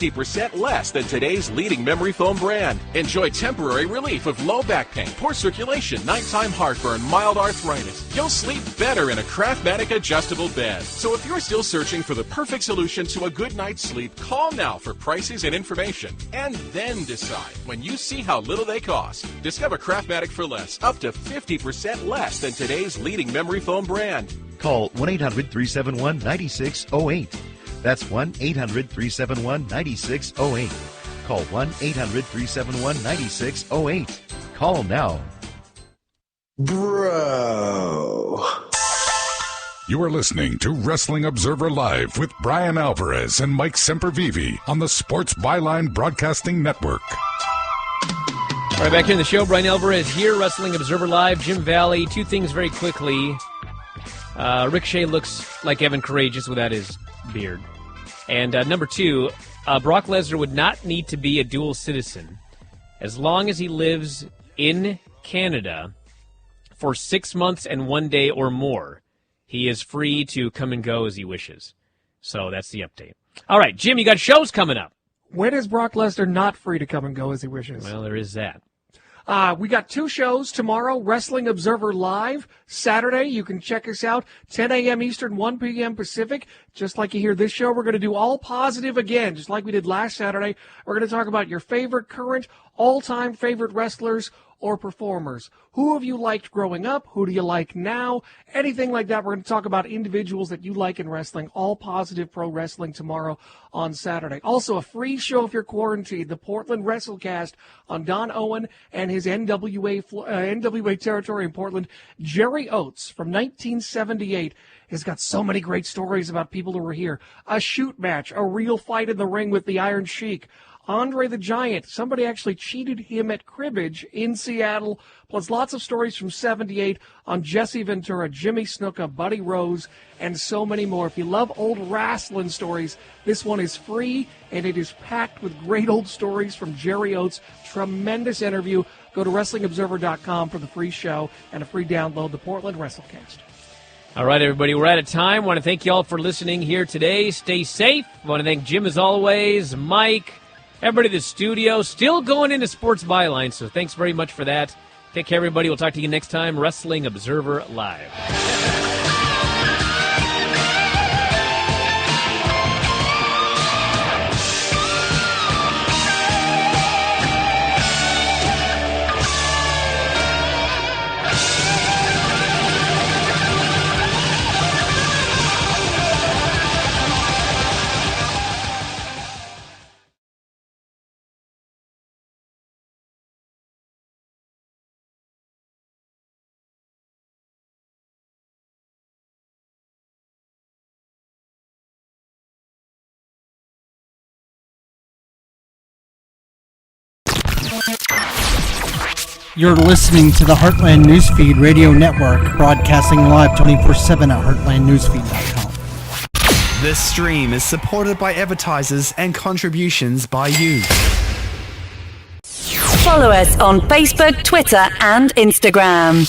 50% less than today's leading memory foam brand. Enjoy temporary relief of low back pain, poor circulation, nighttime heartburn, mild arthritis. You'll sleep better in a Craftmatic adjustable bed. So if you're still searching for the perfect solution to a good night's sleep, call now for prices and information. And then decide when you see how little they cost. Discover Craftmatic for less, up to 50% less than today's leading memory foam brand. Call 1-800-371-9608. That's 1-800-371-9608. Call 1-800-371-9608. Call now. Bro. You are listening to Wrestling Observer Live with Brian Alvarez and Mike Sempervive on the Sports Byline Broadcasting Network. All right, back here in the show, Brian Alvarez here, Wrestling Observer Live, Jim Valley. Two things very quickly. Ricochet looks like Evan Courageous without his beard. And number two, Brock Lesnar would not need to be a dual citizen as long as he lives in Canada for 6 months and 1 day or more. He is free to come and go as he wishes. So that's the update. All right, Jim, you got shows coming up. When is Brock Lesnar not free to come and go as he wishes? Well, there is that. We got two shows tomorrow, Wrestling Observer Live. Saturday, you can check us out, 10 a.m. Eastern, 1 p.m. Pacific. Just like you hear this show, we're going to do all positive again, just like we did last Saturday. We're going to talk about your favorite current, all-time favorite wrestlers or performers. Who have you liked growing up? Who do you like now? Anything like that. We're going to talk about individuals that you like in wrestling. All positive pro wrestling tomorrow on Saturday. Also, a free show if you're quarantined. The Portland WrestleCast on Don Owen and his NWA territory in Portland. Jerry Oates from 1978 has got so many great stories about people who were here. A shoot match, a real fight in the ring with the Iron Sheik. Andre the Giant, somebody actually cheated him at cribbage in Seattle, plus lots of stories from 78 on Jesse Ventura, Jimmy Snuka, Buddy Rose, and so many more. If you love old wrestling stories, this one is free, and it is packed with great old stories from Jerry Oates. Tremendous interview. Go to WrestlingObserver.com for the free show and a free download, the Portland WrestleCast. All right, everybody, we're out of time. Want to thank you all for listening here today. Stay safe. Want to thank Jim as always, Mike, everybody in the studio, still going into Sports Byline, so thanks very much for that. Take care, everybody. We'll talk to you next time. Wrestling Observer Live. You're listening to the Heartland Newsfeed Radio Network, broadcasting live 24/7 at heartlandnewsfeed.com. This stream is supported by advertisers and contributions by you. Follow us on Facebook, Twitter, and Instagram.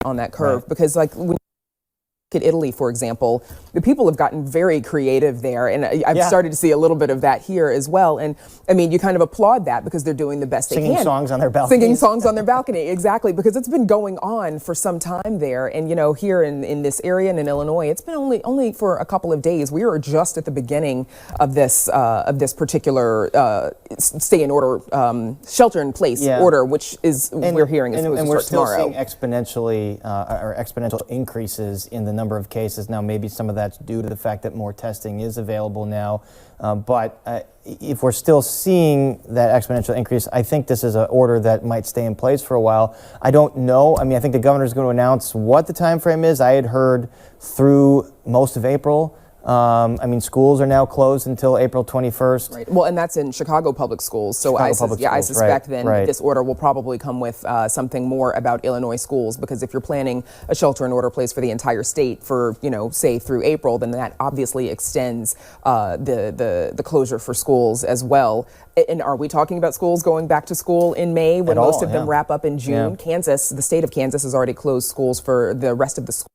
on that curve, because like when at Italy, for example, the people have gotten very creative there, and I've started to see a little bit of that here as well. And I mean, you kind of applaud that because they're doing the best they can. Singing songs on their balcony. Singing songs on their balcony, exactly, because it's been going on for some time there. And, you know, here in this area and in Illinois, it's been only for a couple of days. We are just at the beginning of this particular stay in order, shelter in place order, which is we're hearing is supposed to start tomorrow. And we're still seeing exponential increases in the number of cases. Now, maybe some of that's due to the fact that more testing is available now. But if we're still seeing that exponential increase, I think this is an order that might stay in place for a while. I don't know. I mean, I think the governor is going to announce what the time frame is. I had heard through most of April. I mean, schools are now closed until April 21st. Right. Well, and that's in Chicago public schools. So I suspect this order will probably come with something more about Illinois schools, because if you're planning a shelter in order place for the entire state for, you know, say through April, then that obviously extends the closure for schools as well. And are we talking about schools going back to school in May when most of them wrap up in June? Yeah. Kansas, the state of Kansas has already closed schools for the rest of the school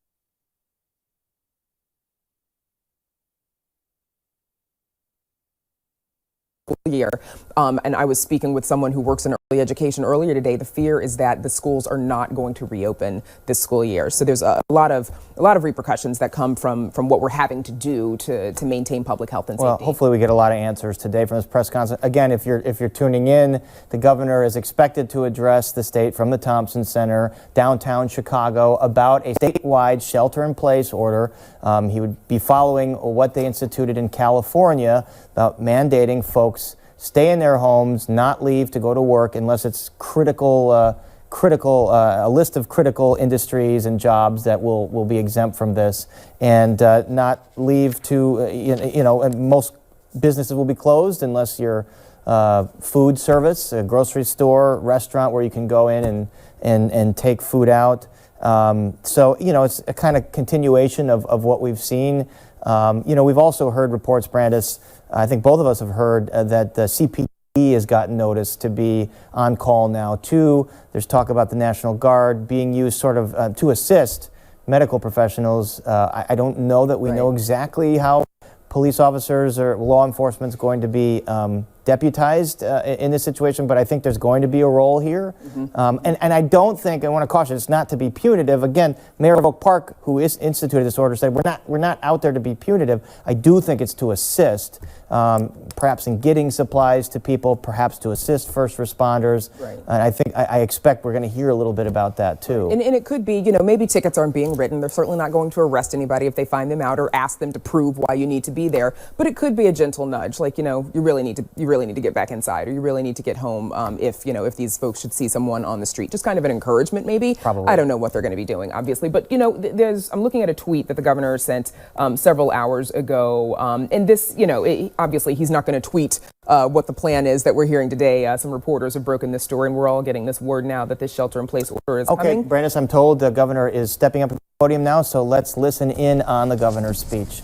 year. And I was speaking with someone who works in early education earlier today. The fear is that the schools are not going to reopen this school year. So there's a lot of repercussions that come from what we're having to do to maintain public health and safety. Well, hopefully we get a lot of answers today from this press conference. Again, if you're tuning in, the governor is expected to address the state from the Thompson Center, downtown Chicago, about a statewide shelter-in-place order. He would be following what they instituted in California about mandating folks stay in their homes, not leave to go to work unless it's a list of critical industries and jobs that will be exempt from this, and not leave to, and most businesses will be closed unless you're food service, a grocery store, restaurant where you can go in and take food out. So, it's a kind of continuation of what we've seen. We've also heard reports, Brandis, I think both of us have heard that the CPD has gotten notice to be on call now, too. There's talk about the National Guard being used sort of to assist medical professionals. I don't know that we know exactly how police officers or law enforcement is going to be deputized in this situation, but I think there's going to be a role here. Mm-hmm. And I don't think, I want to caution, it's not to be punitive. Again, Mayor of Oak Park, who instituted this order, said we're not out there to be punitive. I do think it's to assist, perhaps in getting supplies to people, perhaps to assist first responders. Right. And I expect we're going to hear a little bit about that too. And it could be, maybe tickets aren't being written. They're certainly not going to arrest anybody if they find them out or ask them to prove why you need to be there. But it could be a gentle nudge, like, you really need to get back inside, or you really need to get home if these folks should see someone on the street. Just kind of an encouragement, maybe. Probably. I don't know what they're going to be doing, obviously. But, I'm looking at a tweet that the governor sent several hours ago. And this, obviously he's not going to tweet what the plan is that we're hearing today. Some reporters have broken this story, and we're all getting this word now that this shelter-in-place order is coming. Okay, Brandis, I'm told the governor is stepping up at the podium now, so let's listen in on the governor's speech.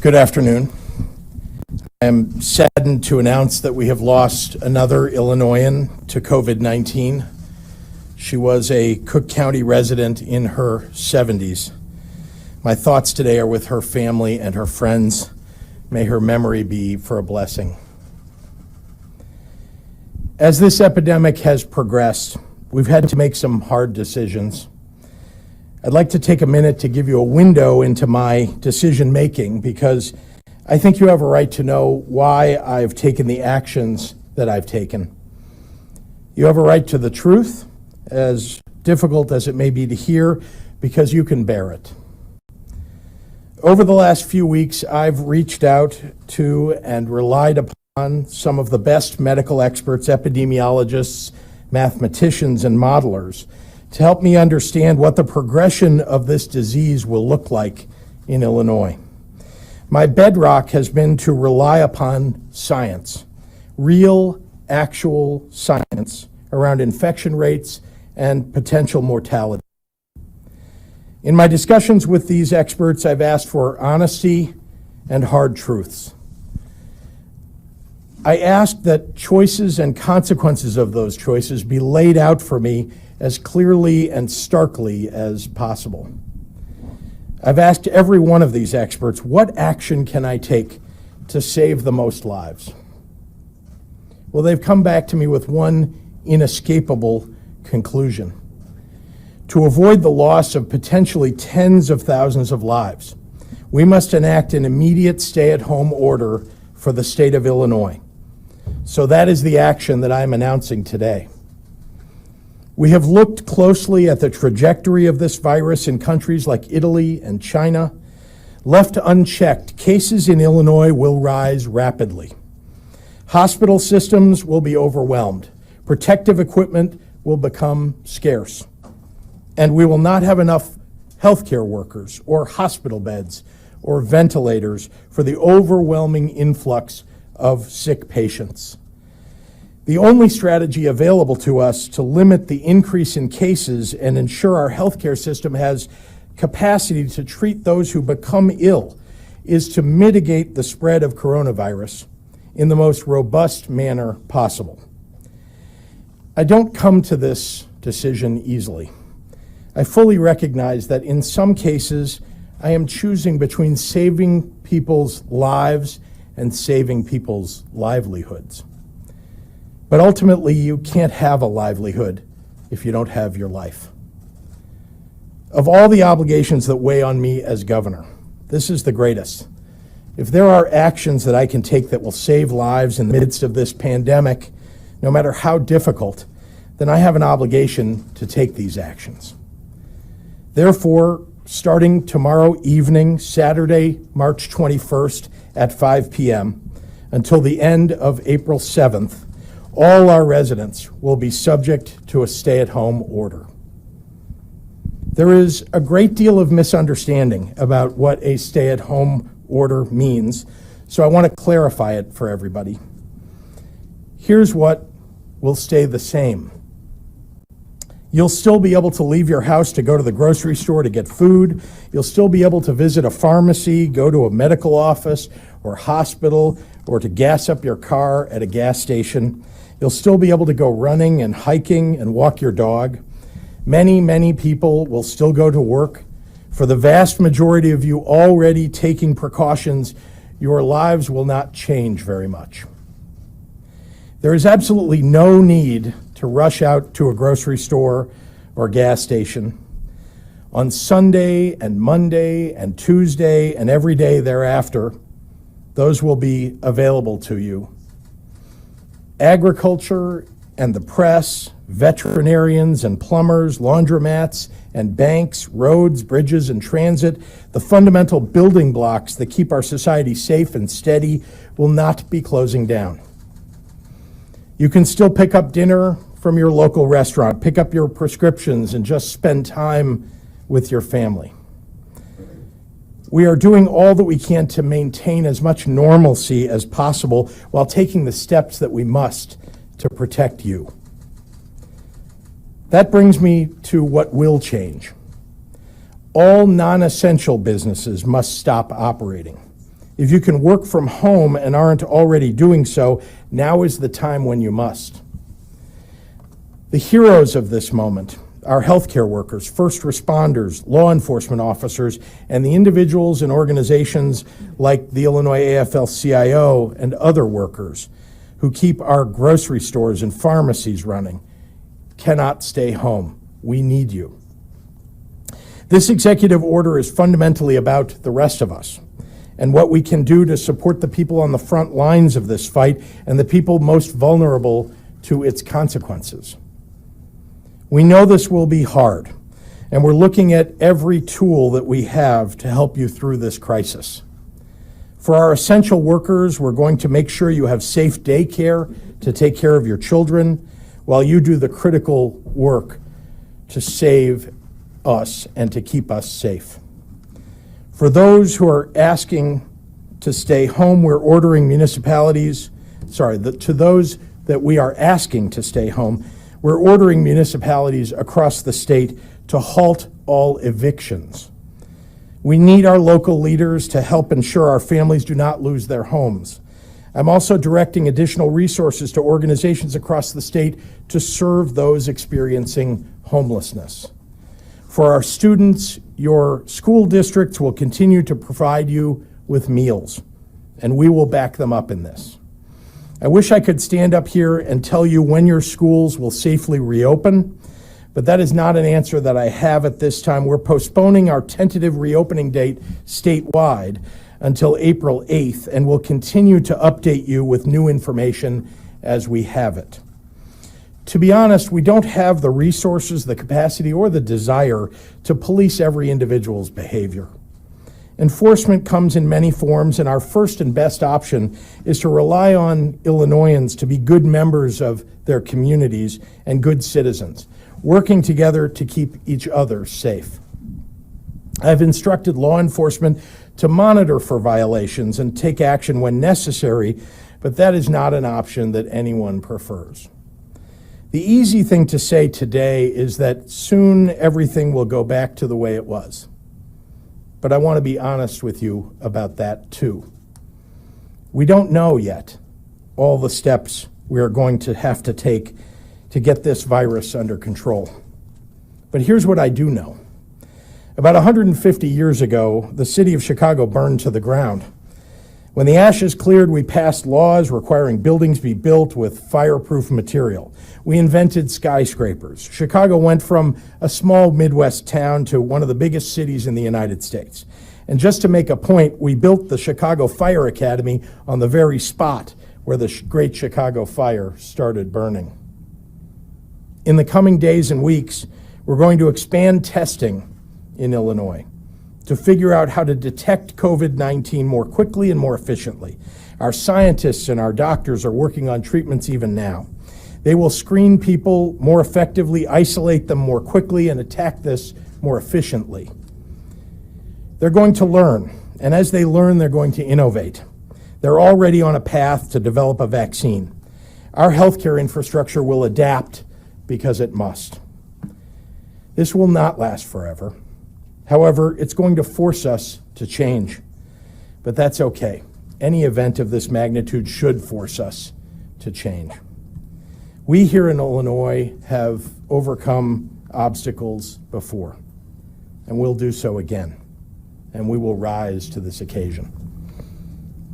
Good afternoon. I am saddened to announce that we have lost another Illinoisan to COVID-19. She was a Cook County resident in her 70s. My thoughts today are with her family and her friends. May her memory be for a blessing. As this epidemic has progressed, we've had to make some hard decisions. I'd like to take a minute to give you a window into my decision making, because I think you have a right to know why I've taken the actions that I've taken. You have a right to the truth, as difficult as it may be to hear, because you can bear it. Over the last few weeks, I've reached out to and relied upon some of the best medical experts, epidemiologists, mathematicians, and modelers to help me understand what the progression of this disease will look like in Illinois. My bedrock has been to rely upon science, real, actual science around infection rates and potential mortality. In my discussions with these experts, I've asked for honesty and hard truths. I asked that choices and consequences of those choices be laid out for me as clearly and starkly as possible. I've asked every one of these experts, what action can I take to save the most lives? Well, they've come back to me with one inescapable conclusion. To avoid the loss of potentially tens of thousands of lives, we must enact an immediate stay-at-home order for the state of Illinois. So that is the action that I'm announcing today. We have looked closely at the trajectory of this virus in countries like Italy and China. Left unchecked, cases in Illinois will rise rapidly. Hospital systems will be overwhelmed. Protective equipment will become scarce. And we will not have enough healthcare workers or hospital beds or ventilators for the overwhelming influx of sick patients. The only strategy available to us to limit the increase in cases and ensure our healthcare system has capacity to treat those who become ill is to mitigate the spread of coronavirus in the most robust manner possible. I don't come to this decision easily. I fully recognize that in some cases, I am choosing between saving people's lives and saving people's livelihoods. But ultimately, you can't have a livelihood if you don't have your life. Of all the obligations that weigh on me as governor, this is the greatest. If there are actions that I can take that will save lives in the midst of this pandemic, no matter how difficult, then I have an obligation to take these actions. Therefore, starting tomorrow evening, Saturday, March 21st at 5 p.m., until the end of April 7th, all our residents will be subject to a stay-at-home order. There is a great deal of misunderstanding about what a stay-at-home order means, so I want to clarify it for everybody. Here's what will stay the same. You'll still be able to leave your house to go to the grocery store to get food. You'll still be able to visit a pharmacy, go to a medical office or hospital, or to gas up your car at a gas station. You'll still be able to go running and hiking and walk your dog. Many, many people will still go to work. For the vast majority of you already taking precautions, your lives will not change very much. There is absolutely no need to rush out to a grocery store or gas station. On Sunday and Monday and Tuesday and every day thereafter, those will be available to you. Agriculture and the press, veterinarians and plumbers, laundromats and banks, roads, bridges, and transit, the fundamental building blocks that keep our society safe and steady, will not be closing down. You can still pick up dinner from your local restaurant, pick up your prescriptions, and just spend time with your family. We are doing all that we can to maintain as much normalcy as possible while taking the steps that we must to protect you. That brings me to what will change. All non-essential businesses must stop operating. If you can work from home and aren't already doing so, now is the time when you must. The heroes of this moment are healthcare workers, first responders, law enforcement officers, and the individuals and organizations like the Illinois AFL-CIO and other workers who keep our grocery stores and pharmacies running cannot stay home. We need you. This executive order is fundamentally about the rest of us and what we can do to support the people on the front lines of this fight and the people most vulnerable to its consequences. We know this will be hard, and we're looking at every tool that we have to help you through this crisis. For our essential workers, we're going to make sure you have safe daycare to take care of your children while you do the critical work to save us and to keep us safe. For those who are asking to stay home, we're ordering municipalities, to those that we are asking to stay home, we're ordering municipalities across the state to halt all evictions. We need our local leaders to help ensure our families do not lose their homes. I'm also directing additional resources to organizations across the state to serve those experiencing homelessness. For our students, your school districts will continue to provide you with meals, and we will back them up in this. I wish I could stand up here and tell you when your schools will safely reopen, but that is not an answer that I have at this time. We're postponing our tentative reopening date statewide until April 8th, and we'll continue to update you with new information as we have it. To be honest, we don't have the resources, the capacity, or the desire to police every individual's behavior. Enforcement comes in many forms, and our first and best option is to rely on Illinoisans to be good members of their communities and good citizens, working together to keep each other safe. I've instructed law enforcement to monitor for violations and take action when necessary, but that is not an option that anyone prefers. The easy thing to say today is that soon everything will go back to the way it was. But I want to be honest with you about that too. We don't know yet all the steps we are going to have to take to get this virus under control. But here's what I do know. About 150 years ago, the city of Chicago burned to the ground. When the ashes cleared, we passed laws requiring buildings be built with fireproof material. We invented skyscrapers. Chicago went from a small Midwest town to one of the biggest cities in the United States. And just to make a point, we built the Chicago Fire Academy on the very spot where the Great Chicago Fire started burning. In the coming days and weeks, we're going to expand testing in Illinois to figure out how to detect COVID-19 more quickly and more efficiently. Our scientists and our doctors are working on treatments even now. They will screen people more effectively, isolate them more quickly, and attack this more efficiently. They're going to learn, and as they learn, they're going to innovate. They're already on a path to develop a vaccine. Our healthcare infrastructure will adapt because it must. This will not last forever. However, it's going to force us to change, but that's okay. Any event of this magnitude should force us to change. We here in Illinois have overcome obstacles before, and we'll do so again, and we will rise to this occasion.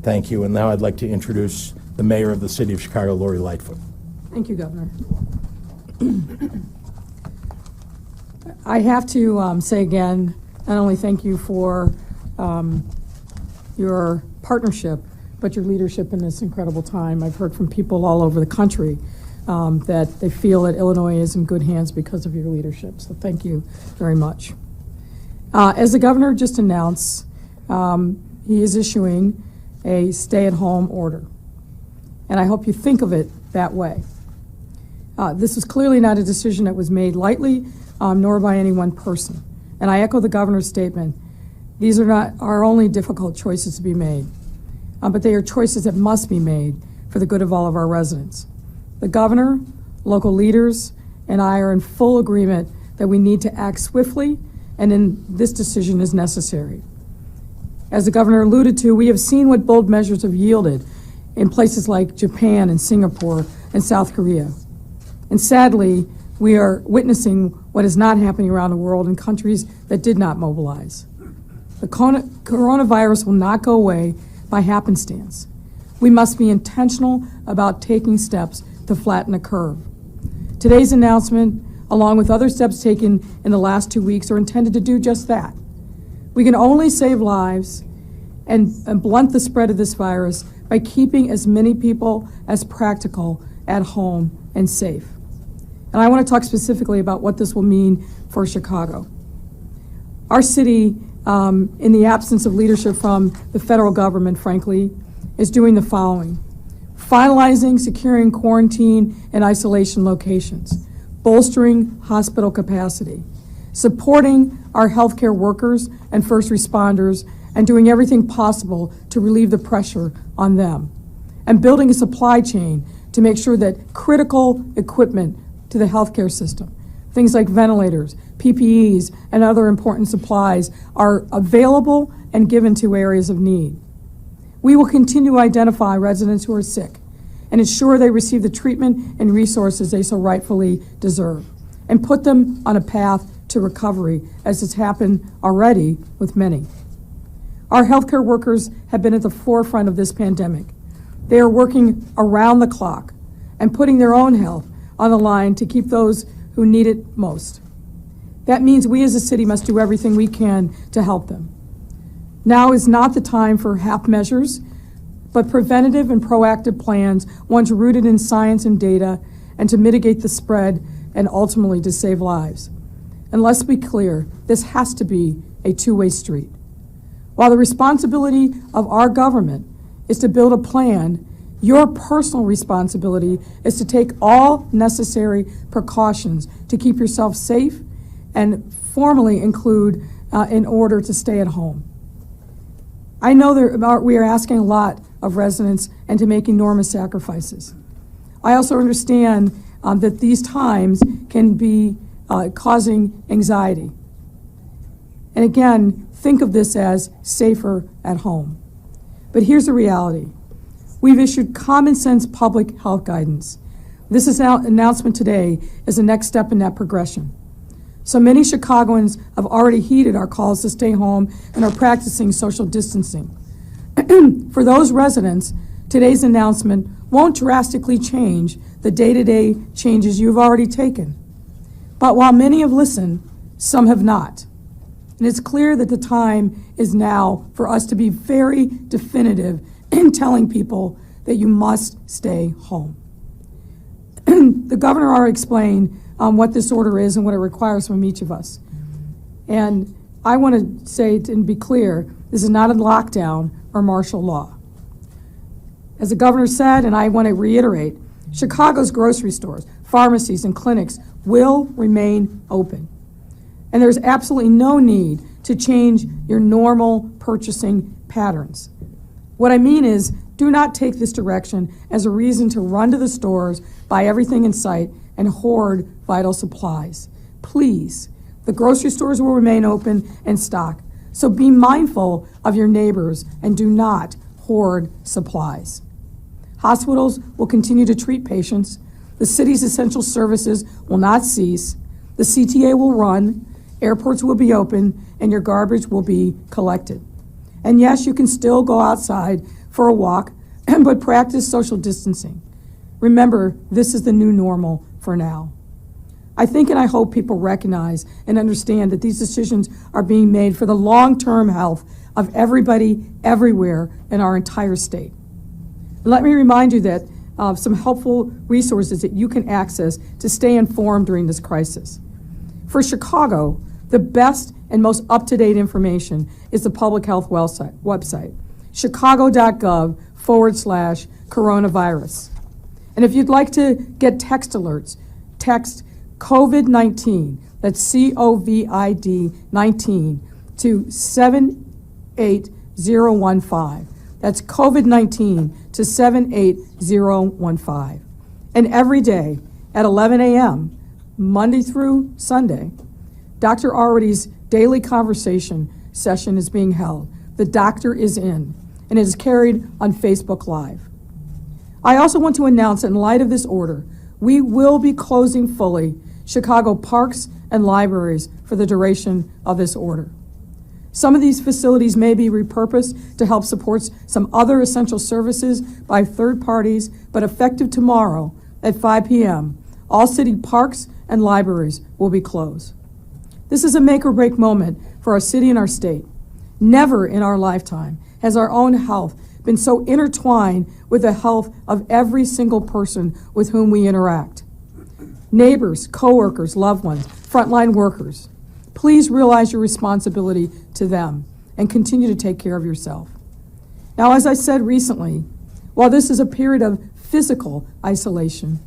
Thank you, and now I'd like to introduce the mayor of the city of Chicago, Lori Lightfoot. Thank you, Governor. I have to say again, not only thank you for your partnership, but your leadership in this incredible time. I've heard from people all over the country that they feel that Illinois is in good hands because of your leadership. So thank you very much. As the governor just announced, he is issuing a stay-at-home order. And I hope you think of it that way. This is clearly not a decision that was made lightly, nor by any one person. And I echo the governor's statement. These are not our only difficult choices to be made, but they are choices that must be made for the good of all of our residents. The governor, local leaders, and I are in full agreement that we need to act swiftly, and then this decision is necessary. As the governor alluded to, we have seen what bold measures have yielded in places like Japan and Singapore and South Korea. And sadly, we are witnessing what is not happening around the world in countries that did not mobilize. The coronavirus will not go away by happenstance. We must be intentional about taking steps to flatten the curve. Today's announcement, along with other steps taken in the last 2 weeks, are intended to do just that. We can only save lives and blunt the spread of this virus by keeping as many people as practical at home and safe. And I want to talk specifically about what this will mean for Chicago. Our city, in the absence of leadership from the federal government, frankly, is doing the following: finalizing, securing quarantine and isolation locations, bolstering hospital capacity, supporting our healthcare workers and first responders, and doing everything possible to relieve the pressure on them, and building a supply chain to make sure that critical equipment to the healthcare system, Things like ventilators, PPEs, and other important supplies are available and given to areas of need. We will continue to identify residents who are sick and ensure they receive the treatment and resources they so rightfully deserve, and put them on a path to recovery, as has happened already with many. Our healthcare workers have been at the forefront of this pandemic. They are working around the clock and putting their own health on the line to keep those who need it most. That means we as a city must do everything we can to help them. Now is not the time for half measures, but preventative and proactive plans, ones rooted in science and data, and to mitigate the spread and ultimately to save lives. And let's be clear, this has to be a two-way street. While the responsibility of our government is to build a plan, your personal responsibility is to take all necessary precautions to keep yourself safe and formally include in order to stay at home. I know we are asking a lot of residents and to make enormous sacrifices. I also understand that these times can be causing anxiety. And again, think of this as safer at home. But here's the reality. We've issued common sense public health guidance. This announcement today is the next step in that progression. So many Chicagoans have already heeded our calls to stay home and are practicing social distancing. For those residents, today's announcement won't drastically change the day-to-day changes you've already taken. But while many have listened, some have not. And it's clear that the time is now for us to be very definitive in telling people that you must stay home. The governor already explained what this order is and what it requires from each of us. And I want to say and be clear, this is not a lockdown or martial law. As the governor said, and I want to reiterate, Chicago's grocery stores, pharmacies, and clinics will remain open. And there's absolutely no need to change your normal purchasing patterns. What I mean is, do not take this direction as a reason to run to the stores, buy everything in sight, and hoard vital supplies. Please, the grocery stores will remain open and stock, so be mindful of your neighbors and do not hoard supplies. Hospitals will continue to treat patients. The city's essential services will not cease. The CTA will run, airports will be open, and your garbage will be collected. And yes, you can still go outside for a walk, but practice social distancing. Remember, this is the new normal for now. I think and I hope people recognize and understand that these decisions are being made for the long-term health of everybody, everywhere in our entire state. Let me remind you that some helpful resources that you can access to stay informed during this crisis. For Chicago, the best and most up-to-date information is the public health website, chicago.gov/coronavirus. And if you'd like to get text alerts, text COVID-19, that's COVID-19, to 78015. That's COVID-19 to 78015. And every day at 11 a.m., Monday through Sunday, Dr. Already's daily conversation session is being held. The doctor is in, and it is carried on Facebook Live. I also want to announce that in light of this order, we will be closing fully Chicago parks and libraries for the duration of this order. Some of these facilities may be repurposed to help support some other essential services by third parties, but effective tomorrow at 5 p.m., all city parks and libraries will be closed. This is a make or break moment for our city and our state. Never in our lifetime has our own health been so intertwined with the health of every single person with whom we interact. Neighbors, coworkers, loved ones, frontline workers. Please realize your responsibility to them and continue to take care of yourself. Now, as I said recently, while this is a period of physical isolation,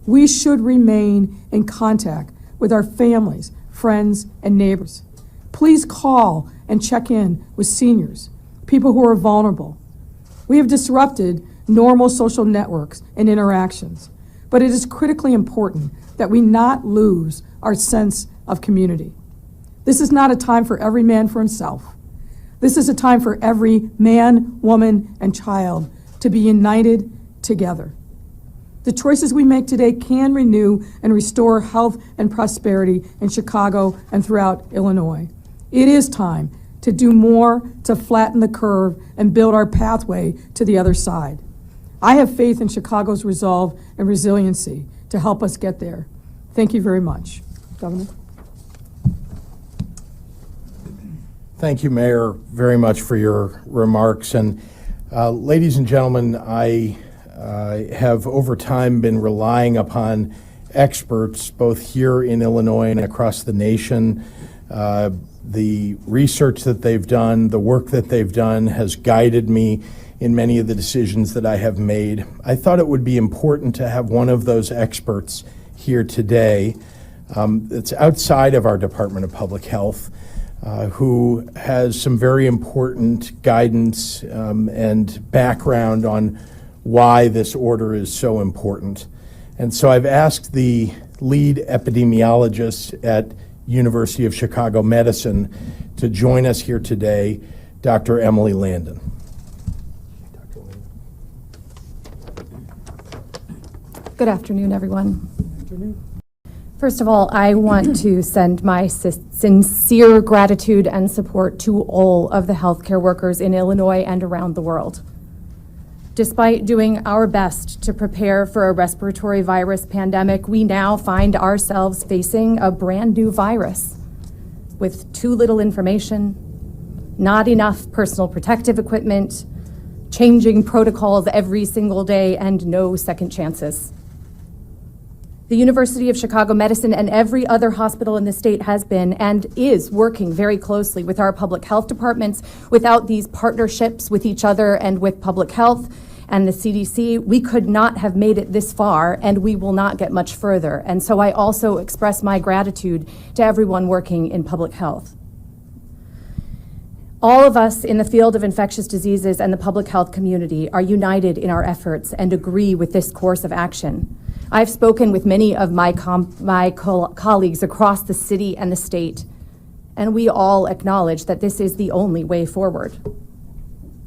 we should remain in contact with our families, friends, and neighbors. Please call and check in with seniors, people who are vulnerable. We have disrupted normal social networks and interactions. but it is critically important that we not lose our sense of community. This is not a time for every man for himself. This is a time for every man, woman, and child to be united together. The choices we make today can renew and restore health and prosperity in Chicago and throughout Illinois. It is time to do more to flatten the curve and build our pathway to the other side. I have faith in Chicago's resolve and resiliency to help us get there. Thank you very much. Governor? Thank you, Mayor, very much for your remarks. And ladies and gentlemen, I have over time been relying upon experts both here in Illinois and across the nation. The research that they've done, the work that they've done has guided me in many of the decisions that I have made. I thought it would be important to have one of those experts here today that's outside of our Department of Public Health, who has some very important guidance and background on why this order is so important. And so I've asked the lead epidemiologist at University of Chicago Medicine to join us here today, Dr. Emily Landon. Good afternoon, everyone. Good afternoon. First of all, I want to send my sincere gratitude and support to all of the healthcare workers in Illinois and around the world. Despite doing our best to prepare for a respiratory virus pandemic, we now find ourselves facing a brand new virus with too little information, not enough personal protective equipment, changing protocols every single day, and no second chances. The University of Chicago Medicine and every other hospital in the state has been and is working very closely with our public health departments. Without these partnerships with each other and with public health and the CDC, we could not have made it this far, and we will not get much further. And so I also express my gratitude to everyone working in public health. All of us in the field of infectious diseases and the public health community are united in our efforts and agree with this course of action. I've spoken with many of my colleagues across the city and the state, and we all acknowledge that this is the only way forward.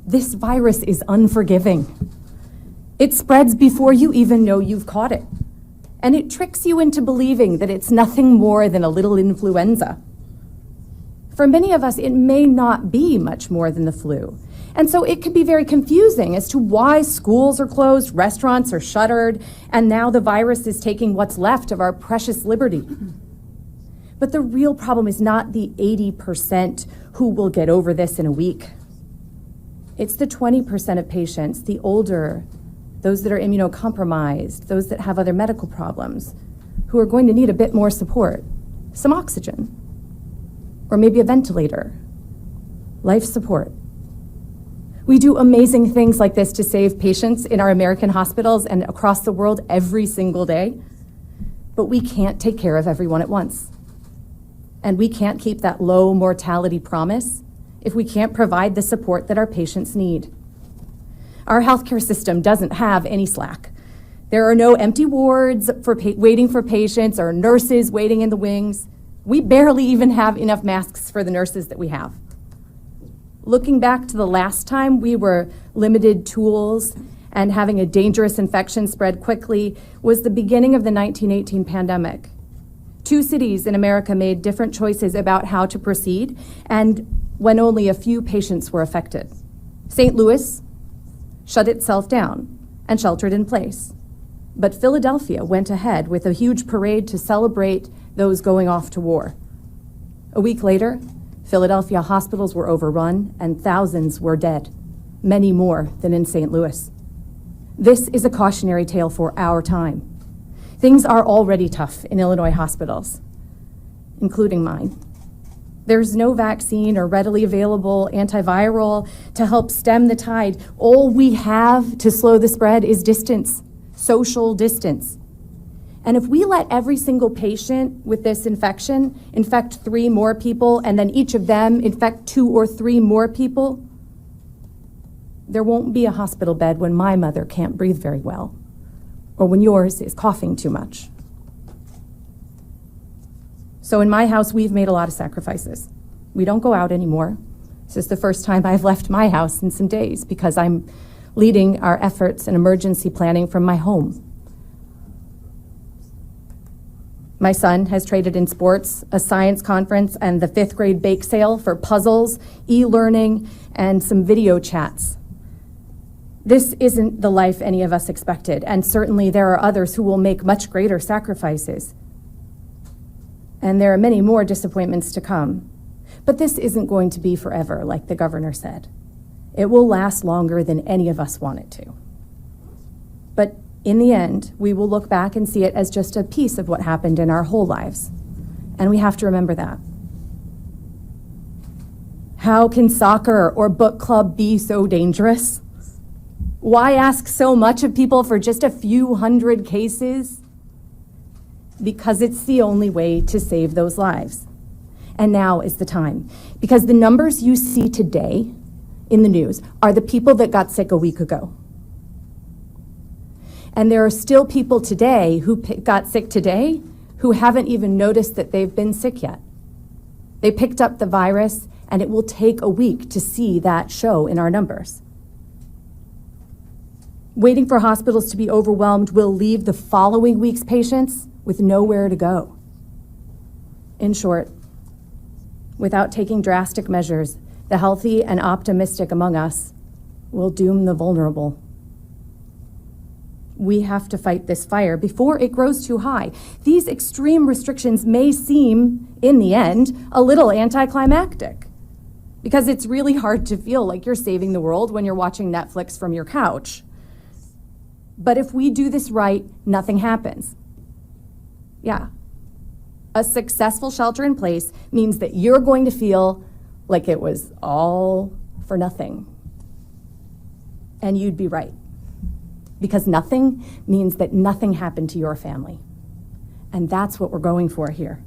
This virus is unforgiving. It spreads before you even know you've caught it, and it tricks you into believing that it's nothing more than a little influenza. For many of us, it may not be much more than the flu. And so it could be very confusing as to why schools are closed, restaurants are shuttered, and now the virus is taking what's left of our precious liberty. But the real problem is not the 80% who will get over this in a week. It's the 20% of patients, the older, those that are immunocompromised, those that have other medical problems, who are going to need a bit more support, some oxygen, or maybe a ventilator, life support. We do amazing things like this to save patients in our American hospitals and across the world every single day, but we can't take care of everyone at once. And we can't keep that low mortality promise if we can't provide the support that our patients need. Our healthcare system doesn't have any slack. There are no empty wards for waiting for patients or nurses waiting in the wings. We barely even have enough masks for the nurses that we have. Looking back to the last time we were limited tools and having a dangerous infection spread quickly was the beginning of the 1918 pandemic. 2 cities in America made different choices about how to proceed, and when only a few patients were affected. St. Louis shut itself down and sheltered in place. But Philadelphia went ahead with a huge parade to celebrate those going off to war. A week later, Philadelphia hospitals were overrun and thousands were dead, many more than in St. Louis. This is a cautionary tale for our time. Things are already tough in Illinois hospitals, including mine. There's no vaccine or readily available antiviral to help stem the tide. All we have to slow the spread is distance, social distance. And if we let every single patient with this infection infect 3 more people, and then each of them infect 2 or 3 more people, there won't be a hospital bed when my mother can't breathe very well, or when yours is coughing too much. So in my house, we've made a lot of sacrifices. We don't go out anymore. This is the first time I've left my house in some days because I'm leading our efforts in emergency planning from my home. My son has traded in sports, a science conference, and the 5th grade bake sale for puzzles, e-learning, and some video chats. This isn't the life any of us expected, and certainly there are others who will make much greater sacrifices. And there are many more disappointments to come. But this isn't going to be forever, like the governor said. It will last longer than any of us want it to. But in the end, we will look back and see it as just a piece of what happened in our whole lives. And we have to remember that. How can soccer or book club be so dangerous? Why ask so much of people for just a few hundred cases? Because it's the only way to save those lives. And now is the time. Because the numbers you see today in the news are the people that got sick a week ago. And there are still people today who got sick today who haven't even noticed that they've been sick yet. They picked up the virus, and it will take a week to see that show in our numbers. Waiting for hospitals to be overwhelmed will leave the following week's patients with nowhere to go. In short, without taking drastic measures, the healthy and optimistic among us will doom the vulnerable. We have to fight this fire before it grows too high. These extreme restrictions may seem, in the end, a little anticlimactic, because it's really hard to feel like you're saving the world when you're watching Netflix from your couch. But if we do this right, nothing happens. Yeah. A successful shelter in place means that you're going to feel like it was all for nothing. And you'd be right. Because nothing means that nothing happened to your family. And that's what we're going for here.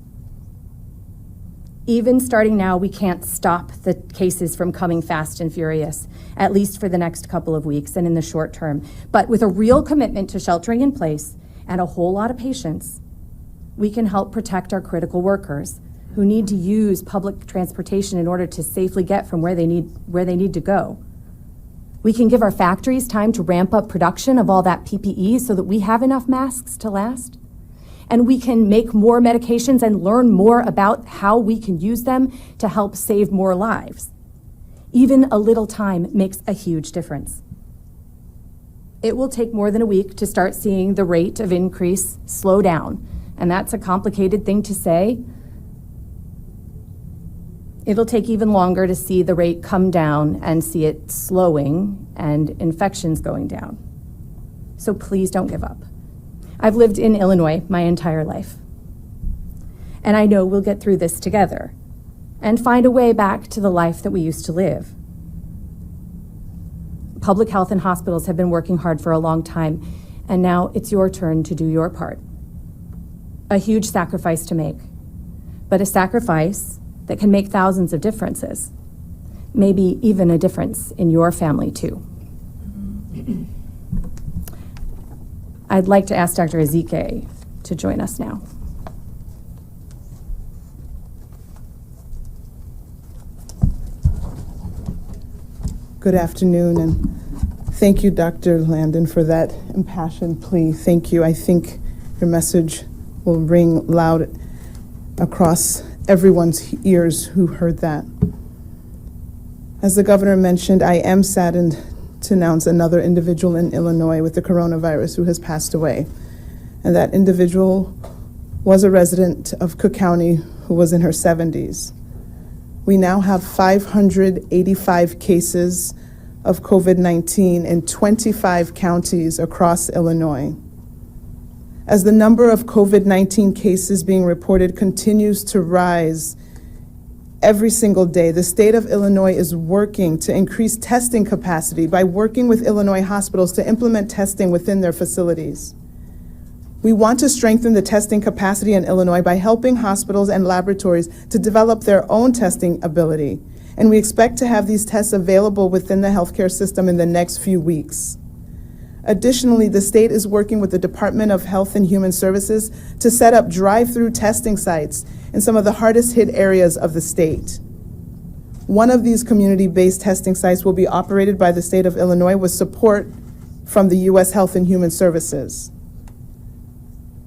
Even starting now, we can't stop the cases from coming fast and furious, at least for the next couple of weeks and in the short term. But with a real commitment to sheltering in place and a whole lot of patience, we can help protect our critical workers who need to use public transportation in order to safely get from where they need to go. We can give our factories time to ramp up production of all that PPE so that we have enough masks to last. And we can make more medications and learn more about how we can use them to help save more lives. Even a little time makes a huge difference. It will take more than a week to start seeing the rate of increase slow down. And that's a complicated thing to say. It'll take even longer to see the rate come down and see it slowing and infections going down. So please don't give up. I've lived in Illinois my entire life. And I know we'll get through this together and find a way back to the life that we used to live. Public health and hospitals have been working hard for a long time, and now it's your turn to do your part. A huge sacrifice to make, but a sacrifice that can make thousands of differences, maybe even a difference in your family too. I'd like to ask Dr. Ezike to join us now. Good afternoon, and thank you, Dr. Landon, for that impassioned plea. Thank you. I think your message will ring loud across everyone's ears who heard that. As the governor mentioned, I am saddened to announce another individual in Illinois with the coronavirus who has passed away. And that individual was a resident of Cook County who was in her 70s. We now have 585 cases of COVID-19 in 25 counties across Illinois. As the number of COVID-19 cases being reported continues to rise every single day, the state of Illinois is working to increase testing capacity by working with Illinois hospitals to implement testing within their facilities. We want to strengthen the testing capacity in Illinois by helping hospitals and laboratories to develop their own testing ability. And we expect to have these tests available within the healthcare system in the next few weeks. Additionally, the state is working with the Department of Health and Human Services to set up drive-through testing sites in some of the hardest hit areas of the state. One of these community-based testing sites will be operated by the state of Illinois with support from the U.S. Health and Human Services.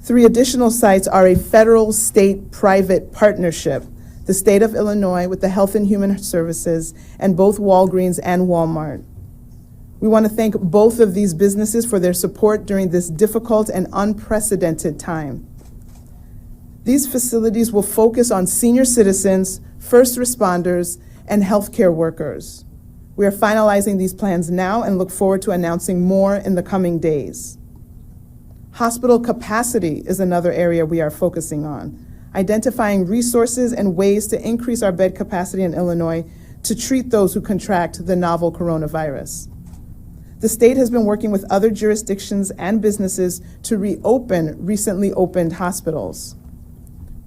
3 additional sites are a federal-state-private partnership, the state of Illinois with the Health and Human Services, and both Walgreens and Walmart. We want to thank both of these businesses for their support during this difficult and unprecedented time. These facilities will focus on senior citizens, first responders, and healthcare workers. We are finalizing these plans now and look forward to announcing more in the coming days. Hospital capacity is another area we are focusing on, identifying resources and ways to increase our bed capacity in Illinois to treat those who contract the novel coronavirus. The state has been working with other jurisdictions and businesses to reopen recently opened hospitals.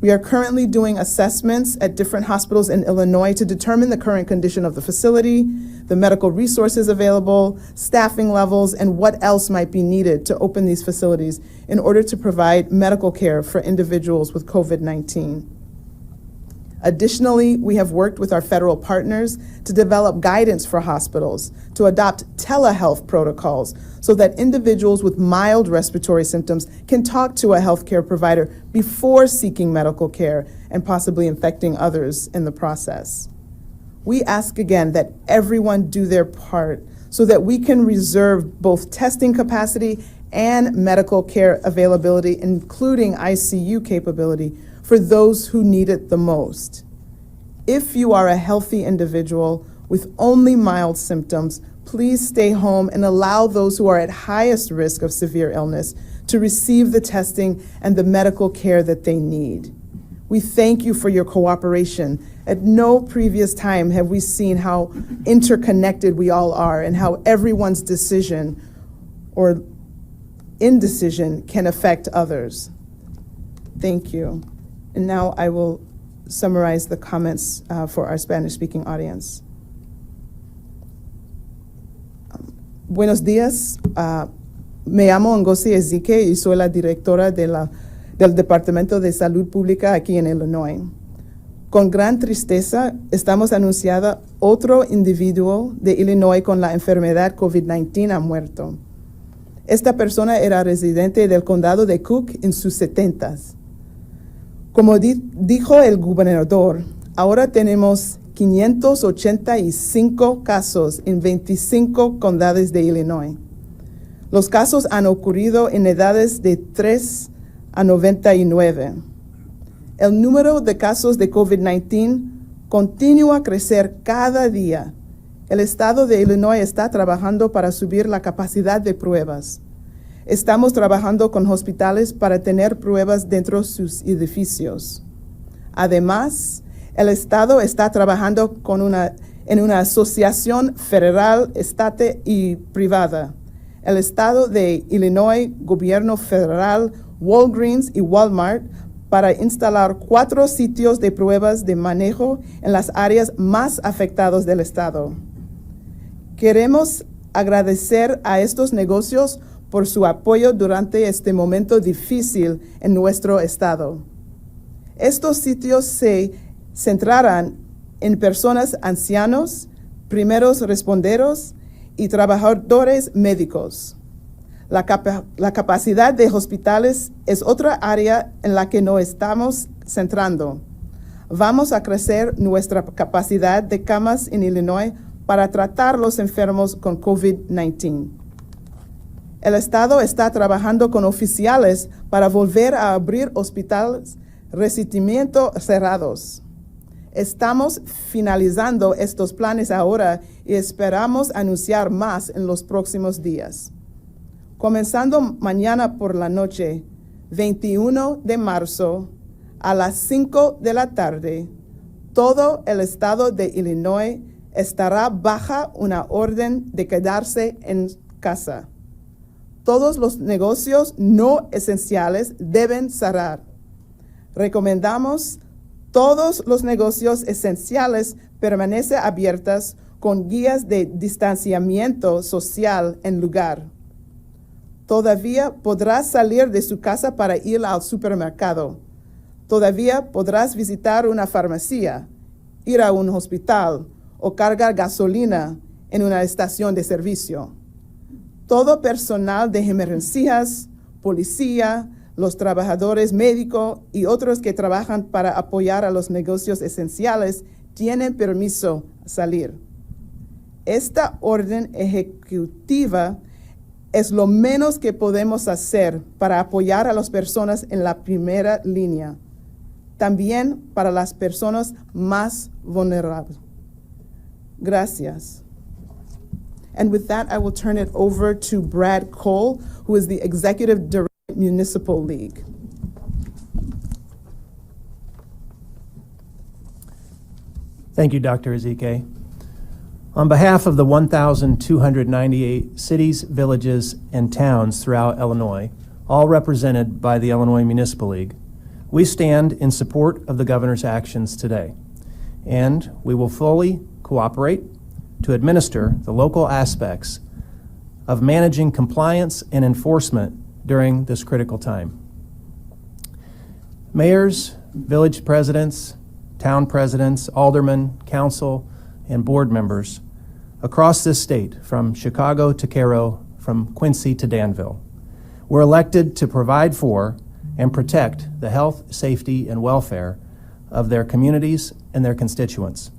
We are currently doing assessments at different hospitals in Illinois to determine the current condition of the facility, the medical resources available, staffing levels, and what else might be needed to open these facilities in order to provide medical care for individuals with COVID-19. Additionally, we have worked with our federal partners to develop guidance for hospitals to adopt telehealth protocols so that individuals with mild respiratory symptoms can talk to a healthcare provider before seeking medical care and possibly infecting others in the process. We ask again that everyone do their part so that we can reserve both testing capacity and medical care availability, including ICU capability, for those who need it the most. If you are a healthy individual with only mild symptoms, please stay home and allow those who are at highest risk of severe illness to receive the testing and the medical care that they need. We thank you for your cooperation. At no previous time have we seen how interconnected we all are and how everyone's decision or indecision can affect others. Thank you. And now I will summarize the comments for our Spanish-speaking audience. Buenos días. Me llamo Ngozi Ezike y soy la directora del Departamento de Salud Pública aquí en Illinois. Con gran tristeza estamos anunciando otro individuo de Illinois con la enfermedad COVID-19 ha muerto. Esta persona era residente del condado de Cook en sus 70s. Como dijo el gobernador, ahora tenemos 585 casos en 25 condados de Illinois. Los casos han ocurrido en edades de 3 a 99. El número de casos de COVID-19 continúa a crecer cada día. El estado de Illinois está trabajando para subir la capacidad de pruebas. Estamos trabajando con hospitales para tener pruebas dentro de sus edificios. Además, el Estado está trabajando en una asociación federal, estatal y privada. El Estado de Illinois, Gobierno Federal, Walgreens y Walmart para instalar 4 sitios de pruebas de manejo en las áreas más afectadas del Estado. Queremos agradecer a estos negocios por su apoyo durante este momento difícil en nuestro estado. Estos sitios se centrarán en personas ancianos, primeros responderos y trabajadores médicos. La capacidad de hospitales es otra área en la que nos estamos centrando. Vamos a crecer nuestra capacidad de camas en Illinois para tratar los enfermos con COVID-19. El Estado está trabajando con oficiales para volver a abrir hospitales recientemente cerrados. Estamos finalizando estos planes ahora y esperamos anunciar más en los próximos días. Comenzando mañana por la noche, 21 de marzo, a las 5 de la tarde, todo el estado de Illinois estará bajo una orden de quedarse en casa. Todos los negocios no esenciales deben cerrar. Recomendamos todos los negocios esenciales permanecen abiertos con guías de distanciamiento social en lugar. Todavía podrás salir de su casa para ir al supermercado. Todavía podrás visitar una farmacia, ir a un hospital o cargar gasolina en una estación de servicio. Todo personal de emergencias, policía, los trabajadores médicos y otros que trabajan para apoyar a los negocios esenciales tienen permiso a salir. Esta orden ejecutiva es lo menos que podemos hacer para apoyar a las personas en la primera línea, también para las personas más vulnerables. Gracias. And with that, I will turn it over to Brad Cole, who is the Executive Director of Municipal League. Thank you, Dr. Ezike. On behalf of the 1,298 cities, villages, and towns throughout Illinois, all represented by the Illinois Municipal League, we stand in support of the governor's actions today, and we will fully cooperate to administer the local aspects of managing compliance and enforcement during this critical time. Mayors, village presidents, town presidents, aldermen, council, and board members across this state, from Chicago to Cairo, from Quincy to Danville, were elected to provide for and protect the health, safety, and welfare of their communities and their constituents.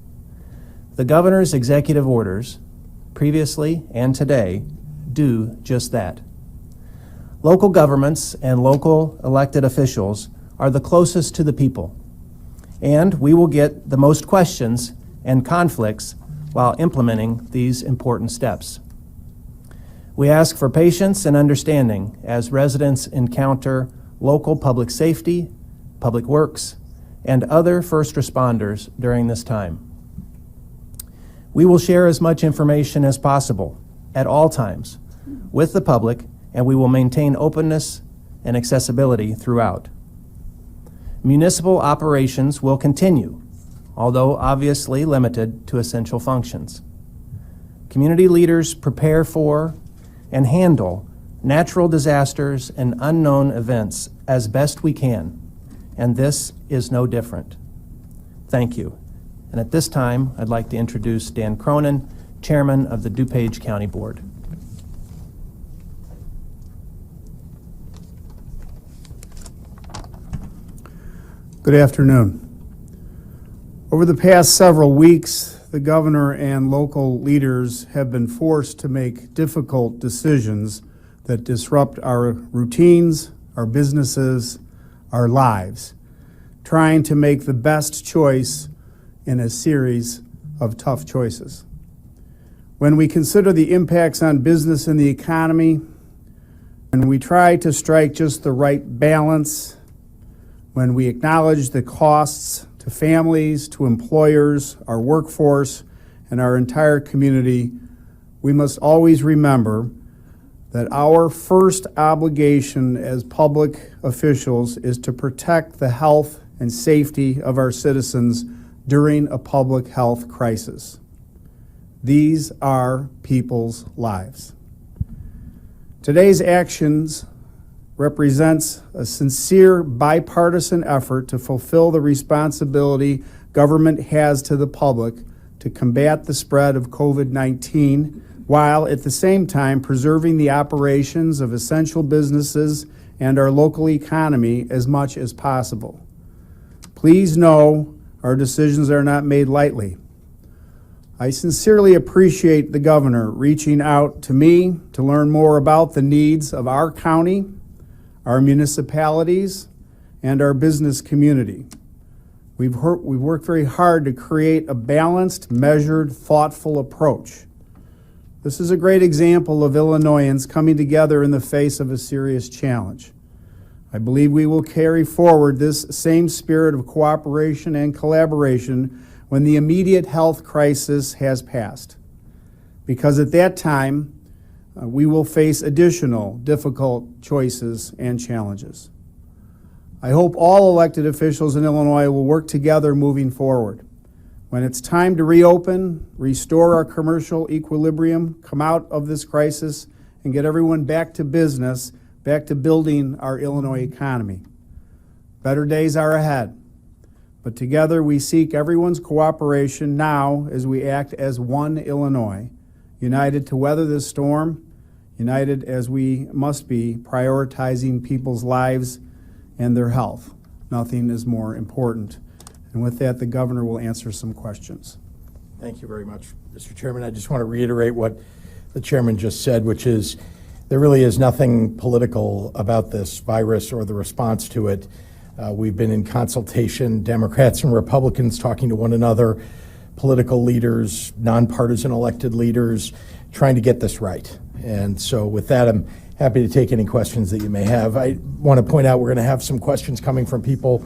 The governor's executive orders, previously and today, do just that. Local governments and local elected officials are the closest to the people, and we will get the most questions and conflicts while implementing these important steps. We ask for patience and understanding as residents encounter local public safety, public works, and other first responders during this time. We will share as much information as possible at all times with the public, and we will maintain openness and accessibility throughout. Municipal operations will continue, although obviously limited to essential functions. Community leaders prepare for and handle natural disasters and unknown events as best we can, and this is no different. Thank you. And at this time, I'd like to introduce Dan Cronin, Chairman of the DuPage County Board. Good afternoon. Over the past several weeks, the governor and local leaders have been forced to make difficult decisions that disrupt our routines, our businesses, our lives, trying to make the best choice in a series of tough choices. When we consider the impacts on business and the economy, when we try to strike just the right balance, when we acknowledge the costs to families, to employers, our workforce, and our entire community, we must always remember that our first obligation as public officials is to protect the health and safety of our citizens during a public health crisis. These are people's lives. Today's actions represents a sincere bipartisan effort to fulfill the responsibility government has to the public to combat the spread of COVID-19 while at the same time preserving the operations of essential businesses and our local economy as much as possible. Please know our decisions are not made lightly. I sincerely appreciate the governor reaching out to me to learn more about the needs of our county, our municipalities, and our business community. We've worked very hard to create a balanced, measured, thoughtful approach. This is a great example of Illinoisans coming together in the face of a serious challenge. I believe we will carry forward this same spirit of cooperation and collaboration when the immediate health crisis has passed, because at that time, we will face additional difficult choices and challenges. I hope all elected officials in Illinois will work together moving forward. When it's time to reopen, restore our commercial equilibrium, come out of this crisis, and get everyone back to business, back to building our Illinois economy. Better days are ahead, but together we seek everyone's cooperation now as we act as one Illinois, united to weather this storm, united as we must be, prioritizing people's lives and their health. Nothing is more important. And with that, the governor will answer some questions. Thank you very much, Mr. Chairman. I just want to reiterate what the chairman just said, which is there really is nothing political about this virus or the response to it. We've been in consultation, Democrats and Republicans talking to one another, political leaders, nonpartisan elected leaders, trying to get this right. And so with that, I'm happy to take any questions that you may have. I want to point out we're going to have some questions coming from people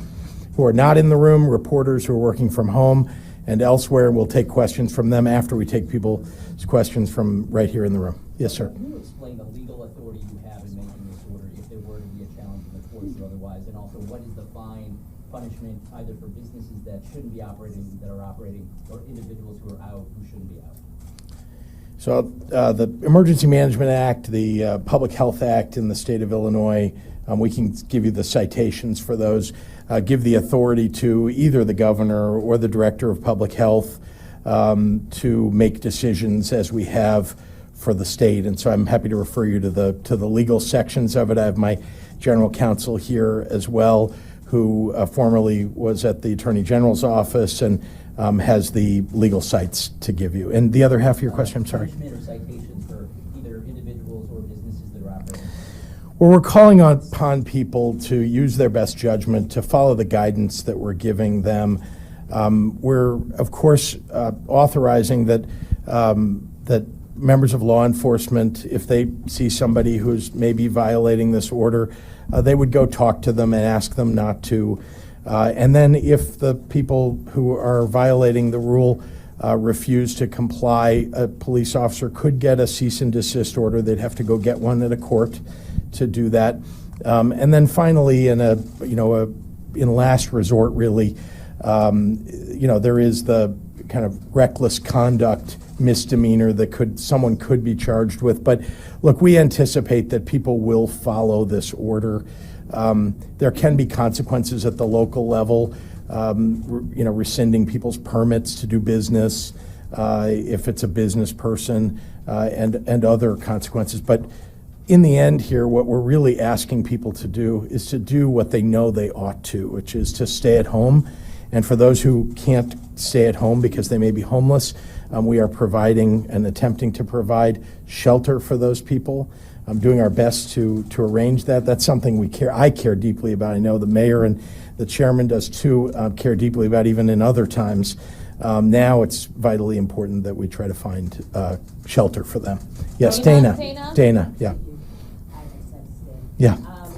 who are not in the room, reporters who are working from home and elsewhere. We'll take questions from them after we take people's questions from right here in the room. Yes, sir. Can you explain the legal authority you have in making this order if there were to be a challenge in the courts or otherwise? And also, what is the fine punishment either for businesses that shouldn't be operating, that are operating, or individuals who are out who shouldn't be out? So the Emergency Management Act, the Public Health Act in the state of Illinois, we can give you the citations for those, give the authority to either the governor or the director of public health to make decisions as we have for the state. And so I'm happy to refer you to the legal sections of it. I have my general counsel here as well, who formerly was at the Attorney General's office and has the legal sites to give you. And the other half of your question, I'm sorry. Punishment or citations for either individuals or businesses that are operating? Well, we're calling upon people to use their best judgment, to follow the guidance that we're giving them. We're, of course, authorizing that that members of law enforcement, if they see somebody who's maybe violating this order, they would go talk to them and ask them not to. And then if the people who are violating the rule refuse to comply, a police officer could get a cease and desist order. They'd have to go get one at a court to do that. And then finally, in last resort, really, there is the kind of reckless conduct misdemeanor that someone could be charged with. But look, we anticipate that people will follow this order. There can be consequences at the local level, rescinding people's permits to do business if it's a business person, and other consequences. But in the end here, what we're really asking people to do is to do what they know they ought to, which is to stay at home. And for those who can't stay at home because they may be homeless, we are providing and attempting to provide shelter for those people. I'm doing our best to arrange that. That's something I care deeply about. I know the mayor and the chairman does too, care deeply about, even in other times. Now it's vitally important that we try to find shelter for them. Yes, Dana. Dana, yeah. Yeah. I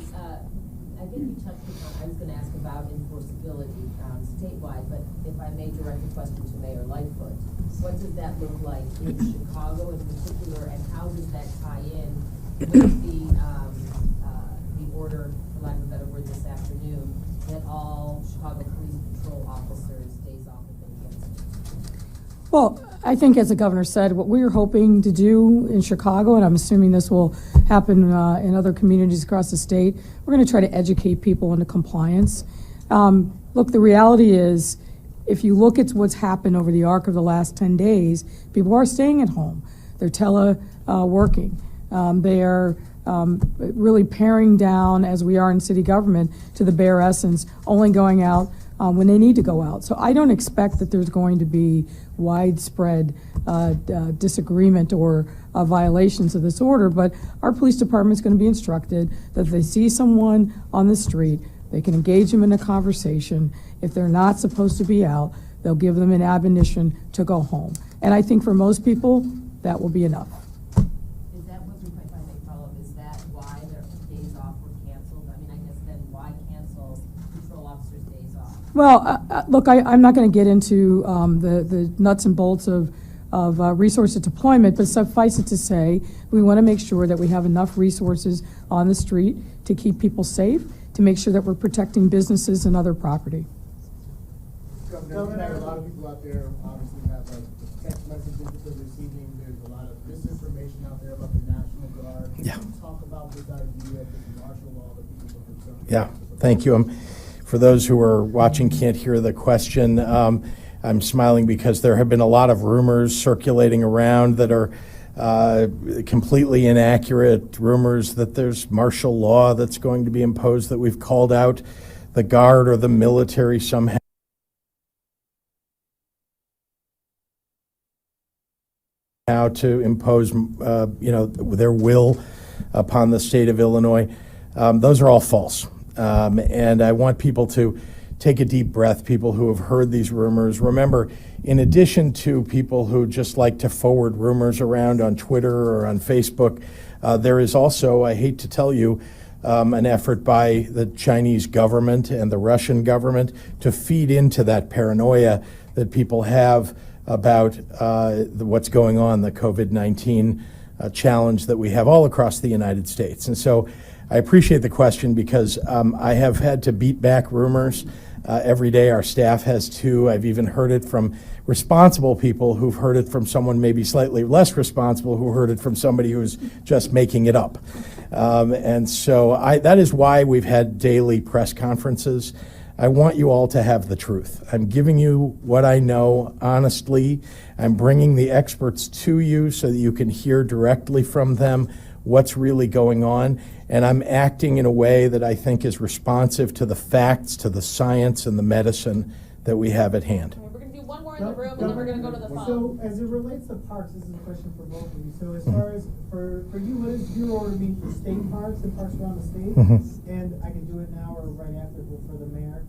think you touched upon, I was going to ask about enforceability statewide, but if I may direct a question to Mayor Lightfoot, what does that look like in Chicago in particular, and how does that tie in with the order, for lack of a better word, this afternoon, that all Chicago Police Patrol officers days off have been canceled? Well, I think, as the governor said, what we're hoping to do in Chicago, and I'm assuming this will happen in other communities across the state, we're going to try to educate people into compliance. Look, the reality is, if you look at what's happened over the arc of the last 10 days, people are staying at home. They're teleworking. They are really paring down, as we are in city government, to the bare essence, only going out when they need to go out. So I don't expect that there's going to be widespread disagreement or violations of this order, but our police department is going to be instructed that if they see someone on the street, they can engage them in a conversation. If they're not supposed to be out, they'll give them an admonition to go home. And I think for most people, that will be enough. Is that what, if I may follow up, is that why their days off were canceled? I mean, I guess then why cancel patrol officers' days off? Well, look, I'm not going to get into the nuts and bolts of resources deployment, but suffice it to say, we want to make sure that we have enough resources on the street to keep people safe, to make sure that we're protecting businesses and other property. Governor, a lot of people out there obviously have text messages that they're receiving. There's a lot of misinformation out there about the National Guard. Yeah. Can you talk about this idea of this martial law that people are concerned Yeah, about? thank you. For those who are watching can't hear the question, I'm smiling because there have been a lot of rumors circulating around that are completely inaccurate, rumors that there's martial law that's going to be imposed, that we've called out the Guard or the military somehow to impose their will upon the state of Illinois. Those are all false. And I want people to take a deep breath, people who have heard these rumors. Remember, in addition to people who just like to forward rumors around on Twitter or on Facebook, there is also, I hate to tell you, an effort by the Chinese government and the Russian government to feed into that paranoia that people have about what's going on, the COVID-19 challenge that we have all across the United States. And so I appreciate the question because I have had to beat back rumors every day. Our staff has too. I've even heard it from responsible people who've heard it from someone maybe slightly less responsible who heard it from somebody who's just making it up. And so that is why we've had daily press conferences. I want you all to have the truth. I'm giving you what I know honestly. I'm bringing the experts to you so that you can hear directly from them what's really going on. And I'm acting in a way that I think is responsive to the facts, to the science and the medicine that we have at hand. We're going to do one more in the room, and then we're going to go to the phone. So, as it relates to parks, this is a question for both of you. So, as far as for you, what does your order mean for state parks and parks around the state? And I can do it now or right after for the mayor.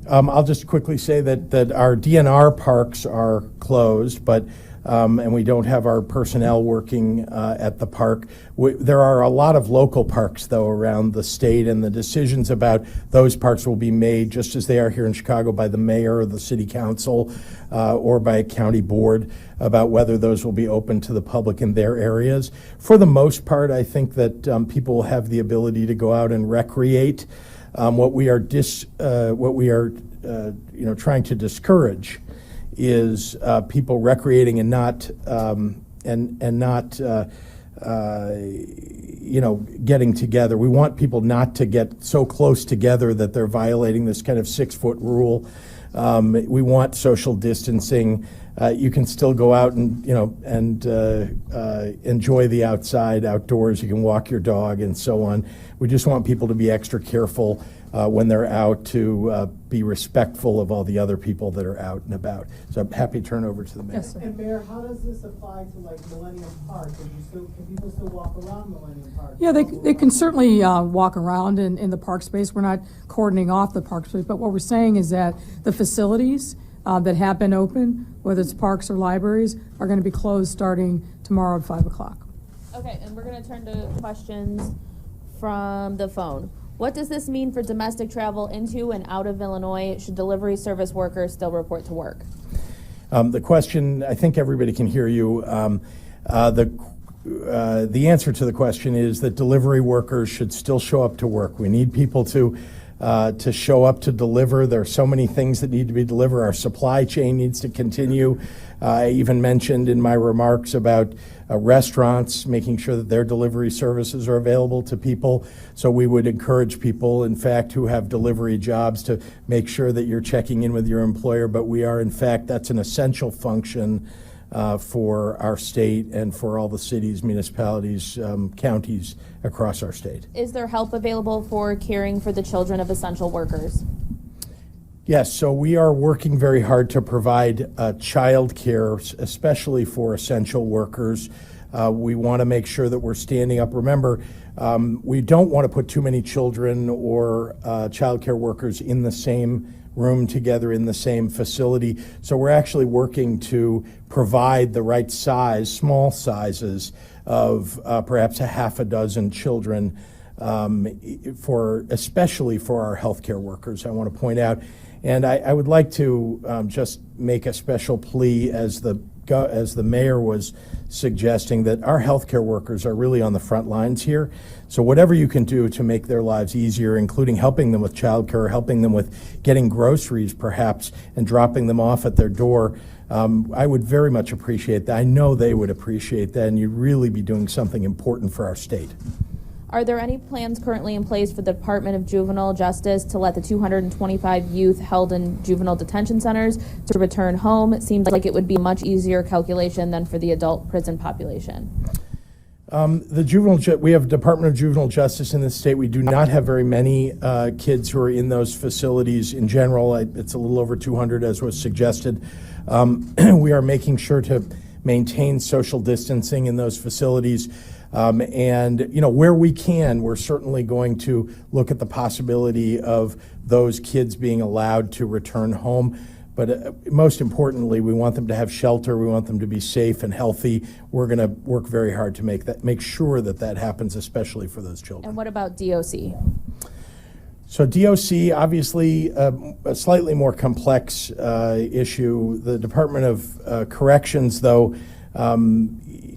I'll just quickly say that our DNR parks are closed, but and we don't have our personnel working at the park. There are a lot of local parks, though, around the state, and the decisions about those parks will be made, just as they are here in Chicago, by the mayor or the city council or by a county board about whether those will be open to the public in their areas. For the most part, I think that people will have the ability to go out and recreate. What we are trying to discourage is people recreating and not getting together. We want people not to get so close together that they're violating this kind of 6-foot rule. We want social distancing. You can still go out and enjoy the outdoors. You can walk your dog and so on. We just want people to be extra careful when they're out, to be respectful of all the other people that are out and about. So I'm happy to turn over to the mayor. Yes, and Mayor, how does this apply to like Millennium Park? Can people still walk around Millennium Park? Yeah, they can certainly walk around in the park space. We're not cordoning off the park space, but what we're saying is that the facilities that have been open, whether it's parks or libraries, are going to be closed starting tomorrow at 5 o'clock. Okay, and we're going to turn to questions from the phone. What does this mean for domestic travel into and out of Illinois? Should delivery service workers still report to work? The question, I think everybody can hear you. The answer to the question is that delivery workers should still show up to work. We need people to show up to deliver. There are so many things that need to be delivered. Our supply chain needs to continue. I even mentioned in my remarks about restaurants, making sure that their delivery services are available to people. So we would encourage people, in fact, who have delivery jobs to make sure that you're checking in with your employer. But we are, in fact, that's an essential function for our state and for all the cities, municipalities, counties across our state. Is there help available for caring for the children of essential workers? Yes, so we are working very hard to provide child care, especially for essential workers. We want to make sure that we're standing up. Remember, we don't want to put too many children or child care workers in the same room together in the same facility. So we're actually working to provide the right size, small sizes of perhaps a half a dozen children, especially for our healthcare workers, I want to point out. And I would like to just make a special plea as the as the mayor was suggesting, that our healthcare workers are really on the front lines here. So whatever you can do to make their lives easier, including helping them with childcare, helping them with getting groceries perhaps, and dropping them off at their door, I would very much appreciate that. I know they would appreciate that, and you'd really be doing something important for our state. Are there any plans currently in place for the Department of Juvenile Justice to let the 225 youth held in juvenile detention centers to return home? It seems like it would be a much easier calculation than for the adult prison population. We have Department of Juvenile Justice in the state. We do not have very many kids who are in those facilities in general. It's a little over 200, as was suggested. We are making sure to maintain social distancing in those facilities. And, where we can, we're certainly going to look at the possibility of those kids being allowed to return home. But most importantly, we want them to have shelter. We want them to be safe and healthy. We're going to work very hard to make sure that happens, especially for those children. And what about DOC? So DOC, obviously, a slightly more complex issue. The Department of Corrections, though,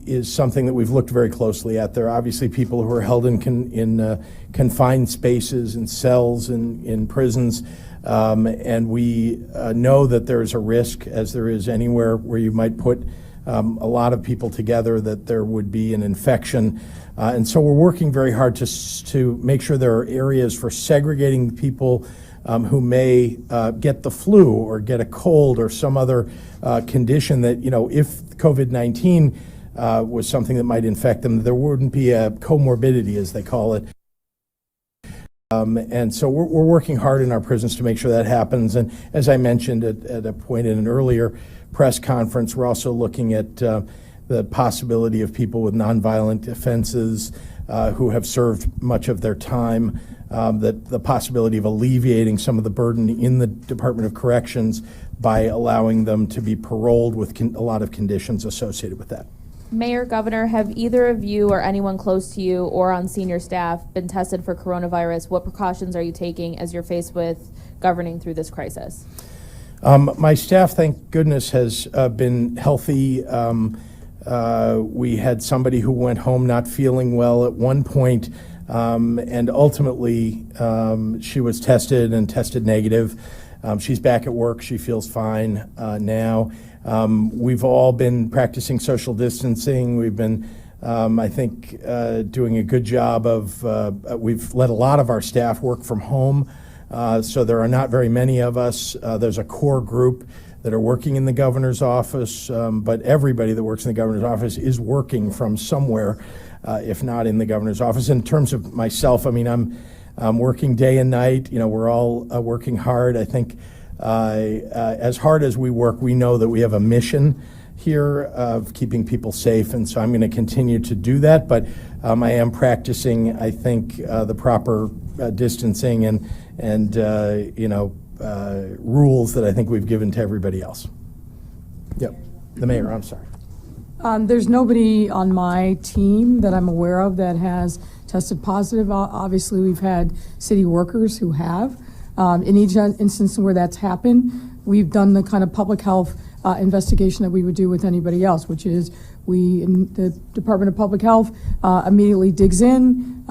is something that we've looked very closely at. There are obviously people who are held in confined spaces and cells in prisons, and we know that there is a risk, as there is anywhere where you might put a lot of people together, that there would be an infection. And so we're working very hard to make sure there are areas for segregating people who may get the flu or get a cold or some other condition that, if COVID-19 was something that might infect them, there wouldn't be a comorbidity, as they call it. And so we're working hard in our prisons to make sure that happens. And as I mentioned at a point in an earlier press conference, we're also looking at the possibility of people with nonviolent offenses who have served much of their time, that the possibility of alleviating some of the burden in the Department of Corrections by allowing them to be paroled with a lot of conditions associated with that. Mayor, Governor, have either of you or anyone close to you or on senior staff been tested for coronavirus? What precautions are you taking as you're faced with governing through this crisis? My staff, thank goodness, has been healthy. We had somebody who went home not feeling well at one point, and ultimately she was tested and tested negative. She's back at work. She feels fine now. We've all been practicing social distancing. We've been, I think, doing a good job of, we've let a lot of our staff work from home, so there are not very many of us. There's a core group that are working in the governor's office, but everybody that works in the governor's office is working from somewhere, if not in the governor's office. In terms of myself, I mean, I'm working day and night. We're all working hard. I think as hard as we work, we know that we have a mission here of keeping people safe, and so I'm going to continue to do that. But I am practicing, I think, the proper distancing and rules that I think we've given to everybody else. Yep, the mayor. I'm sorry. There's nobody on my team that I'm aware of that has tested positive. Obviously, we've had city workers who have. In each instance where that's happened, we've done the kind of public health investigation that we would do with anybody else, which is the Department of Public Health immediately digs in,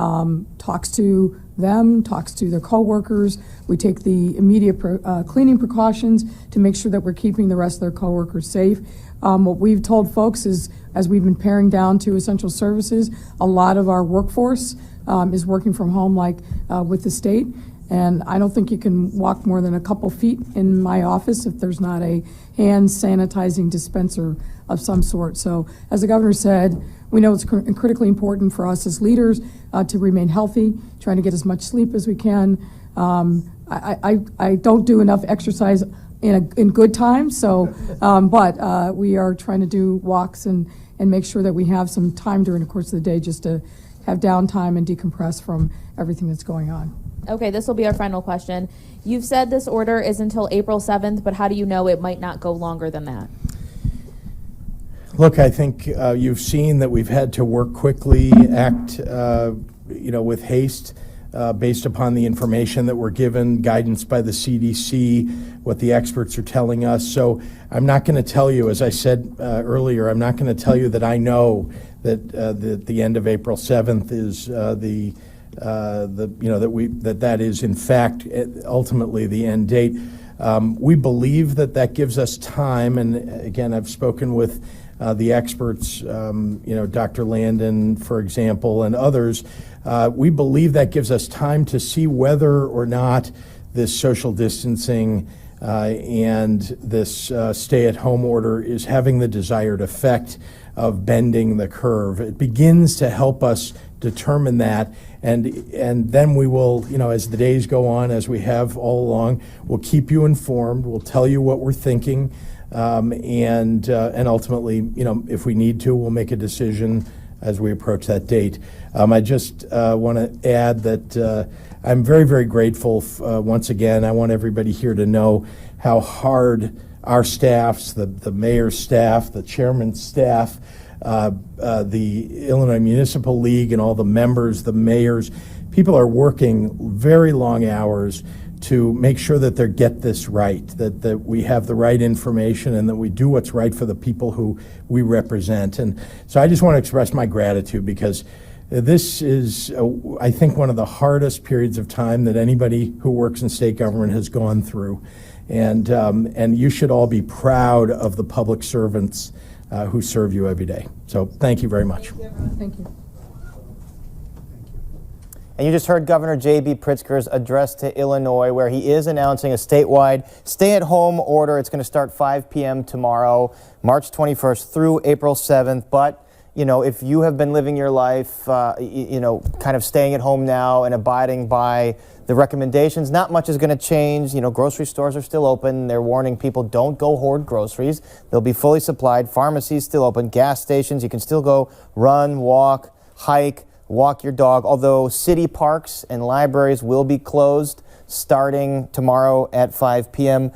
talks to them, talks to their coworkers. We take the immediate cleaning precautions to make sure that we're keeping the rest of their coworkers safe. What we've told folks is, as we've been paring down to essential services, a lot of our workforce is working from home, like with the state. And I don't think you can walk more than a couple feet in my office if there's not a hand sanitizing dispenser of some sort. So, as the governor said, we know it's critically important for us as leaders to remain healthy, trying to get as much sleep as we can. I don't do enough exercise in good times, so but we are trying to do walks and make sure that we have some time during the course of the day just to have downtime and decompress from everything that's going on. Okay, this will be our final question. You've said this order is until April 7th, but how do you know it might not go longer than that? Look, I think you've seen that we've had to work quickly, act with haste. based upon the information that we're given, guidance by the CDC, what the experts are telling us. So I'm not going to tell you, as I said earlier, I'm not going to tell you that I know that the end of April 7th is that is in fact ultimately the end date. We believe that gives us time, and again, I've spoken with the experts, Dr. Landon, for example, and others. We believe that gives us time to see whether or not this social distancing and this stay-at-home order is having the desired effect of bending the curve. It begins to help us determine that, and then we will, as the days go on, as we have all along, we'll keep you informed. We'll tell you what we're thinking, and ultimately, if we need to, we'll make a decision as we approach that date. I just want to add that I'm very, very grateful. Once again, I want everybody here to know how hard our staffs, the mayor's staff, the chairman's staff, the Illinois Municipal League and all the members, the mayors, people are working very long hours to make sure that they get this right, that we have the right information and that we do what's right for the people who we represent. And so I just want to express my gratitude, because this is, I think, one of the hardest periods of time that anybody who works in state government has gone through. And you should all be proud of the public servants who serve you every day. So thank you very much. Thank you. And you just heard Governor J.B. Pritzker's address to Illinois, where he is announcing a statewide stay-at-home order. It's going to start 5 p.m. tomorrow, March 21st through April 7th. But, if you have been living your life, kind of staying at home now and abiding by the recommendations, not much is going to change. Grocery stores are still open. They're warning people, don't go hoard groceries. They'll be fully supplied. Pharmacies still open. Gas stations, you can still go run, walk, hike, walk your dog, although city parks and libraries will be closed starting tomorrow at 5 p.m.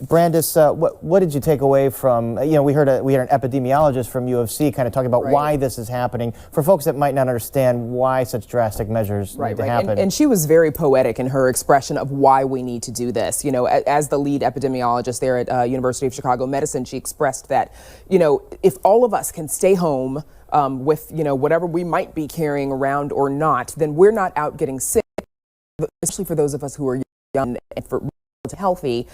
Brandis, what did you take away from, we heard an epidemiologist from U of C kind of talking about why this is happening, for folks that might not understand why such drastic measures need to happen. And she was very poetic in her expression of why we need to do this. As the lead epidemiologist there at University of Chicago Medicine, she expressed that, if all of us can stay home with, whatever we might be carrying around or not, then we're not out getting sick, especially for those of us who are young and for healthy,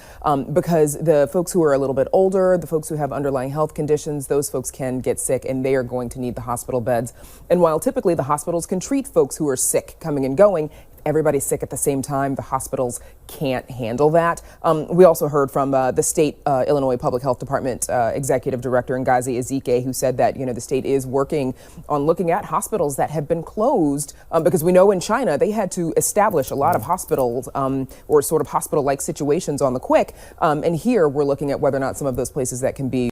because the folks who are a little bit older, the folks who have underlying health conditions, those folks can get sick and they are going to need the hospital beds. And while typically the hospitals can treat folks who are sick coming and going, everybody's sick at the same time. The hospitals can't handle that. We also heard from the state Illinois Public Health Department Executive Director Ngozi Ezike, who said that the state is working on looking at hospitals that have been closed because we know in China they had to establish a lot of hospitals or sort of hospital-like situations on the quick. And here we're looking at whether or not some of those places that can be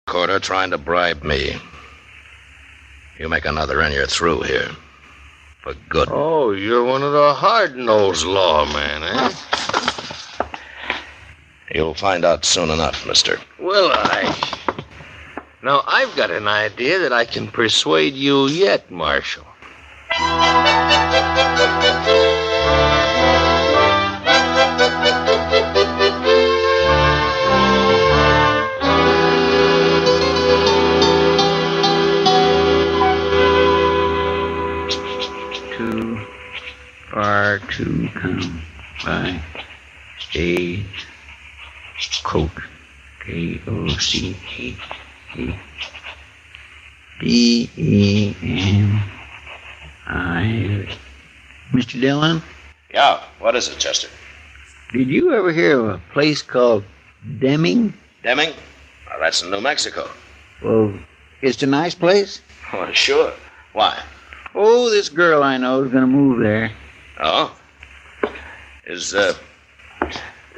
Quarter, trying to bribe me. You make another and you're through here. For good. Oh, you're one of the hard-nosed lawmen, eh? You'll find out soon enough, mister. Will I? Now, I've got an idea that I can persuade you yet, Marshal. Too far to come by a coat. K-O-C-K-D-E-M-I. Mr. Dillon, Yeah, what is it, Chester? did you ever hear of a place called Deming? Deming? Well, that's in New Mexico. Well, it's a nice place. Well, sure. Why? Oh, this girl I know is going to move there. Oh? Is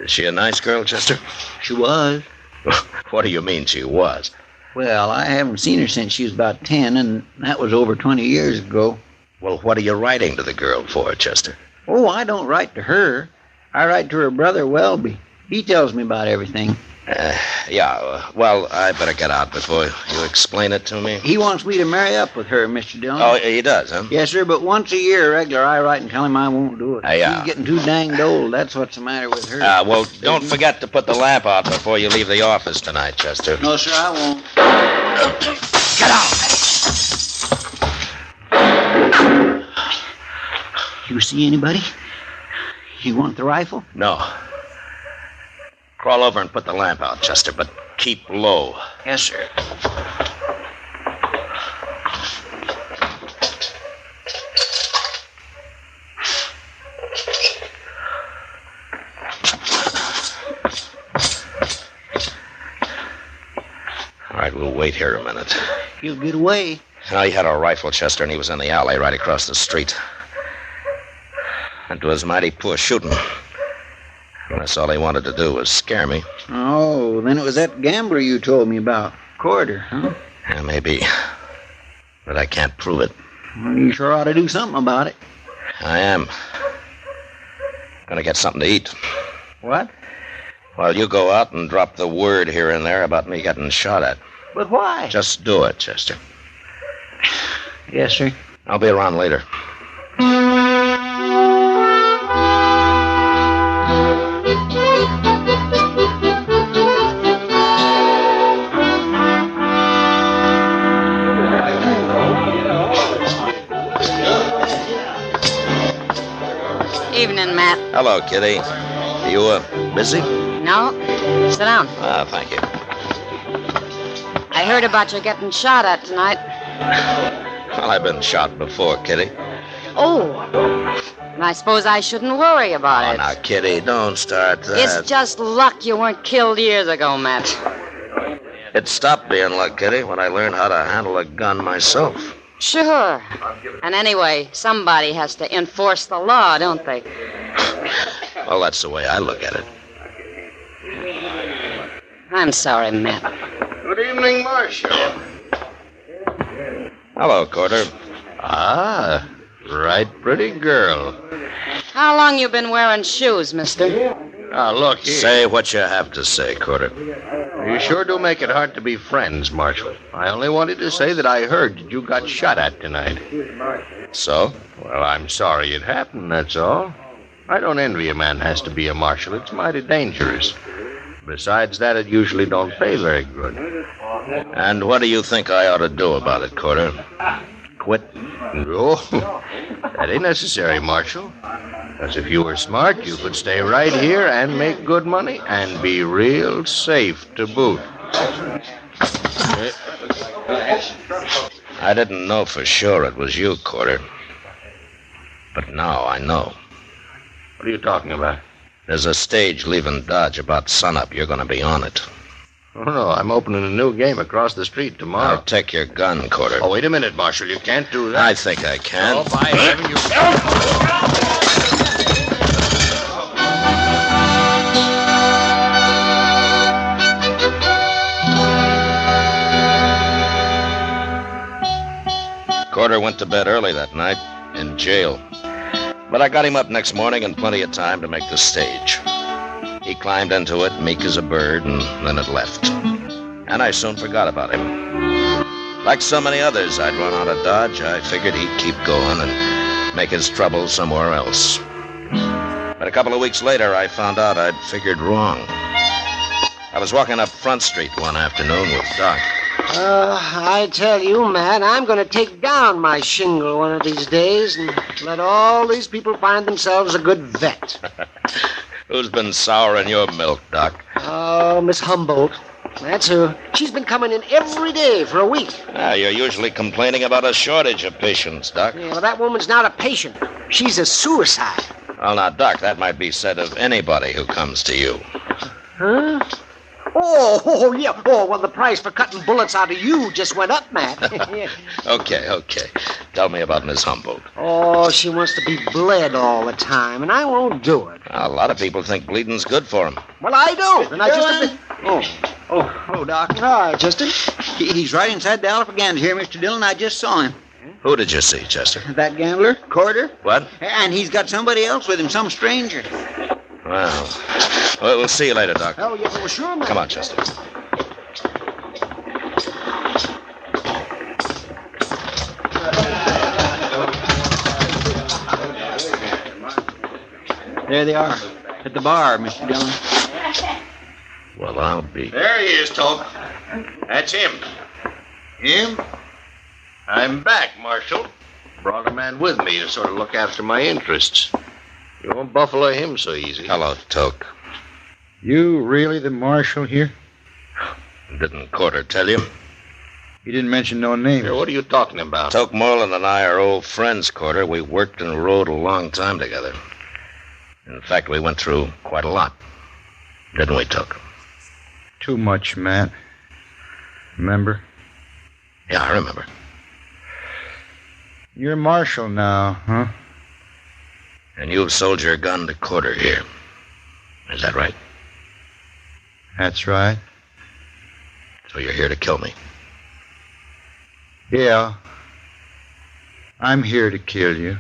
she a nice girl, Chester? She was. What do you mean she was? Well, I haven't seen her since she was about 10, and that was over 20 years ago. Well, what are you writing to the girl for, Chester? Oh, I don't write to her. I write to her brother, Welby. He tells me about everything. Well, I better get out before you explain it to me. He wants me to marry up with her, Mr. Dillon. Oh, he does, huh? Yes, sir, but once a year, regular, I write and tell him I won't do it. Yeah. She's getting too danged old. That's what's the matter with her. Well, don't forget to put the lamp out before you leave the office tonight, Chester. No, sir, I won't. Get out! You see anybody? You want the rifle? No. Crawl over and put the lamp out, Chester, but keep low. Yes, sir. All right, we'll wait here a minute. You'll get away. Now, he had a rifle, Chester, and he was in the alley right across the street. It was mighty poor shooting. That's all he wanted to do was scare me. Oh, then it was that gambler you told me about. Corder, huh? Yeah, maybe. But I can't prove it. Well, you sure ought to do something about it. I am. Gonna get something to eat. What? Well, you go out and drop the word here and there about me getting shot at. But why? Just do it, Chester. Yes, sir. I'll be around later. Evening, Matt. Hello, Kitty. Are you, busy? No? Sit down. Thank you. I heard about you getting shot at tonight. Well, I've been shot before, Kitty. Oh. And I suppose I shouldn't worry about it. Now, Kitty, don't start that. It's just luck you weren't killed years ago, Matt. It stopped being luck, Kitty, when I learned how to handle a gun myself. Sure. And anyway, somebody has to enforce the law, don't they? Well, that's the way I look at it. I'm sorry, Matt. Good evening, Marshal. Hello, Corder. Ah, right pretty girl. How long you been wearing shoes, mister? Look here. Say what you have to say, Corder. You sure do make it hard to be friends, Marshal. I only wanted to say that I heard that you got shot at tonight. So? Well, I'm sorry it happened, that's all. I don't envy a man who has to be a marshal. It's mighty dangerous. Besides that, it usually don't pay very good. And what do you think I ought to do about it, Corder? Quit? No, that ain't necessary, Marshal. Because if you were smart, you could stay right here and make good money and be real safe to boot. I didn't know for sure it was you, Corder. But now I know. What are you talking about? There's a stage leaving Dodge about sunup. You're going to be on it. Oh, no, I'm opening a new game across the street tomorrow. Now take your gun, Corder. Oh, wait a minute, Marshal. You can't do that. I think I can. Oh, by heaven, you... Corder went to bed early that night, in jail. But I got him up next morning in plenty of time to make the stage. He climbed into it, meek as a bird, and then it left. And I soon forgot about him. Like so many others I'd run out of Dodge, I figured he'd keep going and make his trouble somewhere else. But a couple of weeks later, I found out I'd figured wrong. I was walking up Front Street one afternoon with Doc. I tell you, man, I'm going to take down my shingle one of these days and let all these people find themselves a good vet. Who's been souring your milk, Doc? Oh, Miss Humboldt. That's her. She's been coming in every day for a week. You're usually complaining about a shortage of patients, Doc. Yeah, well, that woman's not a patient. She's a suicide. Well, now, Doc, that might be said of anybody who comes to you. Huh? Oh, yeah. Oh, well, the price for cutting bullets out of you just went up, Matt. Okay. Tell me about Miss Humboldt. Oh, she wants to be bled all the time, and I won't do it. A lot of people think bleeding's good for them. Well, I don't, and I just... Oh, Doc. Hi, Justin. He's right inside the Alpha here, Mr. Dillon. I just saw him. Who did you see, Chester? That gambler, Corder. What? And he's got somebody else with him, some stranger. Well, we'll see you later, Doc. Oh, yeah, well, sure, man. Come on, Chester. There they are, at the bar, Mr. Dillon. Well, I'll be... There he is, Toke. That's him. Him? I'm back, Marshal. Brought a man with me to sort of look after my interests. You won't buffalo him so easy. Hello, Toke. You really the marshal here? Didn't Corder tell you? He didn't mention no name. What are you talking about? Toke Moreland and I are old friends, Corder. We worked and rode a long time together. In fact, we went through quite a lot. Didn't we, Toke? Too much, Matt. Remember? Yeah, I remember. You're marshal now, huh? And you've sold your gun to Corder here. Is that right? That's right. So you're here to kill me? Yeah. I'm here to kill you.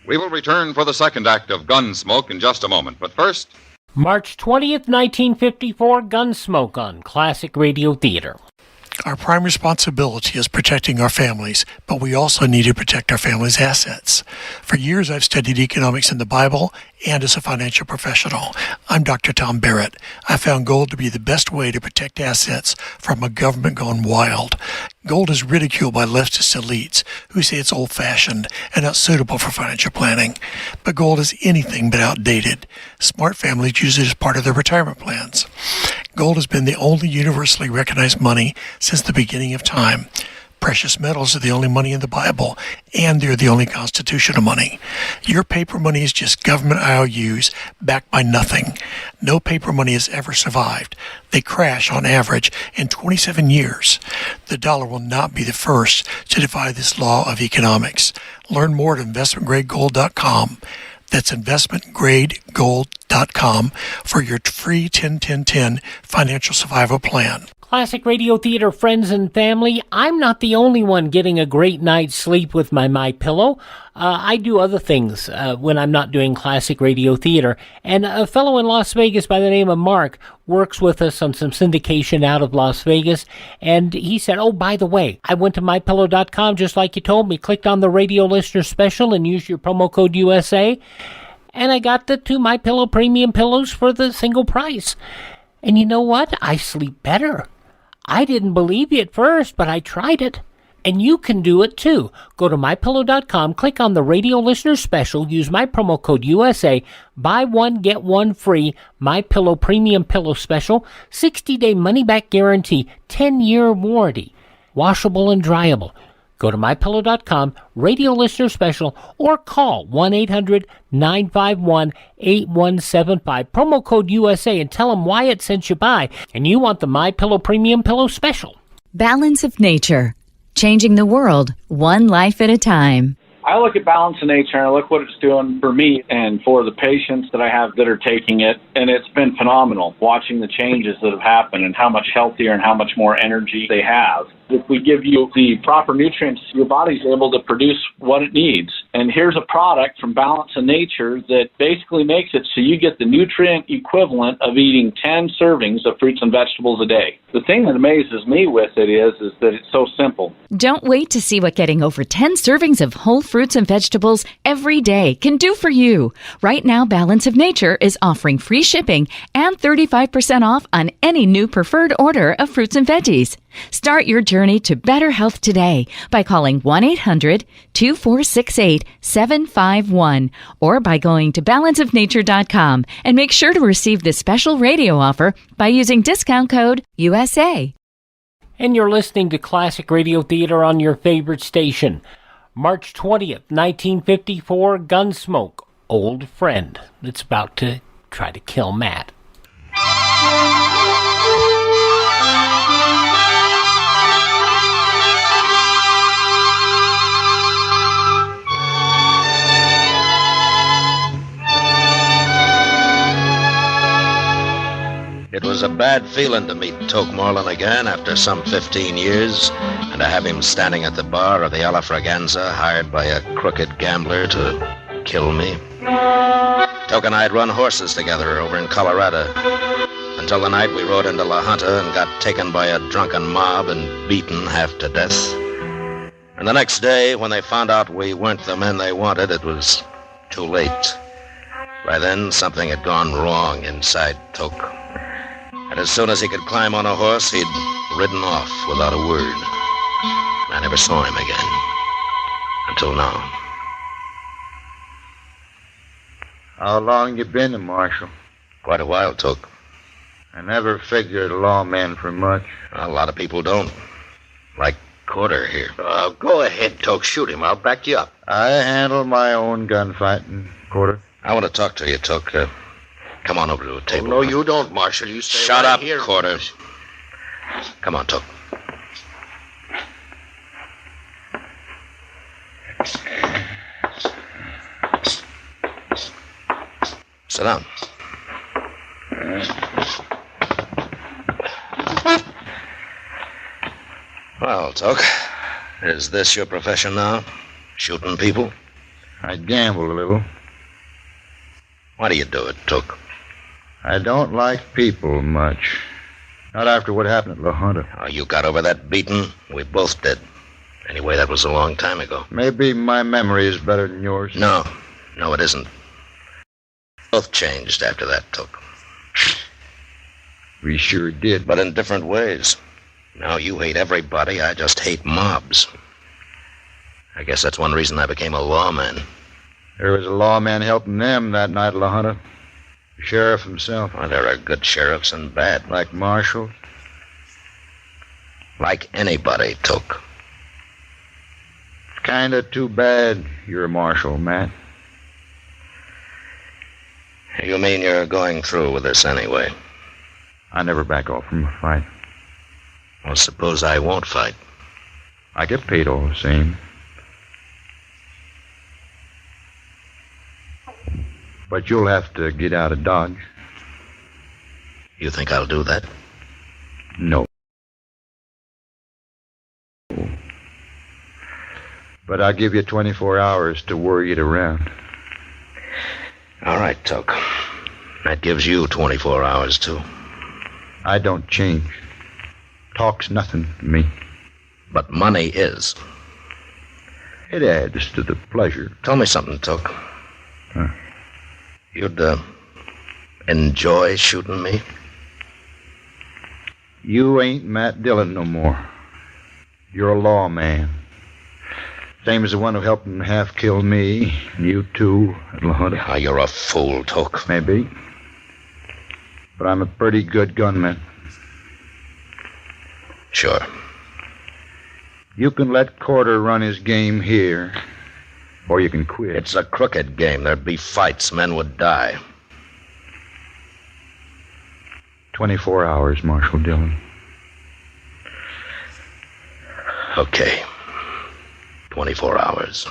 We will return for the second act of Gunsmoke in just a moment, but first... March 20th, 1954, Gunsmoke on Classic Radio Theater. Our prime responsibility is protecting our families, but we also need to protect our families' assets. For years, I've studied economics in the Bible and as a financial professional. I'm Dr. Tom Barrett. I found gold to be the best way to protect assets from a government gone wild. Gold is ridiculed by leftist elites who say it's old-fashioned and not suitable for financial planning. But gold is anything but outdated. Smart families use it as part of their retirement plans. Gold has been the only universally recognized money since the beginning of time. Precious metals are the only money in the Bible, and they're the only constitutional money. Your paper money is just government IOUs backed by nothing. No paper money has ever survived. They crash on average in 27 years. The dollar will not be the first to defy this law of economics. Learn more at investmentgradegold.com. That's investmentgradegold.com for your free 10-10-10 financial survival plan. Classic Radio Theater friends and family, I'm not the only one getting a great night's sleep with my MyPillow. I do other things when I'm not doing Classic Radio Theater. And a fellow in Las Vegas by the name of Mark works with us on some syndication out of Las Vegas. And he said, oh, by the way, I went to MyPillow.com just like you told me, clicked on the radio listener special and used your promo code USA. And I got the 2 MyPillow premium pillows for the single price. And you know what? I sleep better. I didn't believe you at first, but I tried it. And you can do it too. Go to MyPillow.com, click on the radio listener special, use my promo code USA, buy one, get one free, MyPillow premium pillow special, 60-day money-back guarantee, 10-year warranty, washable and dryable. Go to MyPillow.com, radio listener special, or call 1-800-951-8175. Promo code USA and tell them Wyatt sent you by, and you want the MyPillow Premium Pillow Special. Balance of Nature. Changing the world, one life at a time. I look at Balance of Nature and I look what it's doing for me and for the patients that I have that are taking it, and it's been phenomenal watching the changes that have happened and how much healthier and how much more energy they have. If we give you the proper nutrients, your body's able to produce what it needs. And here's a product from Balance of Nature that basically makes it so you get the nutrient equivalent of eating 10 servings of fruits and vegetables a day. The thing that amazes me with it is that it's so simple. Don't wait to see what getting over 10 servings of whole fruits and vegetables every day can do for you. Right now, Balance of Nature is offering free shipping and 35% off on any new preferred order of fruits and veggies. Start your journey to better health today by calling 1-800-2468-751 or by going to balanceofnature.com and make sure to receive this special radio offer by using discount code USA. And you're listening to Classic Radio Theater on your favorite station. March 20th, 1954, Gunsmoke, Old Friend. It's about to try to kill Matt. It was a bad feeling to meet Toke Moreland again after some 15 years, and to have him standing at the bar of the Alafraganza, hired by a crooked gambler to kill me. Toke and I had run horses together over in Colorado, until the night we rode into La Junta and got taken by a drunken mob and beaten half to death. And the next day, when they found out we weren't the men they wanted, it was too late. By then, something had gone wrong inside Toke. And as soon as he could climb on a horse, he'd ridden off without a word. I never saw him again. Until now. How long you been a marshal? Quite a while, Toke. I never figured a lawman for much. A lot of people don't. Like Quarter here. Go ahead, Toke. Shoot him. I'll back you up. I handle my own gunfighting, Quarter. I want to talk to you, Toke. Come on over to the table. No, you don't, Marshal. You stay Shut right up, here. Quarter. Come on, Toke. Sit down. Well, Toke, is this your profession now? Shooting people? I gamble a little. Why do you do it, Toke? I don't like people much. Not after what happened at La Junta. Oh, you got over that beating? We both did. Anyway, that was a long time ago. Maybe my memory is better than yours. No, it isn't. Both changed after that, Toke. We sure did. But in different ways. Now you hate everybody, I just hate mobs. I guess that's one reason I became a lawman. There was a lawman helping them that night at La Junta. The sheriff himself. Oh, there are good sheriffs and bad. Like marshals? Like anybody, Toke. It's kinda too bad you're a marshal, Matt. You mean you're going through with this anyway? I never back off from a fight. Well, suppose I won't fight. I get paid all the same. But you'll have to get out of Dodge. You think I'll do that? No. But I'll give you 24 hours to worry it around. All right, Toke. That gives you 24 hours, too. I don't change. Talk's nothing to me. But money is. It adds to the pleasure. Tell me something, Toke. Huh? You'd, enjoy shooting me? You ain't Matt Dillon no more. You're a lawman. Same as the one who helped him half kill me, and you too, at La Junta. Oh, you're a fool, Toke. Maybe. But I'm a pretty good gunman. Sure. You can let Corder run his game here, or you can quit. It's a crooked game. There'd be fights. Men would die. 24 hours, Marshal Dillon. Okay. 24 hours.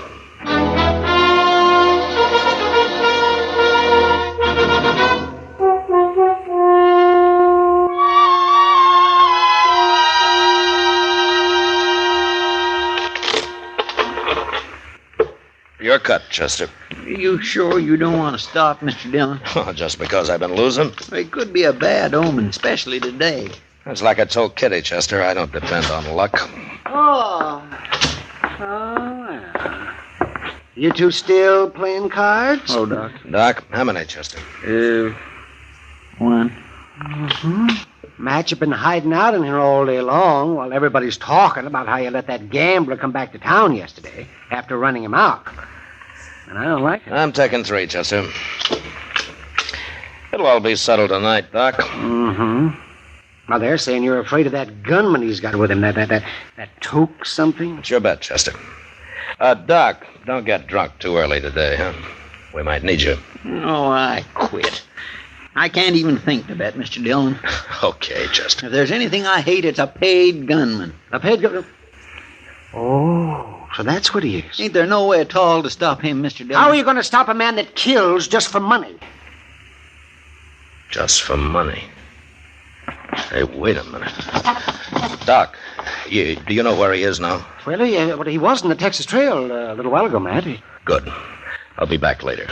Your cut, Chester. Are you sure you don't want to stop, Mr. Dillon? Just because I've been losing? It could be a bad omen, especially today. It's like I told Kitty, Chester. I don't depend on luck. Oh. You two still playing cards? Oh, Doc. Doc, how many, Chester? One. Mm-hmm. Matt, you've been hiding out in here all day long while everybody's talking about how you let that gambler come back to town yesterday after running him out. And I don't like it. I'm taking 3, Chester. It'll all be settled tonight, Doc. Mm-hmm. Well, they're saying you're afraid of that gunman he's got with him, that toque something. It's your bet, Chester. Doc, don't get drunk too early today, huh? We might need you. Oh, I quit. I can't even think to bet, Mr. Dillon. Okay, Chester. If there's anything I hate, it's a paid gunman. A paid gunman? Oh, so that's what he is. Ain't there no way at all to stop him, Mr. Dillon? How are you going to stop a man that kills just for money? Just for money? Hey, wait a minute. Doc, do you know where he is now? Well, he was in the Texas Trail a little while ago, Matt. Good. I'll be back later.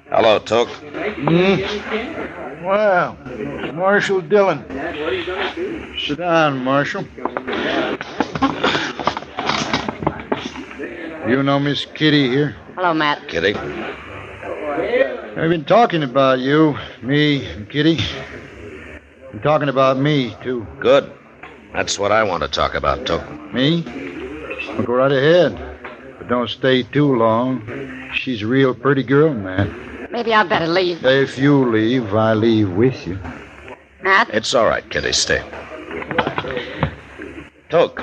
Hello, Toke. Well, Marshal Dillon. Sit down, Marshal. You know Miss Kitty here? Hello, Matt. Kitty. I've been talking about you, me and Kitty. I'm talking about me, too. Good. That's what I want to talk about, Toke. Me? Well, go right ahead. But don't stay too long. She's a real pretty girl, man. Maybe I'd better leave. If you leave, I leave with you. Matt? It's all right, Kitty. Stay. Toke,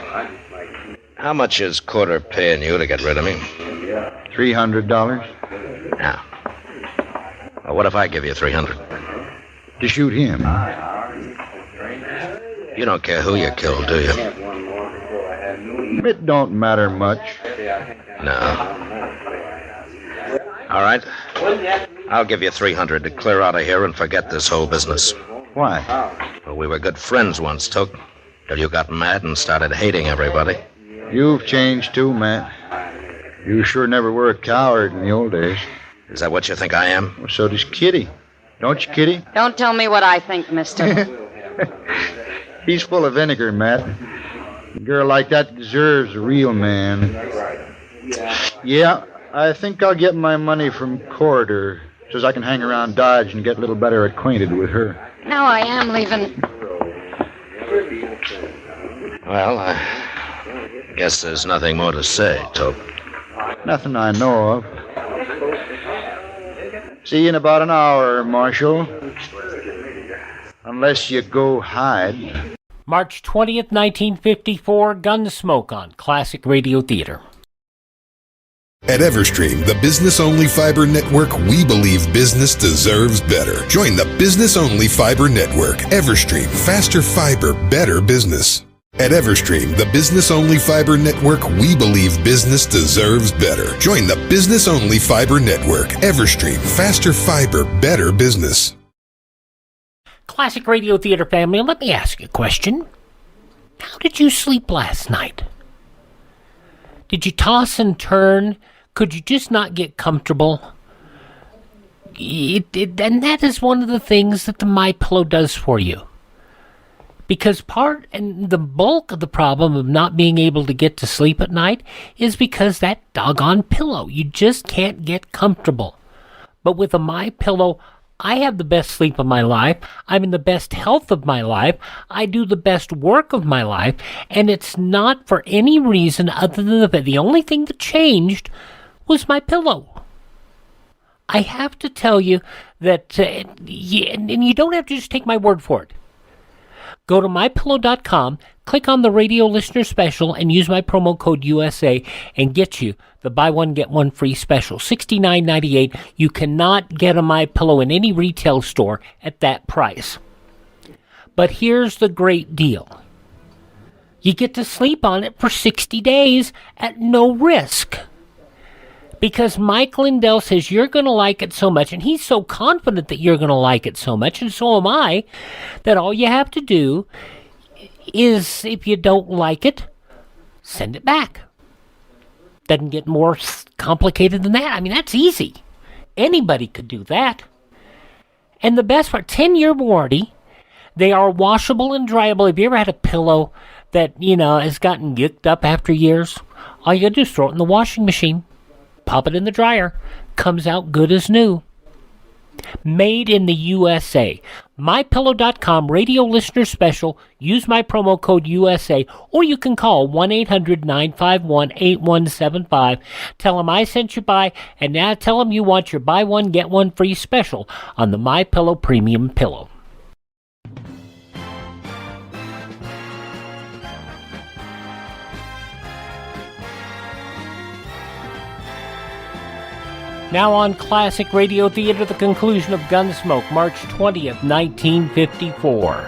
how much is Corder paying you to get rid of me? $300. Now, well, what if I give you $300? To shoot him. You don't care who you kill, do you? It don't matter much. No. All right. I'll give you $300 to clear out of here and forget this whole business. Why? Well, we were good friends once, Toke, till you got mad and started hating everybody. You've changed too, Matt. You sure never were a coward in the old days. Is that what you think I am? Well, so does Kitty. Don't you, Kitty? Don't tell me what I think, mister. He's full of vinegar, Matt. A girl like that deserves a real man. Yeah, I think I'll get my money from Corder so I can hang around Dodge and get a little better acquainted with her. No, I am leaving. Well, I guess there's nothing more to say, Tope. Nothing I know of. See you in about an hour, Marshal. Unless you go hide. March 20th, 1954, Gunsmoke on Classic Radio Theater. At Everstream, the business-only fiber network, we believe business deserves better. Join the business-only fiber network. Everstream, faster fiber, better business. At Everstream, the business-only fiber network, we believe business deserves better. Join the business-only fiber network. Everstream, faster fiber, better business. Classic Radio Theater family, let me ask you a question. How did you sleep last night? Did you toss and turn? Could you just not get comfortable? And that is one of the things that the MyPillow does for you. Because part and the bulk of the problem of not being able to get to sleep at night is because that doggone pillow. You just can't get comfortable. But with a MyPillow, I have the best sleep of my life. I'm in the best health of my life. I do the best work of my life. And it's not for any reason other than the only thing that changed was my pillow. I have to tell you that, and you don't have to just take my word for it. Go to mypillow.com, click on the radio listener special, and use my promo code USA and get you the buy one, get one free special, $69.98. You cannot get a MyPillow in any retail store at that price. But here's the great deal. You get to sleep on it for 60 days at no risk. Because Mike Lindell says you're going to like it so much, and he's so confident that you're going to like it so much, and so am I, that all you have to do is, if you don't like it, send it back. Doesn't get more complicated than that. I mean, that's easy. Anybody could do that. And the best part, 10-year warranty. They are washable and dryable. Have you ever had a pillow that, has gotten yicked up after years? All you got to do is throw it in the washing machine. Pop it in the dryer. Comes out good as new. Made in the USA. MyPillow.com radio listener special. Use my promo code USA, or you can call 1-800-951-8175. Tell them I sent you by, and now tell them you want your buy one, get one free special on the MyPillow Premium Pillow. Now on Classic Radio Theater, the conclusion of Gunsmoke, March 20th, 1954.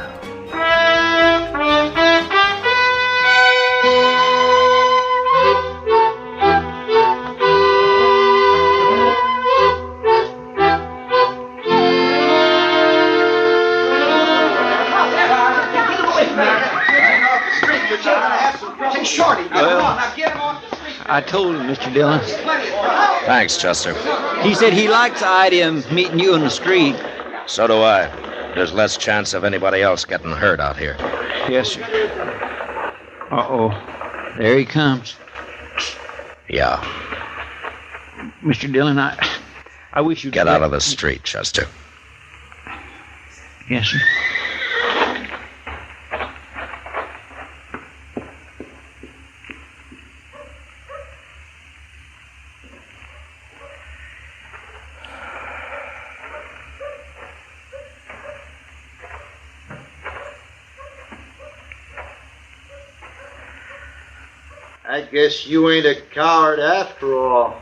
I told him, Mr. Dillon. Thanks, Chester. He said he likes the idea of meeting you in the street. So do I. There's less chance of anybody else getting hurt out here. Yes, sir. Uh-oh. There he comes. Yeah. Mr. Dillon, I wish you'd... Get out of the street, Chester. Yes, sir. I guess you ain't a coward after all.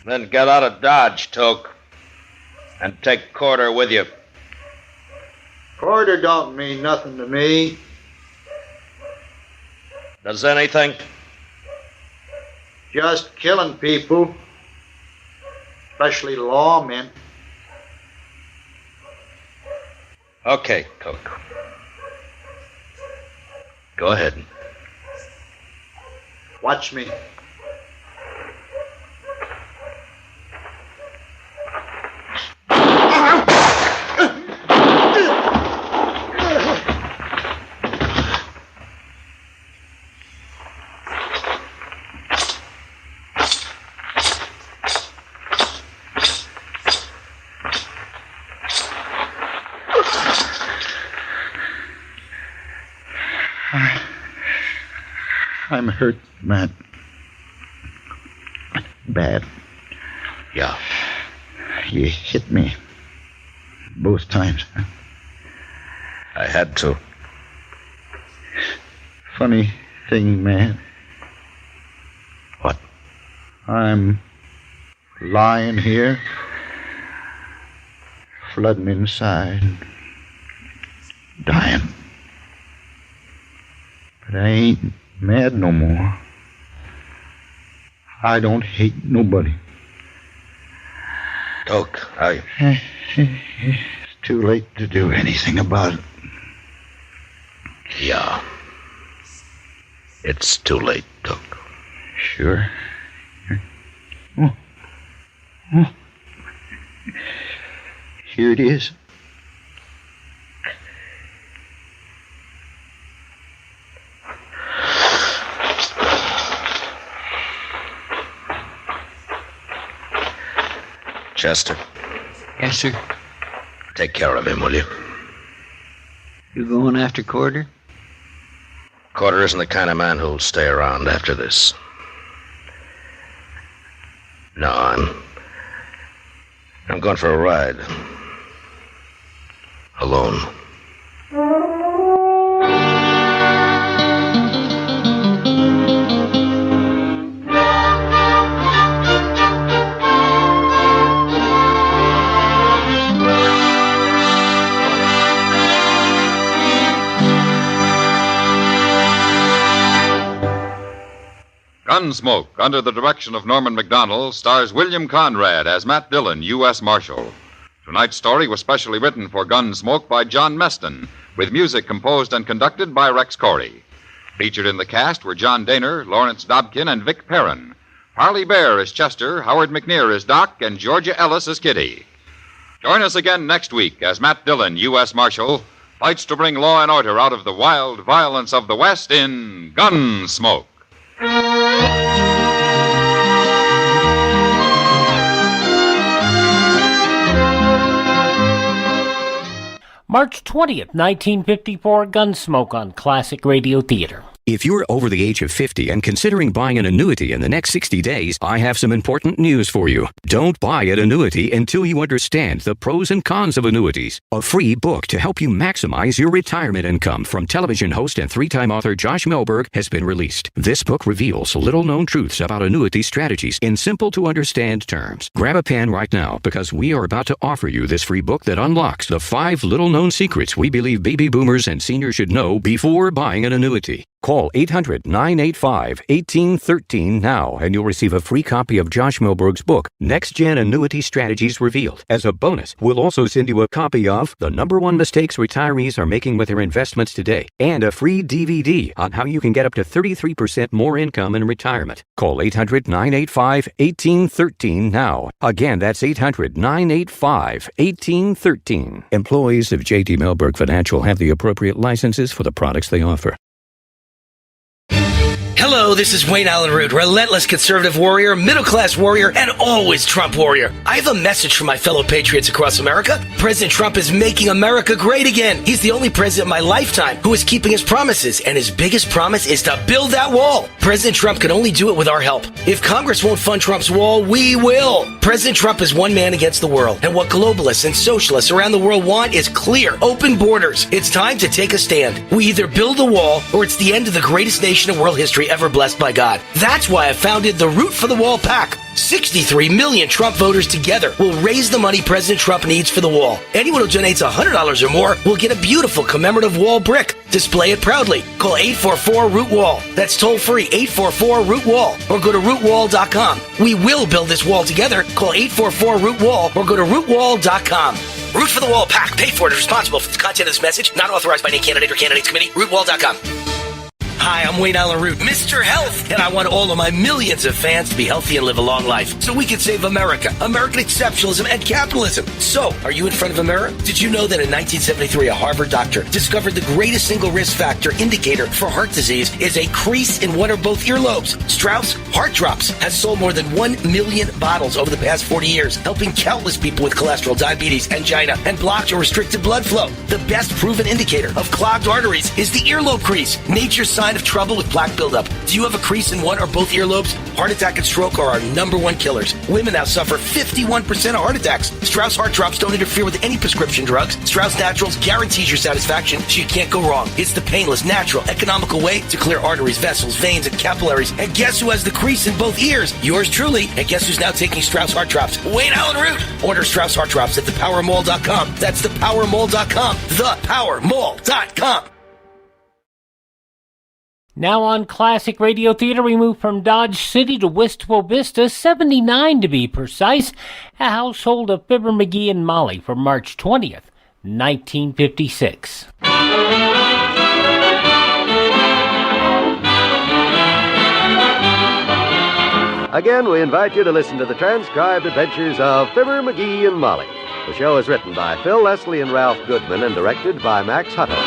Then get out of Dodge, Toke. And take Corder with you. Corder don't mean nothing to me. Does anything? Just killing people. Especially lawmen. Okay, Toke. Go ahead. Watch me. I'm hurt, Matt. Bad. Yeah. You hit me. Both times. I had to. Funny thing, man. What? I'm lying here, flooding inside, dying. But I ain't mad no more. I don't hate nobody. Doc, It's too late to do anything about it. Yeah. It's too late, Doc. Sure. Oh. Oh. Here it is. Chester, Yes, sir. take care of him, will you? You going after Corder? Carter isn't the kind of man who'll stay around after this. No, I'm going for a ride. Alone. Gunsmoke, under the direction of Norman Macdonnell, stars William Conrad as Matt Dillon, U.S. Marshal. Tonight's story was specially written for Gunsmoke by John Meston, with music composed and conducted by Rex Corey. Featured in the cast were John Daner, Lawrence Dobkin, and Vic Perrin. Harley Bear as Chester, Howard McNear as Doc, and Georgia Ellis as Kitty. Join us again next week as Matt Dillon, U.S. Marshal, fights to bring law and order out of the wild violence of the West in Gunsmoke. March 20th, 1954, Gunsmoke on Classic Radio Theater. If you're over the age of 50 and considering buying an annuity in the next 60 days, I have some important news for you. Don't buy an annuity until you understand the pros and cons of annuities. A free book to help you maximize your retirement income from television host and three-time author Josh Melberg has been released. This book reveals little-known truths about annuity strategies in simple-to-understand terms. Grab a pen right now because we are about to offer you this free book that unlocks the 5 little-known secrets we believe baby boomers and seniors should know before buying an annuity. Call 800-985-1813 now, and you'll receive a free copy of Josh Melberg's book, Next Gen Annuity Strategies Revealed. As a bonus, we'll also send you a copy of The #1 Mistakes Retirees Are Making with Their Investments Today, and a free DVD on how you can get up to 33% more income in retirement. Call 800-985-1813 now. Again, that's 800-985-1813. Employees of J.D. Melberg Financial have the appropriate licenses for the products they offer. Hello, this is Wayne Allen Root, relentless conservative warrior, middle-class warrior, and always Trump warrior. I have a message for my fellow patriots across America. President Trump is making America great again. He's the only president in my lifetime who is keeping his promises, and his biggest promise is to build that wall. President Trump can only do it with our help. If Congress won't fund Trump's wall, we will. President Trump is one man against the world, and what globalists and socialists around the world want is clear, open borders. It's time to take a stand. We either build a wall, or it's the end of the greatest nation in world history ever blessed by God. That's why I founded the Root for the Wall PAC. 63 million Trump voters together will raise the money President Trump needs for the wall. Anyone who donates $100 or more will get a beautiful commemorative wall brick. Display it proudly. Call 844-ROOT-WALL. That's toll free, 844-ROOT-WALL, or go to rootwall.com. We will build this wall together. Call 844-ROOT-WALL or go to rootwall.com. Root for the Wall PAC. Paid for and is responsible for the content of this message. Not authorized by any candidate or candidates committee. rootwall.com. Hi, I'm Wayne Allen Root, Mr. Health, and I want all of my millions of fans to be healthy and live a long life so we can save America, American exceptionalism, and capitalism. So, are you in front of a mirror? Did you know that in 1973, a Harvard doctor discovered the greatest single risk factor indicator for heart disease is a crease in one or both earlobes? Strauss Heart Drops has sold more than 1 million bottles over the past 40 years, helping countless people with cholesterol, diabetes, angina, and blocked or restricted blood flow. The best proven indicator of clogged arteries is the earlobe crease, nature's sign of trouble with plaque buildup. Do you have a crease in one or both earlobes? Heart attack and stroke are our #1 killers. Women now suffer 51% of heart attacks. Strauss Heart Drops don't interfere with any prescription drugs. Strauss Naturals guarantees your satisfaction, so you can't go wrong. It's the painless, natural, economical way to clear arteries, vessels, veins, and capillaries. And guess who has the crease in both ears? Yours truly. And guess who's now taking Strauss Heart Drops? Wayne Allen Root. Order Strauss Heart Drops at thepowermall.com. That's thepowermall.com. Thepowermall.com. Now on Classic Radio Theater, we move from Dodge City to Wistful Vista, 79 to be precise, a household of Fibber McGee and Molly from March 20th, 1956. Again, we invite you to listen to the transcribed adventures of Fibber McGee and Molly. The show is written by Phil Leslie and Ralph Goodman and directed by Max Hutto.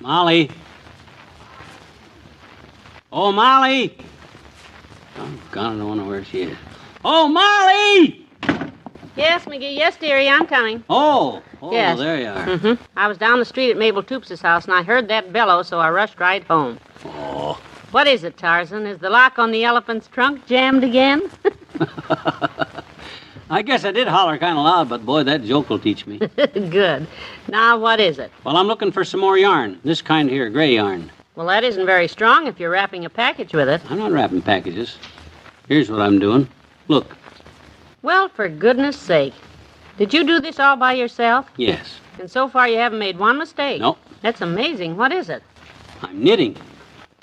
Molly. Oh, Molly! Oh, God, I don't know where she is. Oh, Molly! Yes, McGee. Yes, dearie, I'm coming. Oh, Yes. there you are. Mm-hmm. I was down the street at Mabel Toops' house, and I heard that bellow, so I rushed right home. Oh. What is it, Tarzan? Is the lock on the elephant's trunk jammed again? I guess I did holler kind of loud, but boy, that joke will teach me. Good. Now, what is it? Well, I'm looking for some more yarn. This kind here, gray yarn. Well, that isn't very strong if you're wrapping a package with it. I'm not wrapping packages. Here's what I'm doing. Look. Well, for goodness sake. Did you do this all by yourself? Yes. And so far you haven't made one mistake? No. That's amazing. What is it? I'm knitting.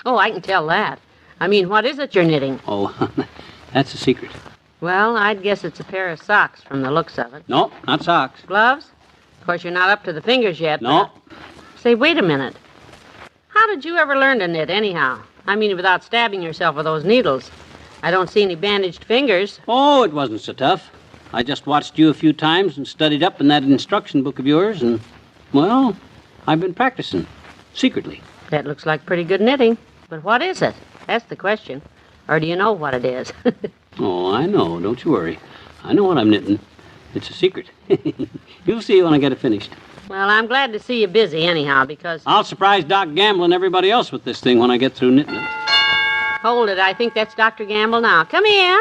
Oh, I can tell that. I mean, what is it you're knitting? Oh, that's a secret. Well, I'd guess it's a pair of socks from the looks of it. No, not socks. Gloves? Of course, you're not up to the fingers yet. No. Say, wait a minute. How did you ever learn to knit, anyhow? I mean, without stabbing yourself with those needles. I don't see any bandaged fingers. Oh, it wasn't so tough. I just watched you a few times and studied up in that instruction book of yours, and, well, I've been practicing. Secretly. That looks like pretty good knitting. But what is it? That's the question. Or do you know what it is? Oh, I know. Don't you worry. I know what I'm knitting. It's a secret. You'll see when I get it finished. Well, I'm glad to see you busy anyhow, because... I'll surprise Doc Gamble and everybody else with this thing when I get through knitting it. Hold it. I think that's Dr. Gamble now. Come in.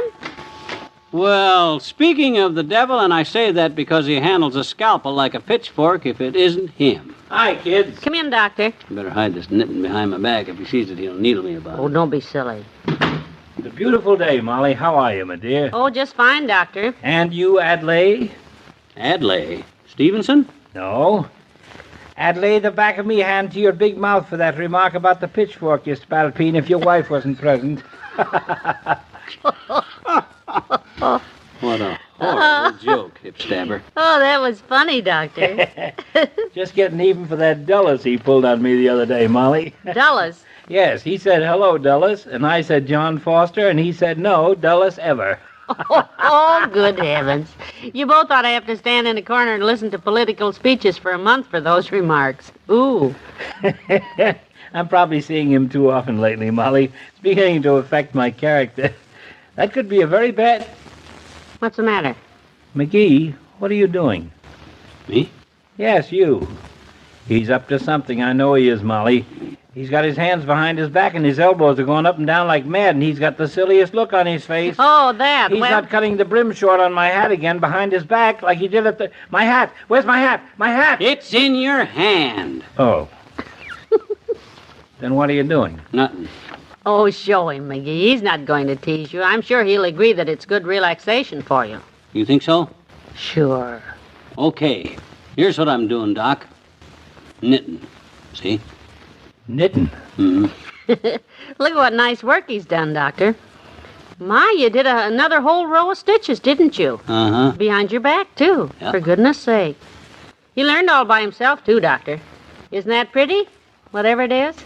Well, speaking of the devil, and I say that because he handles a scalpel like a pitchfork if it isn't him. Hi, kids. Come in, Doctor. You better hide this knitting behind my back. If he sees it, he'll needle me about it. Oh, don't be silly. It's a beautiful day, Molly. How are you, my dear? Oh, just fine, Doctor. And you, Adlai? Adlai? Stevenson? No. Adlai, the back of me hand to your big mouth for that remark about the pitchfork, you spalpeen, if your wife wasn't present. What a horrible joke, hip stabber. Oh, that was funny, Doctor. Just getting even for that Dulles he pulled on me the other day, Molly. Dulles? Yes, he said, hello, Dulles, and I said, John Foster, and he said, no, Dulles ever. Oh, good heavens. You both ought to have to stand in a corner and listen to political speeches for a month for those remarks. Ooh. I'm probably seeing him too often lately, Molly. It's beginning to affect my character. That could be a very bad... What's the matter? McGee, what are you doing? Me? Yes, you. He's up to something. I know he is, Molly. He's got his hands behind his back and his elbows are going up and down like mad, and he's got the silliest look on his face. Oh, that. He's not cutting the brim short on my hat again behind his back like he did at the... My hat! Where's my hat? My hat! It's in your hand. Oh. Then what are you doing? Nothing. Oh, show him, McGee. He's not going to tease you. I'm sure he'll agree that it's good relaxation for you. You think so? Sure. Okay. Here's what I'm doing, Doc. Knitting. See? Knitting? Mm-hmm. Look at what nice work he's done, Doctor. My, you did another whole row of stitches, didn't you? Uh-huh. Behind your back, too. Yep. For goodness sake. He learned all by himself, too, Doctor. Isn't that pretty? Whatever it is?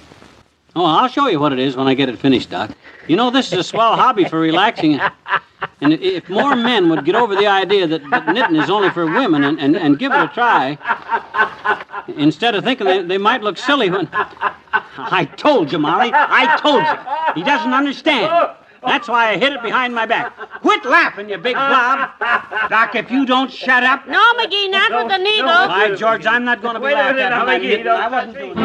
Oh, I'll show you what it is when I get it finished, Doc. You know, this is a swell hobby for relaxing. And if more men would get over the idea that knitting is only for women and give it a try, instead of thinking they might look silly when... I told you, Molly. I told you. He doesn't understand. That's why I hid it behind my back. Quit laughing, you big blob. Doc, if you don't shut up... No, McGee, not with the needle. By George, I'm not going to be laughed at. I wasn't doing it.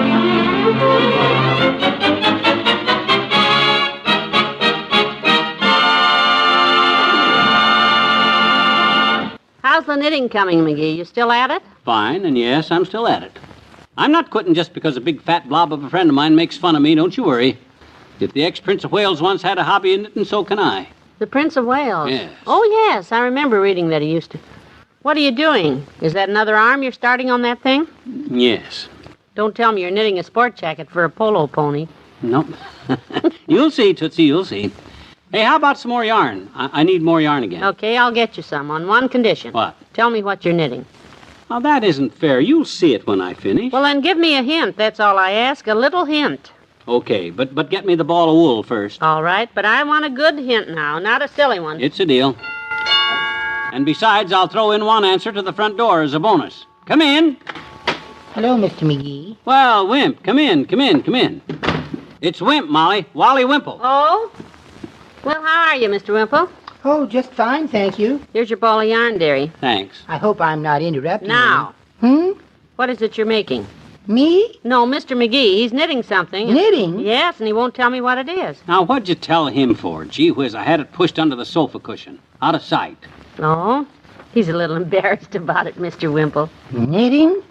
How's the knitting coming, McGee? You still at it? Fine, and yes, I'm still at it. I'm not quitting just because a big fat blob of a friend of mine makes fun of me, don't you worry. If the ex-Prince of Wales once had a hobby in knitting, so can I. The Prince of Wales? Yes. Oh, yes, I remember reading that he used to. What are you doing? Is that another arm you're starting on that thing? Yes. Don't tell me you're knitting a sport jacket for a polo pony. Nope. You'll see, Tootsie, you'll see. Hey, how about some more yarn? I need more yarn again. Okay, I'll get you some on one condition. What? Tell me what you're knitting. Now, that isn't fair. You'll see it when I finish. Well, then give me a hint. That's all I ask. A little hint. Okay, but get me the ball of wool first. All right, but I want a good hint now, not a silly one. It's a deal. And besides, I'll throw in one answer to the front door as a bonus. Come in. Hello, Mr. McGee. Well, Wimp, come in. It's Wimp, Molly. Wally Wimple. Oh? Well, how are you, Mr. Wimple? Oh, just fine, thank you. Here's your ball of yarn, dearie. Thanks. I hope I'm not interrupting Now. you. What is it you're making? Me? No, Mr. McGee. He's knitting something. Knitting? Yes, and he won't tell me what it is. Now, what'd you tell him for? Gee whiz, I had it pushed under the sofa cushion. Out of sight. Oh? He's a little embarrassed about it, Mr. Wimple. Knitting?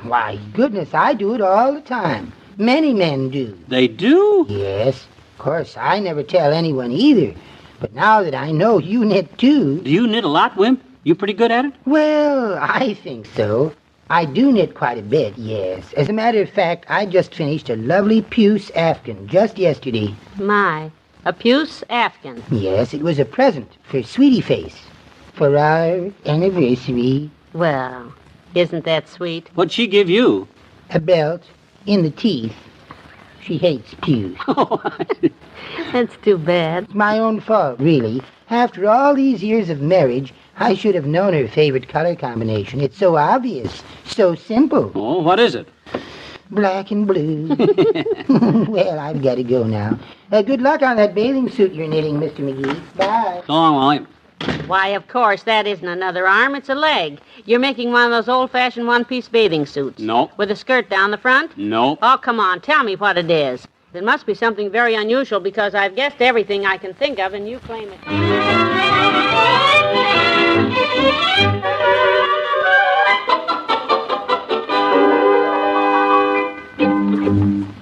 Why, goodness, I do it all the time. Many men do. They do? Yes. Of course, I never tell anyone either. But now that I know you knit too... Do you knit a lot, Wimp? You pretty good at it? Well, I think so. I do knit quite a bit, yes. As a matter of fact, I just finished a lovely puce afghan just yesterday. My, a puce afghan. Yes, it was a present for Sweetie Face. For our anniversary. Well, isn't that sweet? What'd she give you? A belt in the teeth. She hates puce. That's too bad. It's my own fault, really. After all these years of marriage, I should have known her favorite color combination. It's so obvious, so simple. Oh, what is it? Black and blue. Well, I've got to go now. Good luck on that bathing suit you're knitting, Mr. McGee. Bye. So long, Wally. Why, of course, that isn't another arm, it's a leg. You're making one of those old-fashioned one-piece bathing suits. No. With a skirt down the front? No. Oh, come on, tell me what it is. It must be something very unusual because I've guessed everything I can think of and you claim it.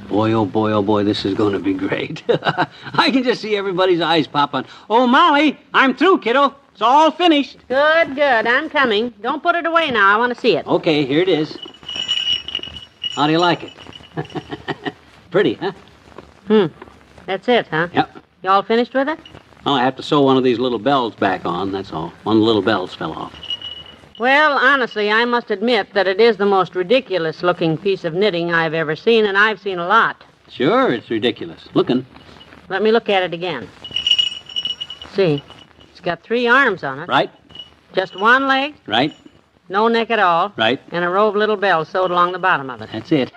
Boy, oh boy, this is going to be great. I can just see everybody's eyes pop on. Oh, Molly, I'm through, kiddo. It's all finished. Good, good. I'm coming. Don't put it away now. I want to see it. Okay, here it is. How do you like it? Pretty, huh? That's it, huh? Yep. You all finished with it? Well, I have to sew one of these little bells back on, that's all. One of the little bells fell off. Well, honestly, I must admit that it is the most ridiculous-looking piece of knitting I've ever seen, and I've seen a lot. Sure, it's ridiculous. Looking. Let me look at it again. See, it's got 3 arms on it. Right. Just one leg, Right. no neck at all, Right. and a row of little bells sewed along the bottom of it. That's it.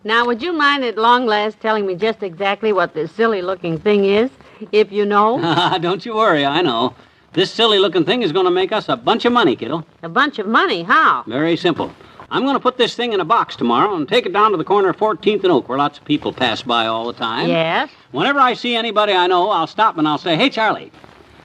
Now, would you mind at long last telling me just exactly what this silly-looking thing is, if you know? Don't you worry, I know. This silly-looking thing is going to make us a bunch of money, kiddo. A bunch of money? How? Very simple. I'm going to put this thing in a box tomorrow and take it down to the corner of 14th and Oak, where lots of people pass by all the time. Yes? Whenever I see anybody I know, I'll stop and I'll say, "Hey, Charlie,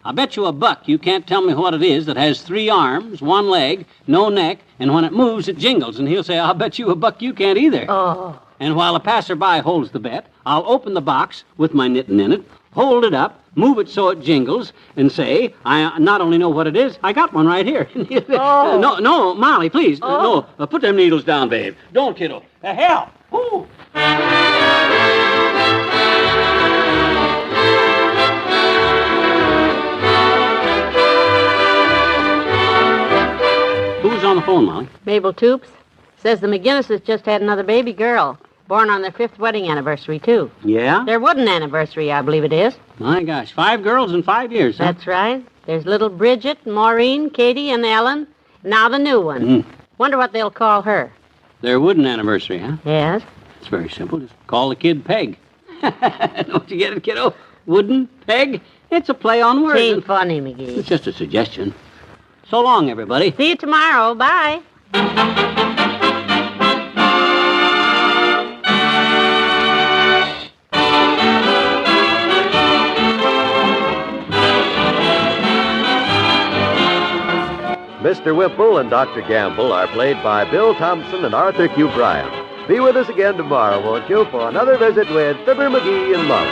I'll bet you $1 you can't tell me what it is that has 3 arms, 1 leg, no neck, and when it moves, it jingles." And he'll say, "I'll bet you $1 you can't either." Oh. And while a passerby holds the bet, I'll open the box with my knitting in it, hold it up, move it so it jingles, and say, "I not only know what it is, I got one right here." Oh. No, Molly, please. Oh. No, put them needles down, babe. Don't, kiddo. The hell! Ooh. Who's on the phone, Molly? Mabel Toops says the McGinnises just had another baby girl, born on their 5th wedding anniversary, too. Yeah? Their wooden anniversary, I believe it is. My gosh, 5 girls in 5 years, huh? That's right. There's little Bridget, Maureen, Katie, and Ellen. Now the new one. Wonder what they'll call her. Their wooden anniversary, huh? Yes. It's very simple. Just call the kid Peg. Don't you get it, kiddo? Wooden, Peg. It's a play on words. Ain't funny, McGee. It's just a suggestion. So long, everybody. See you tomorrow. Bye. Mr. Whipple and Dr. Gamble are played by Bill Thompson and Arthur Q. Bryan. Be with us again tomorrow, won't you, for another visit with Fibber, McGee, and Molly.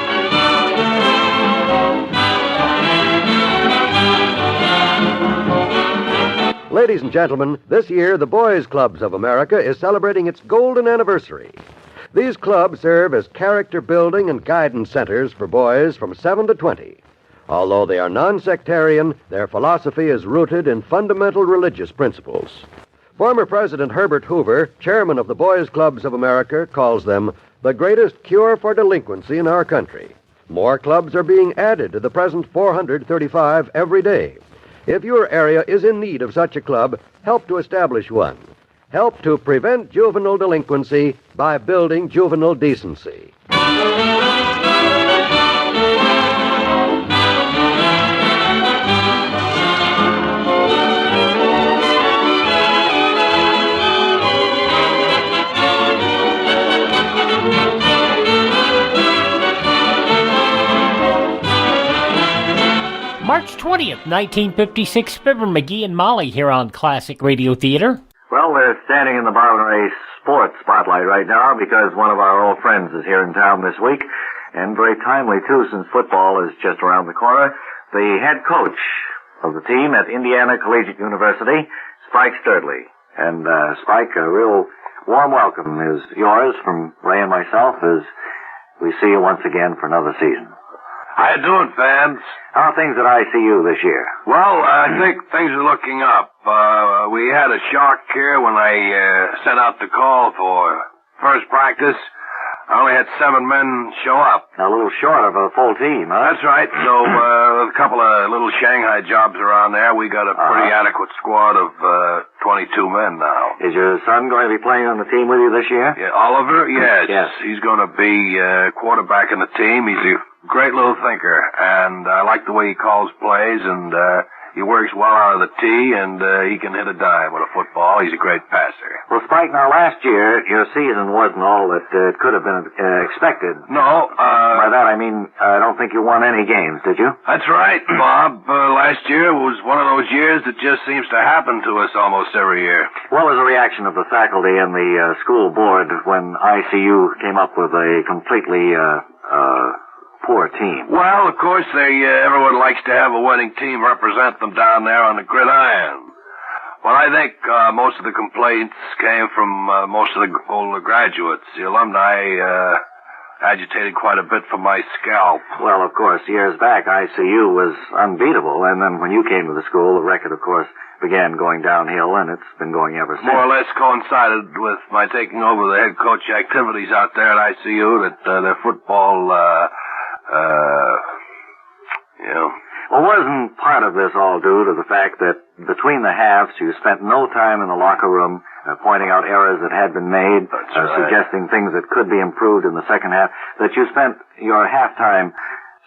Ladies and gentlemen, this year the Boys Clubs of America is celebrating its golden anniversary. These clubs serve as character building and guidance centers for boys from 7 to 20. Although they are non-sectarian, their philosophy is rooted in fundamental religious principles. Former President Herbert Hoover, chairman of the Boys Clubs of America, calls them the greatest cure for delinquency in our country. More clubs are being added to the present 435 every day. If your area is in need of such a club, help to establish one. help to prevent juvenile delinquency by building juvenile decency. March 20th, 1956, Fibber McGee and Molly here on Classic Radio Theater. Well, we're standing in the Marvin Ray Sports Spotlight right now because one of our old friends is here in town this week, and very timely, too, since football is just around the corner. The head coach of the team at Indiana Collegiate University, Spike Sturdley. And, Spike, a real warm welcome is yours from Ray and myself as we see you once again for another season. How you doing, fans? How are things at ICU this year? Well, I think things are looking up. We had a shock here when I sent out the call for first practice. I only had 7 men show up. A little short of a full team, huh? That's right. So, a couple of little Shanghai jobs around there. We got a pretty adequate squad of 22 men now. Is your son going to be playing on the team with you this year? Yeah, Oliver? Yes. Yes. He's going to be quarterback in the team. He's a great little thinker, and I like the way he calls plays, and he works well out of the tee, and he can hit a dime with a football. He's a great passer. Well, Spike, now last year, your season wasn't all that could have been expected. No. By that, I mean, I don't think you won any games, did you? That's right, Bob. Last year was one of those years that just seems to happen to us almost every year. What was the reaction of the faculty and the school board when ICU came up with a completely poor team? Well, of course, everyone likes to have a winning team represent them down there on the gridiron. Well, I think most of the complaints came from most of the older graduates. The alumni agitated quite a bit for my scalp. Well, of course, years back, ICU was unbeatable, and then when you came to the school, the record, of course, began going downhill, and it's been going ever since. More or less coincided with my taking over the head coach activities out there at ICU, that their football, Well, wasn't part of this all due to the fact that between the halves you spent no time in the locker room pointing out errors that had been made, suggesting things that could be improved in the second half, that you spent your halftime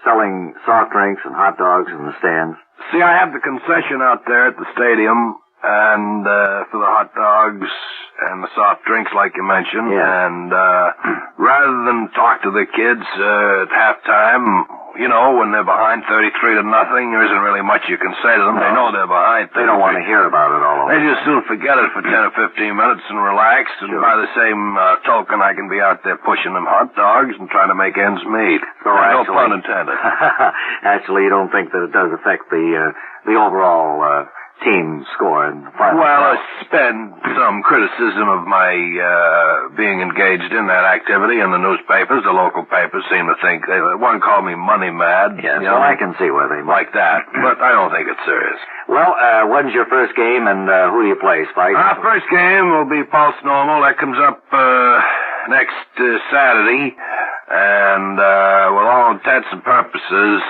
selling soft drinks and hot dogs in the stands? See, I have the concession out there at the stadium, and for the hot dogs and the soft drinks, like you mentioned, and rather than talk to the kids at halftime, you know, when they're behind 33-0, there isn't really much you can say to them. No. They know they're behind. They don't want to hear about it all. They just soon forget it for 10 or 15 minutes and relax, and by the same token, I can be out there pushing them hot dogs and trying to make ends meet. So no pun intended. Actually, you don't think that it does affect the overall team score in the final? Well, it's been some criticism of my being engaged in that activity in the newspapers. The local papers seem to think one called me money mad. Yes, well, I can see where they might. Like that, but I don't think it's serious. Well, when's your first game, and who do you play, Spike? Our first game will be Pulse Normal. That comes up next Saturday, and with all intents and purposes,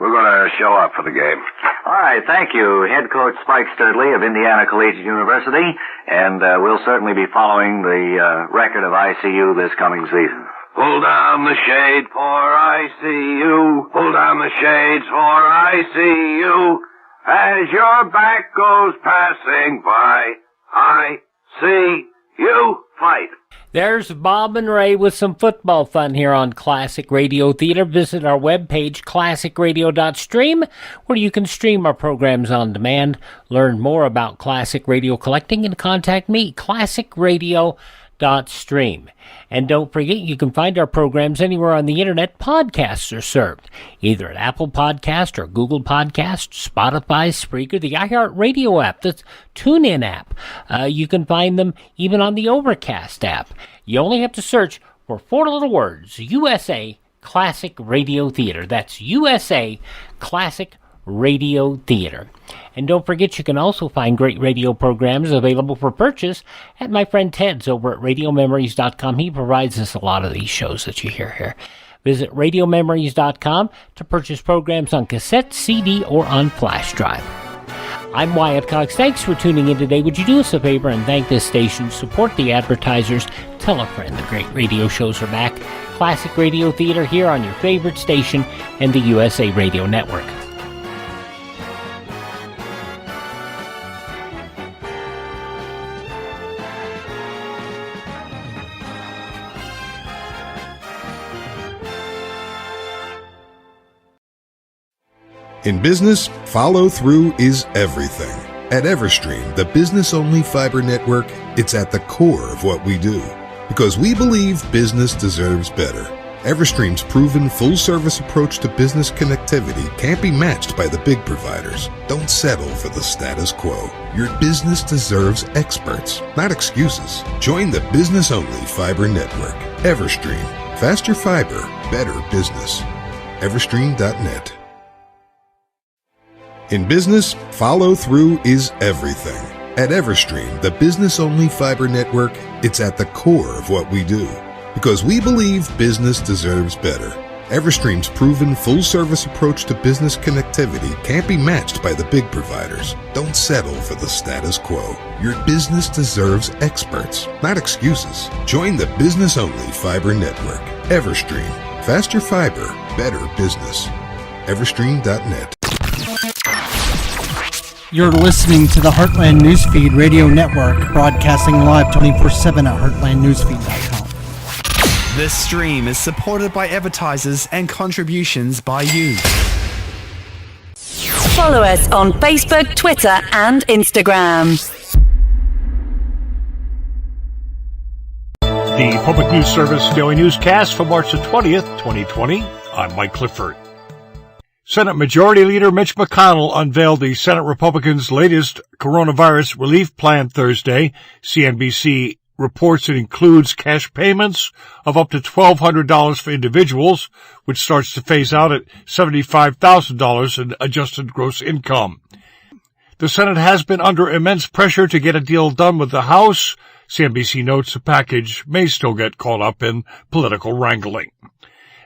we're going to show up for the game. All right, thank you, head coach Spike Sturdley of Indiana Collegiate University, and we'll certainly be following the record of ICU this coming season. Pull down the shade for ICU. Pull down the shades for ICU. As your back goes passing by, ICU fight. There's Bob and Ray with some football fun here on Classic Radio Theater. Visit our webpage, classicradio.stream, where you can stream our programs on demand, learn more about classic radio collecting, and contact me, classicradio.stream. And don't forget, you can find our programs anywhere on the internet podcasts are served, either at Apple Podcast or Google Podcast, Spotify, Spreaker, the iHeartRadio app, the TuneIn app. You can find them even on the Overcast app. You only have to search for 4 little words, USA Classic Radio Theater. That's USA Classic Radio Theater. And don't forget, you can also find great radio programs available for purchase at my friend Ted's over at radiomemories.com. He provides us a lot of these shows that you hear here. Visit radiomemories.com to purchase programs on cassette, CD, or on flash drive. I'm Wyatt Cox. Thanks for tuning in today. Would you do us a favor and thank this station, support the advertisers, tell a friend the great radio shows are back. Classic Radio Theater here on your favorite station and the USA Radio Network. In business, follow-through is everything. At Everstream, the business-only fiber network, it's at the core of what we do. Because we believe business deserves better. Everstream's proven full-service approach to business connectivity can't be matched by the big providers. Don't settle for the status quo. Your business deserves experts, not excuses. Join the business-only fiber network. Everstream. Faster fiber, better business. Everstream.net. In business, follow-through is everything. At Everstream, the business-only fiber network, it's at the core of what we do. Because we believe business deserves better. Everstream's proven full-service approach to business connectivity can't be matched by the big providers. Don't settle for the status quo. Your business deserves experts, not excuses. Join the business-only fiber network. Everstream. Faster fiber, better business. Everstream.net. You're listening to the Heartland Newsfeed Radio Network, broadcasting live 24/7 at heartlandnewsfeed.com. This stream is supported by advertisers and contributions by you. Follow us on Facebook, Twitter, and Instagram. The Public News Service Daily Newscast for March the 20th, 2020. I'm Mike Clifford. Senate Majority Leader Mitch McConnell unveiled the Senate Republicans' latest coronavirus relief plan Thursday. CNBC reports it includes cash payments of up to $1,200 for individuals, which starts to phase out at $75,000 in adjusted gross income. The Senate has been under immense pressure to get a deal done with the House. CNBC notes the package may still get caught up in political wrangling.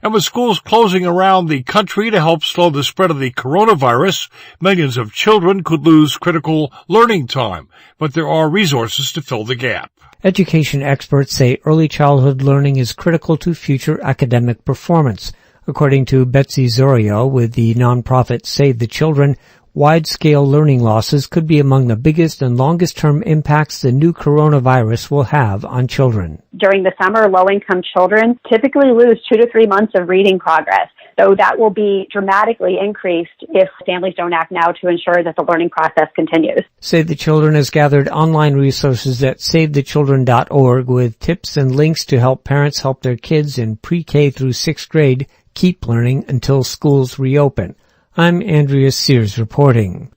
And with schools closing around the country to help slow the spread of the coronavirus, millions of children could lose critical learning time, but there are resources to fill the gap. Education experts say early childhood learning is critical to future academic performance. According to Betsy Zorio with the nonprofit Save the Children, wide-scale learning losses could be among the biggest and longest-term impacts the new coronavirus will have on children. During the summer, low-income children typically lose 2 to 3 months of reading progress. So that will be dramatically increased if families don't act now to ensure that the learning process continues. Save the Children has gathered online resources at SaveTheChildren.org with tips and links to help parents help their kids in pre-K through 6th grade keep learning until schools reopen. I'm Andrea Sears reporting.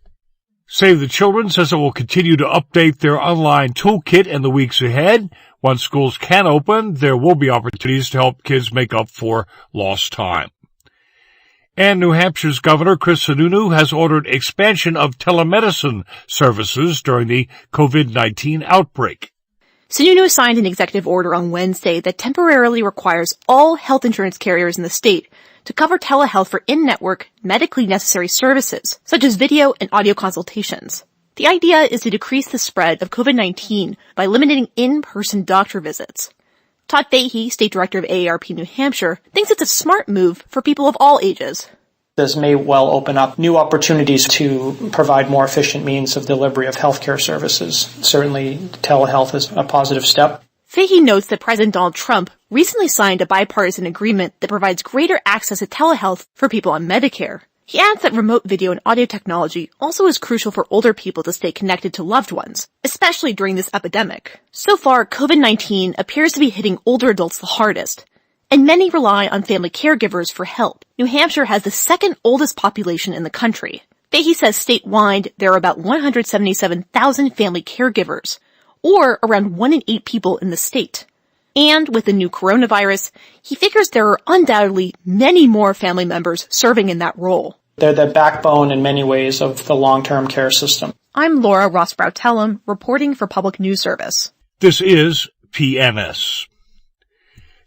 Save the Children says it will continue to update their online toolkit in the weeks ahead. Once schools can open, there will be opportunities to help kids make up for lost time. And New Hampshire's Governor Chris Sununu has ordered expansion of telemedicine services during the COVID-19 outbreak. Sununu signed an executive order on Wednesday that temporarily requires all health insurance carriers in the state to cover telehealth for in-network, medically necessary services, such as video and audio consultations. The idea is to decrease the spread of COVID-19 by limiting in-person doctor visits. Todd Fahey, State Director of AARP New Hampshire, thinks it's a smart move for people of all ages. This may well open up new opportunities to provide more efficient means of delivery of healthcare services. Certainly, telehealth is a positive step. Fahey notes that President Donald Trump recently signed a bipartisan agreement that provides greater access to telehealth for people on Medicare. He adds that remote video and audio technology also is crucial for older people to stay connected to loved ones, especially during this epidemic. So far, COVID-19 appears to be hitting older adults the hardest, and many rely on family caregivers for help. New Hampshire has the second oldest population in the country. Fahey says statewide there are about 177,000 family caregivers, or around 1 in 8 people in the state. And with the new coronavirus, he figures there are undoubtedly many more family members serving in that role. They're the backbone in many ways of the long-term care system. I'm Laura Ross-Brow-Tellem, reporting for Public News Service. This is PNS.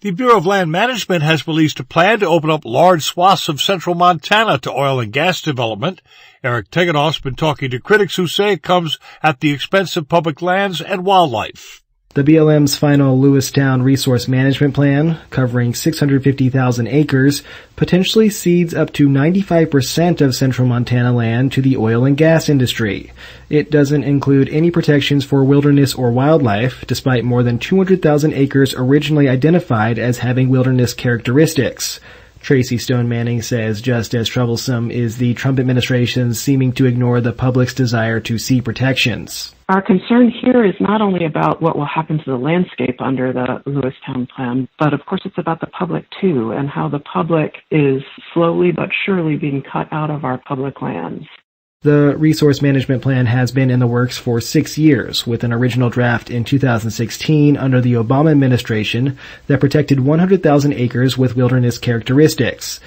The Bureau of Land Management has released a plan to open up large swaths of central Montana to oil and gas development. Eric Teganoff's been talking to critics who say it comes at the expense of public lands and wildlife. The BLM's final Lewistown Resource Management Plan, covering 650,000 acres, potentially cedes up to 95% of central Montana land to the oil and gas industry. It doesn't include any protections for wilderness or wildlife, despite more than 200,000 acres originally identified as having wilderness characteristics. Tracy Stone Manning says just as troublesome is the Trump administration's seeming to ignore the public's desire to see protections. Our concern here is not only about what will happen to the landscape under the Lewistown plan, but of course it's about the public too, and how the public is slowly but surely being cut out of our public lands. The Resource Management Plan has been in the works for 6 years, with an original draft in 2016 under the Obama administration that protected 100,000 acres with wilderness characteristics.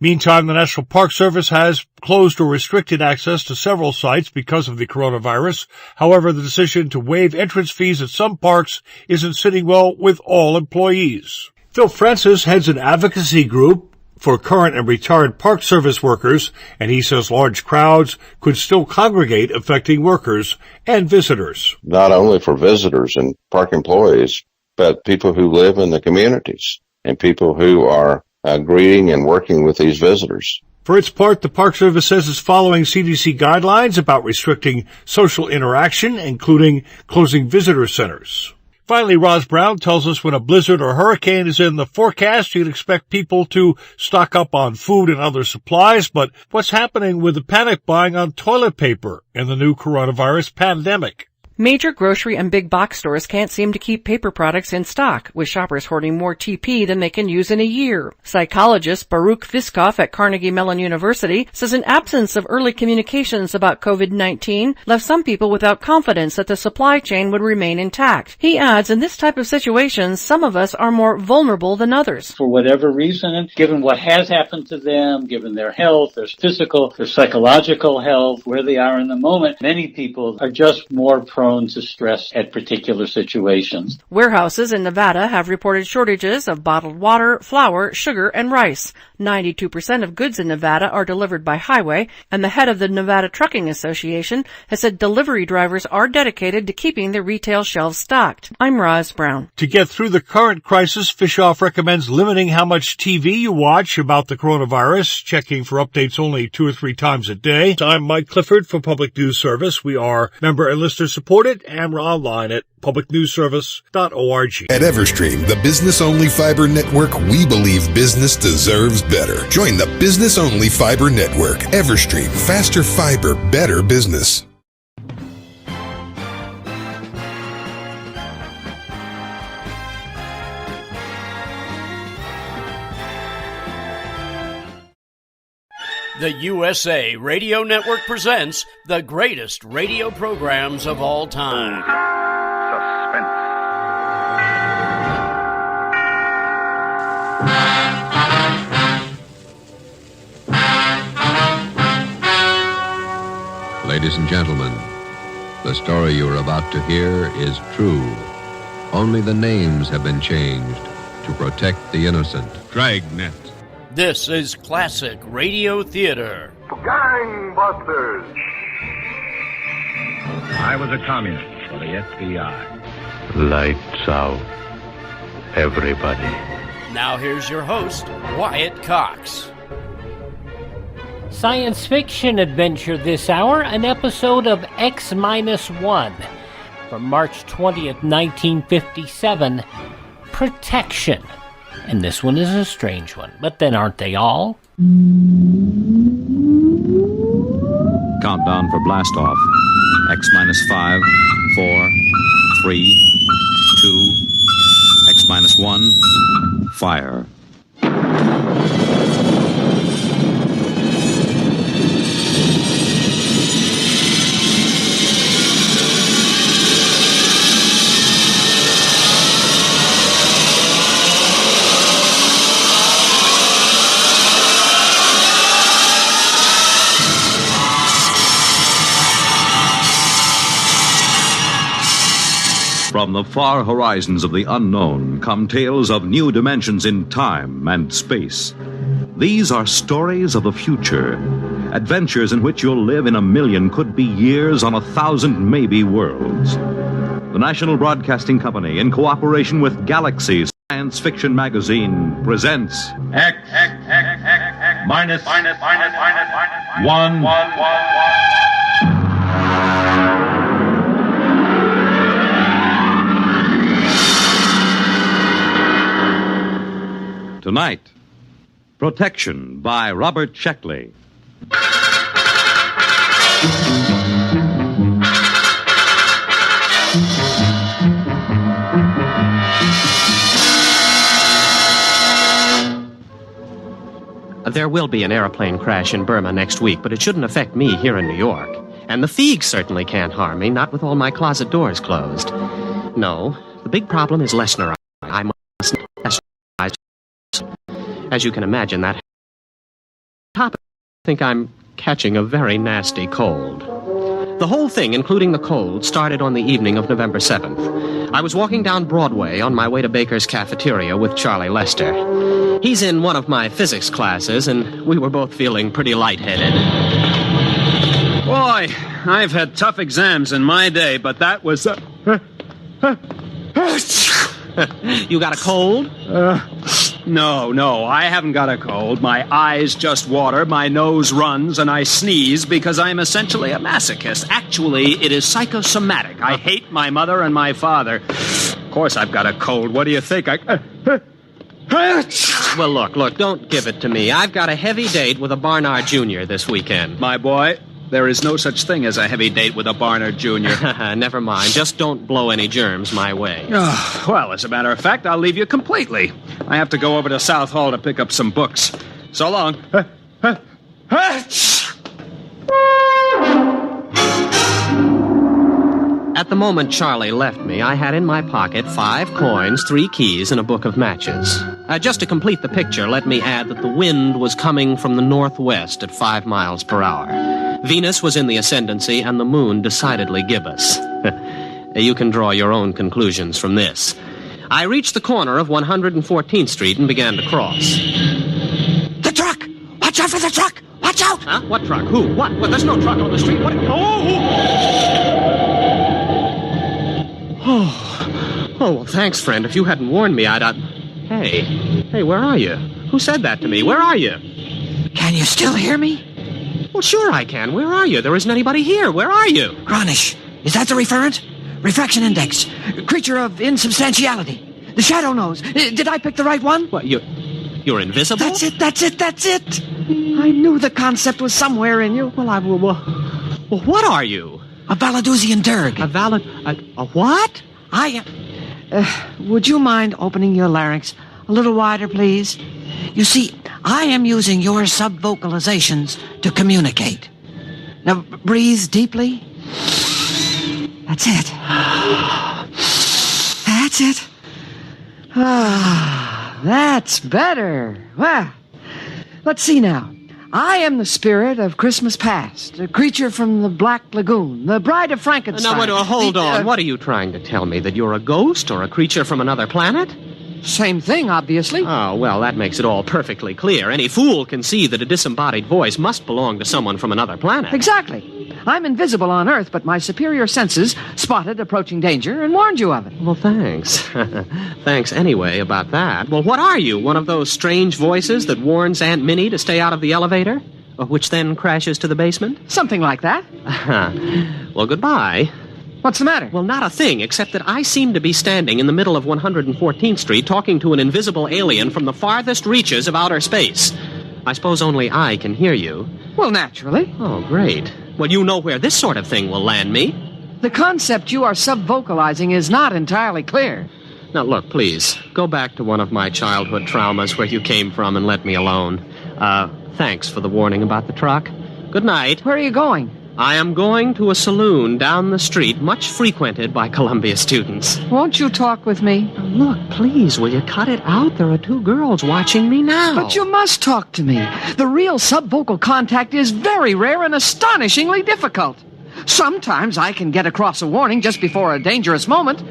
Meantime, the National Park Service has closed or restricted access to several sites because of the coronavirus. However, the decision to waive entrance fees at some parks isn't sitting well with all employees. Phil Francis heads an advocacy group for current and retired Park Service workers, and he says large crowds could still congregate, affecting workers and visitors. Not only for visitors and park employees, but people who live in the communities and people who are greeting and working with these visitors. For its part, the Park Service says it's following CDC guidelines about restricting social interaction, including closing visitor centers. Finally, Roz Brown tells us when a blizzard or hurricane is in the forecast, you'd expect people to stock up on food and other supplies. But what's happening with the panic buying on toilet paper in the new coronavirus pandemic? Major grocery and big box stores can't seem to keep paper products in stock, with shoppers hoarding more TP than they can use in a year. Psychologist Baruch Viskoff at Carnegie Mellon University says an absence of early communications about COVID-19 left some people without confidence that the supply chain would remain intact. He adds, in this type of situation, some of us are more vulnerable than others. For whatever reason, given what has happened to them, given their health, their physical, their psychological health, where they are in the moment, many people are just more prone to stress at particular situations. Warehouses in Nevada have reported shortages of bottled water, flour, sugar, and rice. 92% of goods in Nevada are delivered by highway, and the head of the Nevada Trucking Association has said delivery drivers are dedicated to keeping the retail shelves stocked. I'm Roz Brown. To get through the current crisis, Fishoff recommends limiting how much TV you watch about the coronavirus, checking for updates only 2 or 3 times a day. I'm Mike Clifford for Public News Service. We are member and listener supported, and we're online at publicnewsservice.org. At Everstream, the business-only fiber network, we believe business deserves better. Join the business-only fiber network. Everstream, faster fiber, better business. The USA Radio Network presents the greatest radio programs of all time. Ladies and gentlemen, the story you're about to hear is true. Only the names have been changed to protect the innocent. Dragnet. This is classic radio theater. Gangbusters! I was a communist for the FBI. Lights out, everybody. Now here's your host, Wyatt Cox. Science fiction adventure this hour, an episode of X-1 from March 20th, 1957, Protection. And this one is a strange one, but then aren't they all? Countdown for blast off. X-5, 4, 3, 2, X-1, fire. From the far horizons of the unknown come tales of new dimensions in time and space. These are stories of the future, adventures in which you'll live in a million, could be years, on 1,000 maybe worlds. The National Broadcasting Company, in cooperation with Galaxy Science Fiction Magazine, presents X minus 1. Tonight, Protection by Robert Sheckley. There will be an airplane crash in Burma next week, but it shouldn't affect me here in New York. And the Feegs certainly can't harm me, not with all my closet doors closed. No, the big problem is Lesnar. I must Lesnar. As you can imagine, that topic, I think I'm catching a very nasty cold. The whole thing, including the cold, started on the evening of November 7th. I was walking down Broadway on my way to Baker's Cafeteria with Charlie Lester. He's in one of my physics classes, and we were both feeling pretty lightheaded. Boy, I've had tough exams in my day, but that was... You got a cold? No, I haven't got a cold. My eyes just water, my nose runs, and I sneeze because I'm essentially a masochist. Actually, it is psychosomatic. I hate my mother and my father. Of course I've got a cold. What do you think? Well, look, don't give it to me. I've got a heavy date with a Barnard Jr. this weekend. My boy, there is no such thing as a heavy date with a Barnard Jr. Never mind. Just don't blow any germs my way. Well, as a matter of fact, I'll leave you completely. I have to go over to South Hall to pick up some books. So long. At the moment Charlie left me, I had in my pocket 5 coins, 3 keys, and a book of matches. Just to complete the picture, let me add that the wind was coming from the northwest at 5 miles per hour. Venus was in the ascendancy, and the moon decidedly gibbous. You can draw your own conclusions from this. I reached the corner of 114th Street and began to cross. The truck! Watch out for the truck! Watch out! Huh? What truck? Who? What? There's no truck on the street. What? Oh, well, thanks, friend. If you hadn't warned me, I'd... Hey, where are you? Who said that to me? Where are you? Can you still hear me? Well, sure I can. Where are you? There isn't anybody here. Where are you? Gronish. Is that the referent? Refraction index. Creature of insubstantiality. The shadow knows. Did I pick the right one? What, you're invisible? That's it. I knew the concept was somewhere in you. Well, what are you? A Valadusian Derg. A what? Would you mind opening your larynx a little wider, please? You see, I am using your subvocalizations to communicate. Now, breathe deeply. That's it. That's it. That's better. Well, let's see now. I am the spirit of Christmas past, a creature from the Black Lagoon, the bride of Frankenstein. Now, hold on. What are you trying to tell me, that you're a ghost or a creature from another planet? Same thing, obviously. Oh, well, that makes it all perfectly clear. Any fool can see that a disembodied voice must belong to someone from another planet. Exactly. I'm invisible on Earth, but my superior senses spotted approaching danger and warned you of it. Well, thanks. Thanks anyway about that. Well, what are you? One of those strange voices that warns Aunt Minnie to stay out of the elevator? Which then crashes to the basement? Something like that. Well, goodbye. What's the matter? Well, not a thing, except that I seem to be standing in the middle of 114th Street talking to an invisible alien from the farthest reaches of outer space. I suppose only I can hear you. Well, naturally. Oh, great. Well, you know where this sort of thing will land me. The concept you are subvocalizing is not entirely clear. Now, look, please, go back to one of my childhood traumas where you came from and let me alone. Thanks for the warning about the truck. Good night. Where are you going? I am going to a saloon down the street, much frequented by Columbia students. Won't you talk with me? Look, please, will you cut it out? There are 2 girls watching me now. But you must talk to me. The real subvocal contact is very rare and astonishingly difficult. Sometimes I can get across a warning just before a dangerous moment.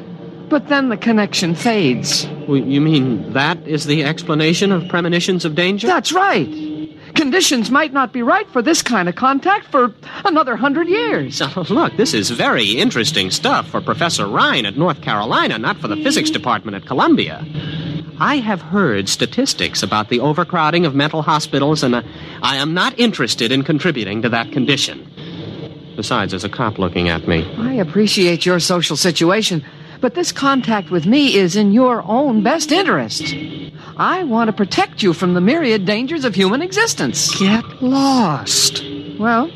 But then the connection fades. Well, you mean that is the explanation of premonitions of danger? That's right. Conditions might not be right for this kind of contact for another 100 years. Look, this is very interesting stuff for Professor Ryan at North Carolina, not for the physics department at Columbia. I have heard statistics about the overcrowding of mental hospitals, and I am not interested in contributing to that condition. Besides, there's a cop looking at me. I appreciate your social situation, but this contact with me is in your own best interest. I want to protect you from the myriad dangers of human existence. Get lost. Well,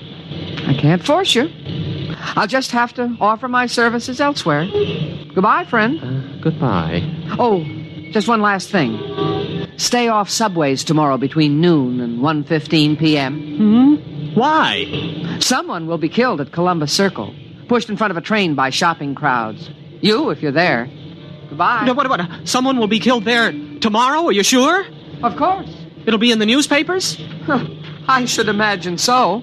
I can't force you. I'll just have to offer my services elsewhere. Goodbye, friend. Goodbye. Oh, just one last thing. Stay off subways tomorrow between noon and 1:15 p.m. Why? Someone will be killed at Columbus Circle, pushed in front of a train by shopping crowds. You, if you're there. Goodbye. No, what? Someone will be killed there tomorrow? Are you sure? Of course. It'll be in the newspapers? I should imagine so.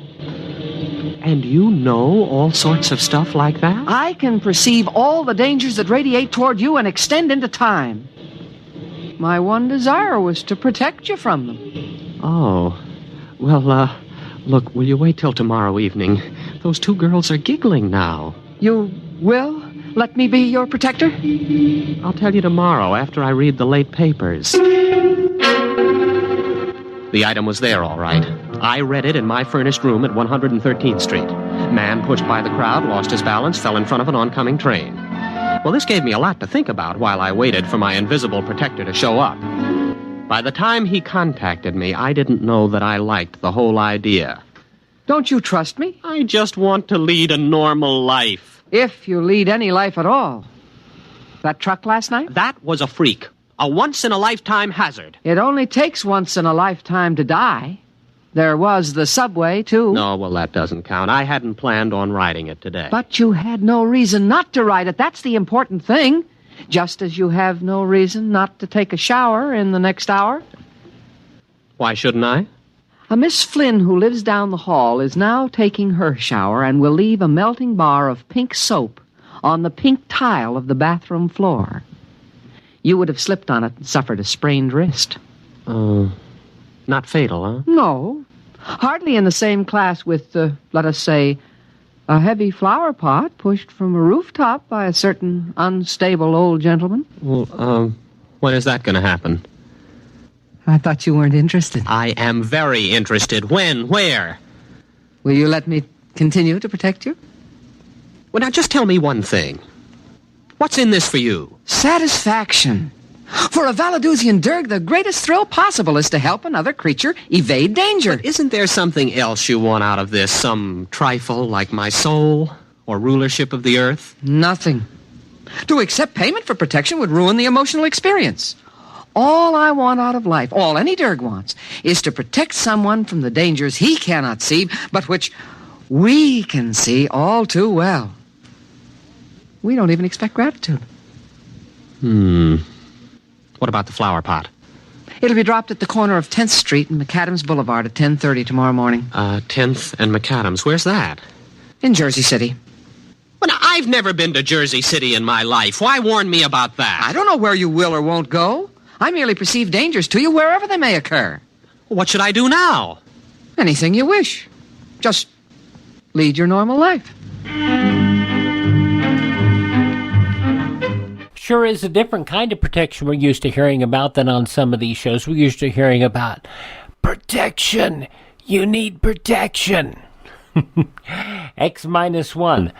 And you know all sorts of stuff like that? I can perceive all the dangers that radiate toward you and extend into time. My one desire was to protect you from them. Oh. Well, look, will you wait till tomorrow evening? Those two girls are giggling now. You will let me be your protector? I'll tell you tomorrow after I read the late papers. The item was there, all right. I read it in my furnished room at 113th Street. Man pushed by the crowd, lost his balance, fell in front of an oncoming train. Well, this gave me a lot to think about while I waited for my invisible protector to show up. By the time he contacted me, I didn't know that I liked the whole idea. Don't you trust me? I just want to lead a normal life. If you lead any life at all. That truck last night? That was a freak. A once-in-a-lifetime hazard. It only takes once in a lifetime to die. There was the subway, too. No, well, that doesn't count. I hadn't planned on riding it today. But you had no reason not to ride it. That's the important thing. Just as you have no reason not to take a shower in the next hour. Why shouldn't I? A Miss Flynn who lives down the hall is now taking her shower and will leave a melting bar of pink soap on the pink tile of the bathroom floor. You would have slipped on it and suffered a sprained wrist. Not fatal, huh? No. Hardly in the same class with, let us say, a heavy flower pot pushed from a rooftop by a certain unstable old gentleman. Well, when is that going to happen? I thought you weren't interested. I am very interested. When? Where? Will you let me continue to protect you? Well, now, just tell me one thing. What's in this for you? Satisfaction. For a Valadusian Derg, the greatest thrill possible is to help another creature evade danger. But isn't there something else you want out of this? Some trifle like my soul or rulership of the earth? Nothing. To accept payment for protection would ruin the emotional experience. All I want out of life, all any Derg wants, is to protect someone from the dangers he cannot see, but which we can see all too well. We don't even expect gratitude. What about the flower pot? It'll be dropped at the corner of 10th Street and McAdams Boulevard at 10:30 tomorrow morning. 10th and McAdams. Where's that? In Jersey City. Well, now, I've never been to Jersey City in my life. Why warn me about that? I don't know where you will or won't go. I merely perceive dangers to you wherever they may occur. What should I do now? Anything you wish. Just lead your normal life. Sure is a different kind of protection we're used to hearing about than on some of these shows. We're used to hearing about protection. You need protection. X-1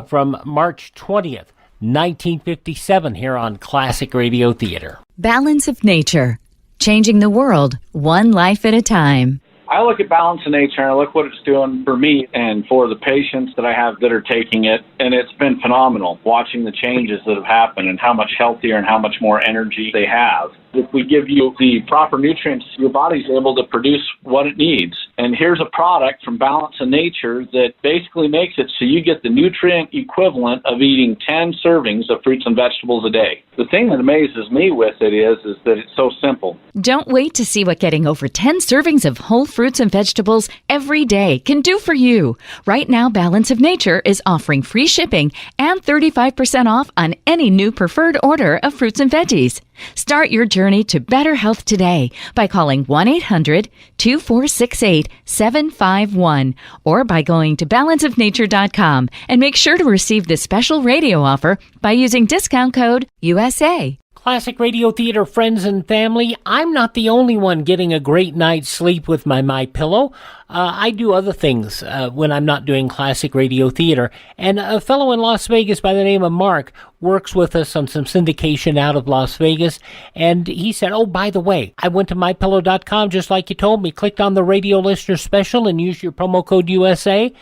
from March 20th, 1957 here on Classic Radio Theater. Balance of nature, changing the world one life at a time. I look at Balance of Nature and I look what it's doing for me and for the patients that I have that are taking it, and it's been phenomenal watching the changes that have happened and how much healthier and how much more energy they have. If we give you the proper nutrients, your body's able to produce what it needs. And here's a product from Balance of Nature that basically makes it so you get the nutrient equivalent of eating 10 servings of fruits and vegetables a day. The thing that amazes me with it is that it's so simple. Don't wait to see what getting over 10 servings of whole fruits and vegetables every day can do for you. Right now, Balance of Nature is offering free shipping and 35% off on any new preferred order of fruits and veggies. Start your journey to better health today by calling 1-800-2468-751 or by going to balanceofnature.com and make sure to receive this special radio offer by using discount code USA. Classic Radio Theater friends and family, I'm not the only one getting a great night's sleep with my MyPillow. I do other things when I'm not doing classic radio theater. And a fellow in Las Vegas by the name of Mark works with us on some syndication out of Las Vegas. And he said, oh, by the way, I went to MyPillow.com just like you told me, clicked on the radio listener special and used your promo code USA.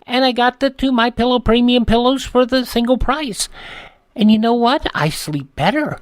And I got the 2 MyPillow premium pillows for the single price. And you know what? I sleep better.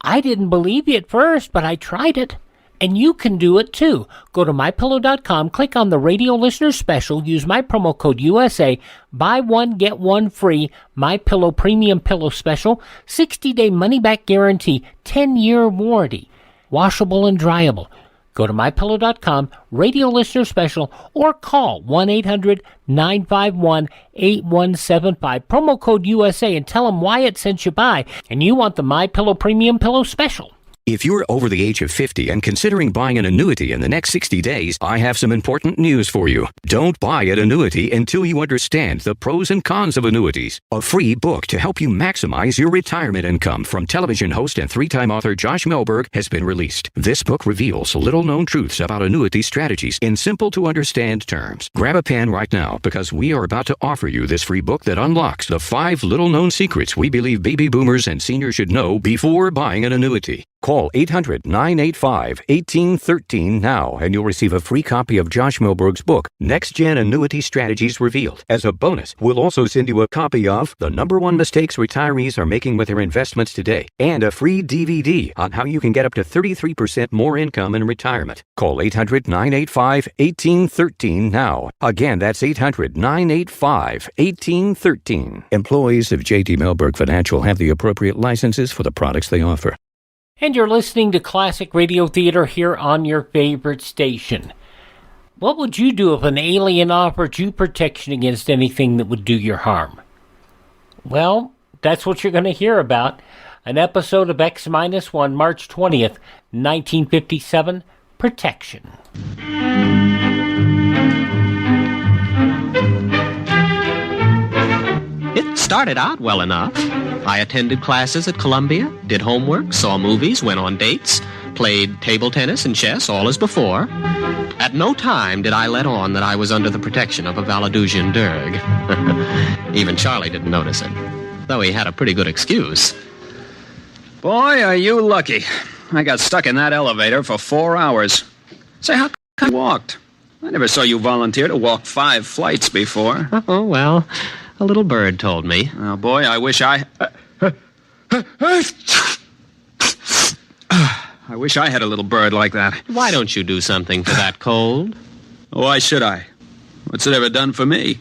I didn't believe you at first, but I tried it. And you can do it too. Go to MyPillow.com, click on the radio listener special, use my promo code USA, buy one, get one free, MyPillow premium pillow special, 60-day money-back guarantee, 10-year warranty, washable and dryable. Go to MyPillow.com, radio listener special, or call 1-800-951-8175. Promo code USA and tell them Wyatt sent you by, and you want the MyPillow Premium Pillow Special. If you're over the age of 50 and considering buying an annuity in the next 60 days, I have some important news for you. Don't buy an annuity until you understand the pros and cons of annuities. A free book to help you maximize your retirement income from television host and 3-time author Josh Melberg has been released. This book reveals little-known truths about annuity strategies in simple-to-understand terms. Grab a pen right now because we are about to offer you this free book that unlocks the 5 little-known secrets we believe baby boomers and seniors should know before buying an annuity. Call 800-985-1813 now, and you'll receive a free copy of Josh Melberg's book, Next Gen Annuity Strategies Revealed. As a bonus, we'll also send you a copy of The #1 Mistakes Retirees Are Making with Their Investments Today, and a free DVD on how you can get up to 33% more income in retirement. Call 800-985-1813 now. Again, that's 800-985-1813. Employees of J.D. Melberg Financial have the appropriate licenses for the products they offer. And you're listening to Classic Radio Theater here on your favorite station. What would you do if an alien offered you protection against anything that would do you harm? Well, that's what you're going to hear about. An episode of X-1, March 20th, 1957, Protection. It started out well enough. I attended classes at Columbia, did homework, saw movies, went on dates, played table tennis and chess, all as before. At no time did I let on that I was under the protection of a Valadusian Derg. Even Charlie didn't notice it, though he had a pretty good excuse. Boy, are you lucky. I got stuck in that elevator for 4 hours. Say, how come you walked? I never saw you volunteer to walk 5 flights before. Oh, well, a little bird told me. Oh, boy, I wish I wish I had a little bird like that. Why don't you do something for that cold? Why should I? What's it ever done for me?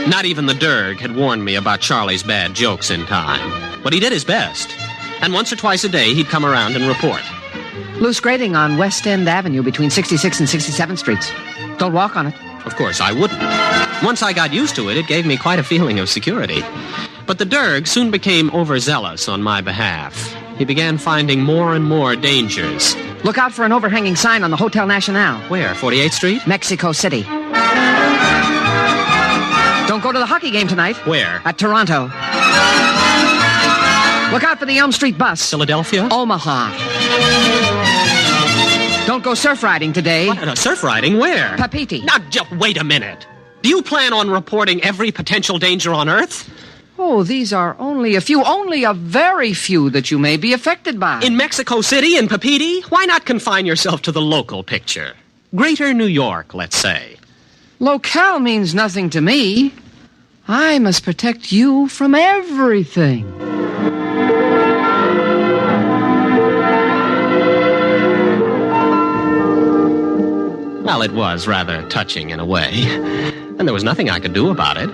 Not even the Derg had warned me about Charlie's bad jokes in time. But he did his best. And once or twice a day, he'd come around and report. Loose grading on West End Avenue between 66th and 67th Streets. Don't walk on it. Of course, I wouldn't. Once I got used to it, it gave me quite a feeling of security. But the Derg soon became overzealous on my behalf. He began finding more and more dangers. Look out for an overhanging sign on the Hotel Nacional. Where, 48th Street? Mexico City. Don't go to the hockey game tonight. Where? At Toronto. Look out for the Elm Street bus. Philadelphia? Omaha. Don't go surf riding today. What? Surf riding? Where? Papiti. Now, just wait a minute. Do you plan on reporting every potential danger on Earth? Oh, these are only a very few that you may be affected by. In Mexico City and Papiti? Why not confine yourself to the local picture? Greater New York, let's say. Locale means nothing to me. I must protect you from everything. Well, it was rather touching in a way, and there was nothing I could do about it.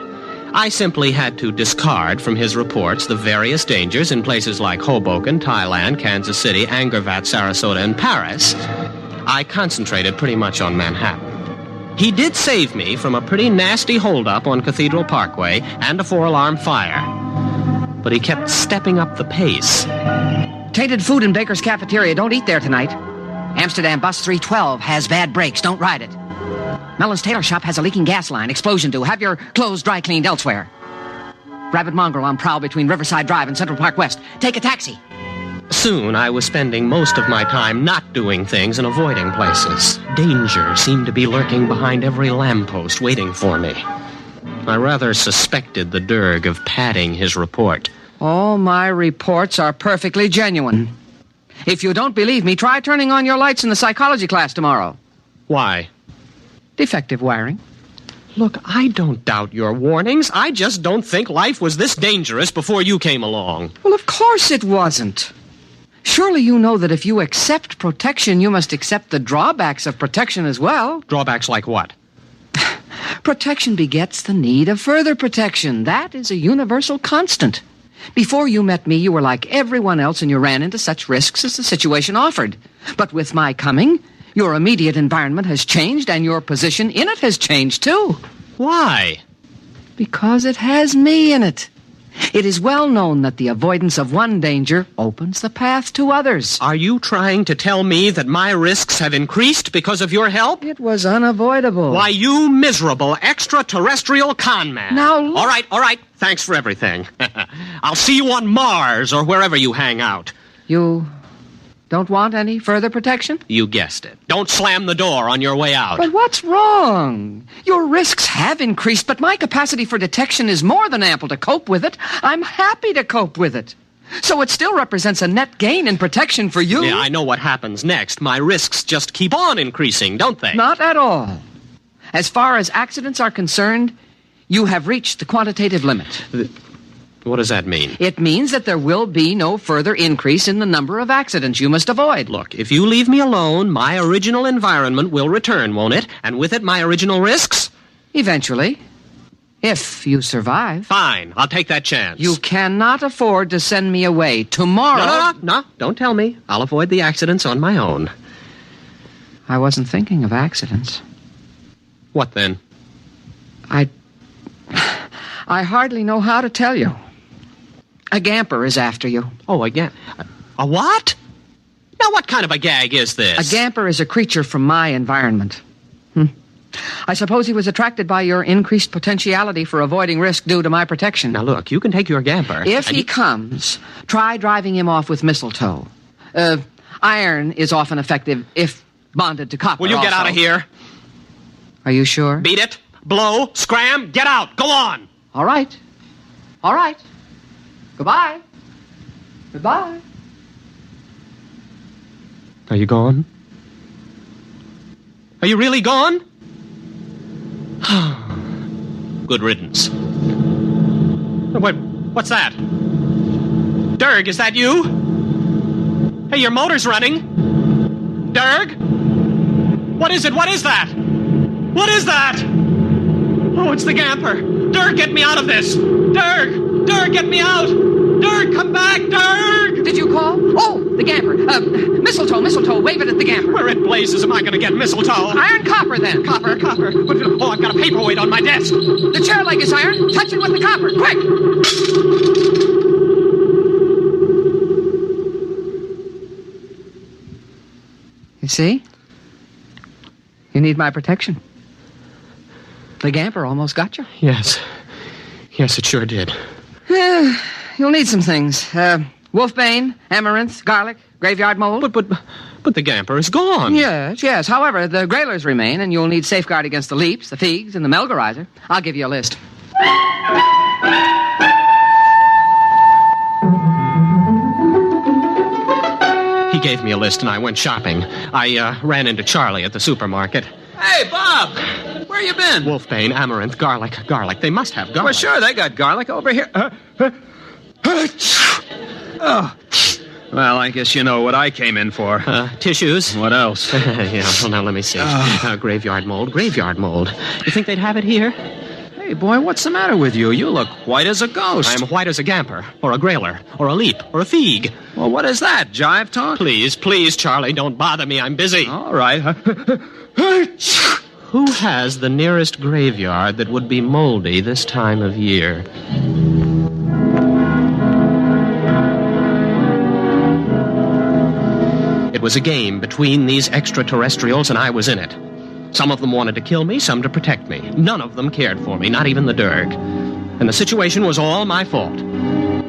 I simply had to discard from his reports the various dangers in places like Hoboken, Thailand, Kansas City, Angkor-Wat, Sarasota, and Paris. I concentrated pretty much on Manhattan. He did save me from a pretty nasty holdup on Cathedral Parkway and a 4-alarm fire. But he kept stepping up the pace. Tainted food in Baker's cafeteria. Don't eat there tonight. Amsterdam bus 312 has bad brakes. Don't ride it. Mellon's tailor shop has a leaking gas line. Explosion due. Have your clothes dry cleaned elsewhere. Rabid mongrel on prowl between Riverside Drive and Central Park West. Take a taxi. Soon I was spending most of my time not doing things and avoiding places. Danger seemed to be lurking behind every lamppost waiting for me. I rather suspected the Derg of padding his report. All my reports are perfectly genuine. If you don't believe me, try turning on your lights in the psychology class tomorrow. Why? Defective wiring. Look, I don't doubt your warnings. I just don't think life was this dangerous before you came along. Well, of course it wasn't. Surely you know that if you accept protection, you must accept the drawbacks of protection as well. Drawbacks like what? Protection begets the need of further protection. That is a universal constant. Before you met me, you were like everyone else, and you ran into such risks as the situation offered. But with my coming, your immediate environment has changed, and your position in it has changed, too. Why? Because it has me in it. It is well known that the avoidance of one danger opens the path to others. Are you trying to tell me that my risks have increased because of your help? It was unavoidable. Why, you miserable extraterrestrial con man. Now, All right. Thanks for everything. I'll see you on Mars or wherever you hang out. You don't want any further protection? You guessed it. Don't slam the door on your way out. But what's wrong? Your risks have increased, but my capacity for detection is more than ample to cope with it. I'm happy to cope with it. So it still represents a net gain in protection for you. Yeah, I know what happens next. My risks just keep on increasing, don't they? Not at all. As far as accidents are concerned, you have reached the quantitative limit. What does that mean? It means that there will be no further increase in the number of accidents you must avoid. Look, if you leave me alone, my original environment will return, won't it? And with it, my original risks? Eventually. If you survive. Fine, I'll take that chance. You cannot afford to send me away tomorrow. No, don't tell me. I'll avoid the accidents on my own. I wasn't thinking of accidents. What then? I hardly know how to tell you. A gamper is after you. Oh, a what? Now, what kind of a gag is this? A gamper is a creature from my environment. I suppose he was attracted by your increased potentiality for avoiding risk due to my protection. Now, look, you can take your gamper. If he comes, try driving him off with mistletoe. Iron is often effective if bonded to copper. Will you get out of here? Are you sure? Beat it. Blow. Scram. Get out. Go on. All right. All right. Goodbye. Goodbye. Are you gone? Are you really gone? Good riddance. What's that? Derg, is that you? Hey, your motor's running. Derg? What is it? What is that? What is that? Oh, it's the gamper. Derg, get me out of this. Derg! Derg, get me out! Derg, come back! Derg! Did you call? Oh, the gamper. Mistletoe, wave it at the gamper. Where in blazes am I going to get mistletoe? Iron copper, then. Copper. Oh, I've got a paperweight on my desk. The chair leg is iron. Touch it with the copper, quick! You see? You need my protection. The gamper almost got you. Yes, it sure did. You'll need some things. Wolfbane, amaranth, garlic, graveyard mold. But the gamper is gone. Yes. However, the grailers remain, and you'll need safeguard against the leaps, the figs, and the melgarizer. I'll give you a list. He gave me a list, and I went shopping. I ran into Charlie at the supermarket. Hey, Bob! Where you been? Wolfbane, amaranth, garlic. They must have garlic. Well, sure, they got garlic over here. Oh. Well, I guess you know what I came in for. Tissues? What else? Yeah, well, now let me see. Graveyard mold. You think they'd have it here? Hey, boy, what's the matter with you? You look white as a ghost. I'm white as a gamper, or a grailer, or a leap, or a feig. Well, what is that, jive talk? Please, Charlie, don't bother me. I'm busy. All right. Who has the nearest graveyard that would be moldy this time of year? It was a game between these extraterrestrials, and I was in it. Some of them wanted to kill me, some to protect me. None of them cared for me, not even the Derg. And the situation was all my fault.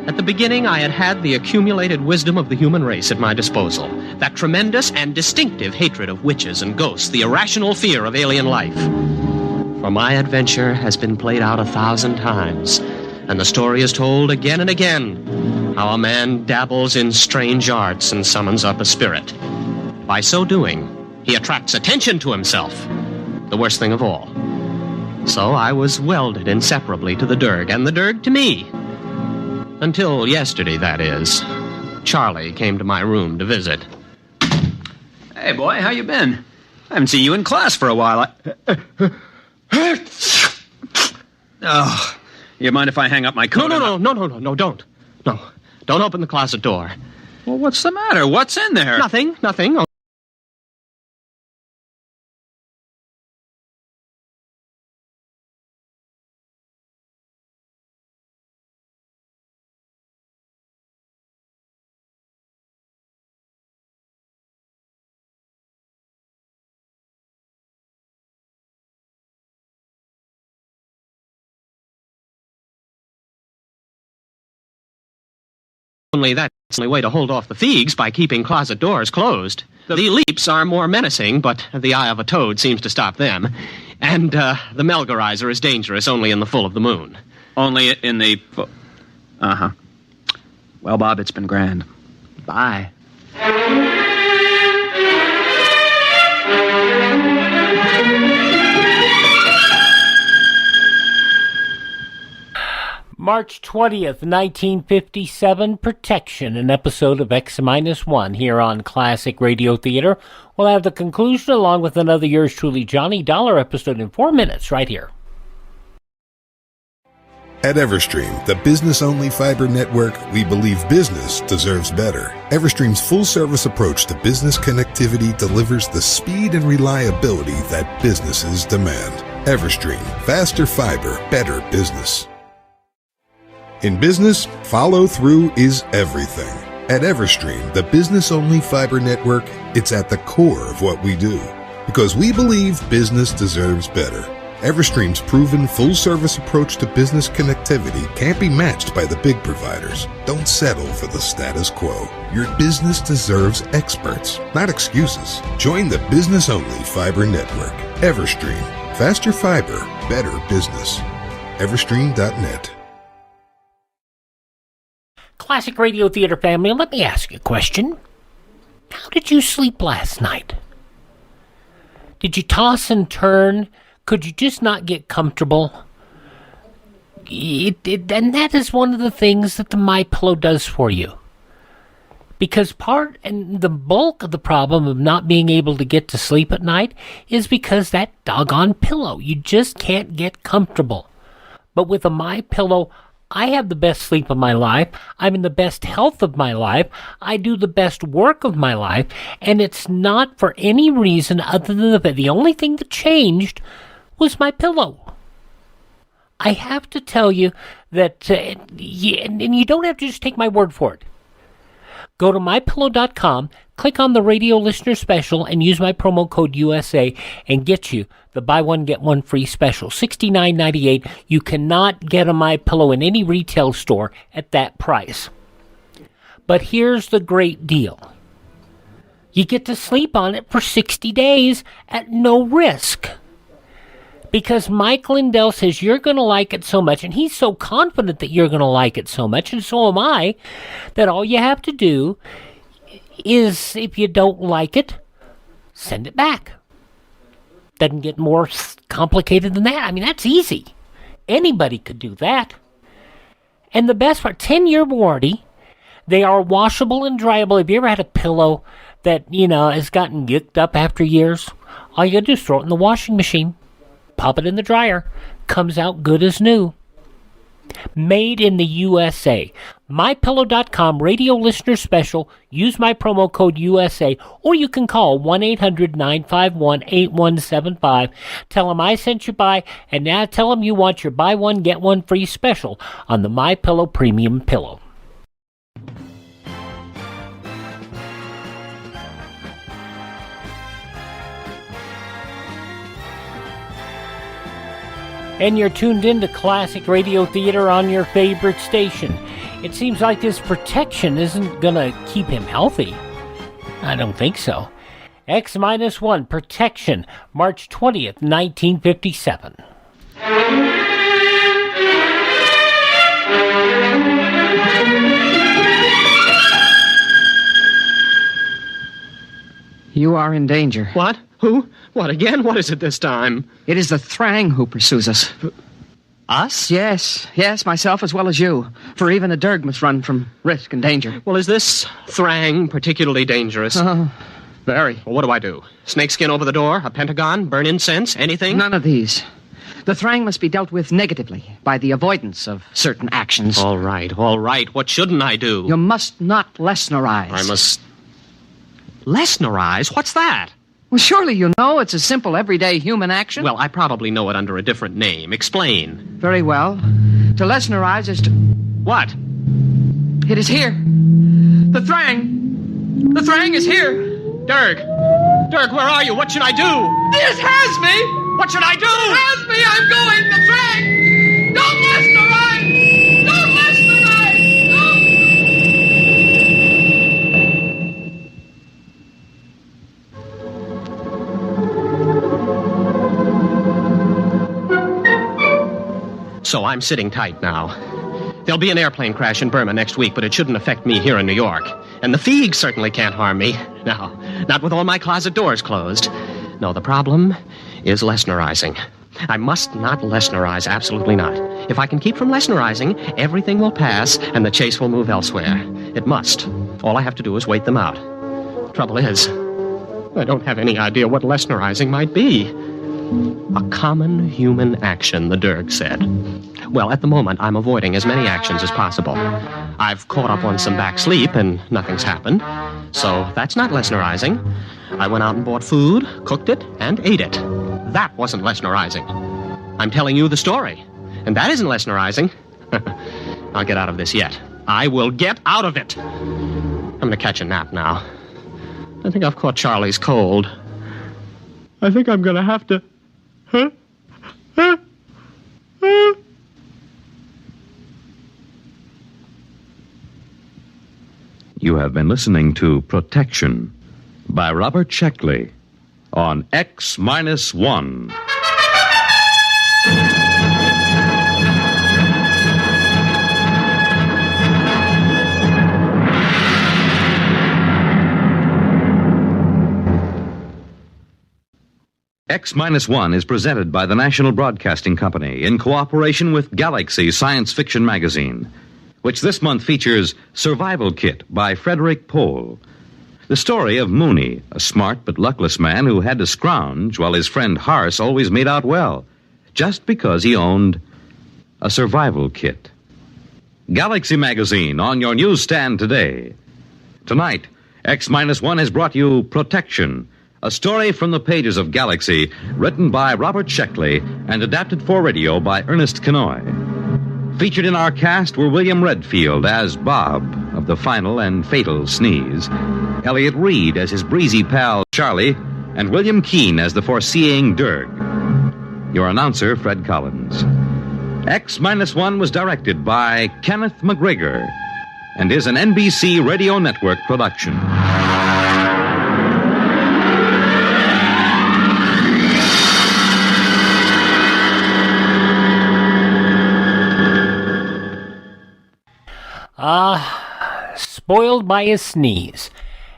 At the beginning, I had had the accumulated wisdom of the human race at my disposal. That tremendous and distinctive hatred of witches and ghosts, the irrational fear of alien life. For my adventure has been played out 1,000 times, and the story is told again and again, how a man dabbles in strange arts and summons up a spirit. By so doing, he attracts attention to himself, the worst thing of all. So I was welded inseparably to the Derg, and the Derg to me. Until yesterday, that is. Charlie came to my room to visit. Hey, boy, how you been? I haven't seen you in class for a while. Oh, you mind if I hang up my coat? No, don't. No, don't open the closet door. Well, what's the matter? What's in there? Nothing. Only that's the only way to hold off the Feigs, by keeping closet doors closed. The leaps are more menacing, but the eye of a toad seems to stop them. And the Melgarizer is dangerous only in the full of the moon. Only in the... Uh-huh. Well, Bob, it's been grand. Bye. March 20th, 1957, Protection, an episode of X-1 here on Classic Radio Theater. We'll have the conclusion along with another yours truly, Johnny Dollar episode in 4 minutes right here. At Everstream, the business-only fiber network, we believe business deserves better. Everstream's full-service approach to business connectivity delivers the speed and reliability that businesses demand. Everstream, faster fiber, better business. In business, follow-through is everything. At Everstream, the business-only fiber network, it's at the core of what we do. Because we believe business deserves better. Everstream's proven full-service approach to business connectivity can't be matched by the big providers. Don't settle for the status quo. Your business deserves experts, not excuses. Join the business-only fiber network. Everstream. Faster fiber, better business. Everstream.net. Classic Radio Theater family, let me ask you a question. How did you sleep last night? Did you toss and turn? Could you just not get comfortable? And that is one of the things that the MyPillow does for you. Because part and the bulk of the problem of not being able to get to sleep at night is because that doggone pillow. You just can't get comfortable. But with a MyPillow, I have the best sleep of my life. I'm in the best health of my life. I do the best work of my life. And it's not for any reason other than the only thing that changed was my pillow. I have to tell you that, and you don't have to just take my word for it. Go to mypillow.com, click on the radio listener special, and use my promo code USA and get you the buy one, get one free special, $69.98. You cannot get a MyPillow in any retail store at that price. But here's the great deal. You get to sleep on it for 60 days at no risk. Because Mike Lindell says you're going to like it so much, and he's so confident that you're going to like it so much, and so am I, that all you have to do is, if you don't like it, send it back. Doesn't get more complicated than that. I mean, that's easy. Anybody could do that. And the best part, 10-year warranty. They are washable and dryable. Have you ever had a pillow that, has gotten yicked up after years? All you gotta do is throw it in the washing machine, pop it in the dryer, comes out good as new. Made in the USA. MyPillow.com radio listener special. Use my promo code USA, or you can call 1-800-951-8175. Tell them I sent you by, and now tell them you want your buy one, get one free special on the MyPillow Premium Pillow. And you're tuned in to Classic Radio Theater on your favorite station. It seems like this protection isn't going to keep him healthy. I don't think so. X-1 Protection, March 20th, 1957. You are in danger. What? Who? What again? What is it this time? It is the Thrang who pursues us. Us? Yes, myself as well as you. For even a Derg must run from risk and danger. Well, is this Thrang particularly dangerous? Very. Well, what do I do? Snakeskin over the door? A pentagon? Burn incense? Anything? None of these. The Thrang must be dealt with negatively by the avoidance of certain actions. All right. What shouldn't I do? You must not Lesnerize. I must... Lesnerize? What's that? Well, surely you know it's a simple, everyday human action. Well, I probably know it under a different name. Explain. Very well. To Lesnerize is to... What? It is here. The Thrang. The Thrang is here. Derg, where are you? What should I do? This has me. What should I do? It has me. I'm going. The Thrang. Don't Lesnerize. Don't Lesnerize. So I'm sitting tight now. There'll be an airplane crash in Burma next week, but it shouldn't affect me here in New York. And the Feig certainly can't harm me. No, not with all my closet doors closed. No, the problem is Lesnerizing. I must not Lesnerize, absolutely not. If I can keep from Lesnerizing, everything will pass and the chase will move elsewhere. It must. All I have to do is wait them out. Trouble is, I don't have any idea what Lesnerizing might be. A common human action, the Derg said. Well, at the moment, I'm avoiding as many actions as possible. I've caught up on some back sleep, and nothing's happened. So that's not Lesnerizing. I went out and bought food, cooked it, and ate it. That wasn't Lesnerizing. I'm telling you the story, and that isn't Lesnerizing. I'll get out of this yet. I will get out of it. I'm going to catch a nap now. I think I've caught Charlie's cold. I think I'm going to have to... You have been listening to Protection by Robert Sheckley on X-1. X-1 is presented by the National Broadcasting Company in cooperation with Galaxy Science Fiction Magazine, which this month features Survival Kit by Frederick Pohl. The story of Mooney, a smart but luckless man who had to scrounge while his friend Harse always made out well, just because he owned a survival kit. Galaxy Magazine on your newsstand today. Tonight, X-1 has brought you Protection, a story from the pages of Galaxy, written by Robert Sheckley and adapted for radio by Ernest Kenoy. Featured in our cast were William Redfield as Bob of the Final and Fatal Sneeze, Elliot Reed as his breezy pal Charlie, and William Keane as the foreseeing Derg. Your announcer, Fred Collins. X-1 was directed by Kenneth McGregor and is an NBC Radio Network production. Spoiled by a Sneeze.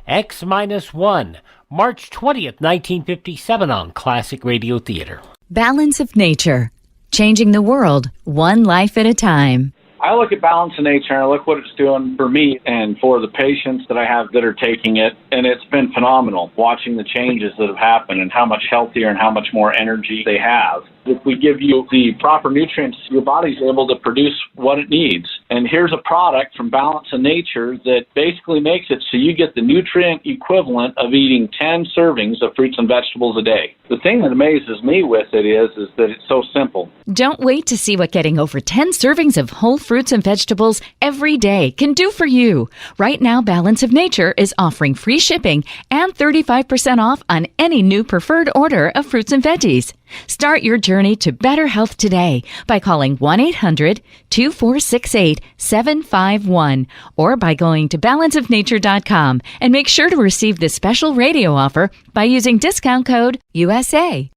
X-1, March 20th, 1957 on Classic Radio Theater. Balance of Nature. Changing the world, one life at a time. I look at Balance in Nature and I look what it's doing for me and for the patients that I have that are taking it, and it's been phenomenal watching the changes that have happened and how much healthier and how much more energy they have. If we give you the proper nutrients, your body's able to produce what it needs. And here's a product from Balance in Nature that basically makes it so you get the nutrient equivalent of eating 10 servings of fruits and vegetables a day. The thing that amazes me with it is that it's so simple. Don't wait to see what getting over 10 servings of whole fruits and vegetables every day can do for you. Right now, Balance of Nature is offering free shipping and 35% off on any new preferred order of fruits and veggies. Start your journey to better health today by calling 1-800-2468-751 or by going to balanceofnature.com, and make sure to receive this special radio offer by using discount code USA.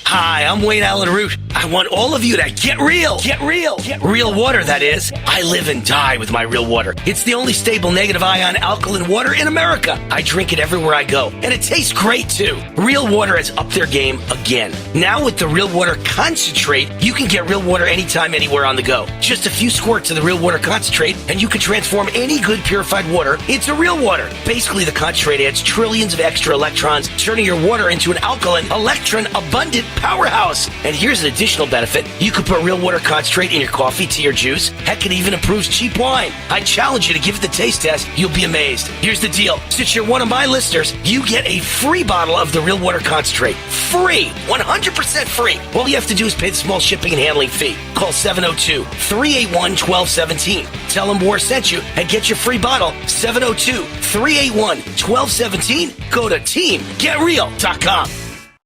Hi, I'm Wayne Allen Root. I want all of you to get real. Get real. Get real water, that is. I live and die with my real water. It's the only stable negative ion alkaline water in America. I drink it everywhere I go, and it tastes great too. Real water has upped their game again. Now with the Real Water Concentrate, you can get real water anytime, anywhere on the go. Just a few squirts of the Real Water Concentrate, and you can transform any good purified water into real water. Basically, the concentrate adds trillions of extra electrons, turning your water into an alkaline, electron-abundant powerhouse. And here's an additional benefit. You can put Real Water Concentrate in your coffee, tea, or juice. Heck, it even improves cheap wine. I challenge you to give it the taste test. You'll be amazed. Here's the deal. Since you're one of my listeners, you get a free bottle of the Real Water Concentrate. Free. 100% free. All you have to do is pay the small shipping and handling fee. Call 702-381-1217. Tell them War sent you and get your free bottle. 702-381-1217. Go to teamgetreal.com.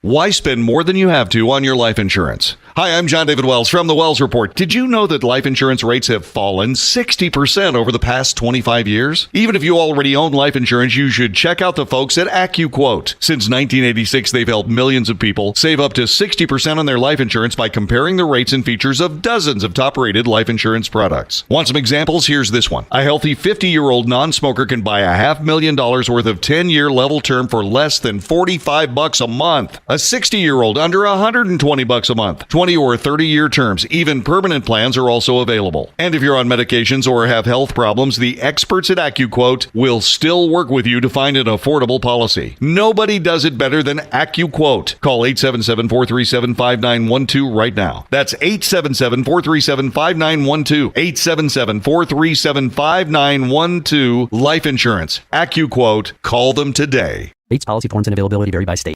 Why spend more than you have to on your life insurance? Hi, I'm John David Wells from the Wells Report. Did you know that life insurance rates have fallen 60% over the past 25 years? Even if you already own life insurance, you should check out the folks at AccuQuote. Since 1986, they've helped millions of people save up to 60% on their life insurance by comparing the rates and features of dozens of top-rated life insurance products. Want some examples? Here's this one. A healthy 50-year-old non-smoker can buy $500,000 worth of 10-year level term for less than $45 a month. A 60-year-old under $120 a month. 20 or 30-year terms. Even permanent plans are also available. And if you're on medications or have health problems, the experts at AccuQuote will still work with you to find an affordable policy. Nobody does it better than AccuQuote. Call 877-437-5912 right now. That's 877-437-5912. 877-437-5912. Life insurance. AccuQuote. Call them today. Rates, policy forms, and availability vary by state.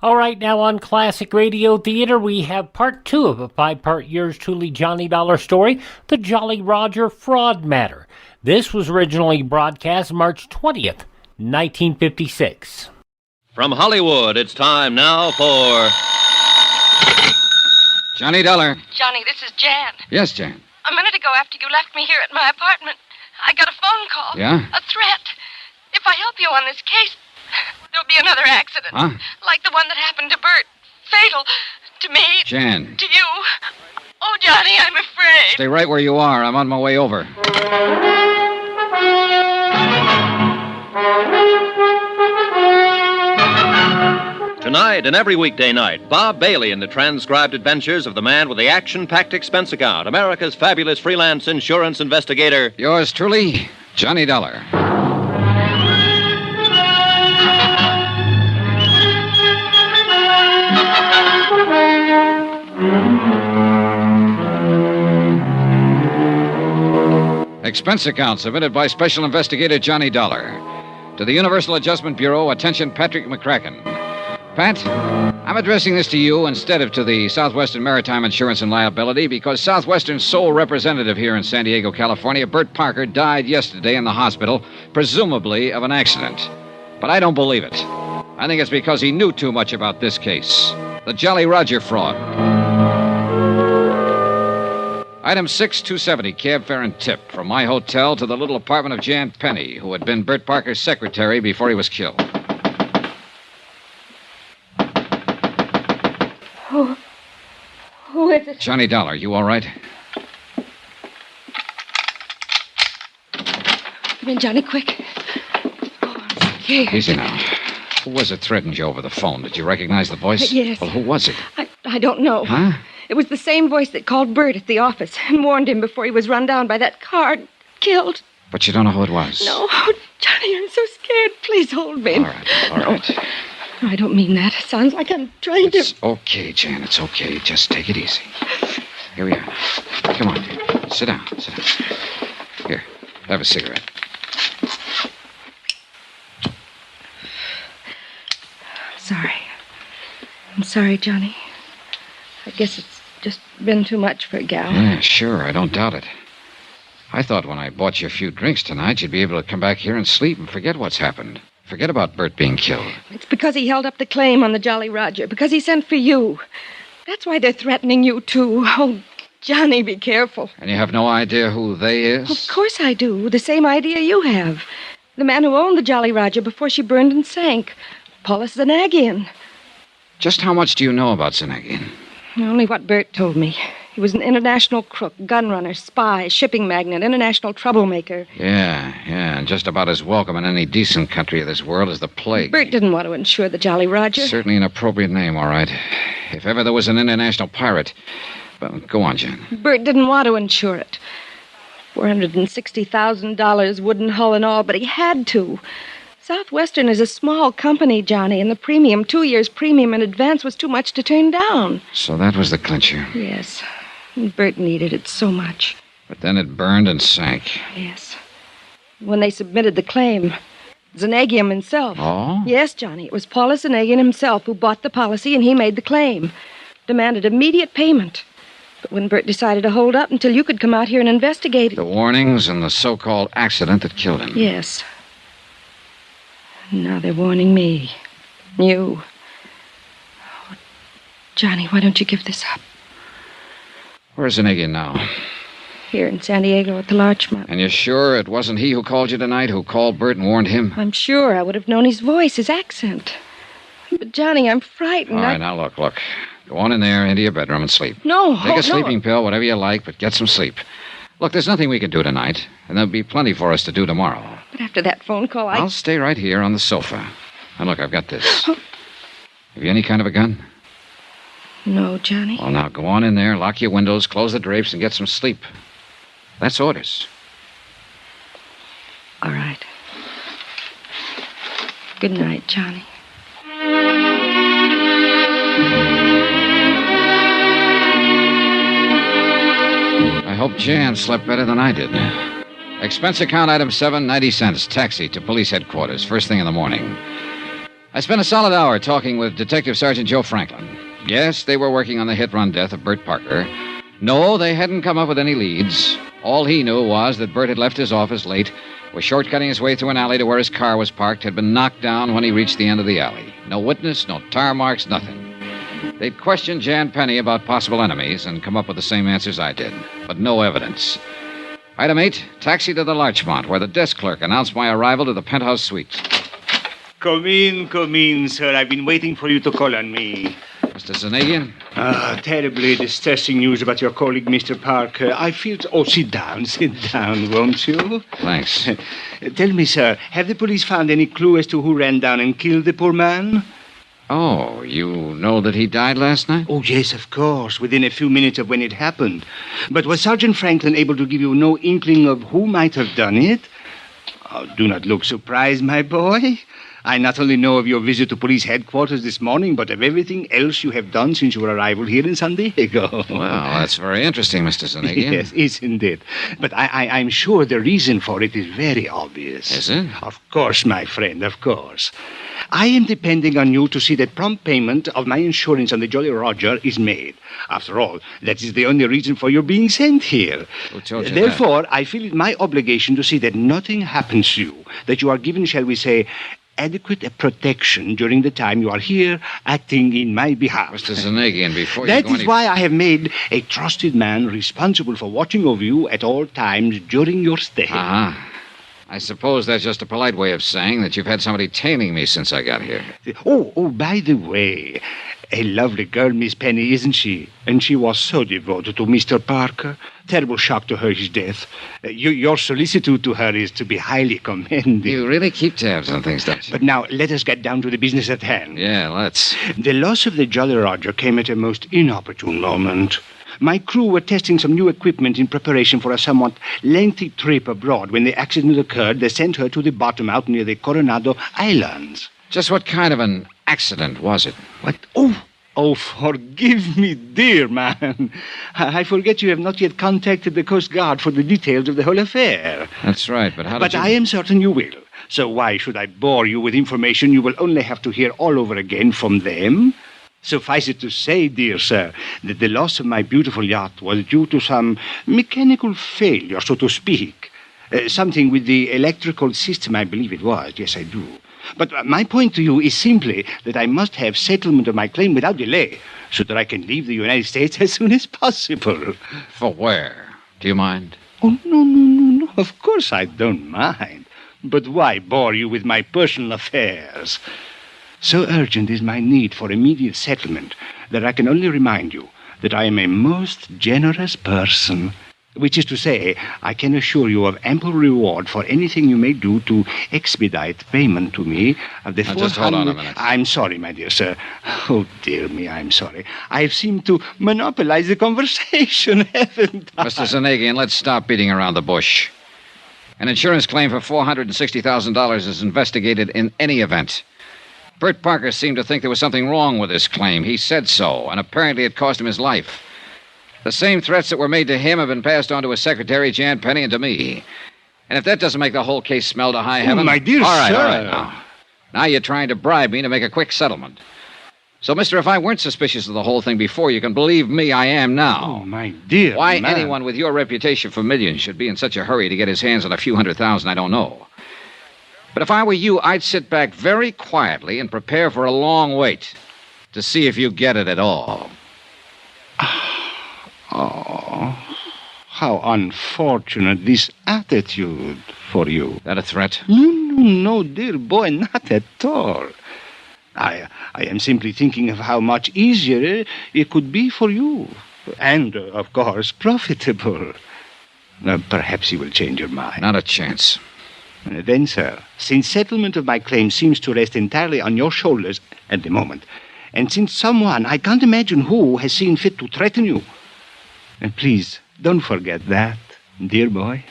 All right, now on Classic Radio Theater, we have part 2 of a 5-part yours truly Johnny Dollar story, The Jolly Roger Fraud Matter. This was originally broadcast March 20th, 1956. From Hollywood, it's time now for Johnny Dollar. Johnny, this is Jan. Yes, Jan. A minute ago, after you left me here at my apartment, I got a phone call. Yeah? A threat. If I help you on this case, there'll be another accident. Huh? Like the one that happened to Bert. Fatal. To me. Jan. To you. Oh, Johnny, I'm afraid. Stay right where you are. I'm on my way over. Tonight and every weekday night, Bob Bailey in the transcribed adventures of the man with the action-packed expense account, America's fabulous freelance insurance investigator. Yours truly, Johnny Dollar. Expense account submitted by Special Investigator Johnny Dollar. To the Universal Adjustment Bureau, attention Patrick McCracken. Pat, I'm addressing this to you instead of to the Southwestern Maritime Insurance and Liability because Southwestern's sole representative here in San Diego, California, Bert Parker, died yesterday in the hospital, presumably of an accident. But I don't believe it. I think it's because he knew too much about this case. The Jolly Roger fraud. Item 6270, cab fare and tip, from my hotel to the little apartment of Jan Penny, who had been Bert Parker's secretary before he was killed. Who is it? Johnny Dollar, you all right? Come in, Johnny, quick. Oh, Okay. Easy now. Who was it threatened you over the phone? Did you recognize the voice? Yes. Well, who was it? I don't know. Huh? It was the same voice that called Bert at the office and warned him before he was run down by that car and killed. But you don't know who it was? No. Oh, Johnny, I'm so scared. Please hold me. All right. No, I don't mean that. It sounds like I'm trying to... It's okay, Jan. It's okay. Just take it easy. Here we are. Come on, dear. Sit down. Here, have a cigarette. I'm sorry, Johnny. I guess it's just been too much for a gal. Yeah, sure. I don't doubt it. I thought when I bought you a few drinks tonight, you'd be able to come back here and sleep and forget what's happened. Forget about Bert being killed. It's because he held up the claim on the Jolly Roger, because he sent for you. That's why they're threatening you, too. Oh, Johnny, be careful. And you have no idea who they is? Of course I do. The same idea you have. The man who owned the Jolly Roger before she burned and sank. Paulus Zanagian. Just how much do you know about Zanagian? Only what Bert told me. He was an international crook, gun runner, spy, shipping magnate, international troublemaker. Yeah, and just about as welcome in any decent country of this world as the plague. Bert didn't want to insure the Jolly Roger. Certainly an appropriate name, all right. If ever there was an international pirate. But go on, Jen. Bert didn't want to insure it. $460,000 wooden hull and all, but he had to. Southwestern is a small company, Johnny, and the premium, 2 years premium in advance, was too much to turn down. So that was the clincher. Yes. And Bert needed it so much. But then it burned and sank. Yes. When they submitted the claim, Zanagian himself. Oh? Yes, Johnny. It was Paulus Zanagian himself who bought the policy, and he made the claim. Demanded immediate payment. But when Bert decided to hold up until you could come out here and investigate it... The warnings and the so-called accident that killed him. Yes. Now they're warning me. You. Oh, Johnny, why don't you give this up? Where's Zanagian now? Here in San Diego at the Larchmont. And you're sure it wasn't he who called you tonight, who called Bert and warned him? I'm sure. I would have known his voice, his accent. But, Johnny, I'm frightened. All right, now look. Go on in there, into your bedroom and sleep. No. Take a sleeping pill, whatever you like, but get some sleep. Look, there's nothing we can do tonight, and there'll be plenty for us to do tomorrow. But after that phone call, I'll stay right here on the sofa. And look, I've got this. Have you any kind of a gun? No, Johnny. Well, now, go on in there, lock your windows, close the drapes, and get some sleep. That's orders. All right. Good night, Johnny. I hope Jan slept better than I did. Expense account item 7, 90 cents. Taxi to police headquarters, first thing in the morning. I spent a solid hour talking with Detective Sergeant Joe Franklin. Yes, they were working on the hit-run death of Bert Parker. No, they hadn't come up with any leads. All he knew was that Bert had left his office late, was shortcutting his way through an alley to where his car was parked, had been knocked down when he reached the end of the alley. No witness, no tar marks, nothing. They'd questioned Jan Penny about possible enemies and come up with the same answers I did, but no evidence. Item 8, taxi to the Larchmont, where the desk clerk announced my arrival to the penthouse suite. Come in, sir. I've been waiting for you to call on me. Mr. Zanagian? Terribly distressing news about your colleague, Mr. Parker. I feel... Oh, sit down, won't you? Thanks. Tell me, sir, have the police found any clue as to who ran down and killed the poor man? Oh, you know that he died last night? Oh, yes, of course, within a few minutes of when it happened. But was Sergeant Franklin able to give you no inkling of who might have done it? Oh, do not look surprised, my boy. I not only know of your visit to police headquarters this morning, but of everything else you have done since your arrival here in San Diego. Well, that's very interesting, Mr. Zanagian. Yes, isn't it? But I'm sure the reason for it is very obvious. Is it? Of course, my friend, of course. I am depending on you to see that prompt payment of my insurance on the Jolly Roger is made. After all, that is the only reason for your being sent here. Who told you Therefore, that? I feel it my obligation to see that nothing happens to you, that you are given, shall we say, adequate protection during the time you are here acting in my behalf. Mr. Zanagian, before That you go is why I have made a trusted man responsible for watching over you at all times during your stay. Uh-huh. I suppose that's just a polite way of saying that you've had somebody tailing me since I got here. Oh, by the way, A lovely girl, Miss Penny, isn't she? And she was so devoted to Mr. Parker. Terrible shock to her, his death. Your solicitude to her is to be highly commended. You really keep tabs on things, don't you? But now, let us get down to the business at hand. Yeah, let's. The loss of the Jolly Roger came at a most inopportune moment. My crew were testing some new equipment in preparation for a somewhat lengthy trip abroad. When the accident occurred, they sent her to the bottom out near the Coronado Islands. Just what kind of an accident was it? What? Oh, forgive me, dear man. I forget you have not yet contacted the Coast Guard for the details of the whole affair. That's right, but how did you... But I am certain you will. So why should I bore you with information you will only have to hear all over again from them? Suffice it to say, dear sir, that the loss of my beautiful yacht was due to some mechanical failure, so to speak. Something with the electrical system, I believe it was. Yes, I do. But my point to you is simply that I must have settlement of my claim without delay, so that I can leave the United States as soon as possible. For where? Do you mind? Oh, no. Of course I don't mind. But why bore you with my personal affairs? So urgent is my need for immediate settlement that I can only remind you that I am a most generous person. Which is to say, I can assure you of ample reward for anything you may do to expedite payment to me of the Now, just hold on a minute. I'm sorry, my dear sir. Oh, dear me, I'm sorry. I've seemed to monopolize the conversation, haven't I? Mr. Zanagian, let's stop beating around the bush. An insurance claim for $460,000 is investigated in any event. Bert Parker seemed to think there was something wrong with this claim. He said so, and apparently it cost him his life. The same threats that were made to him have been passed on to his secretary, Jan Penny, and to me. And if that doesn't make the whole case smell to high heaven... my dear all sir. right, now you're trying to bribe me to make a quick settlement. So, mister, if I weren't suspicious of the whole thing before, you can believe me, I am now. Oh, my dear Why man. anyone with your reputation for millions should be in such a hurry to get his hands on a few $100,000, I don't know. But if I were you, I'd sit back very quietly and prepare for a long wait to see if you get it at all. Oh, how unfortunate this attitude for you. That a threat? No, dear boy, not at all. I am simply thinking of how much easier it could be for you. And, of course, profitable. Perhaps you will change your mind. Not a chance. Then, sir, since settlement of my claim seems to rest entirely on your shoulders at the moment, and since someone, I can't imagine who, has seen fit to threaten you, and please, don't forget that, dear boy.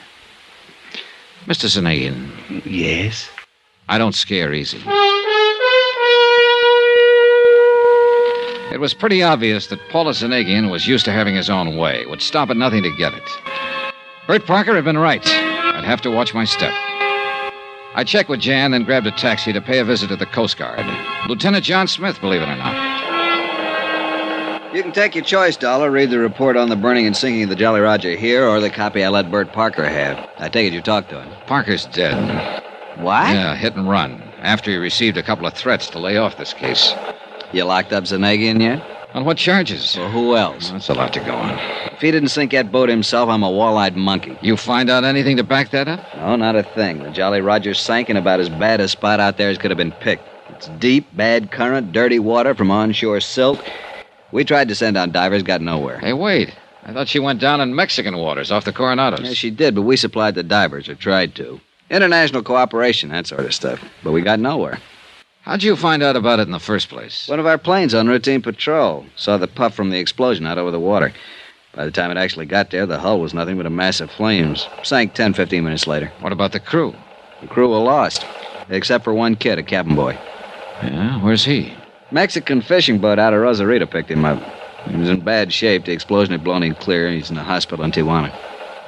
Mr. Zanagian. Yes? I don't scare easy. It was pretty obvious that Paulus Zanagian was used to having his own way, would stop at nothing to get it. Bert Parker had been right. I'd have to watch my step. I checked with Jan, then grabbed a taxi to pay a visit to the Coast Guard. Lieutenant John Smith, believe it or not. You can take your choice, Dollar. Read the report on the burning and sinking of the Jolly Roger here, or the copy I let Bert Parker have. I take it you talked to him. Parker's dead. What? Yeah, hit and run. After he received a couple of threats to lay off this case. You locked up Zanagian yet? On what charges? Well, who else? That's a lot to go on. If he didn't sink that boat himself, I'm a wall-eyed monkey. You find out anything to back that up? No, not a thing. The Jolly Roger sank in about as bad a spot out there as could have been picked. It's deep, bad current, dirty water from onshore silt. We tried to send out divers, got nowhere. Hey, wait. I thought she went down in Mexican waters off the Coronados. Yeah, she did, but we supplied the divers, or tried to. International cooperation, that sort of stuff. But we got nowhere. How'd you find out about it in the first place? One of our planes on routine patrol saw the puff from the explosion out over the water. By the time it actually got there, the hull was nothing but a mass of flames. Sank 10, 15 minutes later. What about the crew? The crew were lost, except for one kid, a cabin boy. Yeah? Where's he? Mexican fishing boat out of Rosarito picked him up. He was in bad shape. The explosion had blown him clear. He's in the hospital in Tijuana.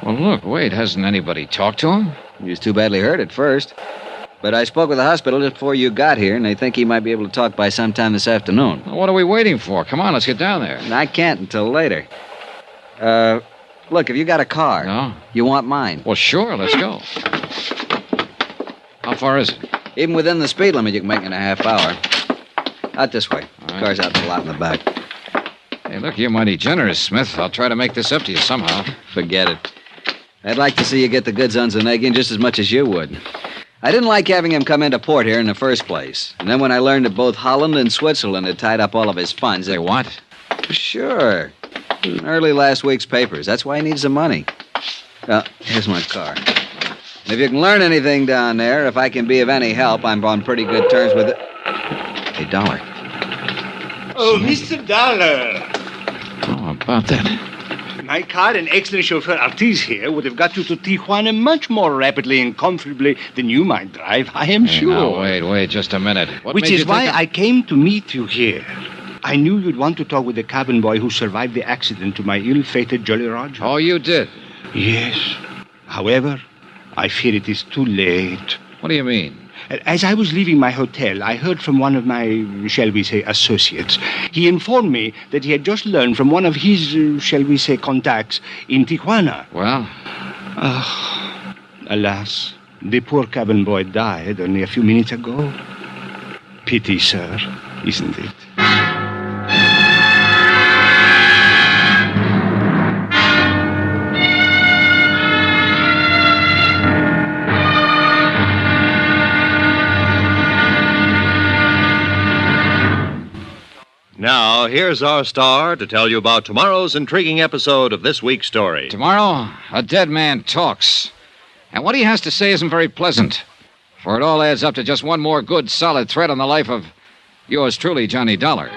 Well, look, wait. Hasn't anybody talked to him? He was too badly hurt at first. But I spoke with the hospital just before you got here, and they think he might be able to talk by sometime this afternoon. Well, what are we waiting for? Come on, let's get down there. And I can't until later. Look, have you got a car? No. You want mine? Well, sure, let's go. How far is it? Even within the speed limit, you can make it in a half hour. Out this way. All right. Car's out in the lot in the back. Hey, look, you're mighty generous, Smith. I'll try to make this up to you somehow. Forget it. I'd like to see you get the goods on Zanagian just as much as you would. I didn't like having him come into port here in the first place. And then when I learned that both Holland and Switzerland had tied up all of his funds... They what? Sure. In early last week's papers. That's why he needs the money. Well, here's my car. And if you can learn anything down there, if I can be of any help, I'm on pretty good terms with it. Hey, Dollar. Oh, Mr. Dollar. Oh, about that. My car and excellent chauffeur Ortiz here would have got you to Tijuana much more rapidly and comfortably than you might drive, I am Hey, sure. now, wait just a minute. What Which made is you why think I came to meet you here. I knew you'd want to talk with the cabin boy who survived the accident to my ill-fated Jolly Roger. Oh, you did? Yes. However, I fear it is too late. What do you mean? As I was leaving my hotel, I heard from one of my, shall we say, associates. He informed me that he had just learned from one of his, shall we say, contacts in Tijuana. Well? Alas, the poor cabin boy died only a few minutes ago. Pity, sir, isn't it? Now, here's our star to tell you about tomorrow's intriguing episode of this week's story. Tomorrow, a dead man talks. And what he has to say isn't very pleasant. For it all adds up to just one more good, solid thread on the life of yours truly, Johnny Dollar.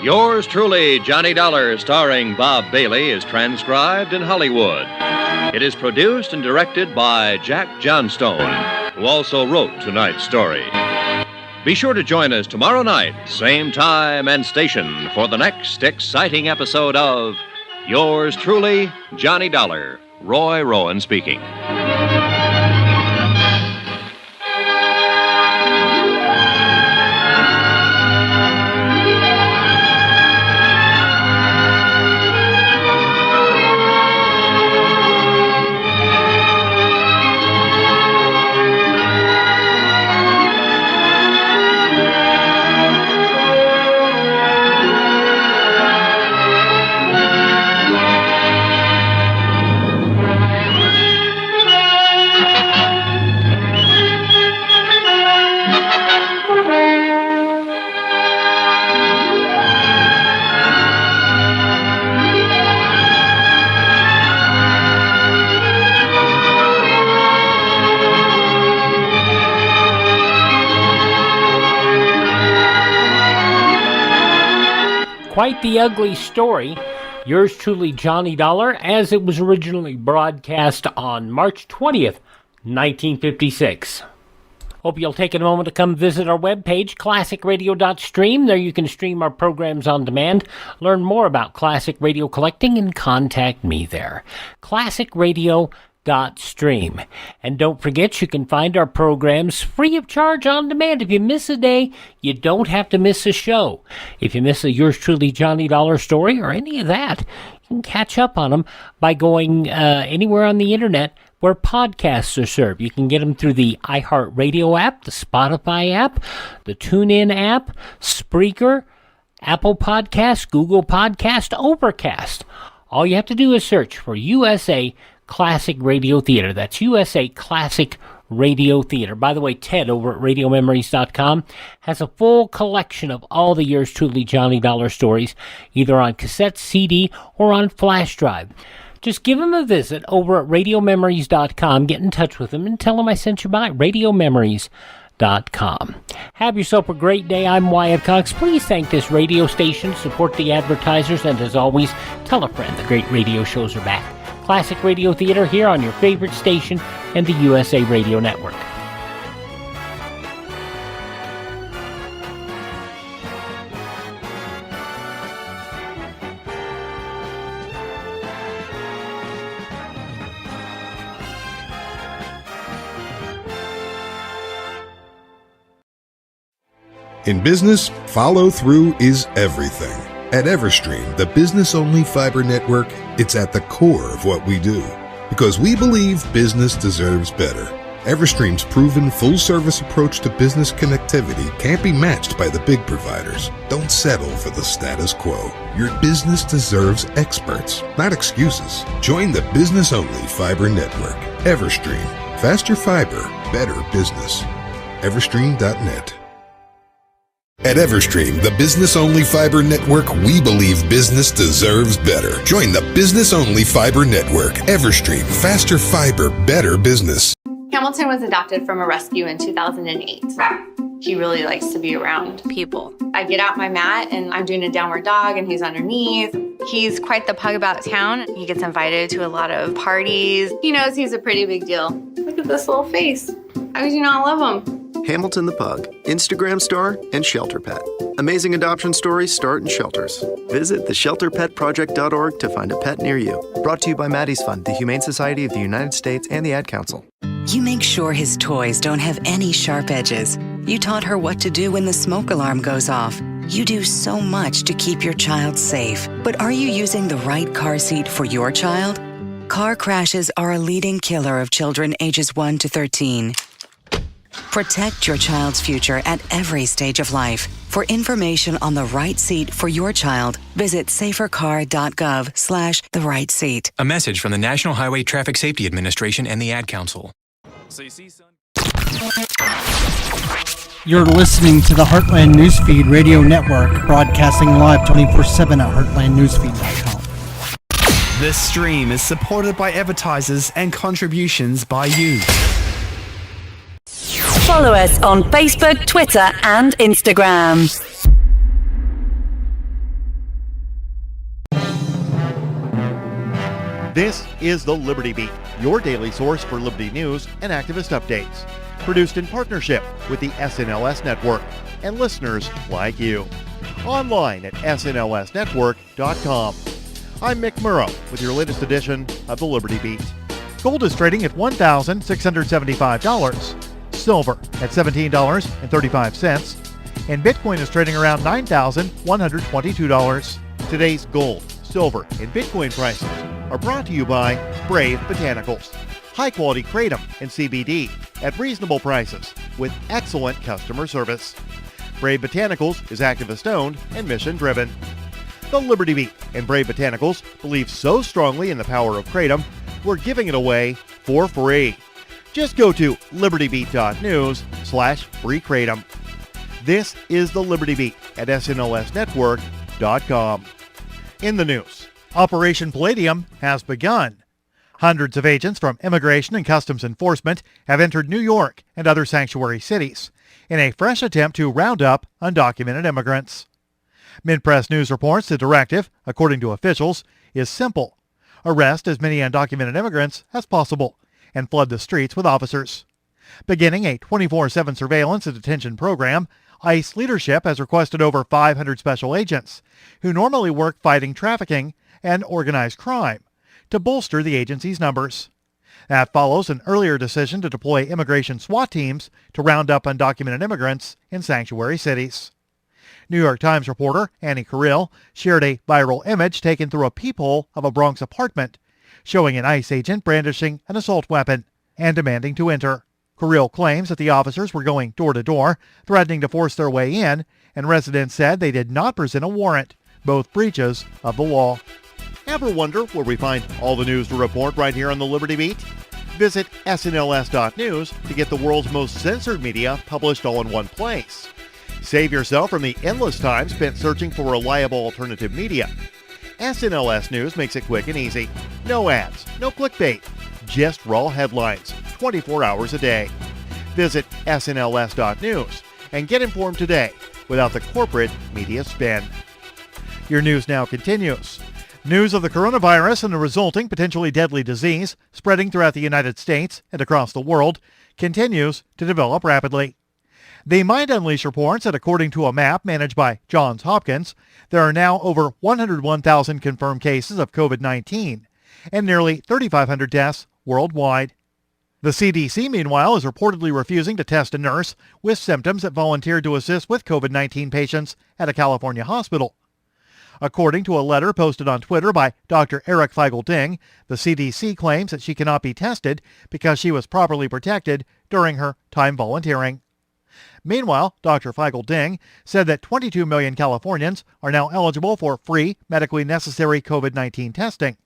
Yours truly, Johnny Dollar, starring Bob Bailey, is transcribed in Hollywood. It is produced and directed by Jack Johnstone, who also wrote tonight's story. Be sure to join us tomorrow night, same time and station, for the next exciting episode of Yours truly, Johnny Dollar. Roy Rowan speaking. Quite the ugly story. Yours truly, Johnny Dollar, as it was originally broadcast on March 20th, 1956. Hope you'll take a moment to come visit our webpage, classicradio.stream. There you can stream our programs on demand, learn more about classic radio collecting, and contact me there. classicradio.stream. And don't forget, you can find our programs free of charge on demand. If you miss a day, you don't have to miss a show. If you miss a Yours Truly Johnny Dollar story or any of that, you can catch up on them by going anywhere on the internet where podcasts are served. You can get them through the iHeartRadio app, the Spotify app, the TuneIn app, Spreaker, Apple Podcast, Google Podcast, Overcast. All you have to do is search for USA Classic Radio Theater. That's USA Classic Radio Theater. By the way, Ted over at RadioMemories.com has a full collection of all the Yours Truly Johnny Dollar stories, either on cassette, CD, or on flash drive. Just give him a visit over at RadioMemories.com. Get in touch with him and tell him I sent you by RadioMemories.com. Have yourself a great day. I'm Wyatt Cox. Please thank this radio station, support the advertisers, and as always, tell a friend the great radio shows are back. Classic Radio Theater here on your favorite station and the USA Radio Network. In business, follow through is everything. At Everstream, the business-only fiber network, it's at the core of what we do. Because we believe business deserves better. Everstream's proven full-service approach to business connectivity can't be matched by the big providers. Don't settle for the status quo. Your business deserves experts, not excuses. Join the business-only fiber network. Everstream. Faster fiber, better business. Everstream.net. At Everstream, the business-only fiber network, we believe business deserves better. Join the business-only fiber network. Everstream. Faster fiber, better business. Hamilton was adopted from a rescue in 2008. He really likes to be around people. I get out my mat and I'm doing a downward dog and he's underneath. He's quite the pug about town. He gets invited to a lot of parties. He knows he's a pretty big deal. Look at this little face. How could you not love him? Hamilton the Pug, Instagram star, and shelter pet. Amazing adoption stories start in shelters. Visit theshelterpetproject.org to find a pet near you. Brought to you by Maddie's Fund, the Humane Society of the United States, and the Ad Council. You make sure his toys don't have any sharp edges. You taught her what to do when the smoke alarm goes off. You do so much to keep your child safe. But are you using the right car seat for your child? Car crashes are a leading killer of children ages 1 to 13. Protect your child's future at every stage of life. For information on the right seat for your child, visit safercar.gov/the right seat. A message from the National Highway Traffic Safety Administration and the Ad Council. You're listening to the Heartland Newsfeed Radio Network, broadcasting live 24/7 at heartlandnewsfeed.com. This stream is supported by advertisers and contributions by you. Follow us on Facebook, Twitter, and Instagram. This is the Liberty Beat, your daily source for Liberty news and activist updates. Produced in partnership with the SNLS Network and listeners like you. Online at snlsnetwork.com. I'm Mick Murrow with your latest edition of the Liberty Beat. Gold is trading at $1,675. Silver at $17.35, and Bitcoin is trading around $9,122. Today's gold, silver, and Bitcoin prices are brought to you by Brave Botanicals. High-quality kratom and CBD at reasonable prices with excellent customer service. Brave Botanicals is activist-owned and mission-driven. The Liberty Beat and Brave Botanicals believe so strongly in the power of kratom, we're giving it away for free. Just go to libertybeat.news/free kratom. This is the Liberty Beat at snlsnetwork.com. In the news, Operation Palladium has begun. Hundreds of agents from Immigration and Customs Enforcement have entered New York and other sanctuary cities in a fresh attempt to round up undocumented immigrants. Mid-Press News reports the directive, according to officials, is simple. Arrest as many undocumented immigrants as possible and flood the streets with officers. Beginning a 24/7 surveillance and detention program, ICE leadership has requested over 500 special agents, who normally work fighting trafficking and organized crime, to bolster the agency's numbers. That follows an earlier decision to deploy immigration SWAT teams to round up undocumented immigrants in sanctuary cities. New York Times reporter Annie Carrill shared a viral image taken through a peephole of a Bronx apartment, showing an ICE agent brandishing an assault weapon and demanding to enter. Carrill claims that the officers were going door to door, threatening to force their way in, and residents said they did not present a warrant, both breaches of the law. Ever wonder where we find all the news to report right here on the Liberty Beat? Visit snls.news to get the world's most censored media published all in one place. Save yourself from the endless time spent searching for reliable alternative media. SNLS News makes it quick and easy. No ads, no clickbait, just raw headlines, 24 hours a day. Visit snls.news and get informed today without the corporate media spin. Your news now continues. News of the coronavirus and the resulting potentially deadly disease spreading throughout the United States and across the world continues to develop rapidly. The Mind Unleashed reports that according to a map managed by Johns Hopkins, there are now over 101,000 confirmed cases of COVID-19 and nearly 3,500 deaths worldwide. The CDC, meanwhile, is reportedly refusing to test a nurse with symptoms that volunteered to assist with COVID-19 patients at a California hospital. According to a letter posted on Twitter by Dr. Eric Feigl-Ding, the CDC claims that she cannot be tested because she was properly protected during her time volunteering. Meanwhile, Dr. Feigl-Ding said that 22 million Californians are now eligible for free medically necessary COVID-19 testing.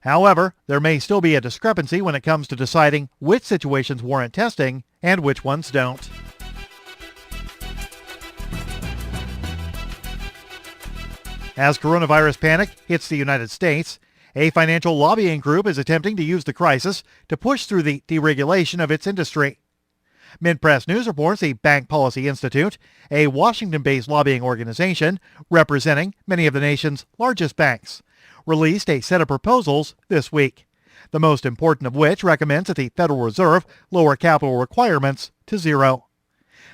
However, there may still be a discrepancy when it comes to deciding which situations warrant testing and which ones don't. As coronavirus panic hits the United States, a financial lobbying group is attempting to use the crisis to push through the deregulation of its industry. Mid-Press News reports the Bank Policy Institute, a Washington-based lobbying organization representing many of the nation's largest banks, released a set of proposals this week, the most important of which recommends that the Federal Reserve lower capital requirements to zero.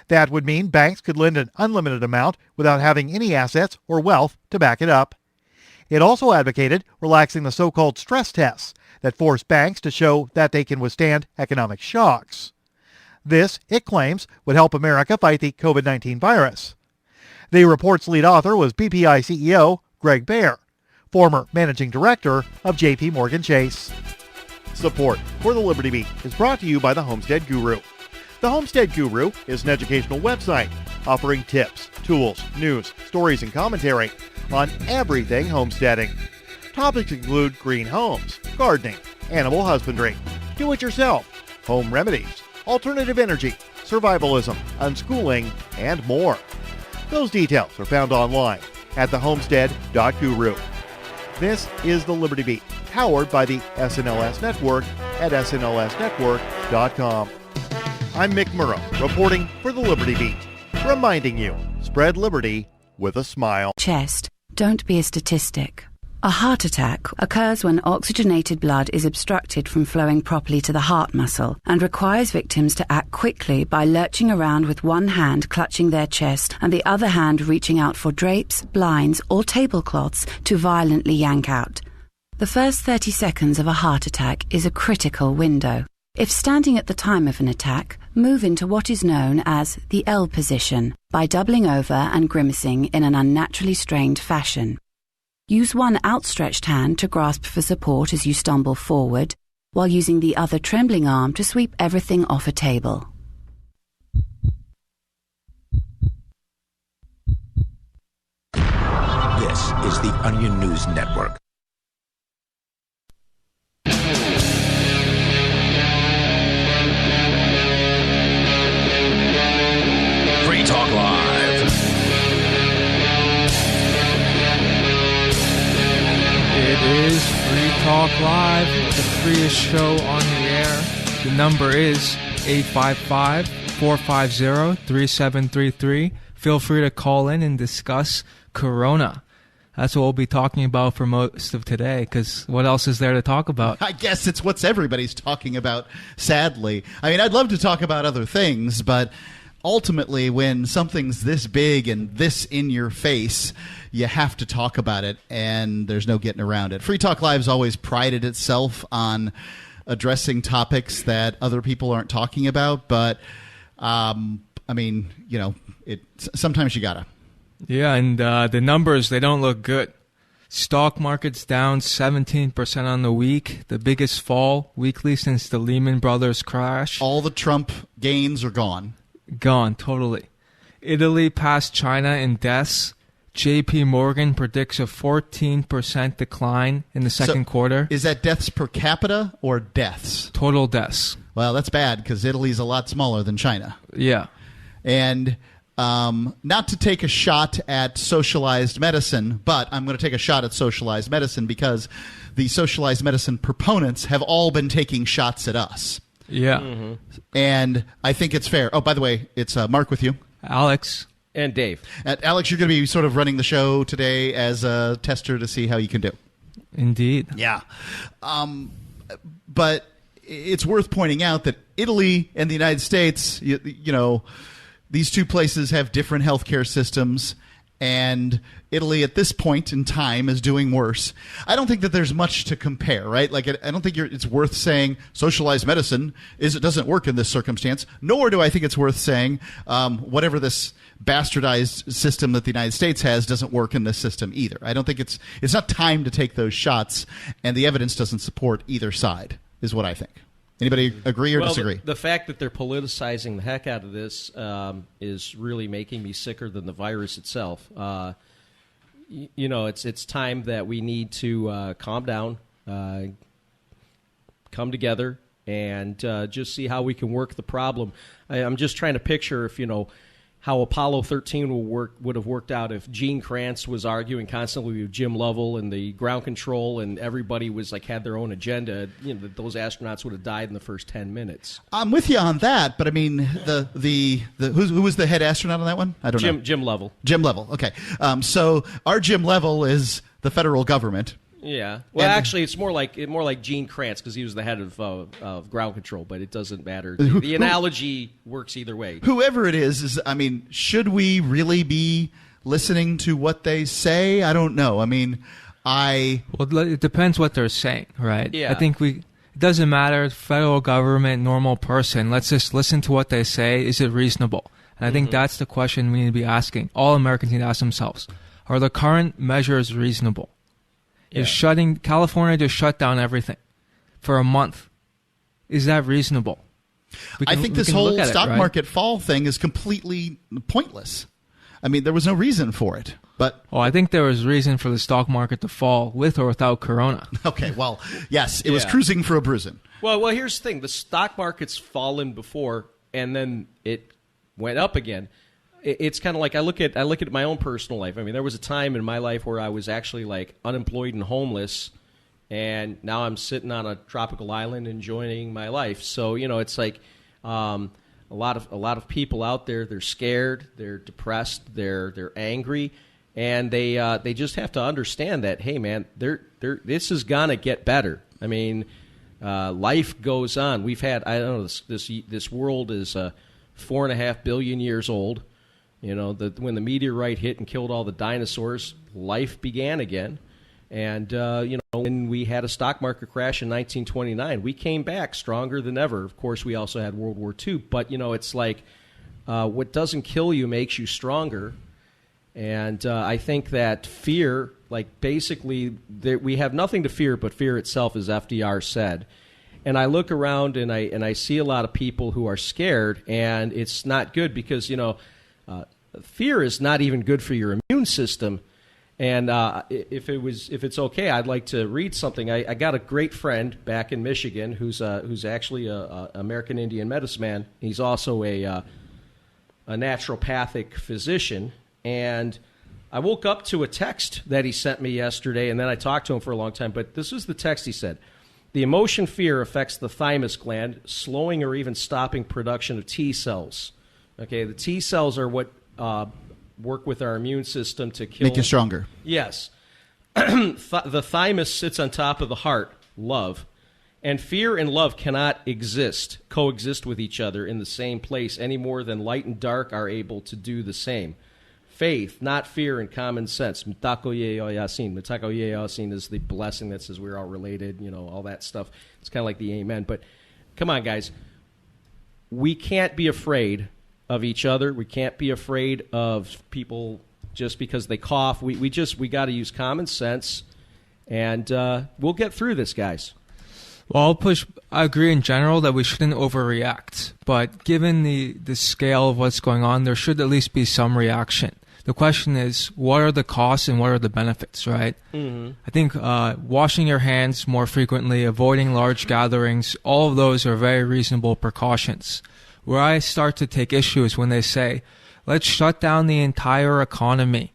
That would mean banks could lend an unlimited amount without having any assets or wealth to back it up. It also advocated relaxing the so-called stress tests that force banks to show that they can withstand economic shocks. This, it claims, would help America fight the COVID-19 virus. The report's lead author was BPI CEO Greg Baer, former managing director of J.P. Morgan Chase. Support for the Liberty Beat is brought to you by the Homestead Guru. The Homestead Guru is an educational website offering tips, tools, news, stories, and commentary on everything homesteading. Topics include green homes, gardening, animal husbandry, do-it-yourself, home remedies, alternative energy, survivalism, unschooling, and more. Those details are found online at thehomestead.guru. This is the Liberty Beat, powered by the SNLS Network at snlsnetwork.com. I'm Mick Murrow, reporting for the Liberty Beat, reminding you, spread liberty with a smile. Chest. Don't be a statistic. A heart attack occurs when oxygenated blood is obstructed from flowing properly to the heart muscle and requires victims to act quickly by lurching around with one hand clutching their chest and the other hand reaching out for drapes, blinds, or tablecloths to violently yank out. The first 30 seconds of a heart attack is a critical window. If standing at the time of an attack, move into what is known as the L position by doubling over and grimacing in an unnaturally strained fashion. Use one outstretched hand to grasp for support as you stumble forward, while using the other trembling arm to sweep everything off a table. This is the Onion News Network. Free Talk Live. It is Free Talk Live, the freest show on the air. The number is 855-450-3733. Feel free to call in and discuss Corona. That's what we'll be talking about for most of today, because what else is there to talk about? I guess it's what everybody's talking about, sadly. I mean, I'd love to talk about other things, but ultimately, when something's this big and this in your face, you have to talk about it, and there's no getting around it. Free Talk Live's always prided itself on addressing topics that other people aren't talking about, but, I mean, you know, sometimes you gotta. Yeah, and the numbers, they don't look good. Stock market's down 17% on the week, the biggest fall weekly since the Lehman Brothers crash. All the Trump gains are gone. Gone, totally. Italy passed China in deaths. J.P. Morgan predicts a 14% decline in the second quarter. Is that deaths per capita or deaths? Total deaths. Well, that's bad because Italy's a lot smaller than China. Yeah. And not to take a shot at socialized medicine, but I'm going to take a shot at socialized medicine because the socialized medicine proponents have all been taking shots at us. Yeah. Mm-hmm. And I think it's fair. Oh, by the way, it's Mark with you. Alex. And Dave. Alex, you're going to be sort of running the show today as a tester to see how you can do. Indeed. Yeah. But it's worth pointing out that Italy and the United States, you know, these two places have different healthcare systems, and Italy at this point in time is doing worse. I don't think that there's much to compare, right? Like, I don't think it's worth saying socialized medicine doesn't work in this circumstance, nor do I think it's worth saying whatever this bastardized system that the United States has doesn't work in this system either. I don't think it's not time to take those shots, and the evidence doesn't support either side, is what I think. Anybody agree or disagree? The fact that they're politicizing the heck out of this is really making me sicker than the virus itself. It's time that we need to calm down, come together, and just see how we can work the problem. I'm just trying to picture if, how Apollo 13 would have worked out if Gene Kranz was arguing constantly with Jim Lovell and the ground control, and everybody was had their own agenda. Those astronauts would have died in the first 10 minutes. I'm with you on that, but I mean, who was the head astronaut on that one? I don't know. Jim Lovell. Jim Lovell. Okay, so our Jim Lovell is the federal government. Yeah. Well, actually, it's more like Gene Kranz because he was the head of ground control, but it doesn't matter. The analogy works either way. Whoever it is, I mean, should we really be listening to what they say? I don't know. I mean, Well, it depends what they're saying, right? Yeah. I think it doesn't matter, federal government, normal person. Let's just listen to what they say. Is it reasonable? And I think that's the question we need to be asking. All Americans need to ask themselves. Are the current measures reasonable? Yeah. California just shut down everything for a month. Is that reasonable? I think this whole stock market fall thing is completely pointless. I mean, there was no reason for it. But I think there was reason for the stock market to fall with or without Corona. Okay, well, yes, it was cruising for a bruising. Well, here's the thing: the stock market's fallen before, and then it went up again. It's kind of like I look at my own personal life. I mean, there was a time in my life where I was actually unemployed and homeless, and now I'm sitting on a tropical island enjoying my life. So it's like a lot of people out there. They're scared, they're depressed, they're angry, and they just have to understand that, hey man, this is gonna get better. I mean, life goes on. We've had this world is 4.5 billion years old. When the meteorite hit and killed all the dinosaurs, life began again. And, when we had a stock market crash in 1929, we came back stronger than ever. Of course, we also had World War II. But, it's like what doesn't kill you makes you stronger. And I think that fear, basically, we have nothing to fear but fear itself, as FDR said. And I look around and I see a lot of people who are scared, and it's not good because, fear is not even good for your immune system. And if it's okay, I'd like to read something. I got a great friend back in Michigan who's actually a American Indian medicine man. He's also a naturopathic physician. And I woke up to a text that he sent me yesterday, and then I talked to him for a long time. But this is the text he said. The emotion fear affects the thymus gland, slowing or even stopping production of T cells. Okay, the T cells are what work with our immune system to kill. Make you stronger. Yes. The thymus sits on top of the heart, love. And fear and love cannot coexist with each other in the same place any more than light and dark are able to do the same. Faith, not fear, and common sense. Mitakoye yasin. Mitakoye yasin is the blessing that says we're all related, all that stuff. It's kind of like the amen. But come on, guys. We can't be afraid of each other. We can't be afraid of people just because they cough. We got to use common sense, and we'll get through this, guys. Well, I agree in general that we shouldn't overreact, but given the scale of what's going on, there should at least be some reaction. The question is, what are the costs and what are the benefits, right? Mm-hmm. I think washing your hands more frequently, avoiding large gatherings, all of those are very reasonable precautions. Where I start to take issue is when they say, let's shut down the entire economy,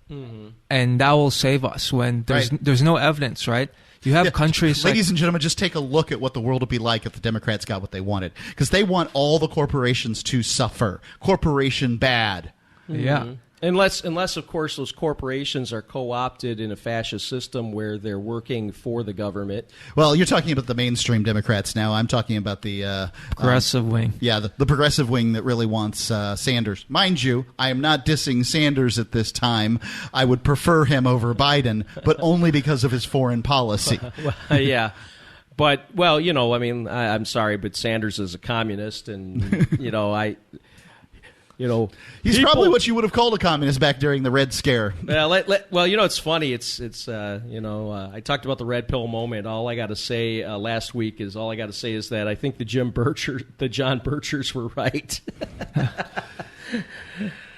and that will save us, when there's no evidence, right? You have countries ladies and gentlemen, just take a look at what the world would be like if the Democrats got what they wanted. Because they want all the corporations to suffer. Corporation bad. Yeah. Unless, of course, those corporations are co-opted in a fascist system where they're working for the government. Well, you're talking about the mainstream Democrats now. I'm talking about the progressive wing. Yeah, the progressive wing that really wants Sanders. Mind you, I am not dissing Sanders at this time. I would prefer him over Biden, but only because of his foreign policy. Well, yeah. But, well, I'm sorry, but Sanders is a communist, and, he's probably what you would have called a communist back during the Red Scare. Well, it's funny. I talked about the red pill moment. All I got to say last week is that I think the John Birchers were right.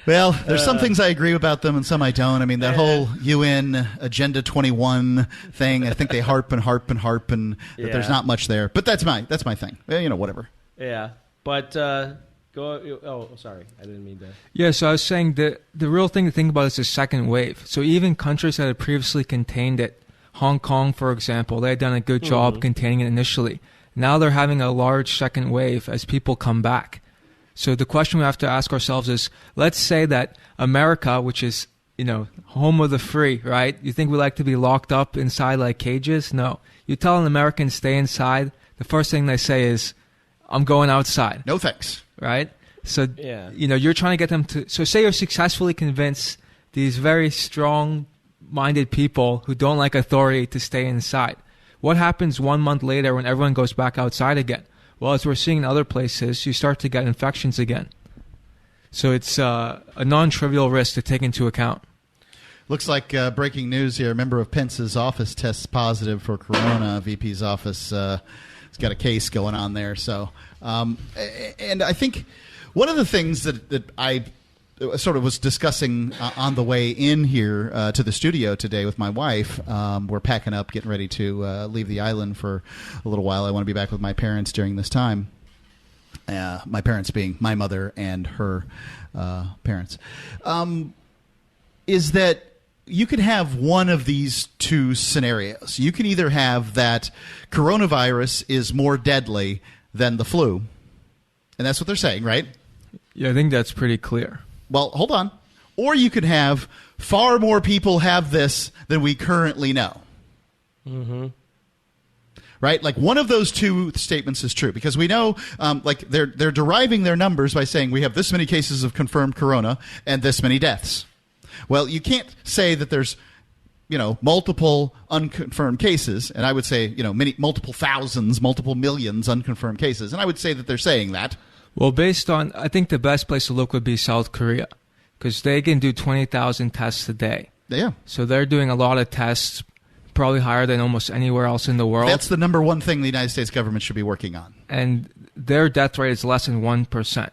Well, there's some things I agree about them and some I don't. I mean, that whole UN Agenda 21 thing, I think they harp that there's not much there. But that's my thing. Whatever. Yeah, but sorry, I didn't mean to. Yeah, so I was saying the real thing to think about is the second wave. So even countries that had previously contained it, Hong Kong, for example, they had done a good job containing it initially. Now they're having a large second wave as people come back. So the question we have to ask ourselves is, let's say that America, which is, home of the free, right? You think we like to be locked up inside like cages? No. You tell an American stay inside, the first thing they say is, I'm going outside. No thanks. Right? So, you're trying to get them to... So say you successfully convince these very strong-minded people who don't like authority to stay inside. What happens 1 month later when everyone goes back outside again? Well, as we're seeing in other places, you start to get infections again. So it's a non-trivial risk to take into account. Looks like breaking news here. A member of Pence's office tests positive for corona. VP's office has got a case going on there. So, and I think one of the things that I sort of was discussing on the way in here to the studio today with my wife. We're packing up, getting ready to leave the island for a little while. I want to be back with my parents during this time. My parents being my mother and her parents. Is that you could have one of these two scenarios. You can either have that coronavirus is more deadly than the flu. And that's what they're saying, right? Yeah, I think that's pretty clear. Well, hold on. Or you could have far more people have this than we currently know. Mm-hmm. Right? Like one of those two statements is true because we know they're deriving their numbers by saying we have this many cases of confirmed corona and this many deaths. Well, you can't say that there's multiple unconfirmed cases, and I would say multiple thousands, multiple millions unconfirmed cases, and I would say that they're saying that. Well, based on, I think the best place to look would be South Korea because they can do 20,000 tests a day. Yeah. So they're doing a lot of tests, probably higher than almost anywhere else in the world. That's the number one thing the United States government should be working on. And their death rate is less than 1%.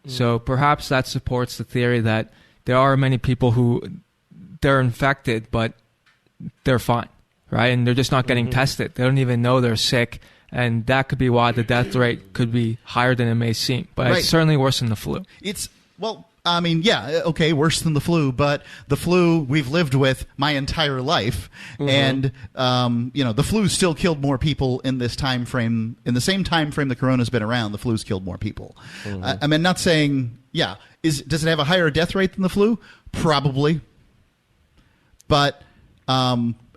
So perhaps that supports the theory that there are many people who they're infected, but they're fine, right? And they're just not getting tested. They don't even know they're sick. And that could be why the death rate could be higher than it may seem. But it's certainly worse than the flu. Worse than the flu. But the flu we've lived with my entire life. And, the flu still killed more people in this time frame. In the same time frame the corona's been around, the flu's killed more people. I mean, not saying, does it have a higher death rate than the flu? Probably. But...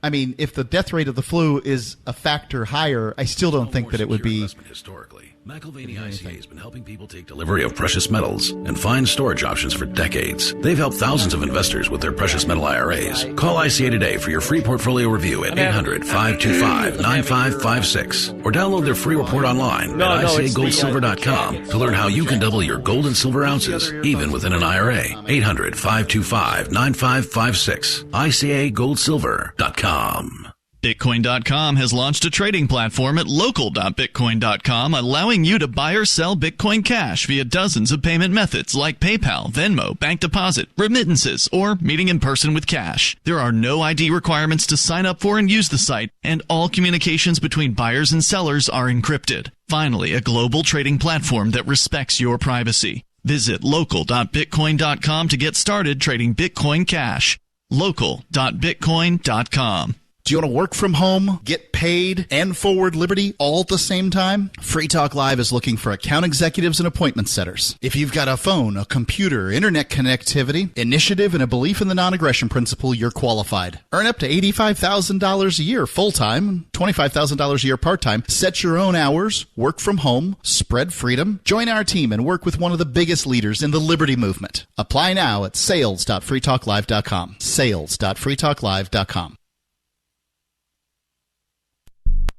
if the death rate of the flu is a factor higher, I still don't think that it would be... Historically, McIlvaney ICA has been helping people take delivery of precious metals and find storage options for decades. They've helped thousands of investors with their precious metal IRAs. Call ICA today for your free portfolio review at 800-525-9556 or download their free report online at ICAGoldSilver.com to learn how you can double your gold and silver ounces even within an IRA. 800-525-9556. ICAGoldSilver.com. Bitcoin.com has launched a trading platform at local.bitcoin.com, allowing you to buy or sell Bitcoin Cash via dozens of payment methods like PayPal, Venmo, bank deposit, remittances, or meeting in person with cash. There are no ID requirements to sign up for and use the site, and all communications between buyers and sellers are encrypted. Finally, a global trading platform that respects your privacy. Visit local.bitcoin.com to get started trading Bitcoin Cash. local.bitcoin.com. Do you want to work from home, get paid, and forward Liberty all at the same time? Free Talk Live is looking for account executives and appointment setters. If you've got a phone, a computer, internet connectivity, initiative, and a belief in the non-aggression principle, you're qualified. Earn up to $85,000 a year full-time, $25,000 a year part-time. Set your own hours, work from home, spread freedom. Join our team and work with one of the biggest leaders in the Liberty movement. Apply now at sales.freetalklive.com. Sales.freetalklive.com.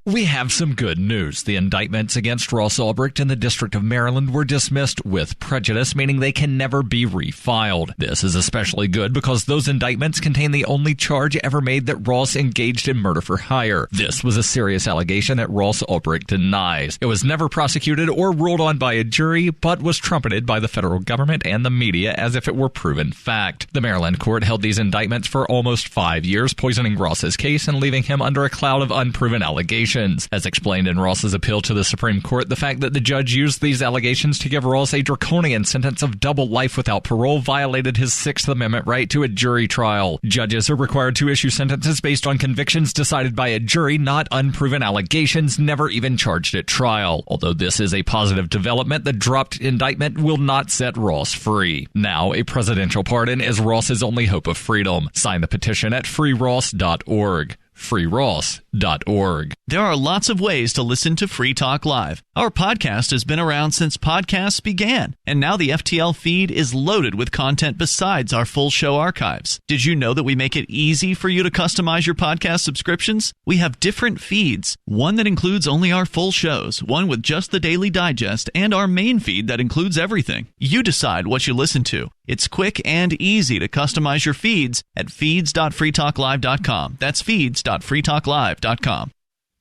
We have some good news. The indictments against Ross Ulbricht in the District of Maryland were dismissed with prejudice, meaning they can never be refiled. This is especially good because those indictments contain the only charge ever made that Ross engaged in murder for hire. This was a serious allegation that Ross Ulbricht denies. It was never prosecuted or ruled on by a jury, but was trumpeted by the federal government and the media as if it were proven fact. The Maryland court held these indictments for almost 5 years, poisoning Ross's case and leaving him under a cloud of unproven allegations. As explained in Ross's appeal to the Supreme Court, the fact that the judge used these allegations to give Ross a draconian sentence of double life without parole violated his Sixth Amendment right to a jury trial. Judges are required to issue sentences based on convictions decided by a jury, not unproven allegations never even charged at trial. Although this is a positive development, the dropped indictment will not set Ross free. Now, a presidential pardon is Ross's only hope of freedom. Sign the petition at freeross.org. freeross.org. There are lots of ways to listen to Free Talk Live. Our podcast has been around since podcasts began, and now the FTL feed is loaded with content besides our full show archives. Did you know that we make it easy for you to customize your podcast subscriptions? We have different feeds, one that includes only our full shows, one with just the Daily Digest, and our main feed that includes everything. You decide what you listen to. It's quick and easy to customize your feeds at feeds.freetalklive.com. That's feeds.freetalklive.com.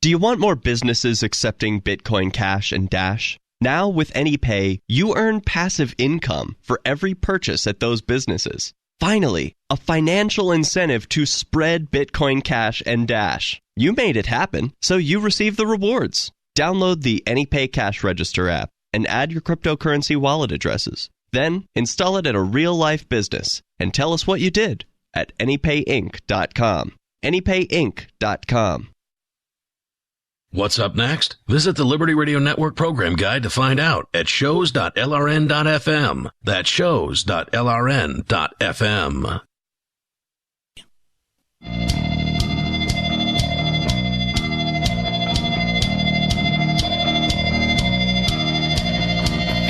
Do you want more businesses accepting Bitcoin Cash and Dash? Now with AnyPay, you earn passive income for every purchase at those businesses. Finally, a financial incentive to spread Bitcoin Cash and Dash. You made it happen, so you receive the rewards. Download the AnyPay Cash Register app and add your cryptocurrency wallet addresses. Then install it at a real-life business and tell us what you did at AnyPayInc.com. AnyPayInc.com. What's up next? Visit the Liberty Radio Network program guide to find out at shows.lrn.fm. That's shows.lrn.fm.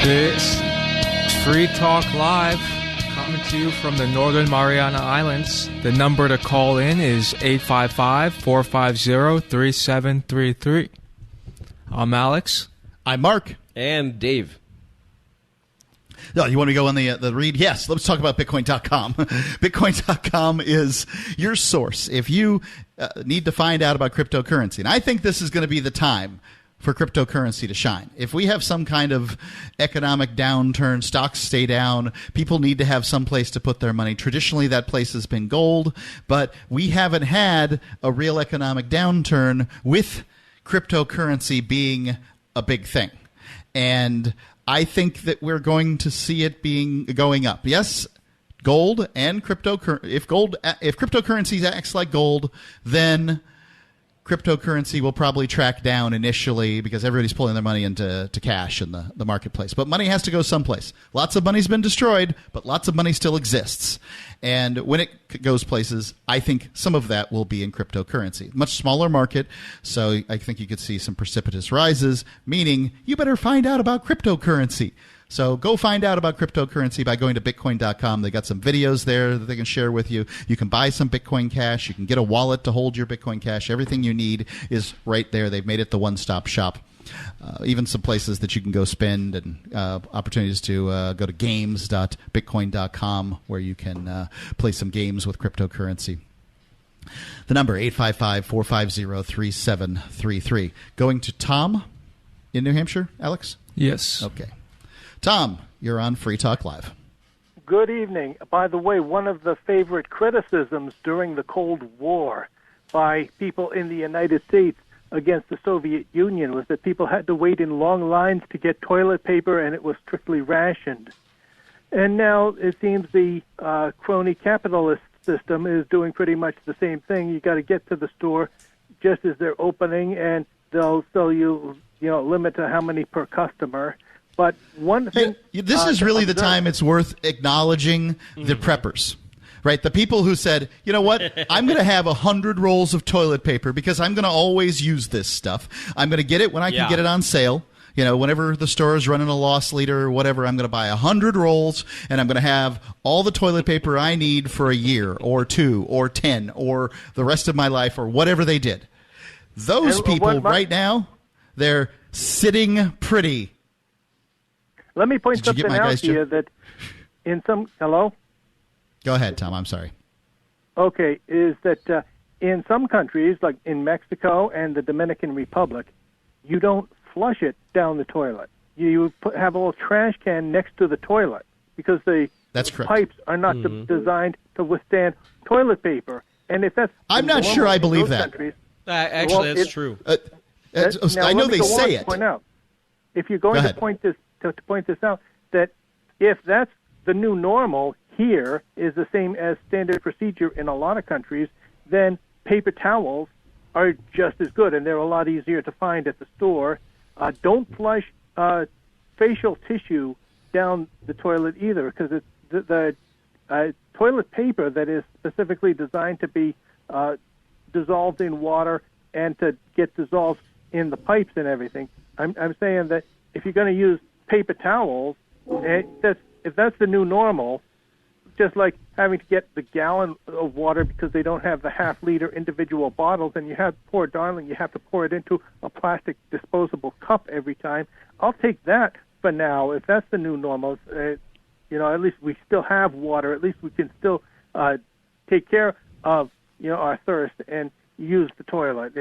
This is Free Talk Live, coming to you from the Northern Mariana Islands. The number to call in is 855-450-3733. I'm Alex. I'm Mark. And Dave. No, you want to go on the read? Yes, let's talk about Bitcoin.com. Bitcoin.com is your source if you need to find out about cryptocurrency. And I think this is going to be the time for cryptocurrency to shine. If we have some kind of economic downturn, stocks stay down, people need to have some place to put their money. Traditionally, that place has been gold, but we haven't had a real economic downturn with cryptocurrency being a big thing. And I think that we're going to see it going up. Yes, gold and cryptocurrency. If cryptocurrency acts like gold, then cryptocurrency will probably track down initially because everybody's pulling their money into cash in the marketplace. But money has to go someplace. Lots of money's been destroyed, but lots of money still exists. And when it goes places, I think some of that will be in cryptocurrency. Much smaller market, so I think you could see some precipitous rises, meaning you better find out about cryptocurrency. So go find out about cryptocurrency by going to Bitcoin.com. They got some videos there that they can share with you. You can buy some Bitcoin Cash. You can get a wallet to hold your Bitcoin Cash. Everything you need is right there. They've made it the one-stop shop. Even some places that you can go spend and opportunities to go to games.bitcoin.com where you can play some games with cryptocurrency. The number, 855-450-3733. Going to Tom in New Hampshire, Alex? Yes. Okay. Tom, you're on Free Talk Live. Good evening. By the way, one of the favorite criticisms during the Cold War by people in the United States against the Soviet Union was that people had to wait in long lines to get toilet paper, and it was strictly rationed. And now it seems the crony capitalists system is doing pretty much the same thing. You got to get to the store just as they're opening, and they'll sell you, limit to how many per customer. But one thing... this is really the time it's worth acknowledging the preppers. Right, the people who said, you know what, I'm going to have 100 rolls of toilet paper because I'm going to always use this stuff. I'm going to get it when I can get it on sale. Whenever the store is running a loss leader or whatever, I'm going to buy 100 rolls, and I'm going to have all the toilet paper I need for a year or 2 or 10 or the rest of my life or whatever they did. Those people right now, they're sitting pretty. Let me point something out here that in some... Hello? Go ahead, Tom. I'm sorry. Okay, is that in some countries, like in Mexico and the Dominican Republic, you don't flush it down the toilet. You have a little trash can next to the toilet because the pipes are not designed to withstand toilet paper. And if that's... I'm not sure I believe that. Actually, that's true. I know they say it. Point out, if you're going to point this out, that if that's the new normal here is the same as standard procedure in a lot of countries, then paper towels are just as good, and they're a lot easier to find at the store. Don't flush facial tissue down the toilet either, because it's the toilet paper that is specifically designed to be dissolved in water and to get dissolved in the pipes and everything. I'm saying that if you're going to use paper towels, if that's the new normal, just like having to get the gallon of water because they don't have the half-liter individual bottles, and you have, poor darling, you have to pour it into a plastic disposable cup every time. I'll take that for now. If that's the new normal, at least we still have water. At least we can still take care of, our thirst and use the toilet.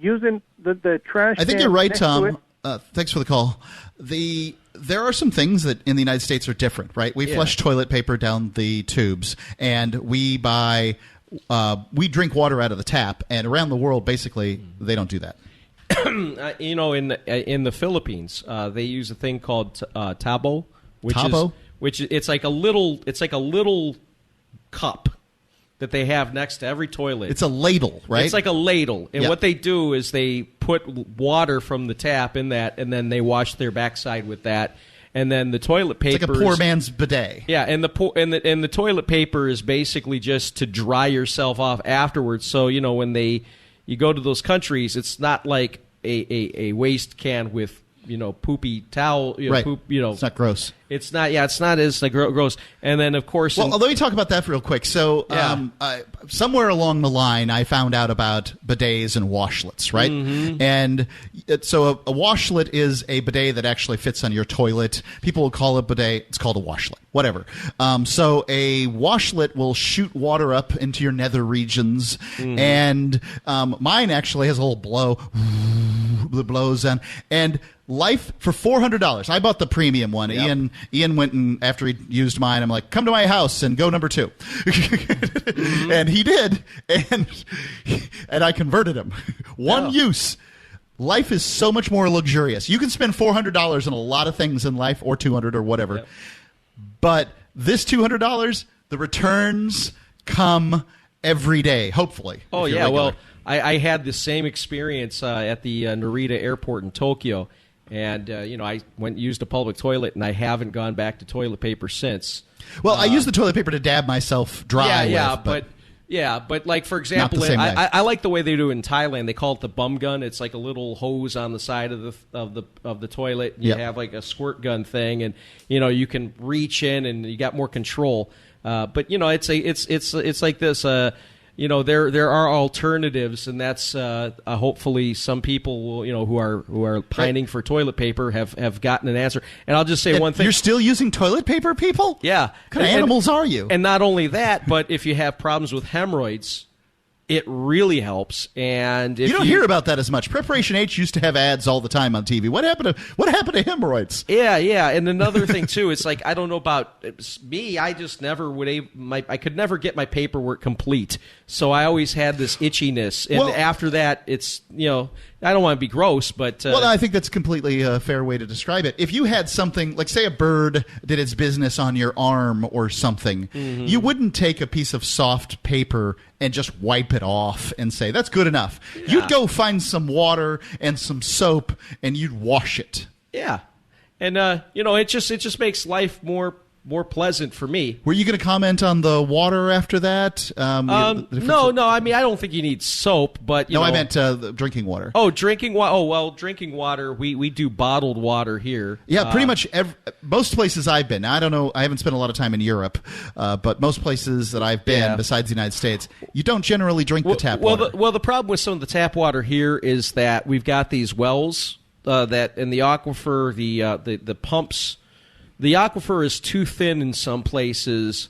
Using the trash. I think you're right, Tom. Thanks for the call. There are some things that in the United States are different, right? We flush toilet paper down the tubes, and we drink water out of the tap. And around the world, basically, they don't do that. In the Philippines, they use a thing called tabo, which it's like a little cup that they have next to every toilet. It's a ladle, right? It's like a ladle. And what they do is they put water from the tap in that, and then they wash their backside with that. And then the toilet paper... It's like a poor man's bidet. Yeah, and the toilet paper is basically just to dry yourself off afterwards. So, when you go to those countries, it's not like a waste can with... poopy towel. Right. Poop, it's not gross. It's not. Yeah, it's not as gross. And then, of course, let me talk about that real quick. So, somewhere along the line, I found out about bidets and washlets, right? Mm-hmm. And so, a washlet is a bidet that actually fits on your toilet. People will call it bidet. It's called a washlet. Whatever. So, a washlet will shoot water up into your nether regions, and mine actually has a little blow that blows on, and Life for $400. I bought the premium one. Yep. Ian went and after he used mine, I'm like, come to my house and go number 2. And he did, and I converted him. One use. Life is so much more luxurious. You can spend $400 on a lot of things in life, or $200 or whatever. Yep. But this $200, the returns come every day, hopefully. Oh, yeah. Regular. Well, I had the same experience at the Narita airport in Tokyo. And, I went and used a public toilet, and I haven't gone back to toilet paper since. Well, I use the toilet paper to dab myself dry but like, for example, I like the way they do it in Thailand. They call it the bum gun. It's like a little hose on the side of the toilet. You have like a squirt gun thing, and, you can reach in, and you got more control. But, it's like this... there are alternatives, and that's hopefully some people who are pining for toilet paper have gotten an answer. And I'll just say one thing: you're still using toilet paper, people? Yeah. What kind of animals are you? And not only that, but if you have problems with hemorrhoids, It really helps, and if you don't hear about that as much. Preparation H used to have ads all the time on TV. What happened to hemorrhoids? Yeah, and another thing too, it's like I don't know about me. I just never I could never get my paperwork complete, so I always had this itchiness. And after that, it's I don't want to be gross, but I think that's completely a fair way to describe it. If you had something like, say, a bird did its business on your arm or something, you wouldn't take a piece of soft paper and just wipe it off and say, that's good enough. Yeah. You'd go find some water and some soap and you'd wash it. Yeah. And, it just makes life more pleasant for me. Were you going to comment on the water after that? No. I mean, I don't think you need soap, but I meant the drinking water. Oh, drinking water. Oh, well, drinking water. We do bottled water here. Yeah, pretty much most places I've been. Now, I don't know. I haven't spent a lot of time in Europe, but most places that I've been, besides the United States, you don't generally drink the tap water. The problem with some of the tap water here is that we've got these wells that in the aquifer, the pumps. The aquifer is too thin in some places,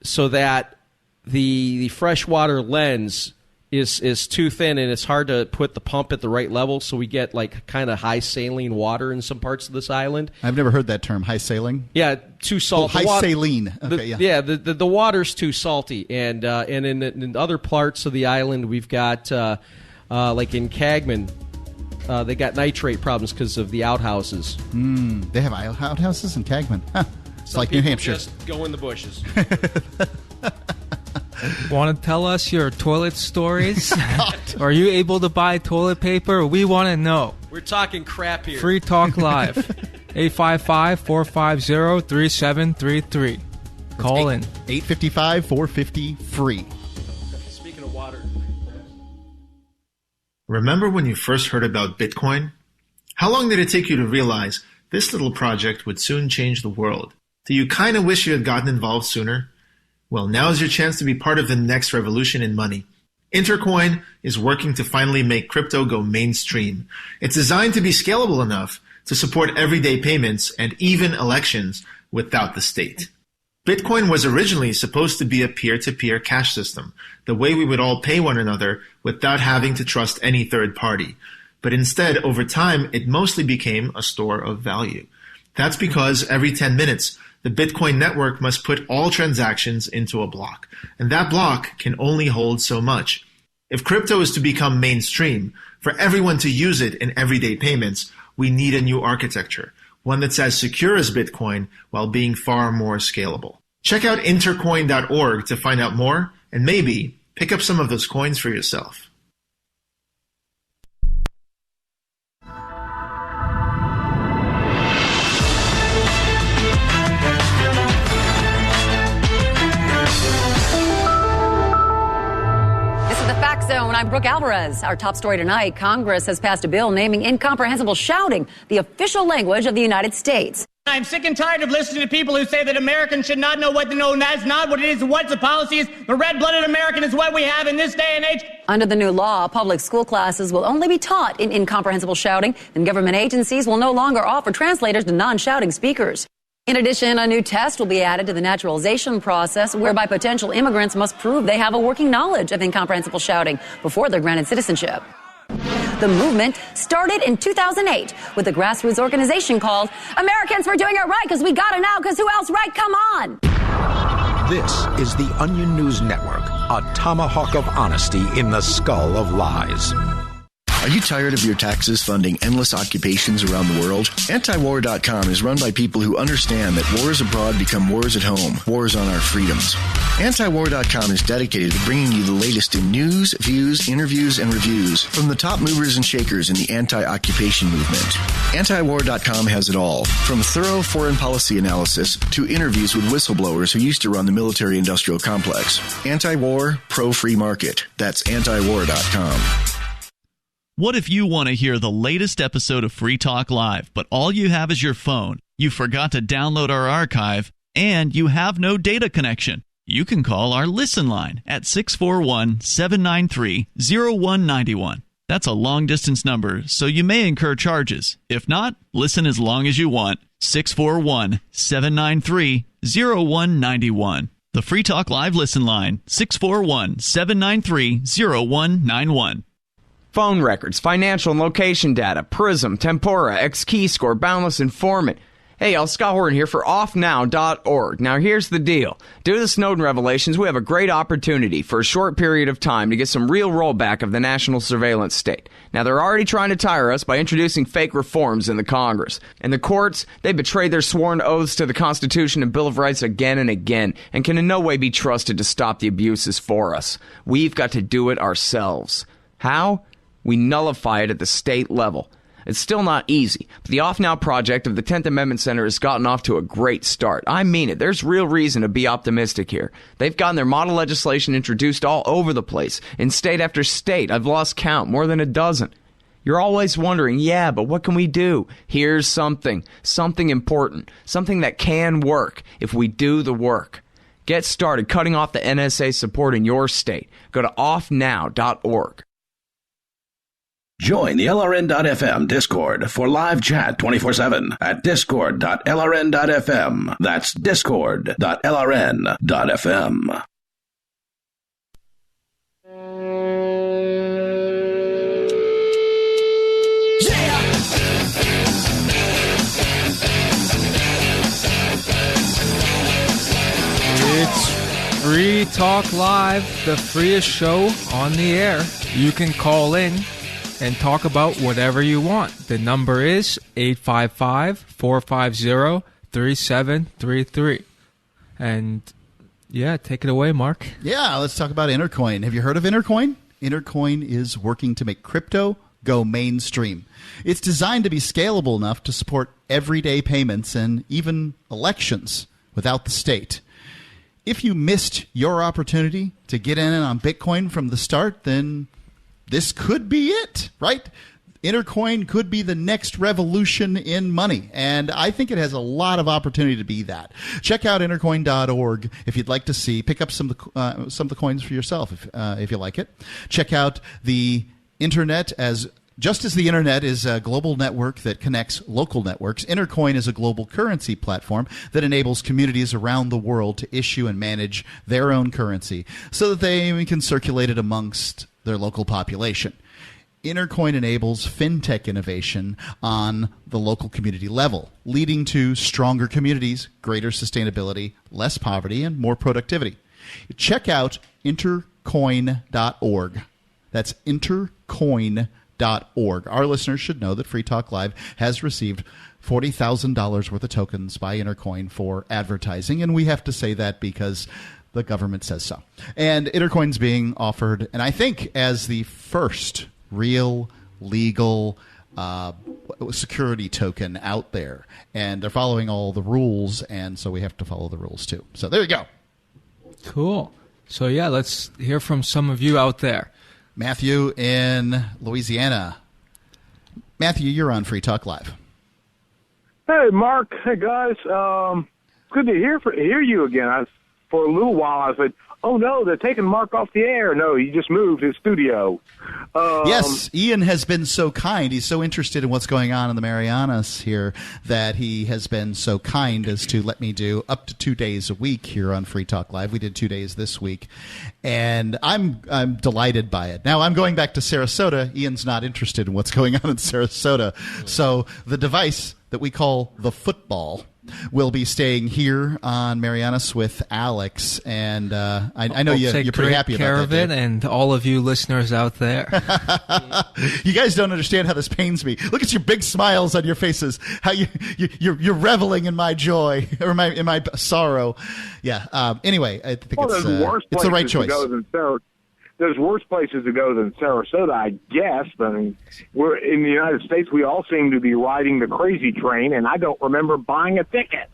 so that the freshwater lens is too thin, and it's hard to put the pump at the right level. So we get like kind of high saline water in some parts of this island. I've never heard that term, high saline. Yeah, too salty. High saline. Okay, the water's too salty, and in other parts of the island we've got like in Cagman. They got nitrate problems because of the outhouses. They have outhouses in Cagman. Huh. It's like New Hampshire. Just go in the bushes. Want to tell us your toilet stories? Are you able to buy toilet paper? We want to know. We're talking crap here. Free Talk Live. 855-450-3733. Call in. 855-450-FREE. Speaking of water. Remember when you first heard about Bitcoin? How long did it take you to realize this little project would soon change the world? Do you kind of wish you had gotten involved sooner? Well, now is your chance to be part of the next revolution in money. Intercoin is working to finally make crypto go mainstream. It's designed to be scalable enough to support everyday payments and even elections without the state. Bitcoin was originally supposed to be a peer-to-peer cash system, the way we would all pay one another without having to trust any third party. But instead, over time, it mostly became a store of value. That's because every 10 minutes, the Bitcoin network must put all transactions into a block, and that block can only hold so much. If crypto is to become mainstream, for everyone to use it in everyday payments, we need a new architecture, one that's as secure as Bitcoin while being far more scalable. Check out intercoin.org to find out more, and maybe pick up some of those coins for yourself. Zone. I'm Brooke Alvarez. Our top story tonight, Congress has passed a bill naming incomprehensible shouting the official language of the United States. I'm sick and tired of listening to people who say that Americans should not know what to know, and that's not what it is and what the policy is. The red-blooded American is what we have in this day and age. Under the new law, public school classes will only be taught in incomprehensible shouting, and government agencies will no longer offer translators to non-shouting speakers. In addition, a new test will be added to the naturalization process, whereby potential immigrants must prove they have a working knowledge of incomprehensible shouting before they're granted citizenship. The movement started in 2008 with a grassroots organization called Americans for Doing It Right, because we gotta know, because who else, right? Come on! This is the Onion News Network, a tomahawk of honesty in the skull of lies. Are you tired of your taxes funding endless occupations around the world? Antiwar.com is run by people who understand that wars abroad become wars at home, wars on our freedoms. Antiwar.com is dedicated to bringing you the latest in news, views, interviews, and reviews from the top movers and shakers in the anti-occupation movement. Antiwar.com has it all, from thorough foreign policy analysis to interviews with whistleblowers who used to run the military-industrial complex. Anti-war, pro-free market. That's antiwar.com. What if you want to hear the latest episode of Free Talk Live, but all you have is your phone, you forgot to download our archive, and you have no data connection? You can call our Listen line at 641-793-0191. That's a long-distance number, so you may incur charges. If not, listen as long as you want. 641-793-0191. The Free Talk Live listen line, 641-793-0191. Phone records, financial and location data, Prism, Tempora, X-Keyscore, Boundless Informant. Hey, y'all, Scott Horton here for offnow.org. Now, here's the deal. Due to the Snowden revelations, we have a great opportunity for a short period of time to get some real rollback of the national surveillance state. Now, they're already trying to tire us by introducing fake reforms in the Congress. And the courts, they betrayed their sworn oaths to the Constitution and Bill of Rights again and again, and can in no way be trusted to stop the abuses for us. We've got to do it ourselves. How? We nullify it at the state level. It's still not easy, but the Off Now project of the 10th Amendment Center has gotten off to a great start. I mean it. There's real reason to be optimistic here. They've gotten their model legislation introduced all over the place, in state after state. I've lost count, more than a dozen. You're always wondering, yeah, but what can we do? Here's something important, something that can work if we do the work. Get started cutting off the NSA support in your state. Go to offnow.org. Join the LRN.FM Discord for live chat 24/7 at discord.lrn.fm. That's discord.lrn.fm. It's Free Talk Live, the freest show on the air. You can call in and talk about whatever you want. The number is 855-450-3733. And yeah, take it away, Mark. Yeah, let's talk about Intercoin. Have you heard of Intercoin? Intercoin is working to make crypto go mainstream. It's designed to be scalable enough to support everyday payments and even elections without the state. If you missed your opportunity to get in on Bitcoin from the start, then this could be it, right? Intercoin could be the next revolution in money, and I think it has a lot of opportunity to be that. Check out intercoin.org if you'd like to see. Pick up some of the coins for yourself if you like it. Check out the internet just as the internet is a global network that connects local networks, Intercoin is a global currency platform that enables communities around the world to issue and manage their own currency so that they can circulate it amongst their local population. Intercoin enables fintech innovation on the local community level, leading to stronger communities, greater sustainability, less poverty, and more productivity. Check out intercoin.org. That's intercoin.org. Our listeners should know that Free Talk Live has received $40,000 worth of tokens by Intercoin for advertising, and we have to say that because the government says so. And Intercoin's being offered, and I think as the first real legal security token out there. And they're following all the rules, and so we have to follow the rules too. So there you go. Cool. So yeah, let's hear from some of you out there. Matthew in Louisiana. Matthew, you're on Free Talk Live. Hey, Mark. Hey, guys. Good to hear you again. For a little while, I said, oh, no, they're taking Mark off the air. No, he just moved his studio. Yes, Ian has been so kind. He's so interested in what's going on in the Marianas here that he has been so kind as to let me do up to 2 days a week here on Free Talk Live. We did 2 days this week, and I'm delighted by it. Now, I'm going back to Sarasota. Ian's not interested in what's going on in Sarasota. So the device that we call the football will be staying here on Marianas with Alex, and I know you're pretty happy about that. Take care of it, and all of you listeners out there. You guys don't understand how this pains me. Look at your big smiles on your faces. How you're reveling in my joy or in my sorrow. Yeah. Anyway, I think it's the right choice. There's worse places to go than Sarasota, I guess. I mean, we're in the United States. We all seem to be riding the crazy train, and I don't remember buying a ticket.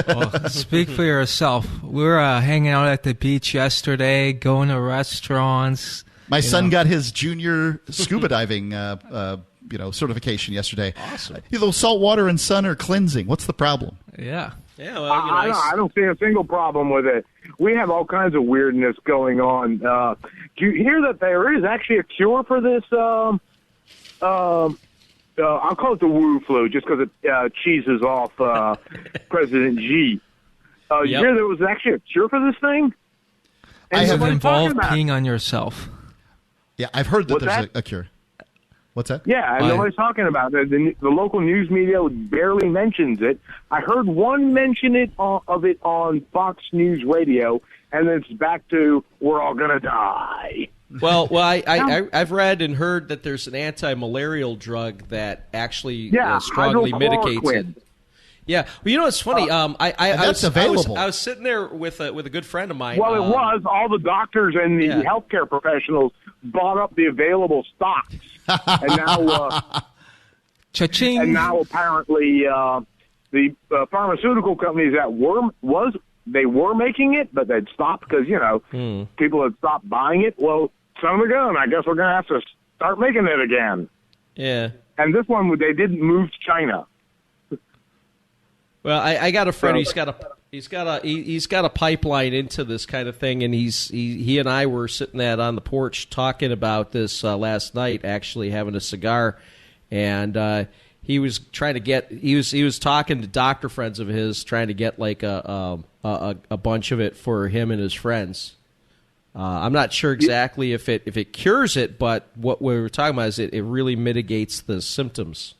Well, speak for yourself. We were hanging out at the beach yesterday, going to restaurants. My son got his junior scuba diving certification yesterday. Awesome. The salt water and sun are cleansing. What's the problem? Yeah. Yeah, well, I don't see a single problem with it. We have all kinds of weirdness going on. Do you hear that there is actually a cure for this? I'll call it the Wu flu, just because it cheeses off President Xi. You hear there was actually a cure for this thing? Does it involve peeing on yourself? Yeah, I've heard that What's there's that? a cure. What's that? Yeah, and nobody's talking about it. The local news media barely mentions it. I heard one mention of it on Fox News Radio, and then it's back to we're all gonna die. Well, I've read and heard that there's an anti-malarial drug that actually strongly mitigates it. Yeah, well, you know what's funny? That's available. I was sitting there with a good friend of mine. Well, it was. All the doctors and the healthcare professionals bought up the available stocks, and now, cha-ching! And now apparently the pharmaceutical companies that were making it, but they'd stopped because people had stopped buying it. Well, son of a gun, I guess we're going to have to start making it again. Yeah. And this one, they didn't move to China. Well, I got a friend. He's got a pipeline into this kind of thing, and he and I were sitting on the porch talking about this last night. Actually, having a cigar, and he was trying to get. He was talking to doctor friends of his, trying to get like a bunch of it for him and his friends. I'm not sure exactly if it cures it, but what we were talking about is it really mitigates the symptoms.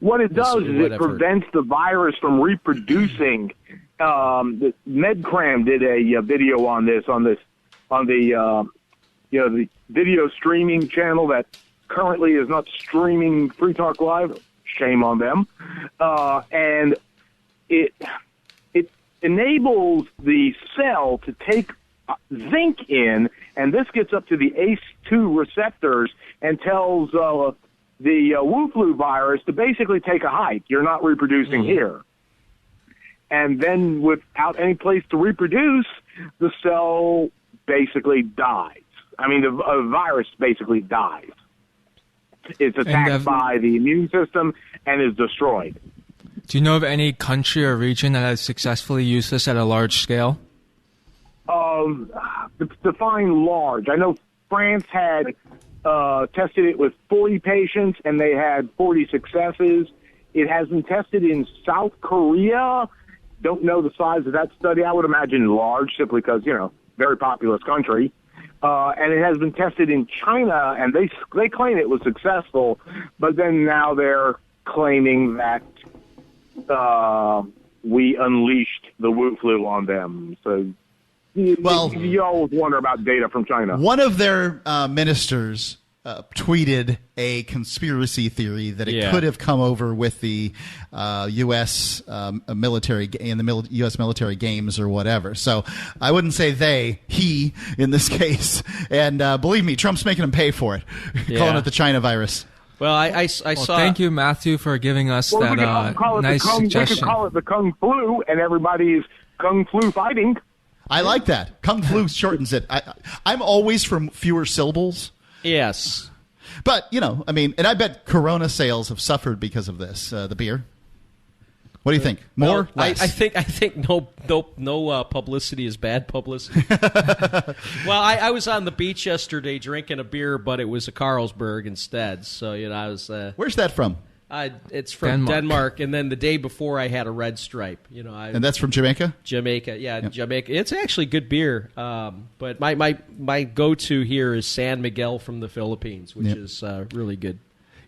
What it does is it prevents the virus from reproducing. MedCram did a video on the video streaming channel that currently is not streaming Free Talk Live. Shame on them. And it enables the cell to take zinc in, and this gets up to the ACE2 receptors and tells the Wu flu virus to basically take a hike. You're not reproducing here. And then without any place to reproduce, the cell basically dies. I mean, the virus basically dies. It's attacked by the immune system and is destroyed. Do you know of any country or region that has successfully used this at a large scale? Define large. I know France had tested it with 40 patients, and they had 40 successes. It has been tested in South Korea. Don't know the size of that study. I would imagine large, simply because, very populous country. And it has been tested in China, and they claim it was successful, but then now they're claiming that we unleashed the Wu flu on them. So, you always wonder about data from China. One of their ministers tweeted a conspiracy theory that it could have come over with the U.S. military in the U.S. military games or whatever. So I wouldn't say he in this case. And believe me, Trump's making them pay for it, calling it the China virus. Well, I saw. Thank you, Matthew, for giving us that nice suggestion. We could call it the Kung Flu, and everybody's Kung Flu fighting. I like that. Kung Flu shortens it. I'm always for fewer syllables. Yes. But, and I bet Corona sales have suffered because of this, the beer. What do you think? More? Less? I think no publicity is bad publicity. Well, I was on the beach yesterday drinking a beer, but it was a Carlsberg instead. So, I was... Where's that from? It's from Denmark, and then the day before I had a Red Stripe. And that's from Jamaica? Jamaica, yeah, yep. Jamaica. It's actually good beer, but my go-to here is San Miguel from the Philippines, which is really good.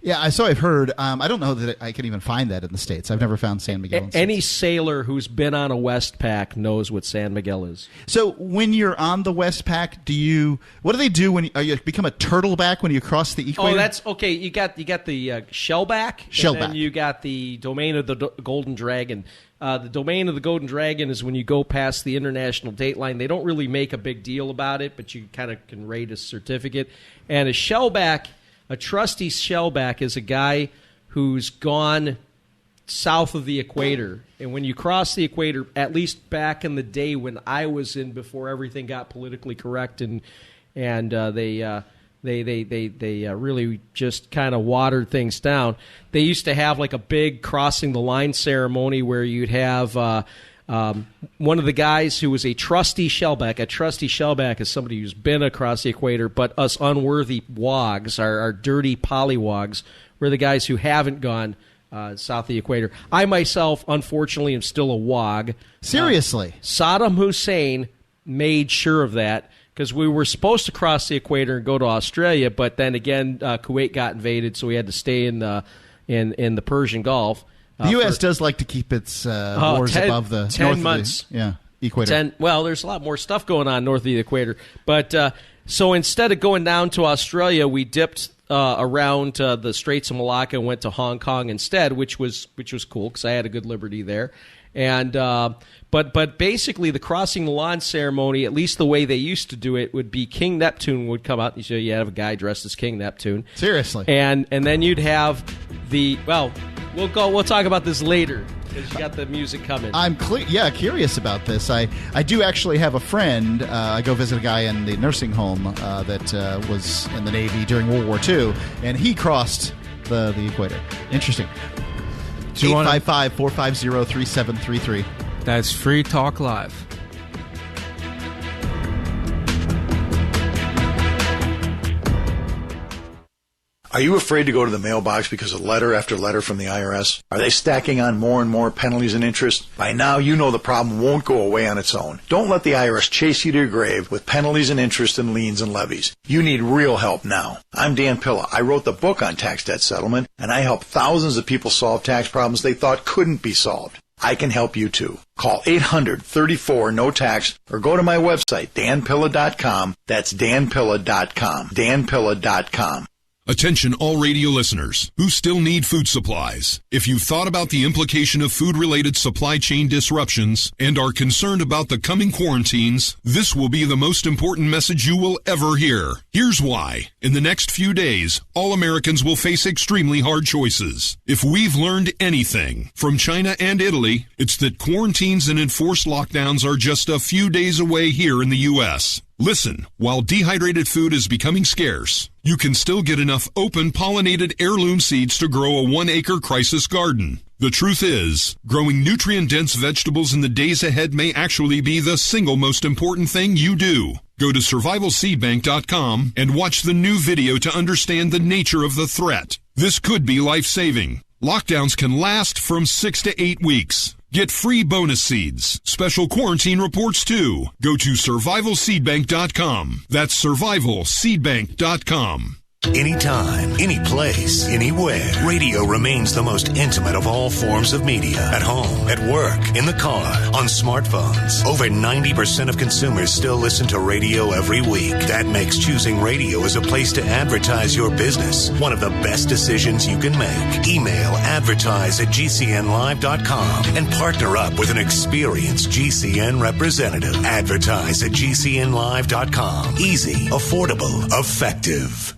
Yeah, I've heard. I don't know that I can even find that in the States. I've never found San Miguel in the States. Any sailor who's been on a Westpac knows what San Miguel is. So when you're on the Westpac, what do they do when you become a turtleback when you cross the equator? Oh, that's okay. You got the shellback, and then you got the domain of the Golden Dragon. The domain of the Golden Dragon is when you go past the international date line. They don't really make a big deal about it, but you kind of can rate a certificate. And a shellback. A trusty shellback is a guy who's gone south of the equator. And when you cross the equator, at least back in the day when I was in, before everything got politically correct and they really just kind of watered things down, they used to have like a big crossing the line ceremony where you'd have one of the guys who was a trusty shellback. A trusty shellback is somebody who's been across the equator, but us unworthy wogs, our dirty pollywogs, we're the guys who haven't gone south of the equator. I myself, unfortunately, am still a WOG. Seriously? Saddam Hussein made sure of that because we were supposed to cross the equator and go to Australia, but then again, Kuwait got invaded, so we had to stay in the Persian Gulf. The U.S. does like to keep its wars above the 10 north months. Of the equator. Well, there's a lot more stuff going on north of the equator. But so instead of going down to Australia, we dipped around the Straits of Malacca and went to Hong Kong instead, which was cool because I had a good liberty there. And but basically the crossing the lawn ceremony, at least the way they used to do it, would be King Neptune would come out. So you have a guy dressed as King Neptune. Seriously. And then you'd have we'll talk about this later because you got the music coming. I'm curious about this. I do actually have a friend. I go visit a guy in the nursing home that was in the Navy during World War II, and he crossed the equator. Interesting. 855-450-3733. That's Free Talk Live. Are you afraid to go to the mailbox because of letter after letter from the IRS? Are they stacking on more and more penalties and interest? By now, you know the problem won't go away on its own. Don't let the IRS chase you to your grave with penalties and interest and liens and levies. You need real help now. I'm Dan Pilla. I wrote the book on tax debt settlement, and I help thousands of people solve tax problems they thought couldn't be solved. I can help you too. Call 800-34-NO-TAX or go to my website, danpilla.com. That's danpilla.com. danpilla.com. Attention all radio listeners who still need food supplies. If you've thought about the implication of food-related supply chain disruptions and are concerned about the coming quarantines, this will be the most important message you will ever hear. Here's why. In the next few days, all Americans will face extremely hard choices. If we've learned anything from China and Italy, it's that quarantines and enforced lockdowns are just a few days away here in the U.S. Listen, while dehydrated food is becoming scarce, you can still get enough open pollinated heirloom seeds to grow a 1-acre crisis garden. The truth is, growing nutrient-dense vegetables in the days ahead may actually be the single most important thing you do. Go to survivalseedbank.com and watch the new video to understand the nature of the threat. This could be life-saving. Lockdowns can last from 6 to 8 weeks. Get free bonus seeds, special quarantine reports too. Go to survivalseedbank.com. That's survivalseedbank.com. Anytime, any place, anywhere. Radio remains the most intimate of all forms of media. At home, at work, in the car, on smartphones. Over 90% of consumers still listen to radio every week. That makes choosing radio as a place to advertise your business one of the best decisions you can make. Email advertise@gcnlive.com and partner up with an experienced GCN representative. Advertise@gcnlive.com. Easy, affordable, effective.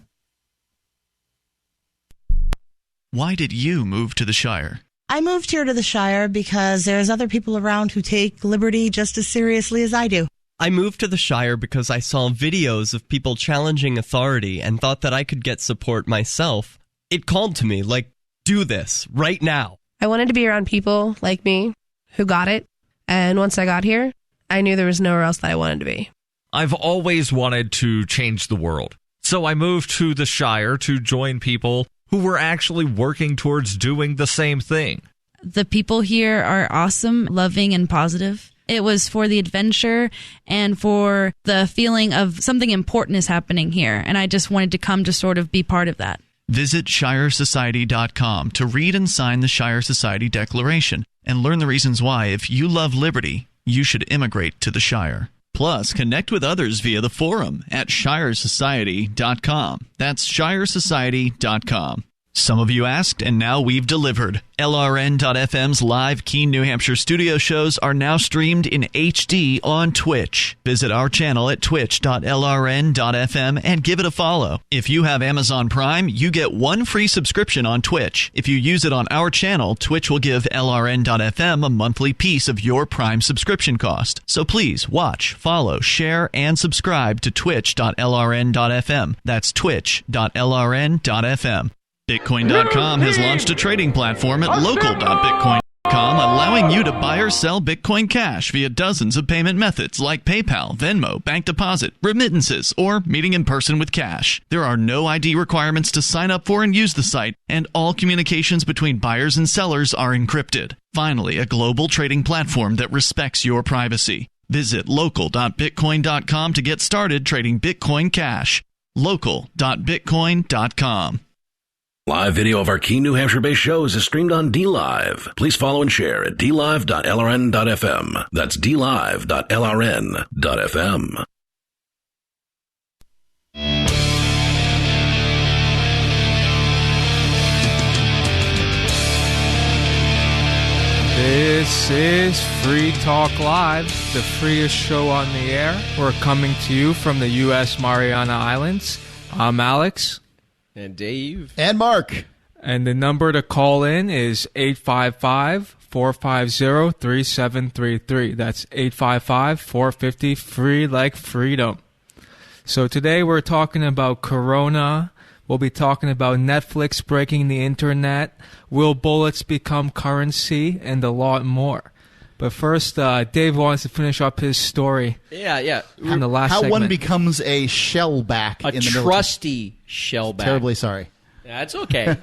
Why did you move to the Shire? I moved here to the Shire because there's other people around who take liberty just as seriously as I do. I moved to the Shire because I saw videos of people challenging authority and thought that I could get support myself. It called to me, like, do this, right now. I wanted to be around people like me who got it, and once I got here, I knew there was nowhere else that I wanted to be. I've always wanted to change the world, so I moved to the Shire to join people who were actually working towards doing the same thing. The people here are awesome, loving, and positive. It was for the adventure and for the feeling of something important is happening here, and I just wanted to come to sort of be part of that. Visit ShireSociety.com to read and sign the Shire Society Declaration and learn the reasons why, if you love liberty, you should immigrate to the Shire. Plus, connect with others via the forum at ShireSociety.com. That's ShireSociety.com. Some of you asked, and now we've delivered. LRN.FM's live Keene, New Hampshire studio shows are now streamed in HD on Twitch. Visit our channel at twitch.lrn.fm and give it a follow. If you have Amazon Prime, you get one free subscription on Twitch. If you use it on our channel, Twitch will give LRN.FM a monthly piece of your Prime subscription cost. So please watch, follow, share, and subscribe to twitch.lrn.fm. That's twitch.lrn.fm. Bitcoin.com has launched a trading platform at local.bitcoin.com. Bitcoin.com, allowing you to buy or sell Bitcoin Cash via dozens of payment methods like PayPal, Venmo, bank deposit, remittances, or meeting in person with cash. There are no ID requirements to sign up for and use the site, and all communications between buyers and sellers are encrypted. Finally, a global trading platform that respects your privacy. Visit local.bitcoin.com to get started trading Bitcoin Cash. Local.bitcoin.com. Live video of our key New Hampshire-based shows is streamed on DLive. Please follow and share at dlive.lrn.fm. That's dlive.lrn.fm. This is Free Talk Live, the freest show on the air. We're coming to you from the U.S. Mariana Islands. I'm Alex. And Dave. And Mark. And the number to call in is 855-450-3733. That's 855-450-FREE like freedom. So today we're talking about Corona. We'll be talking about Netflix breaking the internet. Will bullets become currency? And a lot more. But first, Dave wants to finish up his story. Yeah. On the last segment. How one becomes a shellback in the military. A trusty shellback. Terribly sorry. That's okay.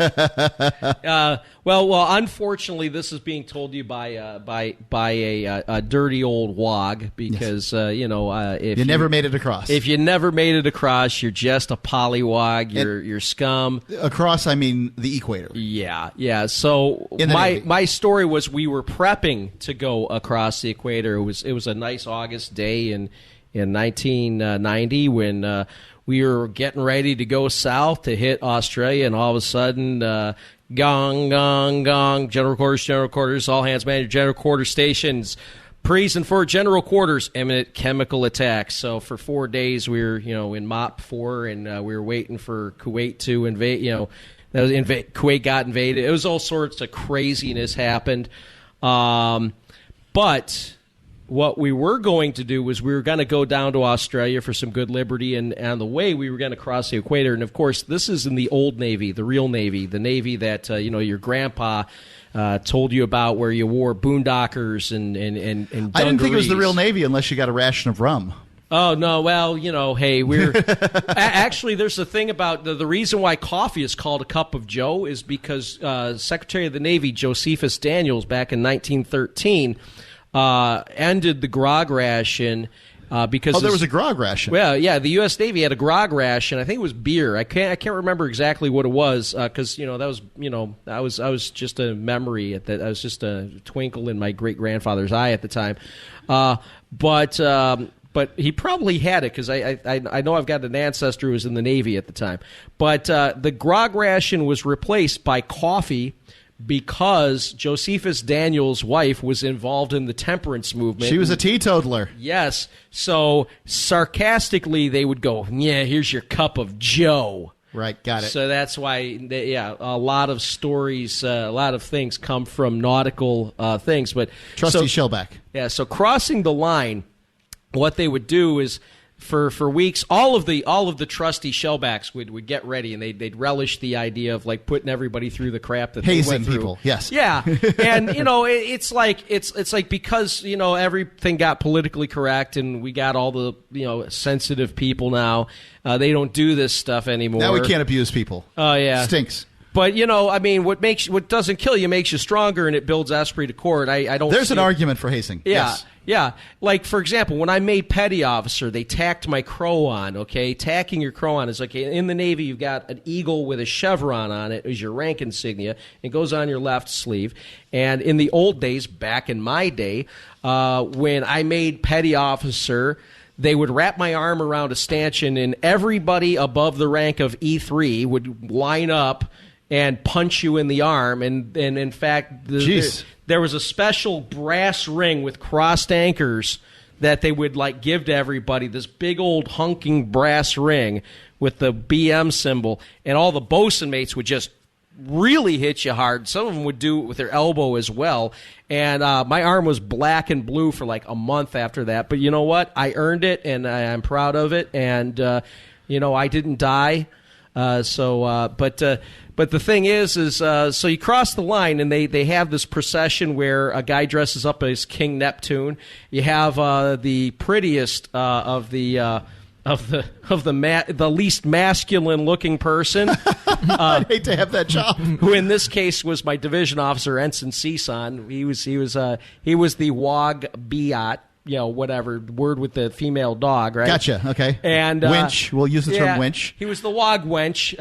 Well, unfortunately, this is being told to you by a dirty old wog because if you never made it across. If you never made it across, you're just a pollywog. You're scum. Across, I mean the equator. Yeah. So my story was we were prepping to go across the equator. It was a nice August day in 1990 when. We were getting ready to go south to hit Australia, and all of a sudden, gong, gong, gong, general quarters, all hands man, general quarters stations, prison for general quarters, imminent chemical attacks. So for 4 days, we were, in MOP 4, and we were waiting for Kuwait to invade. Kuwait got invaded. It was all sorts of craziness happened, but. What we were going to do was we were going to go down to Australia for some good liberty, and on the way we were going to cross the equator. And, of course, this is in the old Navy, the real Navy, the Navy that, your grandpa told you about where you wore boondockers and dungarees. I didn't think it was the real Navy unless you got a ration of rum. Oh, no, well, hey, we're... Actually, there's the thing about the reason why coffee is called a cup of joe is because Secretary of the Navy Josephus Daniels back in 1913... ended the grog ration because there was a grog ration. Well, yeah, the U.S. Navy had a grog ration. I think it was beer. I can't remember exactly what it was because that was just a memory. That was just a twinkle in my great grandfather's eye at the time. But he probably had it because I know I've got an ancestor who was in the Navy at the time. But the grog ration was replaced by coffee. Because Josephus Daniels' wife was involved in the temperance movement. She was a teetotaler. Yes. So, sarcastically, they would go, yeah, here's your cup of joe. Right, got it. So that's why, a lot of stories, a lot of things come from nautical things. But Trusty shellback. Yeah, so crossing the line, what they would do is... For weeks, all of the trusty shellbacks would get ready, and they'd relish the idea of like putting everybody through the crap that hazing they went through. People. Yes, yeah, and it's like because everything got politically correct, and we got all the sensitive people now. They don't do this stuff anymore. Now we can't abuse people. Oh yeah, stinks. But what doesn't kill you makes you stronger, and it builds esprit de corps. I don't. There's an argument for hazing. Yeah. Yes. Yeah, like, for example, when I made petty officer, they tacked my crow on, okay? Tacking your crow on is like, in the Navy, you've got an eagle with a chevron on it as your rank insignia. It goes on your left sleeve. And in the old days, back in my day, when I made petty officer, they would wrap my arm around a stanchion, and everybody above the rank of E3 would line up and punch you in the arm. And in fact... There was a special brass ring with crossed anchors that they would give to everybody, this big old hunking brass ring with the BM symbol, and all the bosun mates would just really hit you hard. Some of them would do it with their elbow as well, and my arm was black and blue for a month after that. But you know what? I earned it, and I'm proud of it, and I didn't die. But But the thing is so you cross the line, and they have this procession where a guy dresses up as King Neptune. You have the prettiest of the least masculine looking person. I'd hate to have that job. Who in this case was my division officer, Ensign Cisan. He was the Wog Biat. Whatever word with the female dog, right? Gotcha. Okay. And winch. We'll use the term winch. He was the Wog Wench,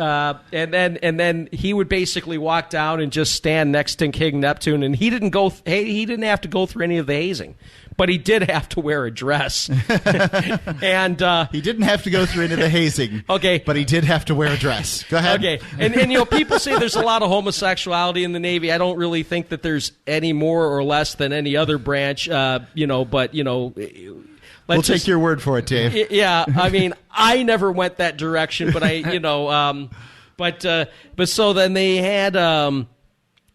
and then he would basically walk down and just stand next to King Neptune, and he didn't have to go through any of the hazing, but he did have to wear a dress. And he didn't have to go through any of the hazing. Okay, but he did have to wear a dress. Go ahead. Okay, and people say there's a lot of homosexuality in the Navy. I don't really think that there's any more or less than any other branch. We'll take your word for it, Dave. Yeah, I mean, I never went that direction, but but so then they had.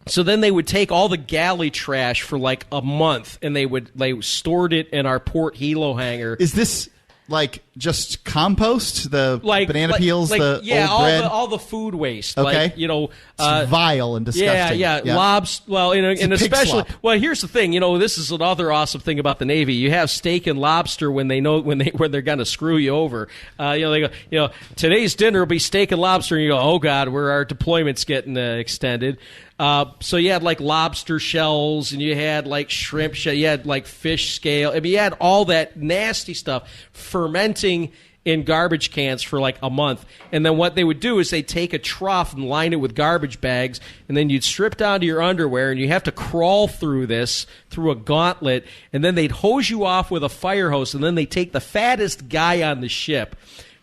So then they would take all the galley trash for like a month, and they stored it in our port helo hangar. Is this like just compost, the banana peels, the old bread? all the food waste. Okay, it's vile and disgusting. Yeah. Lobster. Well, and especially. Well, here's the thing. This is another awesome thing about the Navy. You have steak and lobster when they're going to screw you over. They go. Today's dinner will be steak and lobster, and you go, oh God, where our deployment's getting extended. So you had like lobster shells, and you had like shrimp shell, you had like fish scale. I mean, you had all that nasty stuff fermenting in garbage cans for like a month. And then what they would do is they'd take a trough and line it with garbage bags, and then you'd strip down to your underwear, and you have to crawl through a gauntlet, and then they'd hose you off with a fire hose, and then they take the fattest guy on the ship,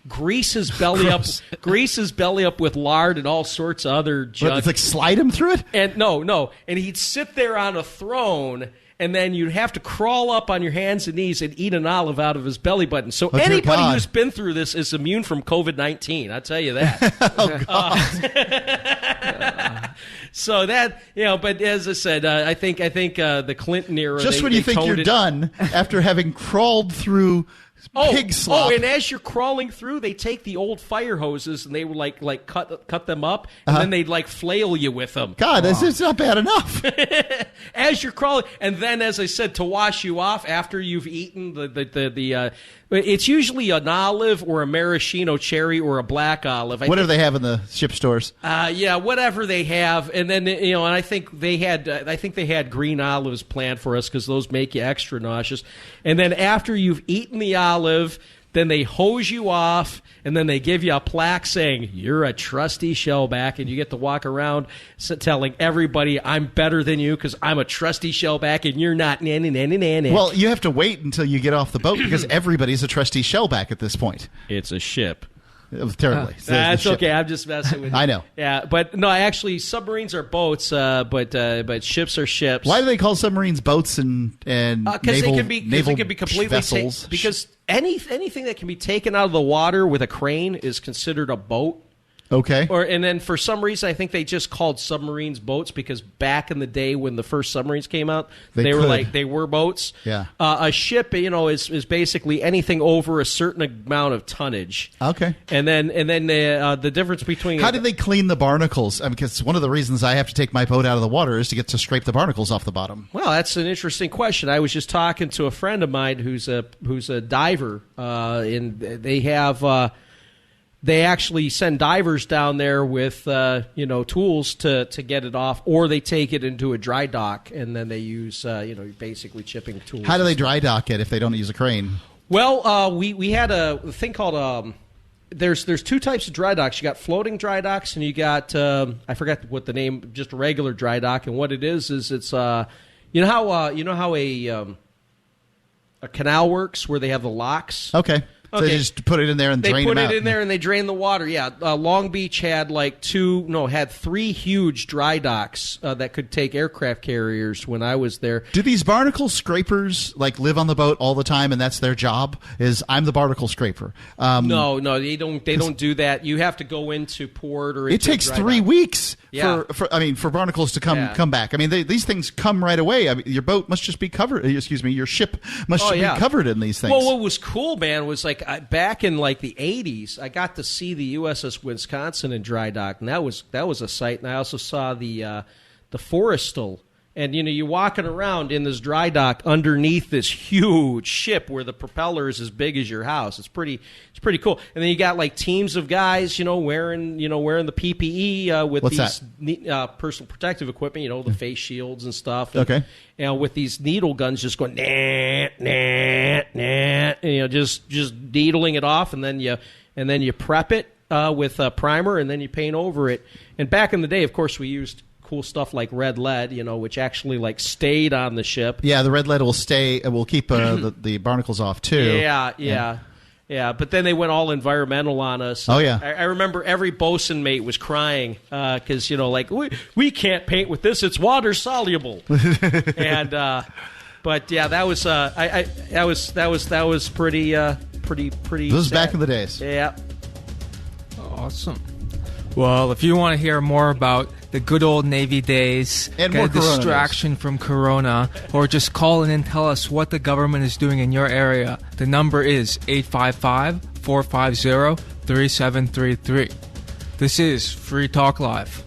grease his belly up with lard and all sorts of other junk. What, it's like slide him through it? And no, and he'd sit there on a throne, and then you'd have to crawl up on your hands and knees and eat an olive out of his belly button. So anybody who's been through this is immune from COVID-19. I'll tell you that. Oh God. So that, but as I said, I think the Clinton era. Just when you think you're done after having crawled through pig slop. Oh, and as you're crawling through, they take the old fire hoses and they would like cut them up, and then they'd like flail you with them. God, it's not bad enough. As you're crawling, and then, as I said, to wash you off after you've eaten the it's usually an olive or a maraschino cherry or a black olive. Whatever they have in the ship stores. Whatever they have, and then and I think they had green olives planned for us because those make you extra nauseous. And then after you've eaten the olive, then they hose you off, and then they give you a plaque saying, you're a trusty shellback, and you get to walk around telling everybody, I'm better than you because I'm a trusty shellback, and you're not. Well, you have to wait until you get off the boat because everybody's a trusty shellback at this point. It's a ship. Terribly. That's okay. I'm just messing with you. I know. Yeah, but no, actually, submarines are boats, but ships are ships. Why do they call submarines boats and naval they can be completely vessels? Because anything that can be taken out of the water with a crane is considered a boat. Okay. And then for some reason, I think they just called submarines boats because back in the day when the first submarines came out, they were boats. Yeah. A ship, is basically anything over a certain amount of tonnage. Okay. And then the difference between how do they clean the barnacles? because one of the reasons I have to take my boat out of the water is to get to scrape the barnacles off the bottom. Well, that's an interesting question. I was just talking to a friend of mine who's a diver, and they have. They actually send divers down there with tools to get it off, or they take it into a dry dock and then they use basically chipping tools. How do they dry dock it if they don't use a crane? Well, we had a thing called there's two types of dry docks. You got floating dry docks, and you got I forgot what the name, just a regular dry dock. And what it is it's you know how a canal works where they have the locks. Okay. So they just put it in there and drain them out. They put it in there and they drain the water. Yeah, Long Beach had had 3 huge dry docks that could take aircraft carriers when I was there. Do these barnacle scrapers live on the boat all the time and that's their job? I'm the barnacle scraper. No, they don't. They don't do that. You have to go into port or. It takes 3 weeks Yeah. for barnacles to come back. I mean, these things come right away. I mean, your boat must just be covered. Excuse me, your ship must be covered in these things. Well, what was cool, man, was like like back in like the 80s, I got to see the USS Wisconsin in dry dock, and that was a sight. And I also saw the Forrestal. And, you're walking around in this dry dock underneath this huge ship where the propeller is as big as your house. It's pretty cool. And then you got like teams of guys, wearing the PPE with What's these personal protective equipment, the face shields and stuff. Okay. And, with these needle guns just going, nah, nah, nah, and, just needling it off, and then you prep it with a primer, and then you paint over it. And back in the day, of course, we used cool stuff like red lead, which actually like stayed on the ship. Yeah, the red lead will stay. Will keep the barnacles off too. Yeah. But then they went all environmental on us. Oh yeah. I remember every bosun mate was crying because we can't paint with this. It's water soluble. And but yeah, that was that was pretty. This was sad. Back in the days. Yeah. Awesome. Well, if you want to hear more about the good old Navy days, and get more a distraction from Corona, or just call in and tell us what the government is doing in your area, the number is 855-450-3733. This is Free Talk Live.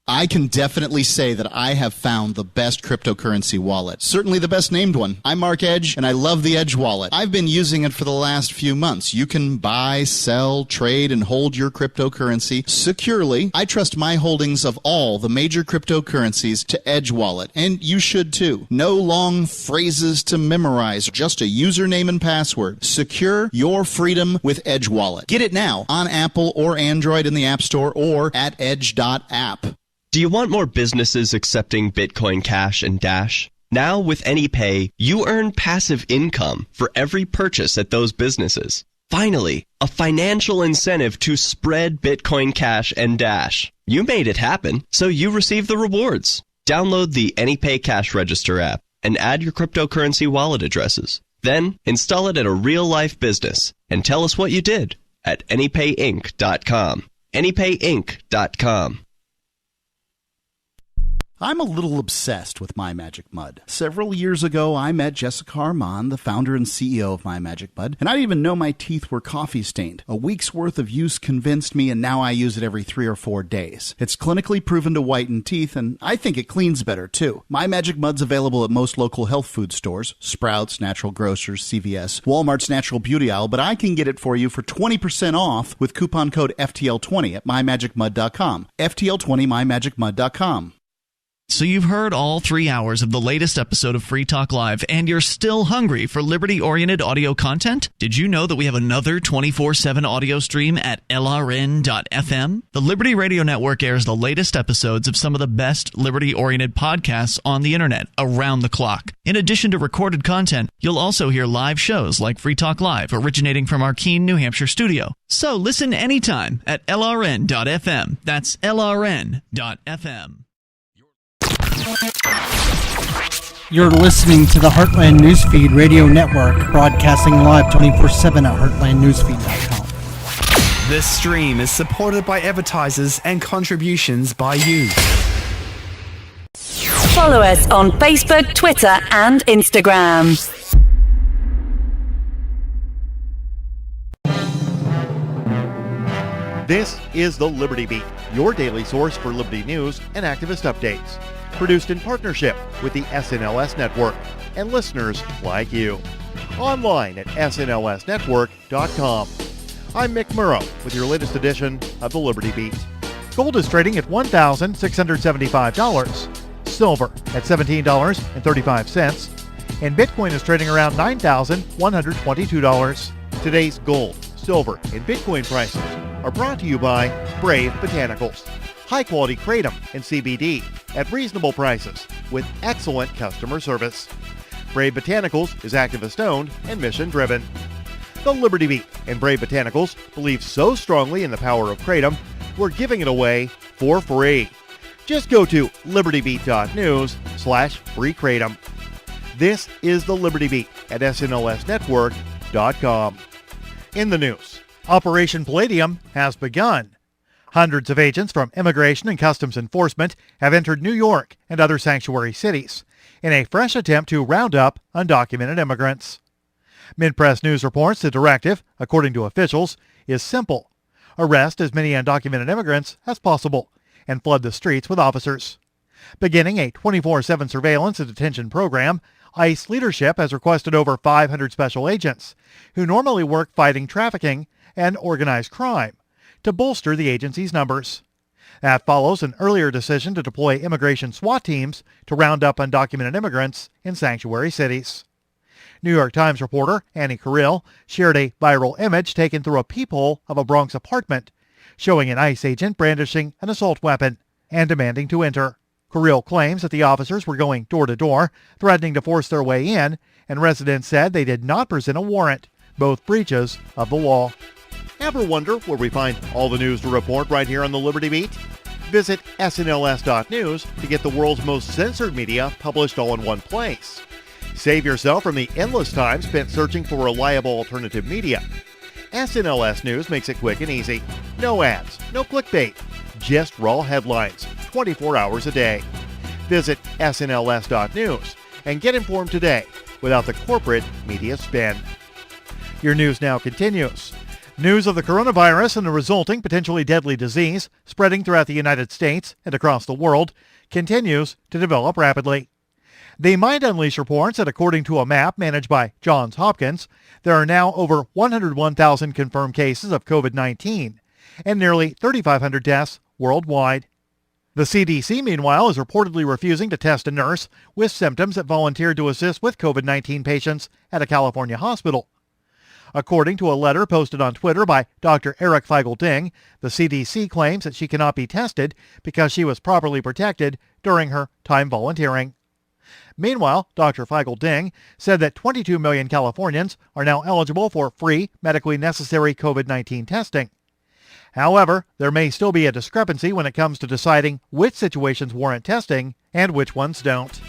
I can definitely say that I have found the best cryptocurrency wallet. Certainly the best named one. I'm Mark Edge, and I love the Edge wallet. I've been using it for the last few months. You can buy, sell, trade, and hold your cryptocurrency securely. I trust my holdings of all the major cryptocurrencies to Edge wallet, and you should too. No long phrases to memorize, just a username and password. Secure your freedom with Edge wallet. Get it now on Apple or Android in the App Store or at edge.app. Do you want more businesses accepting Bitcoin Cash and Dash? Now with AnyPay, you earn passive income for every purchase at those businesses. Finally, a financial incentive to spread Bitcoin Cash and Dash. You made it happen, so you receive the rewards. Download the AnyPay Cash Register app and add your cryptocurrency wallet addresses. Then install it at a real-life business and tell us what you did at AnyPayInc.com. AnyPayInc.com. I'm a little obsessed with My Magic Mud. Several years ago, I met Jessica Armand, the founder and CEO of My Magic Mud, and I didn't even know my teeth were coffee stained. A week's worth of use convinced me, and now I use it every 3 or 4 days. It's clinically proven to whiten teeth, and I think it cleans better, too. My Magic Mud's available at most local health food stores, Sprouts, Natural Grocers, CVS, Walmart's Natural Beauty Aisle, but I can get it for you for 20% off with coupon code FTL20 at mymagicmud.com. FTL20 mymagicmud.com. So you've heard all 3 hours of the latest episode of Free Talk Live, and you're still hungry for liberty-oriented audio content? Did you know that we have another 24/7 audio stream at LRN.FM? The Liberty Radio Network airs the latest episodes of some of the best liberty-oriented podcasts on the internet around the clock. In addition to recorded content, you'll also hear live shows like Free Talk Live, originating from our Keene, New Hampshire studio. So listen anytime at LRN.FM. That's LRN.FM. You're listening to the Heartland Newsfeed Radio Network, broadcasting live 24/7 at heartlandnewsfeed.com. This stream is supported by advertisers and contributions by you. Follow us on Facebook, Twitter, and Instagram. This is the Liberty Beat, your daily source for Liberty news and activist updates. Produced in partnership with the SNLS Network and listeners like you. Online at snlsnetwork.com. I'm Mick Murrow with your latest edition of the Liberty Beat. Gold is trading at $1,675, silver at $17.35, and Bitcoin is trading around $9,122. Today's gold, silver, and Bitcoin prices are brought to you by Brave Botanicals. High-quality kratom and CBD at reasonable prices with excellent customer service. Brave Botanicals is activist-owned and mission-driven. The Liberty Beat and Brave Botanicals believe so strongly in the power of kratom, we're giving it away for free. Just go to libertybeat.news/free kratom. This is the Liberty Beat at snlsnetwork.com. In the news, Operation Palladium has begun. Hundreds of agents from Immigration and Customs Enforcement have entered New York and other sanctuary cities in a fresh attempt to round up undocumented immigrants. Mid-Press News reports the directive, according to officials, is simple. Arrest as many undocumented immigrants as possible and flood the streets with officers. Beginning a 24/7 surveillance and detention program, ICE leadership has requested over 500 special agents who normally work fighting trafficking and organized crime to bolster the agency's numbers. That follows an earlier decision to deploy immigration SWAT teams to round up undocumented immigrants in sanctuary cities. New York Times reporter Annie Carrill shared a viral image taken through a peephole of a Bronx apartment, showing an ICE agent brandishing an assault weapon and demanding to enter. Carrill claims that the officers were going door to door, threatening to force their way in, and residents said they did not present a warrant, both breaches of the law. Ever wonder where we find all the news to report right here on the Liberty Beat? Visit snls.news to get the world's most censored media published all in one place. Save yourself from the endless time spent searching for reliable alternative media. SNLS News makes it quick and easy. No ads, no clickbait, just raw headlines, 24 hours a day. Visit snls.news and get informed today without the corporate media spin. Your news now continues. News of the coronavirus and the resulting potentially deadly disease spreading throughout the United States and across the world continues to develop rapidly. The Mind Unleashed reports that according to a map managed by Johns Hopkins, there are now over 101,000 confirmed cases of COVID-19 and nearly 3,500 deaths worldwide. The CDC, meanwhile, is reportedly refusing to test a nurse with symptoms that volunteered to assist with COVID-19 patients at a California hospital. According to a letter posted on Twitter by Dr. Eric Feigl-Ding, the CDC claims that she cannot be tested because she was properly protected during her time volunteering. Meanwhile, Dr. Feigl-Ding said that 22 million Californians are now eligible for free medically necessary COVID-19 testing. However, there may still be a discrepancy when it comes to deciding which situations warrant testing and which ones don't.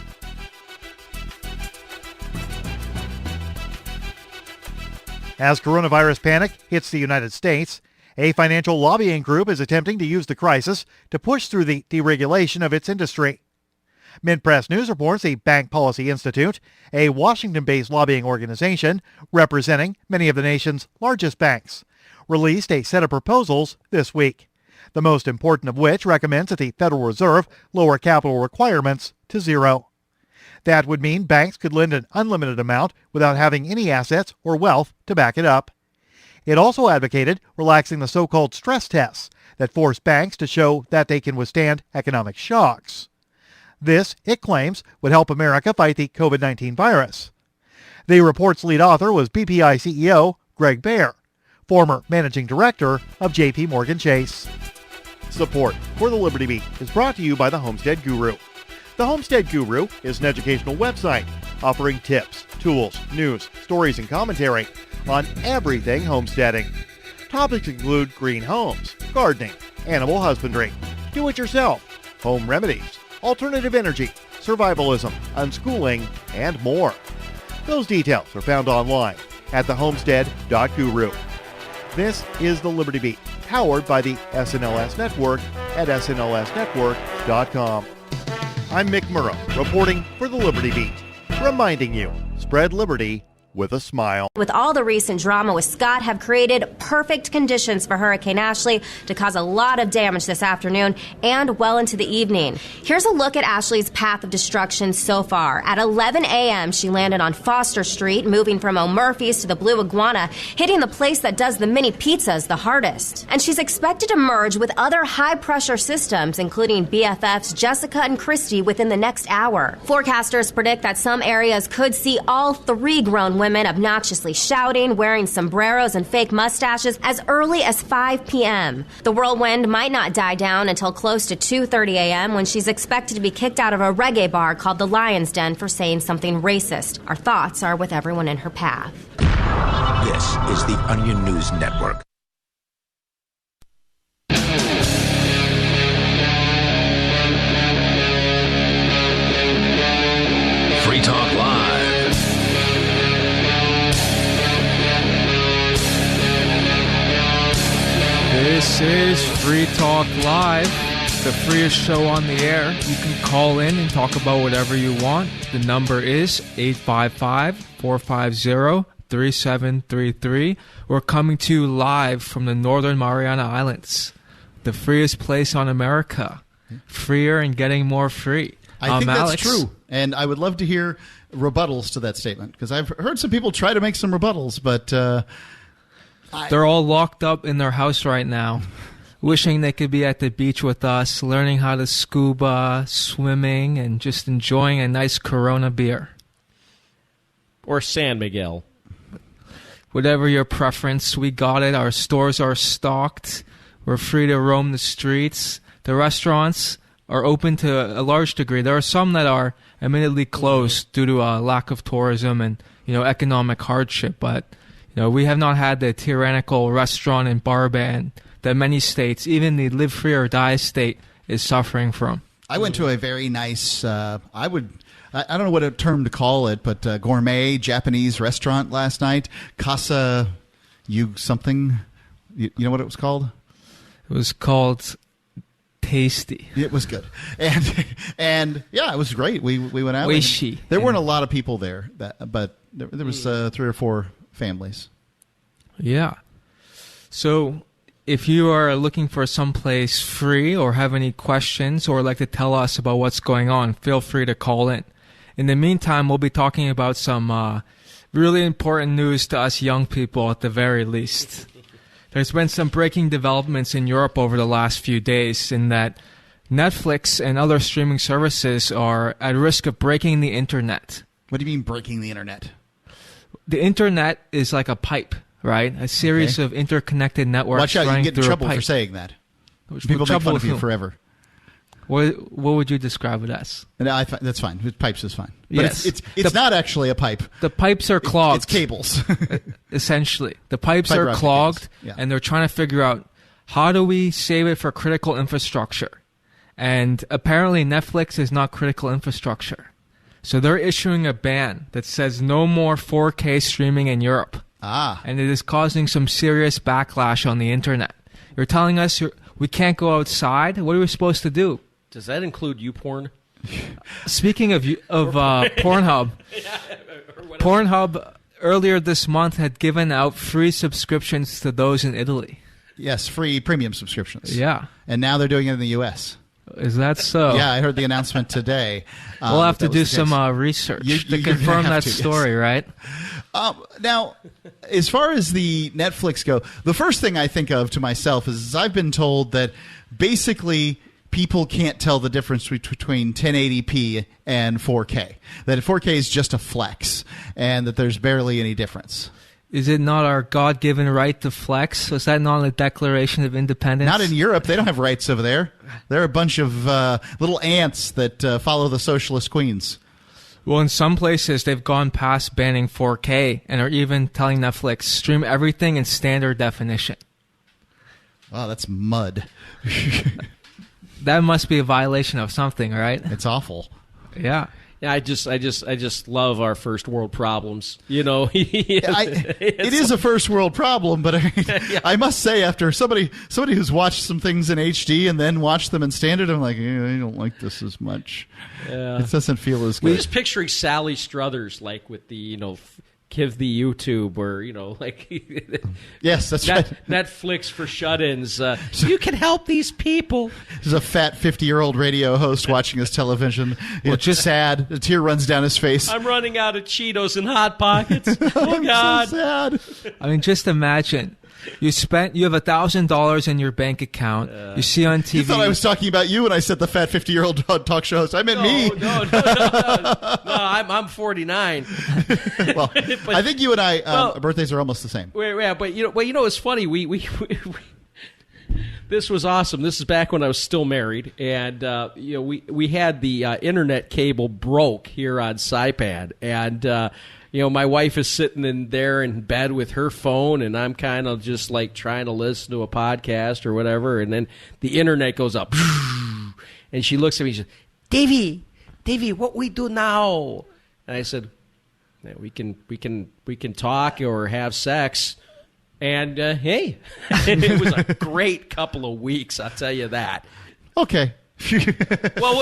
As coronavirus panic hits the United States, a financial lobbying group is attempting to use the crisis to push through the deregulation of its industry. Mid-Press News reports the Bank Policy Institute, a Washington-based lobbying organization representing many of the nation's largest banks, released a set of proposals this week, the most important of which recommends that the Federal Reserve lower capital requirements to zero. That would mean banks could lend an unlimited amount without having any assets or wealth to back it up. It also advocated relaxing the so-called stress tests that force banks to show that they can withstand economic shocks. This, it claims, would help America fight the COVID-19 virus. The report's lead author was BPI CEO Greg Baer, former managing director of J.P. Morgan Chase. Support for the Liberty Beat is brought to you by the Homestead Guru. The Homestead Guru is an educational website offering tips, tools, news, stories, and commentary on everything homesteading. Topics include green homes, gardening, animal husbandry, do-it-yourself, home remedies, alternative energy, survivalism, unschooling, and more. Those details are found online at thehomestead.guru. This is the Liberty Beat, powered by the SNLS Network at snlsnetwork.com. I'm Mick Murrow, reporting for the Liberty Beat, reminding you, spread liberty with a smile. With all the recent drama with Scott have created perfect conditions for Hurricane Ashley to cause a lot of damage this afternoon and well into the evening. Here's a look at Ashley's path of destruction so far. At 11 a.m., she landed on Foster Street, moving from O'Murphy's to the Blue Iguana, hitting the place that does the mini pizzas the hardest. And she's expected to merge with other high-pressure systems, including BFFs Jessica and Christy, within the next hour. Forecasters predict that some areas could see all three grown women obnoxiously shouting, wearing sombreros and fake mustaches as early as 5 p.m. The whirlwind might not die down until close to 2:30 a.m. when she's expected to be kicked out of a reggae bar called the Lion's Den for saying something racist. Our thoughts are with everyone in her path. This is the Onion News Network. Free Talk Live. This is Free Talk Live, the freest show on the air. You can call in and talk about whatever you want. The number is 855-450-3733. We're coming to you live from the Northern Mariana Islands, the freest place on America. Freer and getting more free. I think Alex. that's true, and I would love to hear rebuttals to that statement, because I've heard some people try to make some rebuttals, but they're all locked up in their house right now, wishing they could be at the beach with us, learning how to scuba, swimming, and just enjoying a nice Corona beer. Or San Miguel. Whatever your preference, we got it. Our stores are stocked. We're free to roam the streets. The restaurants are open to a large degree. There are some that are admittedly closed due to a lack of tourism and, economic hardship. But, we have not had the tyrannical restaurant and bar ban that many states, even the live free or die state, is suffering from. I went to a very nice, I don't know what term to call it, but gourmet Japanese restaurant last night. Casa something. You know what it was called? It was called Tasty. It was good, and yeah, it was great. We went out. Oishi. There weren't a lot of people there, but there was 3 or 4 families. Yeah. So if you are looking for someplace free or have any questions or like to tell us about what's going on, feel free to call in. In the meantime, we'll be talking about some really important news to us young people at the very least. There's been some breaking developments in Europe over the last few days in that Netflix and other streaming services are at risk of breaking the internet. What do you mean breaking the internet? The internet is like a pipe, right? A series of interconnected networks. Watch out, you running get in through trouble a pipe. for saying that. People make fun of you forever. What would you describe it as? No, that's fine. Pipes is fine. But Yes. it's not actually a pipe. The pipes are clogged. It's cables. Essentially. The pipes Fiber are optic clogged, cables. Yeah. and they're trying to figure out how do we save it for critical infrastructure. And apparently Netflix is not critical infrastructure. So they're issuing a ban that says no more 4K streaming in Europe. And it is causing some serious backlash on the internet. You're telling us we can't go outside? What are we supposed to do? Does that include YouPorn? Speaking of Pornhub, Pornhub earlier this month had given out free subscriptions to those in Italy. Yes, free premium subscriptions. Yeah. And now they're doing it in the U.S. Is that so? Yeah, I heard the announcement today. We'll have to do some research to confirm that story, right? Now, as far as the Netflix go, the first thing I think of to myself is I've been told that basically people can't tell the difference between 1080p and 4K. That 4K is just a flex, and that there's barely any difference. Is it not our God-given right to flex? Was that not a Declaration of Independence? Not in Europe. They don't have rights over there. They're a bunch of little ants that follow the socialist queens. Well, in some places, they've gone past banning 4K and are even telling Netflix, stream everything in standard definition. Oh, that's mud. That must be a violation of something, right? It's awful. Yeah. Yeah, I just love our first world problems. It is a first world problem, but I must say, after somebody who's watched some things in HD and then watched them in standard, I'm like, I don't like this as much. Yeah. It doesn't feel as good. We're just picturing Sally Struthers, like with the give the YouTube, or yes, that's right. Netflix for shut-ins. You can help these people. There's a fat 50-year-old radio host watching his television. It's just sad. A tear runs down his face. I'm running out of Cheetos and Hot Pockets. Oh God, so sad. I mean, just imagine. You have $1,000 in your bank account. You see on TV. You thought I was talking about you when I said the fat 50-year-old talk show host. I meant me. No, I'm 49. Well, I think you and I, our birthdays are almost the same. Yeah, but it's funny. We this was awesome. This is back when I was still married, and we had the internet cable broke here on Saipan, and. My wife is sitting in bed with her phone, and I'm kind of just like trying to listen to a podcast or whatever, and then the internet goes up, and she looks at me and she says, Davey, what we do now? And I said, we can talk or have sex. And hey, it was a great couple of weeks, I'll tell you that. Okay. Well,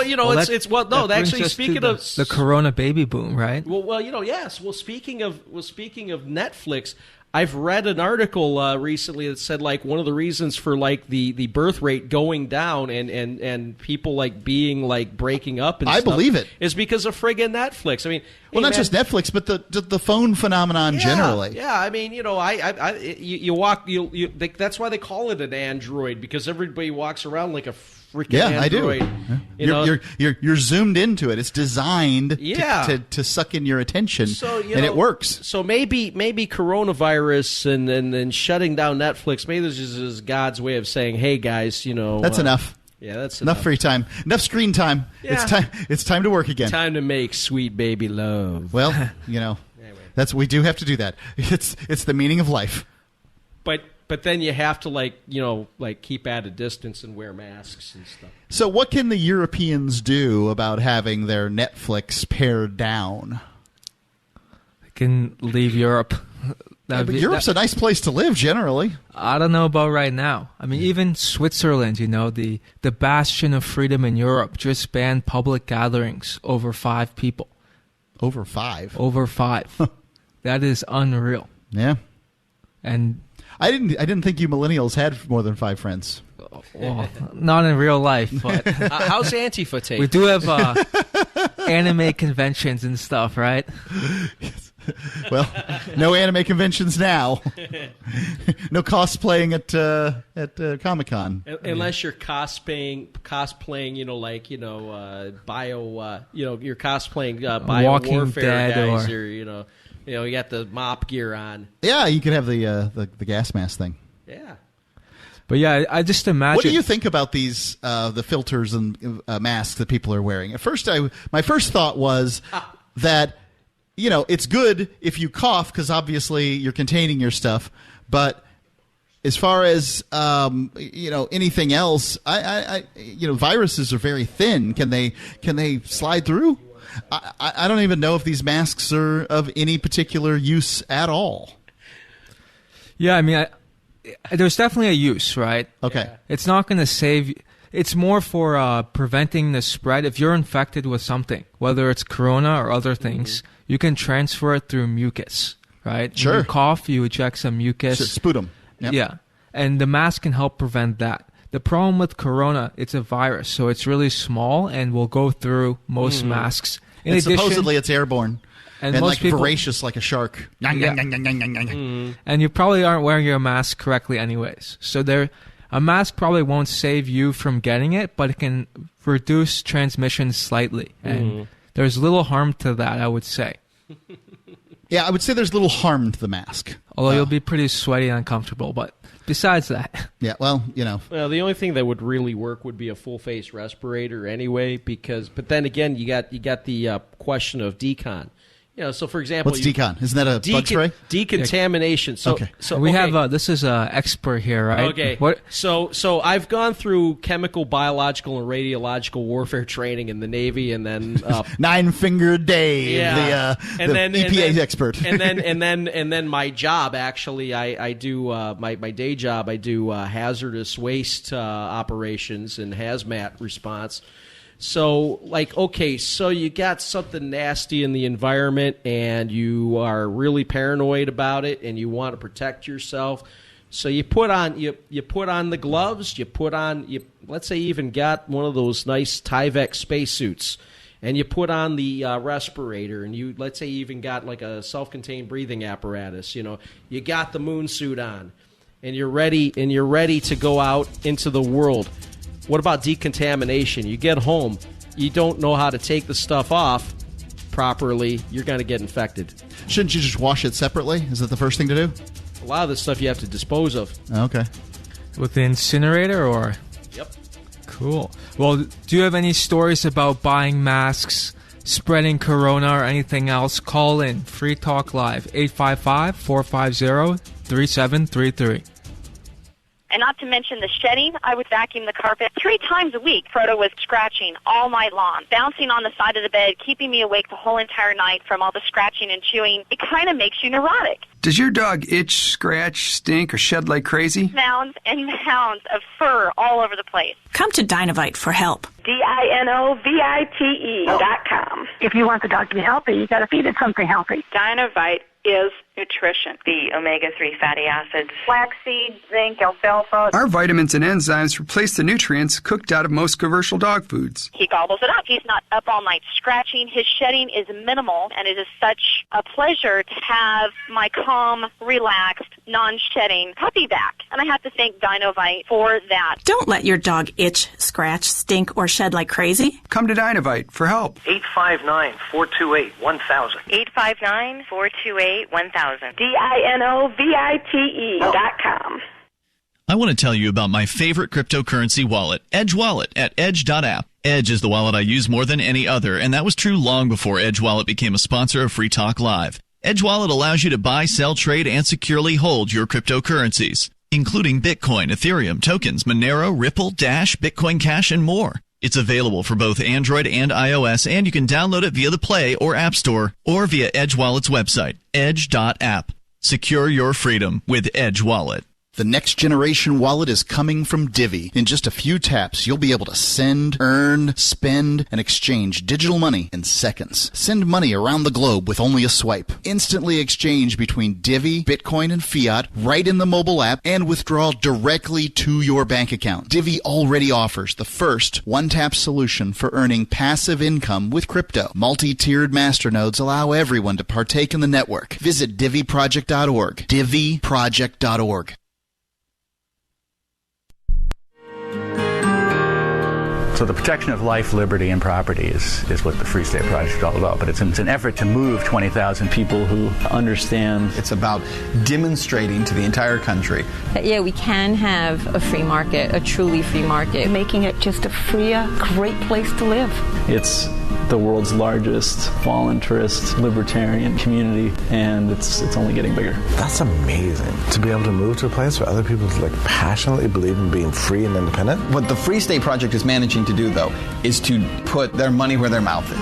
actually, speaking of the Corona baby boom, right? Well, yes. Well, speaking of Netflix, I've read an article recently that said like one of the reasons for like the birth rate going down and people like being like breaking up and I believe it is because of friggin' Netflix. I mean, well, not just Netflix, but the phone phenomenon generally. Yeah, I mean, that's why they call it an Android, because everybody walks around like a freaking Android. I do. You're zoomed into it. It's designed to suck in your attention, and it works. So maybe coronavirus and shutting down Netflix, maybe this is God's way of saying, hey guys, that's enough. Yeah, that's enough free time, enough screen time. Yeah. It's time to work again. Time to make sweet baby love. Well, that's we do have to do that. It's the meaning of life. But then you have to keep at a distance and wear masks and stuff. So what can the Europeans do about having their Netflix pared down? They can leave Europe. But Europe's a nice place to live generally. I don't know about right now. I mean, even Switzerland, the bastion of freedom in Europe, just banned public gatherings over 5 people. Over 5? Over 5. That is unreal. Yeah. And I didn't think you millennials had more than 5 friends. Well, not in real life, but how's Antifa take? We do have anime conventions and stuff, right? Yes. Well, no anime conventions now. No cosplaying at Comic-Con. Unless you're cosplaying, you're cosplaying bio Walking warfare Dead guys, or you got the mop gear on. Yeah, you could have the gas mask thing. Yeah. But yeah, I just imagine. What do you think about these the filters and masks that people are wearing? At first, my first thought was that it's good if you cough because obviously you're containing your stuff. But as far as anything else, viruses are very thin. Can they slide through? I don't even know if these masks are of any particular use at all. Yeah, I mean, there's definitely a use, right? Okay. Yeah. It's not going to save. It's more for preventing the spread. If you're infected with something, whether it's corona or other things, you can transfer it through mucus, right? Sure. When you cough, you eject some mucus. Sure, sputum. Yep. Yeah. And the mask can help prevent that. The problem with corona, it's a virus, so it's really small and will go through most masks. And supposedly it's airborne and most people, voracious like a shark. And you probably aren't wearing your mask correctly anyways. So a mask probably won't save you from getting it, but it can reduce transmission slightly. And there's little harm to that, I would say. Yeah, I would say there's little harm to the mask. Although you'll be pretty sweaty and uncomfortable, but besides that. Yeah, well, Well, the only ththing that would really work would be a full-face respirator anyway, but then again, you got the question of decon. So for example, what's decon? Isn't that a bug spray? Decontamination. So, okay. So we have this is an expert here, right? Okay. What? So I've gone through chemical, biological, and radiological warfare training in the Navy, and then 9-Fingered Dave, the EPA expert, and then my job actually, I do my day job. I do hazardous waste operations and hazmat response. So, so you got something nasty in the environment and you are really paranoid about it and you want to protect yourself. So you put on the gloves, let's say you even got one of those nice Tyvek spacesuits, and you put on the respirator, and let's say you even got like a self-contained breathing apparatus. You got the moon suit on, and you're ready to go out into the world. What about decontamination? You get home, you don't know how to take the stuff off properly, you're going to get infected. Shouldn't you just wash it separately? Is that the first thing to do? A lot of this stuff you have to dispose of. Okay. With the incinerator or? Yep. Cool. Well, do you have any stories about buying masks, spreading corona, or anything else? Call in. Free Talk Live, 855-450-3733. And not to mention the shedding, I would vacuum the carpet 3 times a week. Frodo was scratching all night long, bouncing on the side of the bed, keeping me awake the whole entire night from all the scratching and chewing. It kind of makes you neurotic. Does your dog itch, scratch, stink, or shed like crazy? Mounds and mounds of fur all over the place. Come to Dinovite for help. DINOVITE.com. If you want the dog to be healthy, you got to feed it something healthy. Dinovite is nutrition. The omega-3 fatty acids. Flaxseed, zinc, alfalfa. Our vitamins and enzymes replace the nutrients cooked out of most commercial dog foods. He gobbles it up. He's not up all night scratching. His shedding is minimal, and it is such a pleasure to have my calm, relaxed, non-shedding puppy back. And I have to thank Dinovite for that. Don't let your dog itch, scratch, stink, or shed like crazy. Come to Dinovite for help. 859-428-1000. 859-428-1000. DINOVITE.com. I want to tell you about my favorite cryptocurrency wallet, Edge Wallet, at edge.app. Edge is the wallet I use more than any other, and that was true long before Edge Wallet became a sponsor of Free Talk Live. Edge Wallet allows you to buy, sell, trade, and securely hold your cryptocurrencies, including Bitcoin, Ethereum, tokens, Monero, Ripple, Dash, Bitcoin Cash, and more. It's available for both Android and iOS, and you can download it via the Play or App Store or via Edge Wallet's website, edge.app. Secure your freedom with Edge Wallet. The next generation wallet is coming from Divvy. In just a few taps, you'll be able to send, earn, spend, and exchange digital money in seconds. Send money around the globe with only a swipe. Instantly exchange between Divvy, Bitcoin, and fiat right in the mobile app, and withdraw directly to your bank account. Divvy already offers the first one-tap solution for earning passive income with crypto. Multi-tiered masternodes allow everyone to partake in the network. Visit DivvyProject.org. DivvyProject.org. So the protection of life, liberty, and property is what the Free State Project is all about. But it's an effort to move 20,000 people who understand. It's about demonstrating to the entire country that, yeah, we can have a free market, a truly free market. Making it just a freer, great place to live. It's the world's largest voluntarist libertarian community, and it's only getting bigger. That's amazing, to be able to move to a place where other people passionately believe in being free and independent. What the Free State Project is managing to do, though, is to put their money where their mouth is.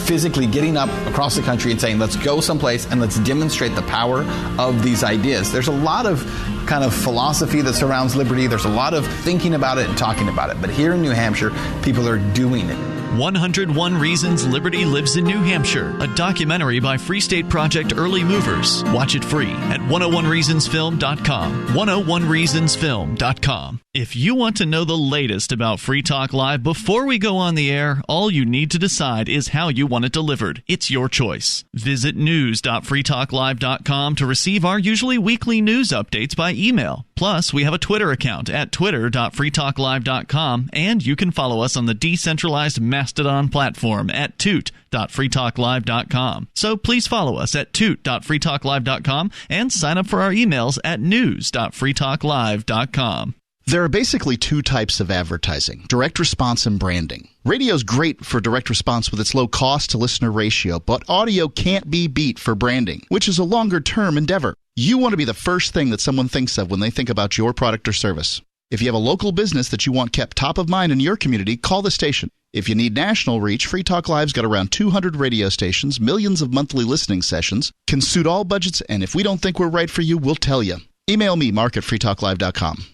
Physically getting up across the country and saying, let's go someplace and let's demonstrate the power of these ideas. There's a lot of kind of philosophy that surrounds liberty. There's a lot of thinking about it and talking about it. But here in New Hampshire, people are doing it. 101 Reasons Liberty Lives in New Hampshire, a documentary by Free State Project early movers. Watch it free at 101reasonsfilm.com. 101reasonsfilm.com. If you want to know the latest about Free Talk Live before we go on the air, all you need to decide is how you want it delivered. It's your choice. Visit news.freetalklive.com to receive our usually weekly news updates by email. Plus, we have a Twitter account at twitter.freetalklive.com, and you can follow us on the decentralized Mastodon platform at toot.freetalklive.com. So please follow us at toot.freetalklive.com and sign up for our emails at news.freetalklive.com. There are basically two types of advertising, direct response and branding. Radio's great for direct response with its low cost to listener ratio, but audio can't be beat for branding, which is a longer-term endeavor. You want to be the first thing that someone thinks of when they think about your product or service. If you have a local business that you want kept top of mind in your community, call the station. If you need national reach, Free Talk Live's got around 200 radio stations, millions of monthly listening sessions, can suit all budgets, and if we don't think we're right for you, we'll tell you. Email me, mark@freetalklive.com.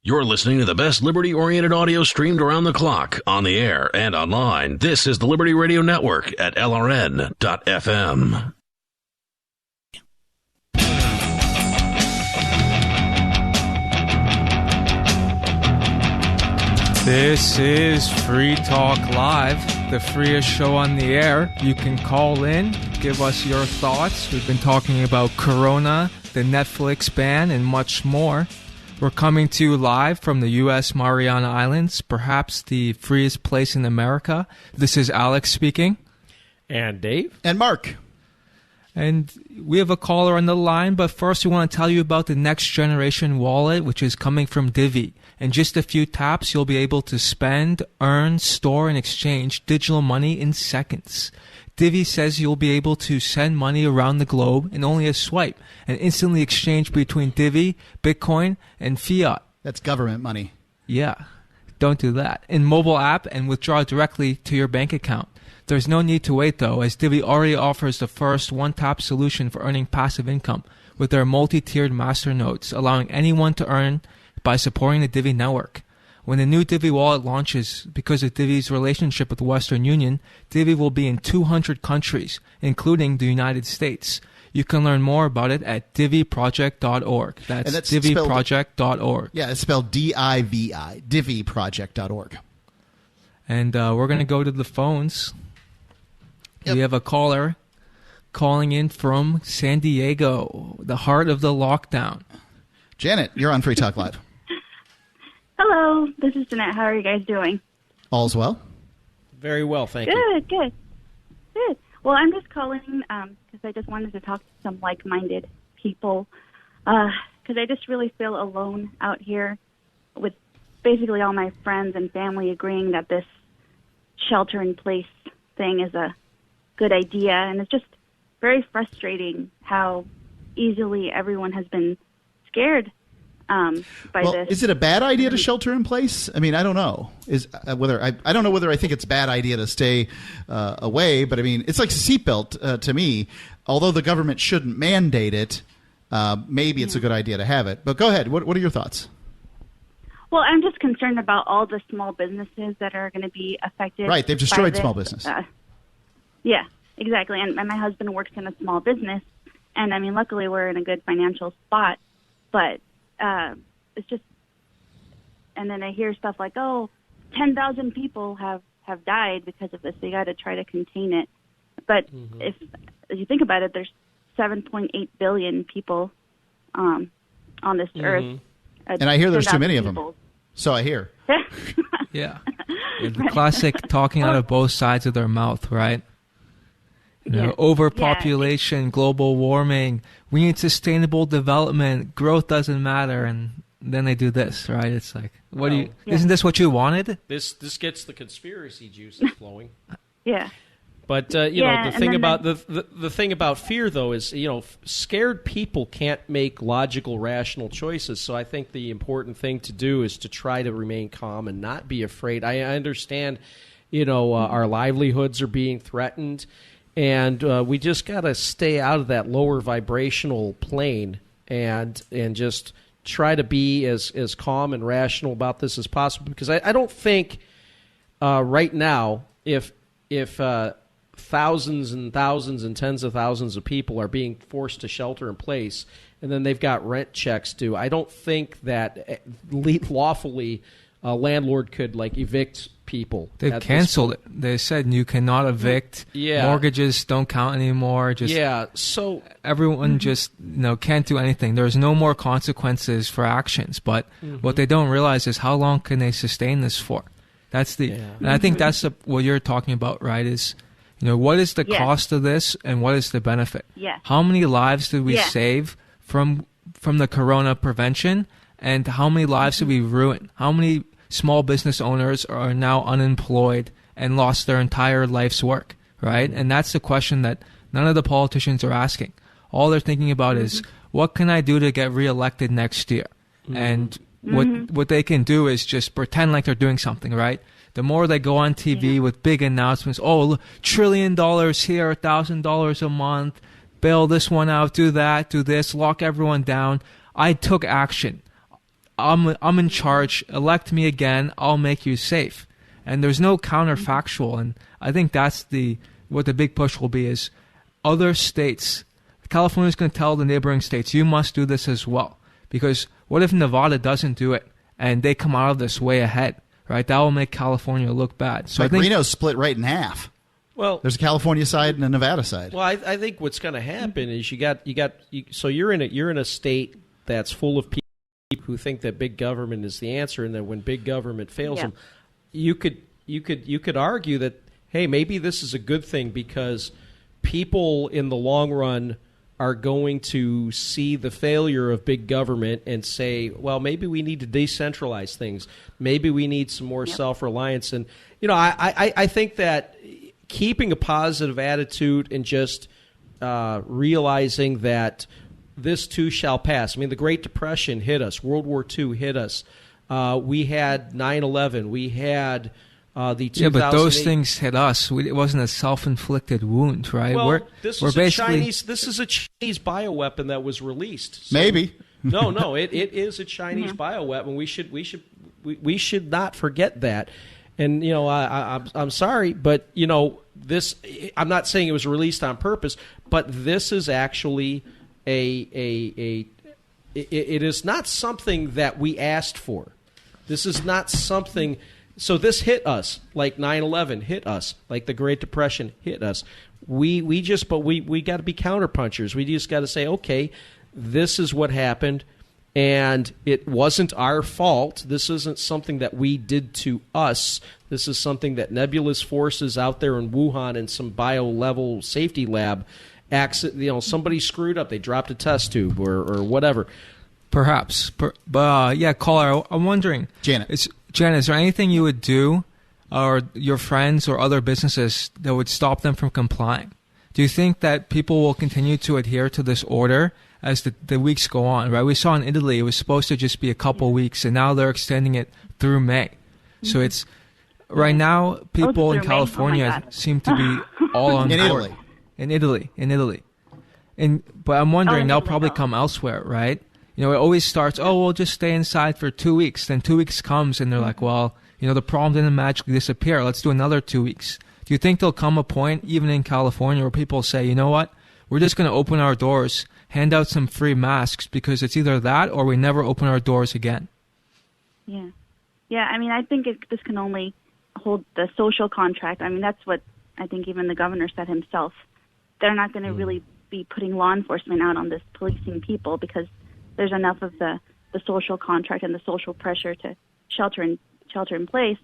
You're listening to the best liberty-oriented audio streamed around the clock, on the air, and online. This is the Liberty Radio Network at LRN.FM. This is Free Talk Live, the freest show on the air. You can call in, give us your thoughts. We've been talking about Corona, the Netflix ban, and much more. We're coming to you live from the U.S. Mariana Islands, perhaps the freest place in America. This is Alex speaking. And Dave. And Mark. And we have a caller on the line, but first we want to tell you about the Next Generation Wallet, which is coming from Divvy. In just a few taps, you'll be able to spend, earn, store, and exchange digital money in seconds. Divvy says you'll be able to send money around the globe in only a swipe and instantly exchange between Divvy, Bitcoin, and fiat. That's government money. Yeah. Don't do that. In mobile app and withdraw directly to your bank account. There's no need to wait, though, as Divvy already offers the first one-tap solution for earning passive income with their multi-tiered master nodes, allowing anyone to earn by supporting the Divvy network. When the new Divvy wallet launches, because of Divvy's relationship with the Western Union, Divvy will be in 200 countries, including the United States. You can learn more about it at divvyproject.org. That's divvyproject.org. Yeah, it's spelled D-I-V-I, divvyproject.org. And we're going to go to the phones. Yep. We have a caller calling in from San Diego, the heart of the lockdown. Janet, you're on Free Talk Live. Hello, this is Jeanette. How are you guys doing? All's well? Very well, thank you. Good. Well, I'm just calling because I just wanted to talk to some like-minded people because I just really feel alone out here with basically all my friends and family agreeing that this shelter-in-place thing is a good idea, and it's just very frustrating how easily everyone has been scared by this. Is it a bad idea to shelter in place? I mean, I don't know. I don't know whether I think it's a bad idea to stay away, but I mean, it's like a seatbelt to me. Although the government shouldn't mandate it, maybe it's a good idea to have it. But go ahead. What are your thoughts? Well, I'm just concerned about all the small businesses that are going to be affected. Right, they've destroyed small business. Yeah, exactly. And my husband works in a small business, and I mean, luckily we're in a good financial spot, but it's just, and then I hear stuff like, 10,000 people have died because of this. So you got to try to contain it. But if you think about it, there's 7.8 billion people on this earth. And I hear there's too many of them. So I hear. Yeah. The classic talking out of both sides of their mouth, right? Overpopulation, global warming, we need sustainable development, growth doesn't matter, and then they do this, right? It's like, isn't this what you wanted? This gets the conspiracy juices flowing. Yeah. But the thing about the thing about fear, though, is scared people can't make logical, rational choices. So I think the important thing to do is to try to remain calm and not be afraid. I understand, our livelihoods are being threatened, and we just got to stay out of that lower vibrational plane and just try to be as calm and rational about this as possible. Because I don't think right now, if thousands and thousands and tens of thousands of people are being forced to shelter in place, and then they've got rent checks due, I don't think that lawfully a landlord could evict people. They've canceled it. They said you cannot evict. Yeah. Mortgages don't count anymore. So everyone just can't do anything. There's no more consequences for actions. But what they don't realize is how long can they sustain this for? That's and I think that's what you're talking about, right? Is what is the cost of this and what is the benefit? Yeah. How many lives did we save from the corona prevention, and how many lives did we ruin? How many small business owners are now unemployed and lost their entire life's work, right? And that's the question that none of the politicians are asking. All they're thinking about is, what can I do to get reelected next year? And what they can do is just pretend like they're doing something, right? The more they go on TV with big announcements, $1 trillion here, $1,000 a month, bail this one out, do that, do this, lock everyone down. I took action. I'm in charge. Elect me again. I'll make you safe. And there's no counterfactual. And I think that's what the big push will be is other states. California's going to tell the neighboring states, you must do this as well. Because what if Nevada doesn't do it and they come out of this way ahead, right? That will make California look bad. So I think Reno's split right in half. Well, there's a California side and a Nevada side. Well, I think what's going to happen is so you're in a state that's full of people who think that big government is the answer, and that when big government fails them, you could argue that, hey, maybe this is a good thing because people in the long run are going to see the failure of big government and say, well, maybe we need to decentralize things. Maybe we need some more self-reliance. And I think that keeping a positive attitude and just realizing that this too shall pass. I mean, the Great Depression hit us. World War II hit us. We had 9/11. We had the 2008. Yeah, but those things hit us. It wasn't a self-inflicted wound, right? Well, this is a Chinese bioweapon that was released. So, maybe. No, it is a Chinese bioweapon. We should not forget that. And I'm sorry, but this. I'm not saying it was released on purpose, but this is actually it is not something that we asked for. This is not something. So this hit us like 9/11 hit us, like the Great Depression hit us. We got to be counterpunchers. We just got to say, okay, this is what happened, and it wasn't our fault. This isn't something that we did to us. This is something that nebulous forces out there in Wuhan in some bio-level safety lab. Somebody screwed up. They dropped a test tube or whatever. Perhaps. But yeah, caller, I'm wondering. Janet, is there anything you would do, or your friends or other businesses, that would stop them from complying? Do you think that people will continue to adhere to this order as the weeks go on, right? We saw in Italy it was supposed to just be a couple weeks, and now they're extending it through May. So it's right now people in California seem to be all on board. In Italy. But I'm wondering, they'll probably come elsewhere, right? It always starts, we'll just stay inside for 2 weeks. Then 2 weeks comes, and they're like, well, the problem didn't magically disappear. Let's do another 2 weeks. Do you think there'll come a point, even in California, where people say, you know what, we're just going to open our doors, hand out some free masks, because it's either that or we never open our doors again? Yeah. I mean, I think this can only hold the social contract. I mean, that's what I think even the governor said himself. They're not going to really be putting law enforcement out on this policing people, because there's enough of the social contract and the social pressure to shelter in place.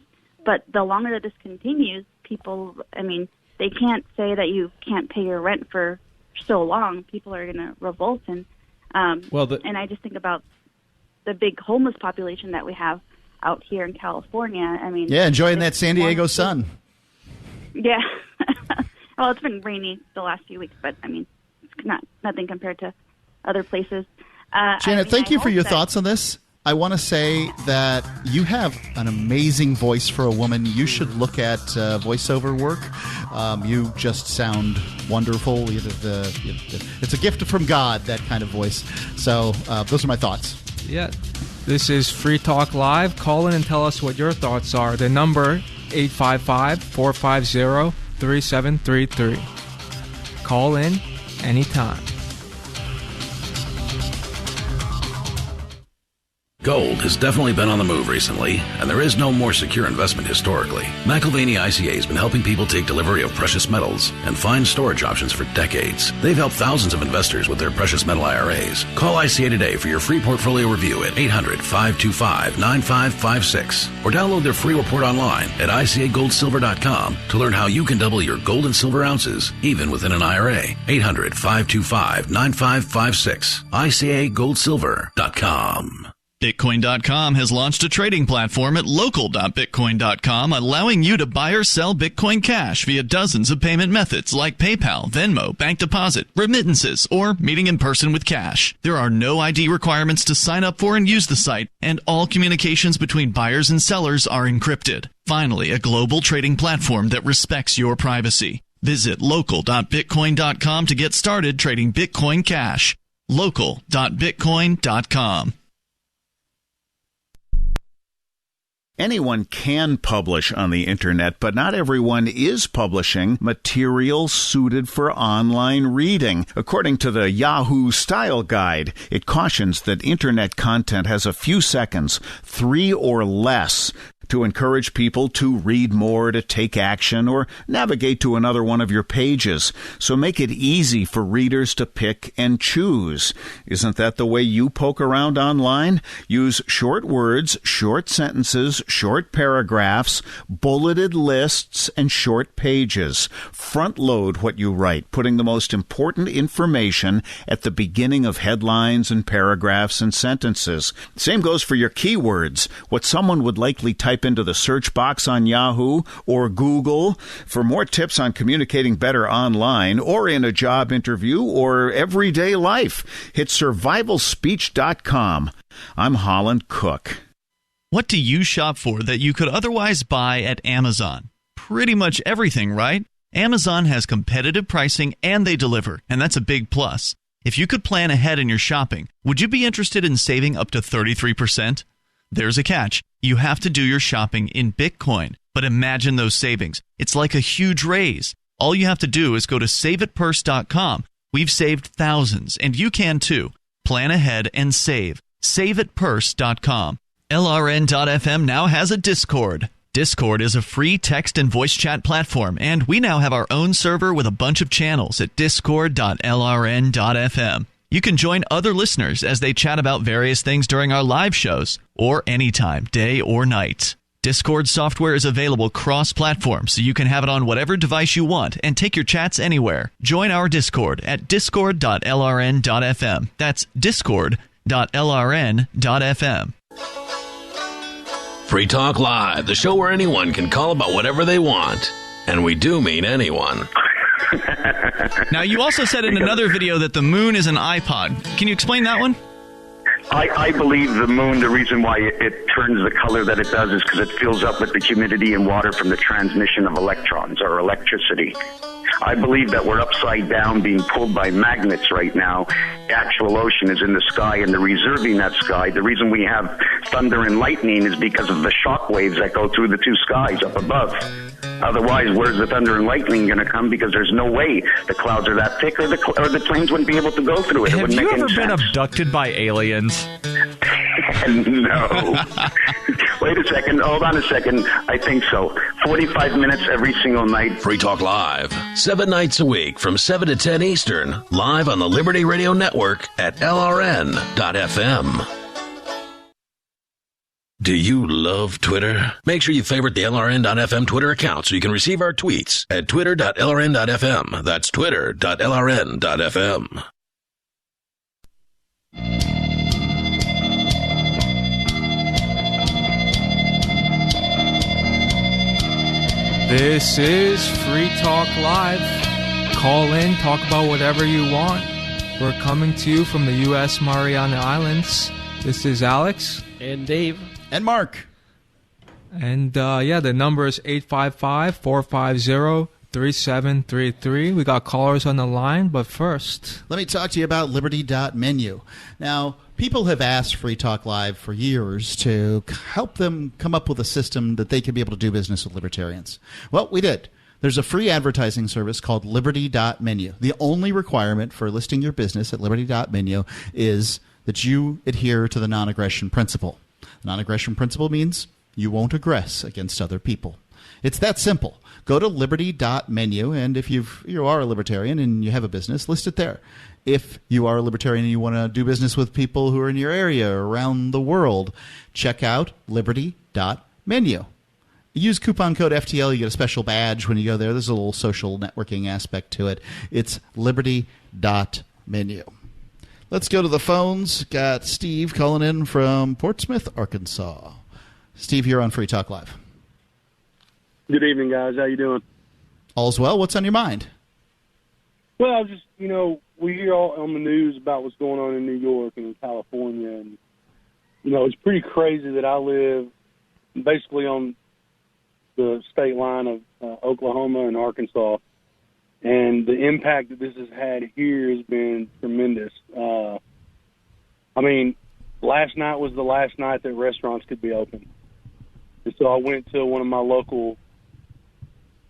But the longer that this continues, people, I mean, they can't say that you can't pay your rent for so long. People are going to revolt. And and I just think about the big homeless population that we have out here in California. I mean, enjoying that San Diego sun. Yeah. Well, it's been rainy the last few weeks, but I mean, it's nothing compared to other places. Janet, thank you for your thoughts on this. I want to say that you have an amazing voice for a woman. You should look at voiceover work. You just sound wonderful. It's a gift from God, that kind of voice. So those are my thoughts. Yeah. This is Free Talk Live. Call in and tell us what your thoughts are. The number, 855-450-3733. Call in anytime. Gold has definitely been on the move recently, and there is no more secure investment historically. McIlvaney ICA has been helping people take delivery of precious metals and find storage options for decades. They've helped thousands of investors with their precious metal IRAs. Call ICA today for your free portfolio review at 800-525-9556 or download their free report online at ICAGoldSilver.com to learn how you can double your gold and silver ounces even within an IRA. 800-525-9556. ICAGoldSilver.com. Bitcoin.com has launched a trading platform at local.bitcoin.com, allowing you to buy or sell Bitcoin Cash via dozens of payment methods like PayPal, Venmo, bank deposit, remittances, or meeting in person with cash. There are no ID requirements to sign up for and use the site, and all communications between buyers and sellers are encrypted. Finally, a global trading platform that respects your privacy. Visit local.bitcoin.com to get started trading Bitcoin Cash. local.bitcoin.com. Anyone can publish on the internet, but not everyone is publishing material suited for online reading. According to the Yahoo Style Guide, it cautions that internet content has a few seconds, 3 or less, to encourage people to read more, to take action, or navigate to another one of your pages. So make it easy for readers to pick and choose. Isn't that the way you poke around online? Use short words, short sentences, short paragraphs, bulleted lists, and short pages. Front load what you write, putting the most important information at the beginning of headlines and paragraphs and sentences. Same goes for your keywords. What someone would likely type type into the search box on Yahoo or Google. For more tips on communicating better online or in a job interview or everyday life, hit survivalspeech.com. I'm Holland Cook. What do you shop for that you could otherwise buy at Amazon? Pretty much everything, right? Amazon has competitive pricing and they deliver, and that's a big plus. If you could plan ahead in your shopping, would you be interested in saving up to 33%? There's a catch. You have to do your shopping in Bitcoin. But imagine those savings. It's like a huge raise. All you have to do is go to saveitpurse.com. We've saved thousands, and you can too. Plan ahead and save. Saveitpurse.com. LRN.FM now has a Discord. Discord is a free text and voice chat platform, and we now have our own server with a bunch of channels at discord.lrn.fm. You can join other listeners as they chat about various things during our live shows, or anytime, day or night. Discord software is available cross-platform, so you can have it on whatever device you want and take your chats anywhere. Join our Discord at discord.lrn.fm. That's discord.lrn.fm. Free Talk Live, the show where anyone can call about whatever they want. And we do mean anyone. Now, you also said in another video that the moon is an iPod. Can you explain that one? I believe the moon, the reason why it turns the color that it does is because it fills up with the humidity and water from the transmission of electrons or electricity. I believe that we're upside down being pulled by magnets right now. The actual ocean is in the sky, and they're reserving that sky. The reason we have thunder and lightning is because of the shock waves that go through the two skies up above. Otherwise, where's the thunder and lightning going to come? Because there's no way the clouds are that thick, or the planes wouldn't be able to go through it. Have you ever been abducted by aliens? No. Wait a second. Hold on a second. I think so. 45 minutes every single night. Free Talk Live, 7 nights a week from 7 to 10 Eastern, live on the Liberty Radio Network at LRN.FM. Do you love Twitter? Make sure you favorite the LRN.FM Twitter account so you can receive our tweets at twitter.lrn.fm. That's twitter.lrn.fm. This is Free Talk Live. Call in, talk about whatever you want. We're coming to you from the U.S. Mariana Islands. This is Alex. And Dave. And Mark. And, the number is 855-450-3733. We got callers on the line, but first, let me talk to you about Liberty.menu. Now, people have asked Free Talk Live for years to help them come up with a system that they can be able to do business with libertarians. Well, we did. There's a free advertising service called Liberty.menu. The only requirement for listing your business at Liberty.menu is that you adhere to the non-aggression principle. The non-aggression principle means you won't aggress against other people. It's that simple. Go to Liberty.menu, and if you are a libertarian and you have a business, list it there. If you are a libertarian and you want to do business with people who are in your area or around the world, check out Liberty.menu. Use coupon code FTL. You get a special badge when you go there. There's a little social networking aspect to it. It's Liberty.menu. Let's go to the phones. Got Steve calling in from Portsmouth, Arkansas. Steve, you're on Free Talk Live. Good evening, guys. How you doing? All's well. What's on your mind? Well, just, we hear all on the news about what's going on in New York and in California. And, it's pretty crazy that I live basically on the state line of Oklahoma and Arkansas. And the impact that this has had here has been tremendous. Last night was the last night that restaurants could be open. And so I went to one of my local,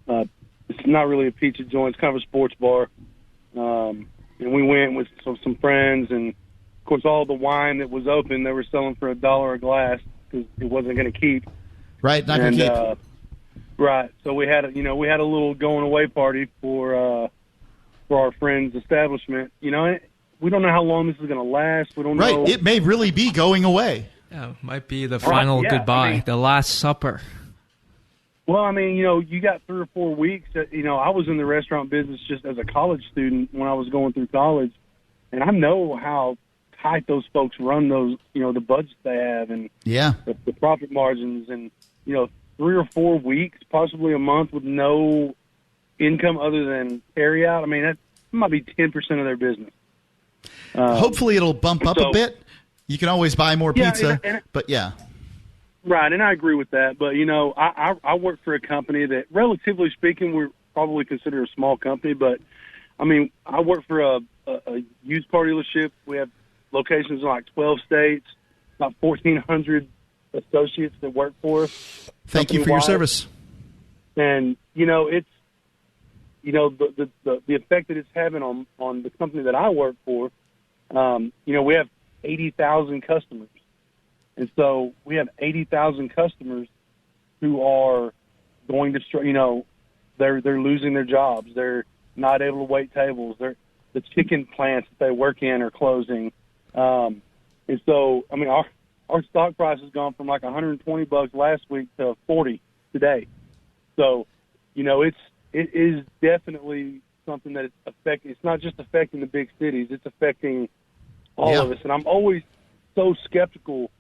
it's not really a pizza joint, it's kind of a sports bar. And we went with some friends, and, of course, all the wine that was open, they were selling for $1 a glass because it wasn't going to keep. Right, not going to keep. Right. So we had a little going away party for our friend's establishment. We don't know how long this is going to last. We don't know. Right. It may really be going away. Yeah, might be the final goodbye, the last supper. Well, you got 3 or 4 weeks. I was in the restaurant business just as a college student when I was going through college, and I know how tight those folks run those, the budgets they have and the profit margins. And 3 or 4 weeks, possibly a month with no income other than carry out. I mean, that might be 10% of their business. Hopefully it'll bump up a bit. You can always buy more pizza, but yeah. Right, and I agree with that. But, I work for a company that, relatively speaking, we're probably considered a small company. But, I mean, I work for a used car dealership. We have locations in like 12 states, about 1,400 associates that work for us. Thank you for your service. And, it's, the effect that it's having on the company that I work for, we have 80,000 customers. And so we have 80,000 customers who are going to, they're losing their jobs. They're not able to wait tables. The chicken plants that they work in are closing. And so, I mean, our stock price has gone from like $120 last week to $40 today. So, it is definitely something that it's affecting. It's not just affecting the big cities; it's affecting all of us. And I'm always so skeptical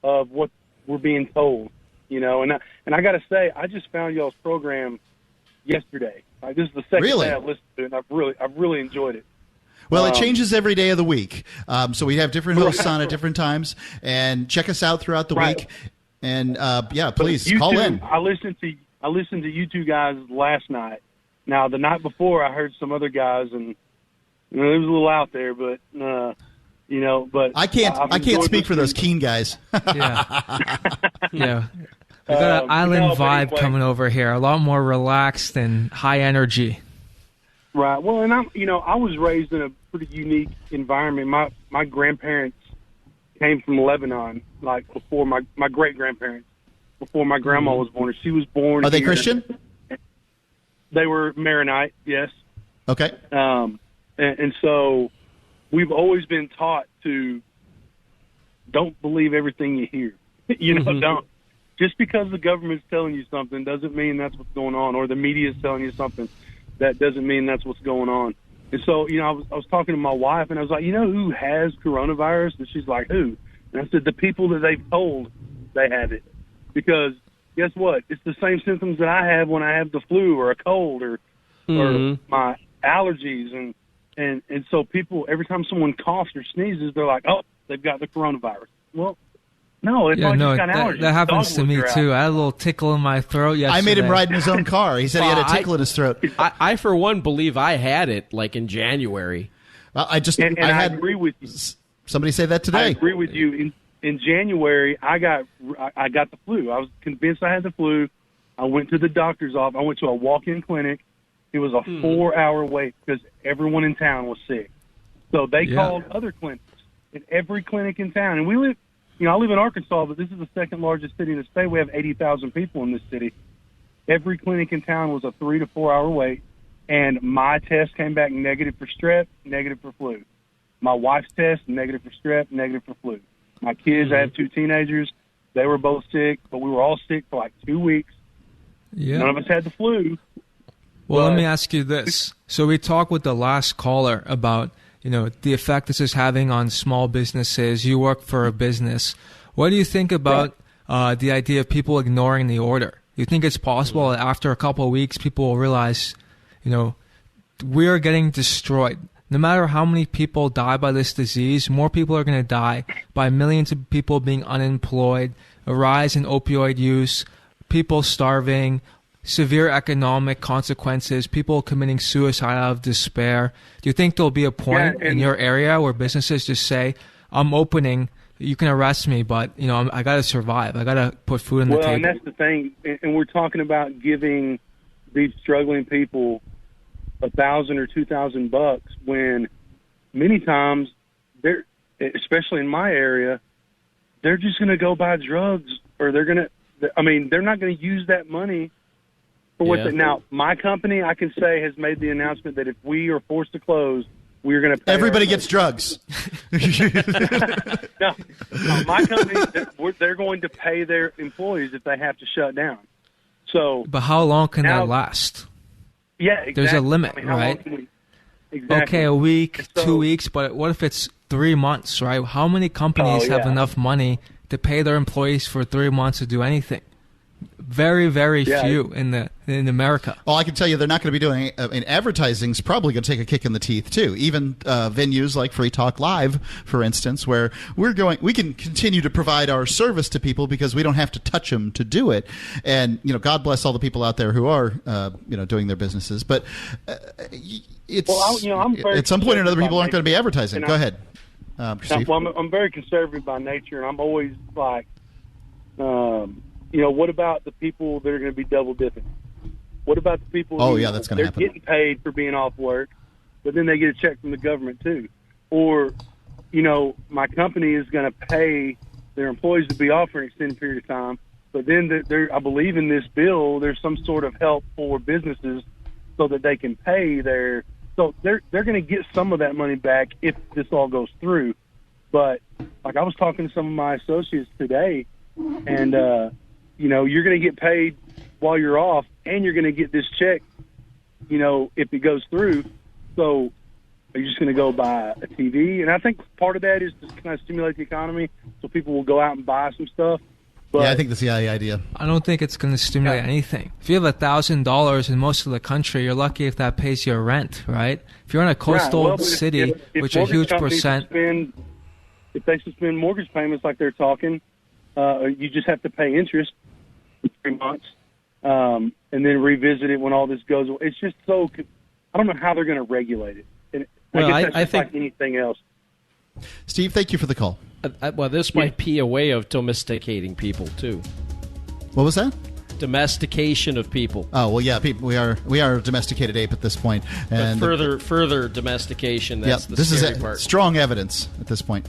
of what we're being told. And I got to say, I just found y'all's program yesterday. This is the second day I've listened to it, and I've really enjoyed it. Well, it changes every day of the week. So we have different hosts on at different times. And check us out throughout the week. And, please call in. I listened to you two guys last night. Now, the night before, I heard some other guys, and it was a little out there. But, but I can't speak for those Keen guys. Yeah. We got an island vibe anyway, coming over here. A lot more relaxed and high energy. Right. Well, and I was raised in a pretty unique environment. My grandparents came from Lebanon, like before my great grandparents, before my grandma was born. She was born. Are they Christian? They were Maronite. Yes. Okay. And so we've always been taught to don't believe everything you hear. Don't. Just because the government's telling you something doesn't mean that's what's going on, or the media is telling you something. That doesn't mean that's what's going on. And so, I was talking to my wife, and I was like, who has coronavirus? And she's like, who? And I said, the people that they've told they have it. Because guess what? It's the same symptoms that I have when I have the flu or a cold or my allergies. And so people, every time someone coughs or sneezes, they're like, oh, they've got the coronavirus. Well, no, it's just got allergies. That happens to me, too. I had a little tickle in my throat yesterday. I made him ride in his own car. He said he had a tickle in his throat. I, for one, believe I had it, like, in January. Well, I agree with you. Somebody say that today. I agree with you. In January, I got the flu. I was convinced I had the flu. I went to the doctor's office. I went to a walk-in clinic. It was a 4-hour wait because everyone in town was sick. So they called other clinics, in every clinic in town. And we live... I live in Arkansas, but this is the second largest city in the state. We have 80,000 people in this city. Every clinic in town was a 3 to 4 hour wait, and my test came back negative for strep, negative for flu. My wife's test, negative for strep, negative for flu. My kids, I have 2 teenagers. They were both sick, but we were all sick for like 2 weeks. Yeah. None of us had the flu. Well, let me ask you this. So we talked with the last caller about the effect this is having on small businesses. You work for a business. What do you think about the idea of people ignoring the order? You think it's possible that after a couple of weeks, people will realize, we're getting destroyed. No matter how many people die by this disease, more people are going to die by millions of people being unemployed, a rise in opioid use, people starving, severe economic consequences, people committing suicide out of despair. Do you think there'll be a point in your area where businesses just say, I'm opening, you can arrest me, but I got to survive. I got to put food on the table. Well, and that's the thing. And we're talking about giving these struggling people $1,000 or $2,000 when many times they're, especially in my area, they're just going to go buy drugs, or they're not going to use that money for what now, my company, I can say, has made the announcement that if we are forced to close, we are going to pay. Everybody gets drugs. No, my company, they're going to pay their employees if they have to shut down. So, but how long can that last? Yeah, exactly. There's a limit, right? Exactly. Okay, a week, 2 weeks, but what if it's 3 months, right? How many companies have enough money to pay their employees for 3 months to do anything? Very, very few in America. Well, I can tell you they're not going to be doing advertising's probably going to take a kick in the teeth too. Even venues like Free Talk Live, for instance, where we can continue to provide our service to people because we don't have to touch them to do it. And God bless all the people out there who are doing their businesses. But it's at some point or another, people aren't going to be advertising. Go ahead. I'm very conservative by nature, and I'm always like, what about the people that are going to be double dipping? What about the people that's going to happen. Getting paid for being off work, but then they get a check from the government too? Or, my company is going to pay their employees to be off for an extended period of time, but then I believe in this bill, there's some sort of help for businesses so that they can pay so they're going to get some of that money back if this all goes through. But like I was talking to some of my associates today, and you're going to get paid while you're off, and you're going to get this check, if it goes through. So are you just going to go buy a TV? And I think part of that is to kind of stimulate the economy, so people will go out and buy some stuff. But, I think that's the idea. I don't think it's going to stimulate anything. If you have $1,000 in most of the country, you're lucky if that pays your rent, right? If you're in a coastal city, which a huge percent... If they suspend mortgage payments like they're talking, you just have to pay interest for 3 months and then revisit it when all this goes away. It's just so... I don't know how they're going to regulate it. And I think like anything else. Steve, thank you for the call. This might be a way of domesticating people, too. What was that? Domestication of people. Oh, well, yeah, we are a domesticated ape at this point. And further domestication, that's the scary part. Strong evidence at this point.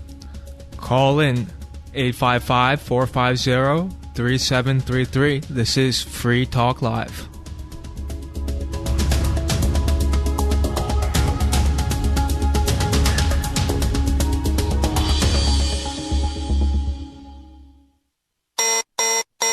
Call in 855-450-3733. This is Free Talk Live.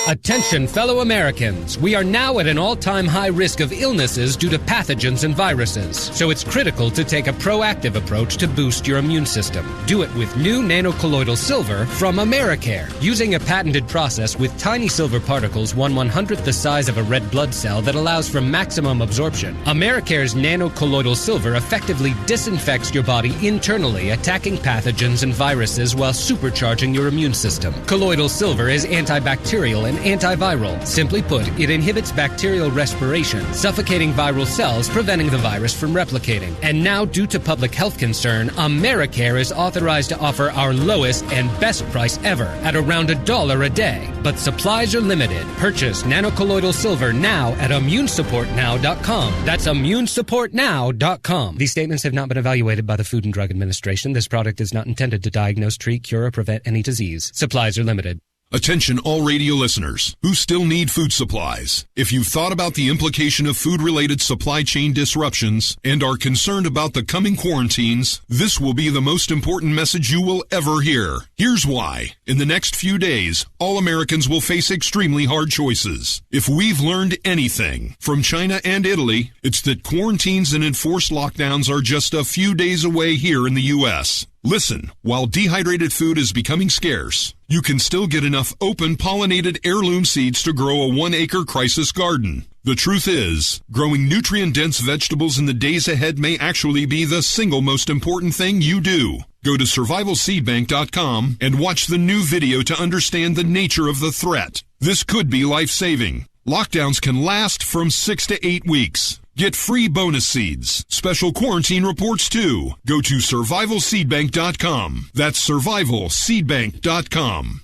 Attention, fellow Americans. We are now at an all-time high risk of illnesses due to pathogens and viruses. So it's critical to take a proactive approach to boost your immune system. Do it with new nanocolloidal silver from Americare. Using a patented process with tiny silver particles 1/100th the size of a red blood cell that allows for maximum absorption, Americare's nanocolloidal silver effectively disinfects your body internally, attacking pathogens and viruses while supercharging your immune system. Colloidal silver is antibacterial and antiviral. Simply put, it inhibits bacterial respiration, suffocating viral cells, preventing the virus from replicating. And now, due to public health concern, Americare is authorized to offer our lowest and best price ever at around $1 a day. But supplies are limited. Purchase nanocolloidal silver now at immunesupportnow.com. That's immunesupportnow.com. These statements have not been evaluated by the Food and Drug Administration. This product is not intended to diagnose, treat, cure, or prevent any disease. Supplies are limited. Attention all radio listeners who still need food supplies. If you've thought about the implication of food-related supply chain disruptions and are concerned about the coming quarantines, this will be the most important message you will ever hear. Here's why. In the next few days, all Americans will face extremely hard choices. If we've learned anything from China and Italy, it's that quarantines and enforced lockdowns are just a few days away here in the U.S. Listen, while dehydrated food is becoming scarce, you can still get enough open pollinated heirloom seeds to grow a 1-acre crisis garden. The truth is, growing nutrient-dense vegetables in the days ahead may actually be the single most important thing you do. Go to survivalseedbank.com and watch the new video to understand the nature of the threat. This could be life-saving. Lockdowns can last from 6 to 8 weeks. Get free bonus seeds, special quarantine reports too. Go to survivalseedbank.com. That's survivalseedbank.com.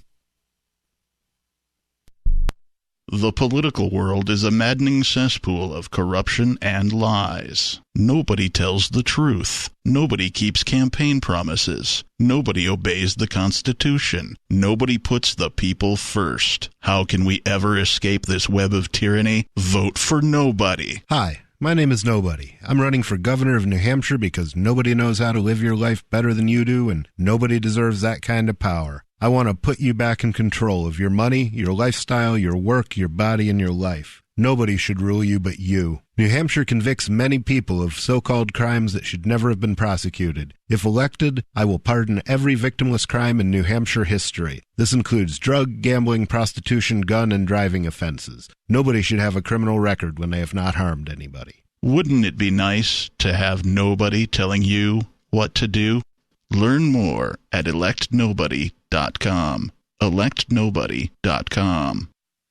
The political world is a maddening cesspool of corruption and lies. Nobody tells the truth. Nobody keeps campaign promises. Nobody obeys the Constitution. Nobody puts the people first. How can we ever escape this web of tyranny? Vote for nobody. Hi. My name is Nobody. I'm running for governor of New Hampshire because nobody knows how to live your life better than you do, and nobody deserves that kind of power. I want to put you back in control of your money, your lifestyle, your work, your body, and your life. Nobody should rule you but you. New Hampshire convicts many people of so-called crimes that should never have been prosecuted. If elected, I will pardon every victimless crime in New Hampshire history. This includes drug, gambling, prostitution, gun, and driving offenses. Nobody should have a criminal record when they have not harmed anybody. Wouldn't it be nice to have nobody telling you what to do? Learn more at electnobody.com. electnobody.com.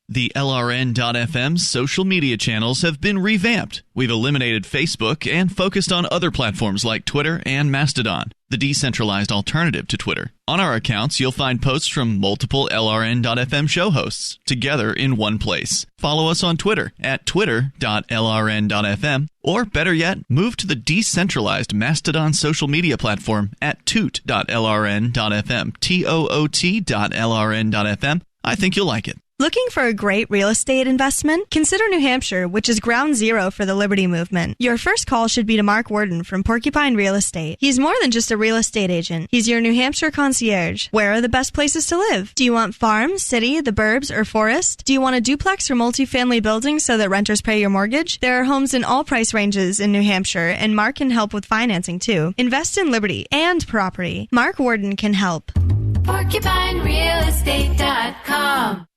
The LRN.FM social media channels have been revamped. We've eliminated Facebook and focused on other platforms like Twitter and Mastodon, the decentralized alternative to Twitter. On our accounts, you'll find posts from multiple LRN.FM show hosts together in one place. Follow us on Twitter at twitter.lrn.fm, or better yet, move to the decentralized Mastodon social media platform at toot.lrn.fm, toot.lrn.fm. I think you'll like it. Looking for a great real estate investment? Consider New Hampshire, which is ground zero for the Liberty Movement. Your first call should be to Mark Worden from Porcupine Real Estate. He's more than just a real estate agent. He's your New Hampshire concierge. Where are the best places to live? Do you want farm, city, the burbs, or forest? Do you want a duplex or multifamily building so that renters pay your mortgage? There are homes in all price ranges in New Hampshire, and Mark can help with financing too. Invest in Liberty and property. Mark Worden can help. PorcupineRealEstate.com.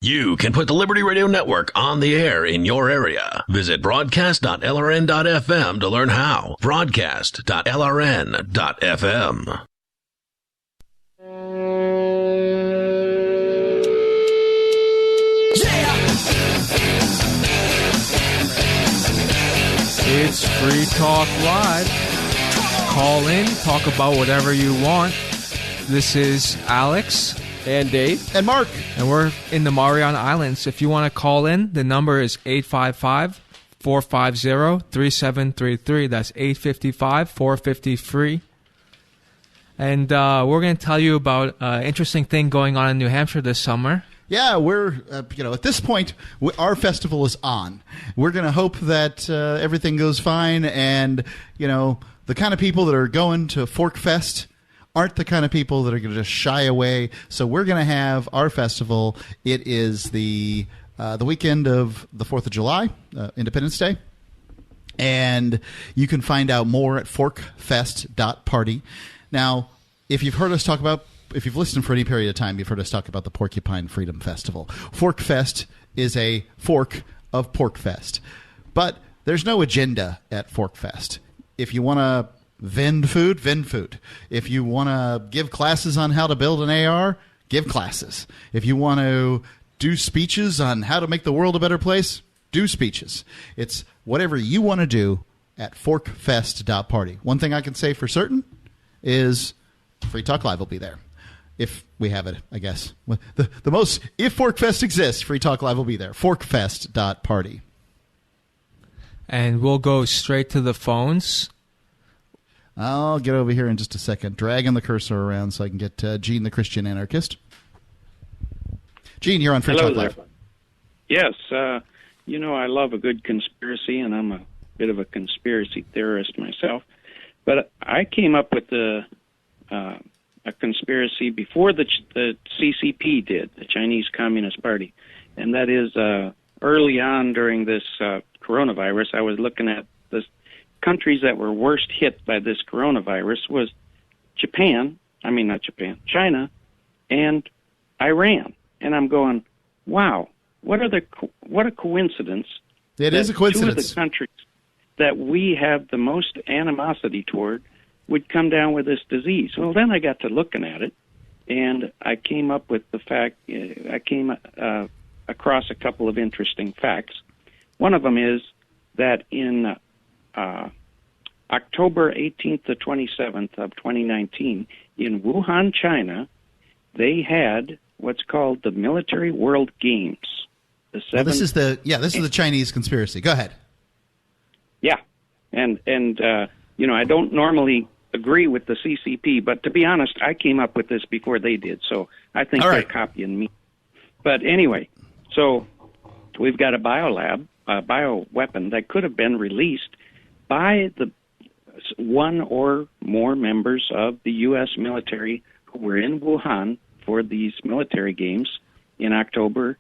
You can put the Liberty Radio Network on the air in your area. Visit broadcast.lrn.fm to learn how. Broadcast.lrn.fm. It's Free Talk Live. Call in, talk about whatever you want. This is Alex. And Dave. And Mark. And we're in the Mariana Islands. If you want to call in, the number is 855-450-3733. That's 855-450-FREE. And we're going to tell you about an interesting thing going on in New Hampshire this summer. Yeah, we're, at this point, our festival is on. We're going to hope that everything goes fine. And, the kind of people that are going to Fork Fest aren't the kind of people that are going to just shy away. So we're going to have our festival. It is the weekend of the 4th of July, Independence Day. And you can find out more at forkfest.party. Now, if you've listened for any period of time, you've heard us talk about the Porcupine Freedom Festival. Fork Fest is a fork of Pork Fest. But there's no agenda at Fork Fest. If you want to vend food. If you want to give classes on how to build an AR, give classes. If you want to do speeches on how to make the world a better place, do speeches. It's whatever you want to do at forkfest.party. One thing I can say for certain is Free Talk Live will be there. If we have it, I guess. If Forkfest exists, Free Talk Live will be there. Forkfest.party. And we'll go straight to the phones. I'll get over here in just a second, dragging the cursor around so I can get Gene, the Christian anarchist. Gene, you're on Free Talk Live. Yes. I love a good conspiracy, and I'm a bit of a conspiracy theorist myself. But I came up with a conspiracy before the CCP did, the Chinese Communist Party. And that is early on during this coronavirus, I was looking at the countries that were worst hit by this coronavirus was China, and Iran. And I'm going, wow, what a coincidence. It is a coincidence. Two of the countries that we have the most animosity toward would come down with this disease. Well, then I got to looking at it, and I came up with the fact, across a couple of interesting facts. One of them is that in October 18th to 27th of 2019, in Wuhan, China, they had what's called the Military World Games. This is the Chinese conspiracy. Go ahead. Yeah, and I don't normally agree with the CCP, but to be honest, I came up with this before they did, so I think they're copying me. But anyway, so we've got a bioweapon that could have been released by the one or more members of the U.S. military who were in Wuhan for these military games in October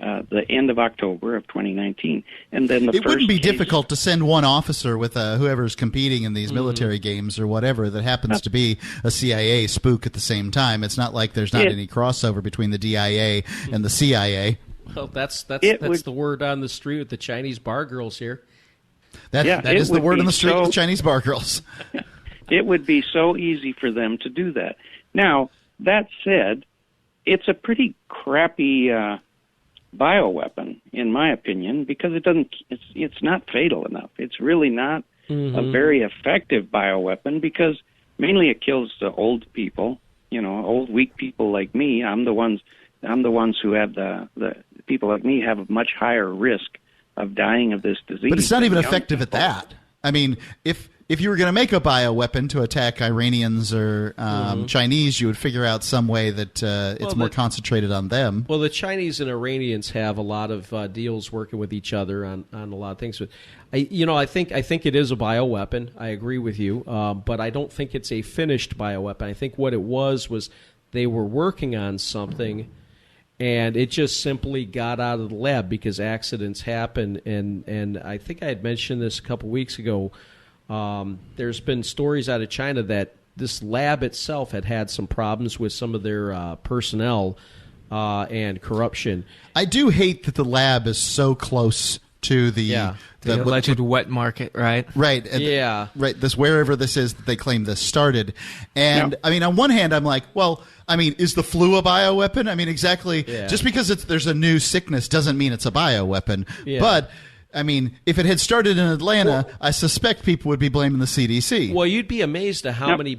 the end of October of 2019. And then it wouldn't be difficult to send one officer with whoever's competing in these military games or whatever that happens to be a CIA spook at the same time. It's not like there's not any crossover between the DIA and the CIA. Well, that's the word on the street with the Chinese bar girls here. That is the word on the street with the Chinese bar girls. It would be so easy for them to do that. Now, that said, it's a pretty crappy bioweapon, in my opinion, because it's not fatal enough. It's really not a very effective bioweapon because mainly it kills the old people, old weak people like me. I'm the ones who have the people like me have a much higher risk of dying of this disease. But it's not even effective at that. I mean, if you were going to make a bioweapon to attack Iranians or Chinese, you would figure out some way that it's more concentrated on them. Well, the Chinese and Iranians have a lot of deals working with each other on a lot of things. But I think it is a bioweapon. I agree with you, but I don't think it's a finished bioweapon. I think what it was they were working on something, and it just simply got out of the lab because accidents happen. And I think I had mentioned this a couple weeks ago. There's been stories out of China that this lab itself had some problems with some of their personnel and corruption. I do hate that the lab is so close to the alleged wet market, right? Right. Right. This wherever this is that they claim this started. And I mean, on one hand, I'm like, well, I mean, is the flu a bioweapon? I mean, exactly. Yeah. Just because there's a new sickness doesn't mean it's a bioweapon. Yeah. But I mean, if it had started in Atlanta, I suspect people would be blaming the CDC. Well, you'd be amazed at how many